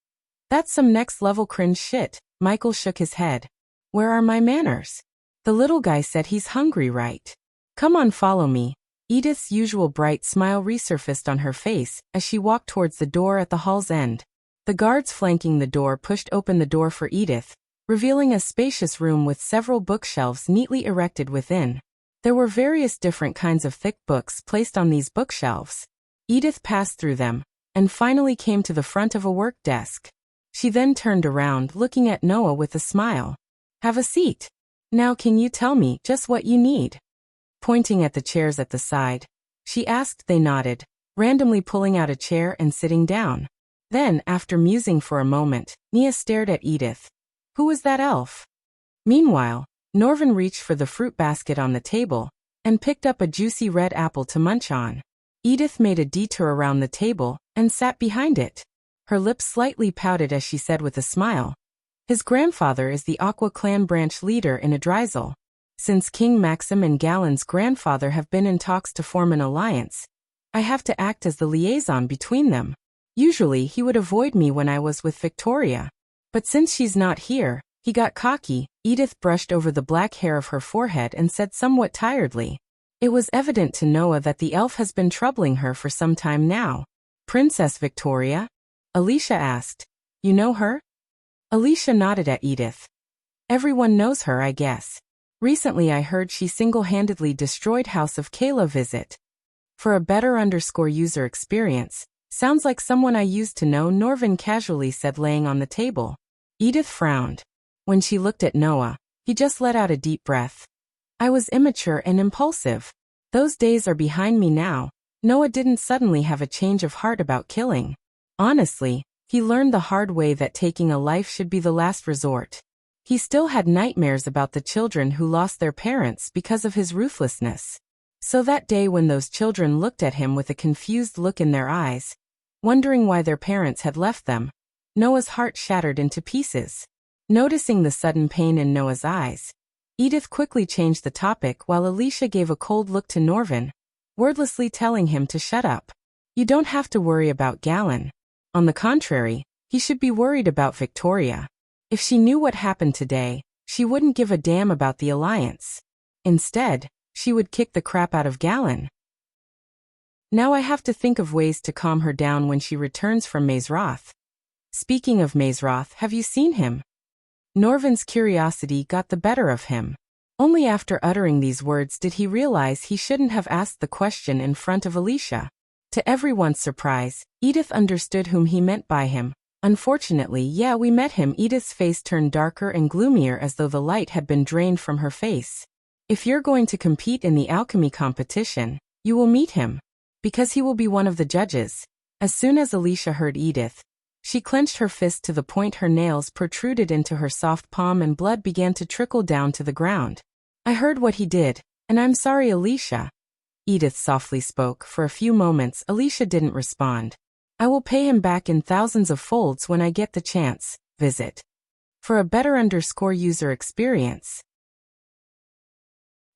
That's some next-level cringe shit. Michael shook his head. Where are my manners? The little guy said he's hungry, right? Come on, follow me. Edith's usual bright smile resurfaced on her face as she walked towards the door at the hall's end. The guards flanking the door pushed open the door for Edith, revealing a spacious room with several bookshelves neatly erected within. There were various different kinds of thick books placed on these bookshelves. Edith passed through them, and finally came to the front of a work desk. She then turned around, looking at Noah with a smile. "Have a seat. Now can you tell me just what you need?" Pointing at the chairs at the side, she asked. They nodded, randomly pulling out a chair and sitting down. Then, after musing for a moment, Nia stared at Edith. Who was that elf? Meanwhile, Norvin reached for the fruit basket on the table and picked up a juicy red apple to munch on. Edith made a detour around the table and sat behind it. Her lips slightly pouted as she said with a smile, "His grandfather is the Aqua clan branch leader in Adrizel. Since King Maxim and Galen's grandfather have been in talks to form an alliance, I have to act as the liaison between them. Usually he would avoid me when I was with Victoria. But since she's not here, he got cocky." Edith brushed over the black hair of her forehead and said somewhat tiredly. It was evident to Noah that the elf has been troubling her for some time now. "Princess Victoria?" Alicia asked. "You know her?" Alicia nodded at Edith. "Everyone knows her, I guess. Recently I heard she single-handedly destroyed House of Kayla visit. For a better_user experience, sounds like someone I used to know," Norvin casually said, laying on the table. Edith frowned. When she looked at Noah, he just let out a deep breath. "I was immature and impulsive. Those days are behind me now." Noah didn't suddenly have a change of heart about killing. Honestly, he learned the hard way that taking a life should be the last resort. He still had nightmares about the children who lost their parents because of his ruthlessness. So that day when those children looked at him with a confused look in their eyes, wondering why their parents had left them, Noah's heart shattered into pieces. Noticing the sudden pain in Noah's eyes, Edith quickly changed the topic while Alicia gave a cold look to Norvin, wordlessly telling him to shut up. "You don't have to worry about Galen. On the contrary, he should be worried about Victoria. If she knew what happened today, she wouldn't give a damn about the alliance. Instead, she would kick the crap out of Galen. Now I have to think of ways to calm her down when she returns from Mazeroth. Speaking of Mazeroth, have you seen him?" Norvin's curiosity got the better of him. Only after uttering these words did he realize he shouldn't have asked the question in front of Alicia. To everyone's surprise, Edith understood whom he meant by him. "Unfortunately, yeah, we met him." Edith's face turned darker and gloomier as though the light had been drained from her face. "If you're going to compete in the alchemy competition, you will meet him. Because he will be one of the judges." As soon as Alicia heard Edith, she clenched her fist to the point her nails protruded into her soft palm and blood began to trickle down to the ground. "I heard what he did, and I'm sorry, Alicia." Edith softly spoke. For a few moments, Alicia didn't respond. "I will pay him back in thousands of folds when I get the chance." Visit. For a better_user experience.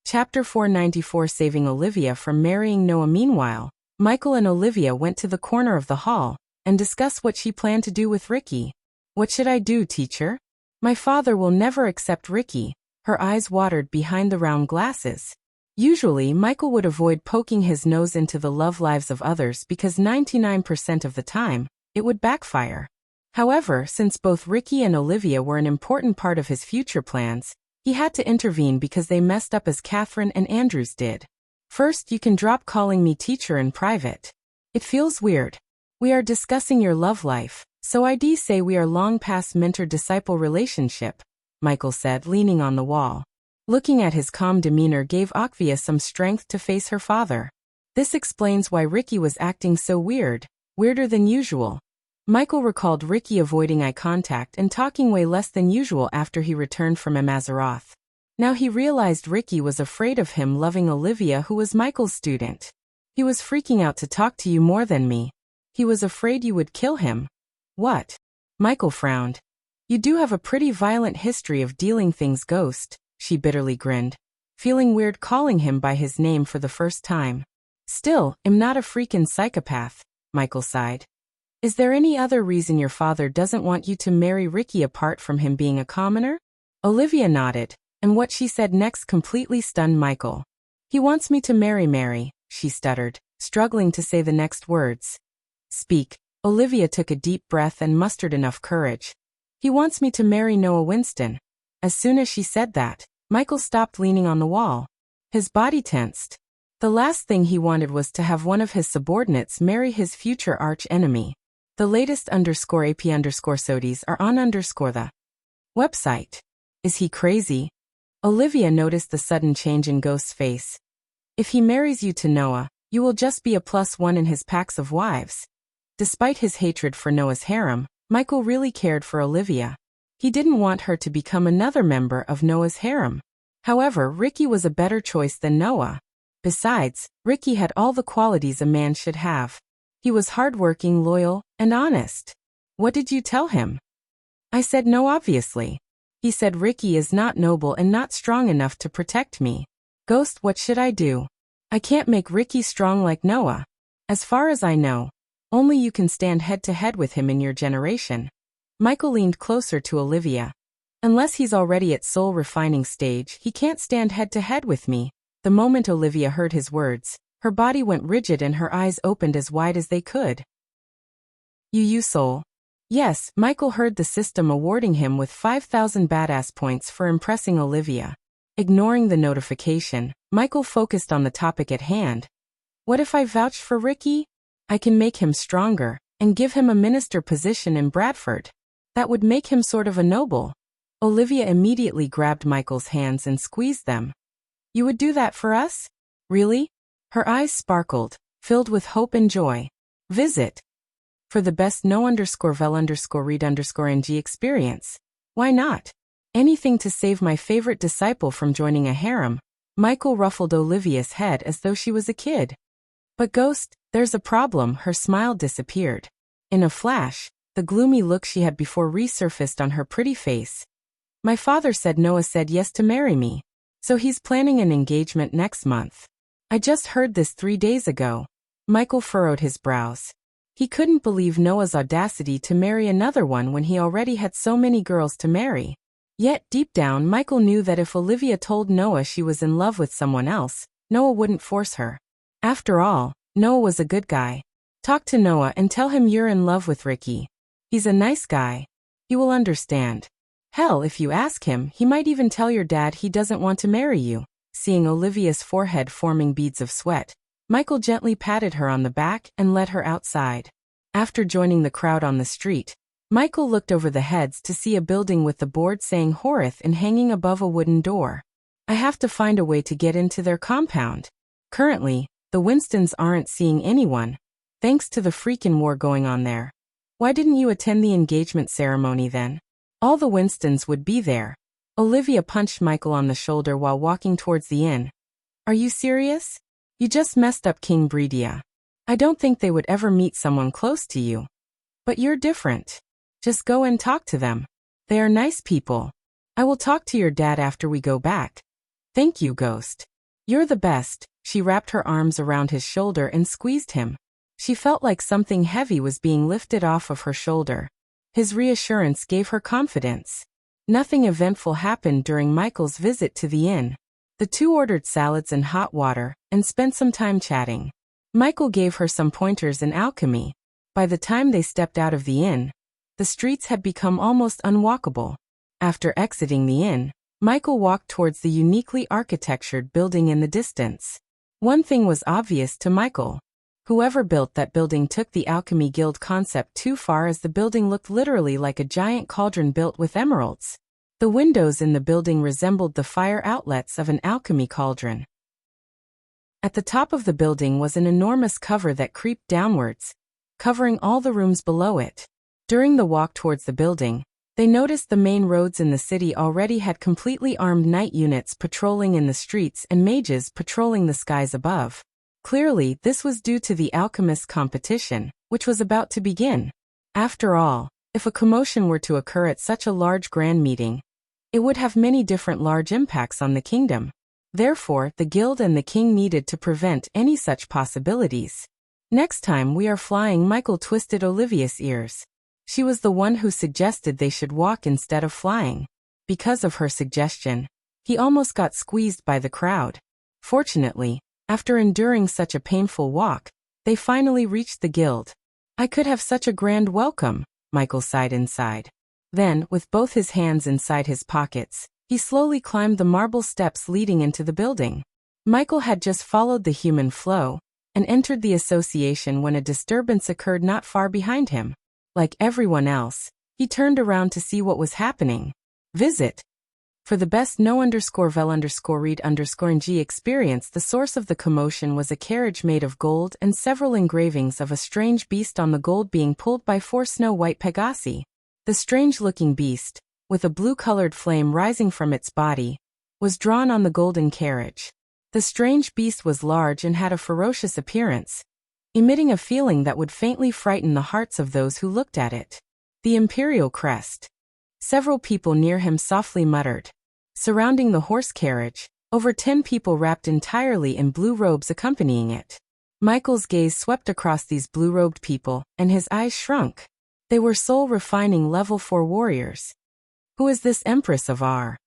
Chapter 494, Saving Olivia from Marrying Noah. Meanwhile, Michael and Olivia went to the corner of the hall and discussed what she planned to do with Ricky. "What should I do, teacher? My father will never accept Ricky." Her eyes watered behind the round glasses. Usually, Michael would avoid poking his nose into the love lives of others because 99% of the time, it would backfire. However, since both Ricky and Olivia were an important part of his future plans, he had to intervene because they messed up as Catherine and Andrews did. "First, you can drop calling me teacher in private. It feels weird. We are discussing your love life, so I'd say we are long past mentor-disciple relationship," Michael said, leaning on the wall. Looking at his calm demeanor gave Akvia some strength to face her father. This explains why Ricky was acting so weird, weirder than usual. Michael recalled Ricky avoiding eye contact and talking way less than usual after he returned from Mazeroth. Now he realized Ricky was afraid of him loving Olivia, who was Michael's student. "He was freaking out to talk to you more than me. He was afraid you would kill him." "What?" Michael frowned. "You do have a pretty violent history of dealing things ghost," she bitterly grinned, feeling weird calling him by his name for the first time. "Still, I'm not a freaking psychopath," Michael sighed. "Is there any other reason your father doesn't want you to marry Ricky apart from him being a commoner?" Olivia nodded, and what she said next completely stunned Michael. "He wants me to marry Mary," she stuttered, struggling to say the next words. "Speak." Olivia took a deep breath and mustered enough courage. "He wants me to marry Noah Winston." As soon as she said that, Michael stopped leaning on the wall. His body tensed. The last thing he wanted was to have one of his subordinates marry his future arch-enemy. The latest _AP_SODIes are on the website. Is he crazy? Olivia noticed the sudden change in Ghost's face. If he marries you to Noah, you will just be a +1 in his packs of wives. Despite his hatred for Noah's harem, Michael really cared for Olivia. He didn't want her to become another member of Noah's harem. However, Ricky was a better choice than Noah. Besides, Ricky had all the qualities a man should have. He was hardworking, loyal, and honest. What did you tell him? I said no, obviously. He said Ricky is not noble and not strong enough to protect me. Ghost, what should I do? I can't make Ricky strong like Noah. As far as I know, only you can stand head-to-head with him in your generation. Michael leaned closer to Olivia. Unless he's already at soul refining stage, he can't stand head-to-head with me. The moment Olivia heard his words, her body went rigid and her eyes opened as wide as they could. You soul. Yes, Michael heard the system awarding him with 5,000 badass points for impressing Olivia. Ignoring the notification, Michael focused on the topic at hand. What if I vouched for Ricky? I can make him stronger, and give him a minister position in Bradford. That would make him sort of a noble. Olivia immediately grabbed Michael's hands and squeezed them. You would do that for us? Really? Her eyes sparkled, filled with hope and joy. Visit. For the best no_vel_read_ng experience. Why not? Anything to save my favorite disciple from joining a harem. Michael ruffled Olivia's head as though she was a kid. But Ghost, there's a problem. Her smile disappeared. In a flash, the gloomy look she had before resurfaced on her pretty face. My father said Noah said yes to marry me. So he's planning an engagement next month. I just heard this 3 days ago. Michael furrowed his brows. He couldn't believe Noah's audacity to marry another one when he already had so many girls to marry. Yet, deep down, Michael knew that if Olivia told Noah she was in love with someone else, Noah wouldn't force her. After all, Noah was a good guy. Talk to Noah and tell him you're in love with Ricky. He's a nice guy. He will understand. Hell, if you ask him, he might even tell your dad he doesn't want to marry you. Seeing Olivia's forehead forming beads of sweat, Michael gently patted her on the back and led her outside. After joining the crowd on the street, Michael looked over the heads to see a building with the board saying Horeth and hanging above a wooden door. I have to find a way to get into their compound. Currently, the Winstons aren't seeing anyone, thanks to the freaking war going on there. Why didn't you attend the engagement ceremony then? All the Winstons would be there. Olivia punched Michael on the shoulder while walking towards the inn. Are you serious? You just messed up King Breedia. I don't think they would ever meet someone close to you. But you're different. Just go and talk to them. They are nice people. I will talk to your dad after we go back. Thank you, Ghost. You're the best. She wrapped her arms around his shoulder and squeezed him. She felt like something heavy was being lifted off of her shoulder. His reassurance gave her confidence. Nothing eventful happened during Michael's visit to the inn. The two ordered salads and hot water, and spent some time chatting. Michael gave her some pointers in alchemy. By the time they stepped out of the inn, the streets had become almost unwalkable. After exiting the inn, Michael walked towards the uniquely architectured building in the distance. One thing was obvious to Michael. Whoever built that building took the Alchemy Guild concept too far, as the building looked literally like a giant cauldron built with emeralds. The windows in the building resembled the fire outlets of an alchemy cauldron. At the top of the building was an enormous cover that creeped downwards, covering all the rooms below it. During the walk towards the building, they noticed the main roads in the city already had completely armed knight units patrolling in the streets and mages patrolling the skies above. Clearly, this was due to the alchemist competition, which was about to begin. After all, if a commotion were to occur at such a large grand meeting, it would have many different large impacts on the kingdom. Therefore, the guild and the king needed to prevent any such possibilities. Next time we are flying, Michael twisted Olivia's ears. She was the one who suggested they should walk instead of flying. Because of her suggestion, he almost got squeezed by the crowd. Fortunately, after enduring such a painful walk, they finally reached the guild. I could have such a grand welcome, Michael sighed inside. Then, with both his hands inside his pockets, he slowly climbed the marble steps leading into the building. Michael had just followed the human flow and entered the association when a disturbance occurred not far behind him. Like everyone else, he turned around to see what was happening. Visit. For the best no_vel_read_ng experience, the source of the commotion was a carriage made of gold and several engravings of a strange beast on the gold being pulled by 4 snow-white Pegasi. The strange-looking beast, with a blue-colored flame rising from its body, was drawn on the golden carriage. The strange beast was large and had a ferocious appearance, emitting a feeling that would faintly frighten the hearts of those who looked at it. The imperial crest. Several people near him softly muttered. Surrounding the horse carriage, over 10 people wrapped entirely in blue robes accompanying it. Michael's gaze swept across these blue-robed people, and his eyes shrunk. They were soul-refining level 4 warriors. Who is this Empress of R?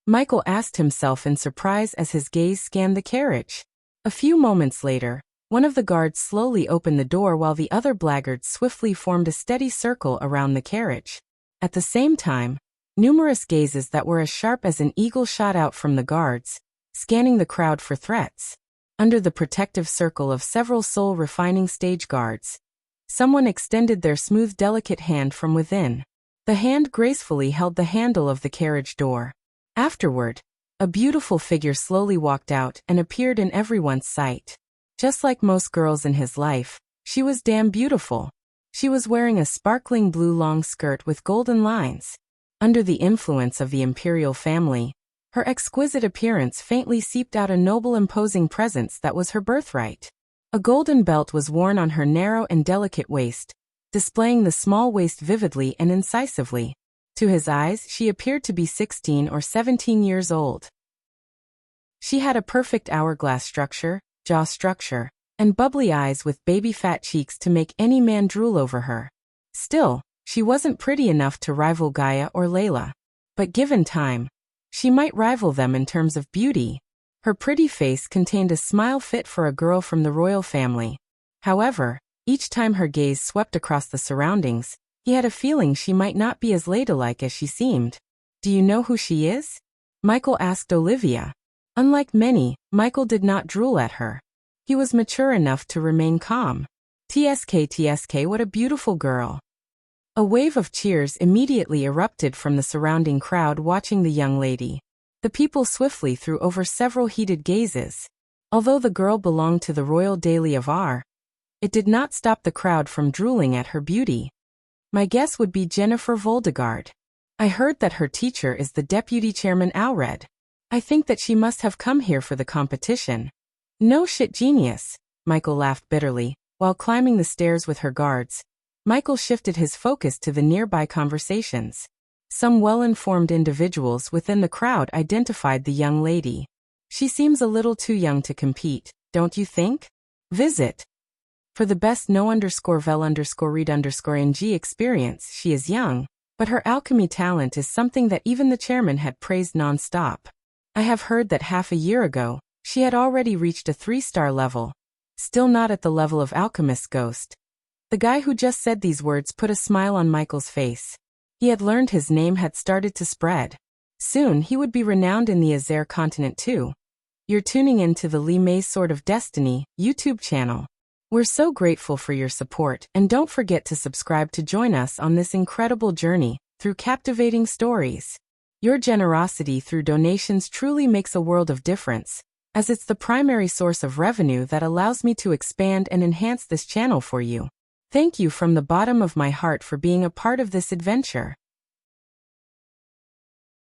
Michael asked himself in surprise as his gaze scanned the carriage. A few moments later, one of the guards slowly opened the door while the other blackguards swiftly formed a steady circle around the carriage. At the same time, numerous gazes that were as sharp as an eagle shot out from the guards, scanning the crowd for threats. Under the protective circle of several soul-refining stage guards, someone extended their smooth, delicate hand from within. The hand gracefully held the handle of the carriage door. Afterward, a beautiful figure slowly walked out and appeared in everyone's sight. Just like most girls in his life, she was damn beautiful. She was wearing a sparkling blue long skirt with golden lines. Under the influence of the imperial family, her exquisite appearance faintly seeped out a noble, imposing presence that was her birthright. A golden belt was worn on her narrow and delicate waist, displaying the small waist vividly and incisively. To his eyes, she appeared to be 16 or 17 years old. She had a perfect hourglass structure, jaw structure, and bubbly eyes with baby-fat cheeks to make any man drool over her. Still, she wasn't pretty enough to rival Gaia or Layla. But given time, she might rival them in terms of beauty. Her pretty face contained a smile fit for a girl from the royal family. However, each time her gaze swept across the surroundings, he had a feeling she might not be as ladylike as she seemed. "Do you know who she is?" Michael asked Olivia. Unlike many, Michael did not drool at her. He was mature enough to remain calm. TSK, what a beautiful girl." A wave of cheers immediately erupted from the surrounding crowd watching the young lady. The people swiftly threw over several heated gazes. Although the girl belonged to the royal daily of R, it did not stop the crowd from drooling at her beauty. My guess would be Jennifer Voldegard. I heard that her teacher is the deputy chairman Alred. I think that she must have come here for the competition. No shit, genius, Michael laughed bitterly. While climbing the stairs with her guards, Michael shifted his focus to the nearby conversations. Some well-informed individuals within the crowd identified the young lady. She seems a little too young to compete, don't you think? Visit. For the best no_vel_read_ng experience, she is young, but her alchemy talent is something that even the chairman had praised non-stop. I have heard that half a year ago, she had already reached a 3-star level. Still not at the level of Alchemist's Ghost. The guy who just said these words put a smile on Michael's face. He had learned his name had started to spread. Soon he would be renowned in the Azer continent too. You're tuning in to the Li Mei's Sword of Destiny YouTube channel. We're so grateful for your support, and don't forget to subscribe to join us on this incredible journey through captivating stories. Your generosity through donations truly makes a world of difference, as it's the primary source of revenue that allows me to expand and enhance this channel for you. Thank you from the bottom of my heart for being a part of this adventure.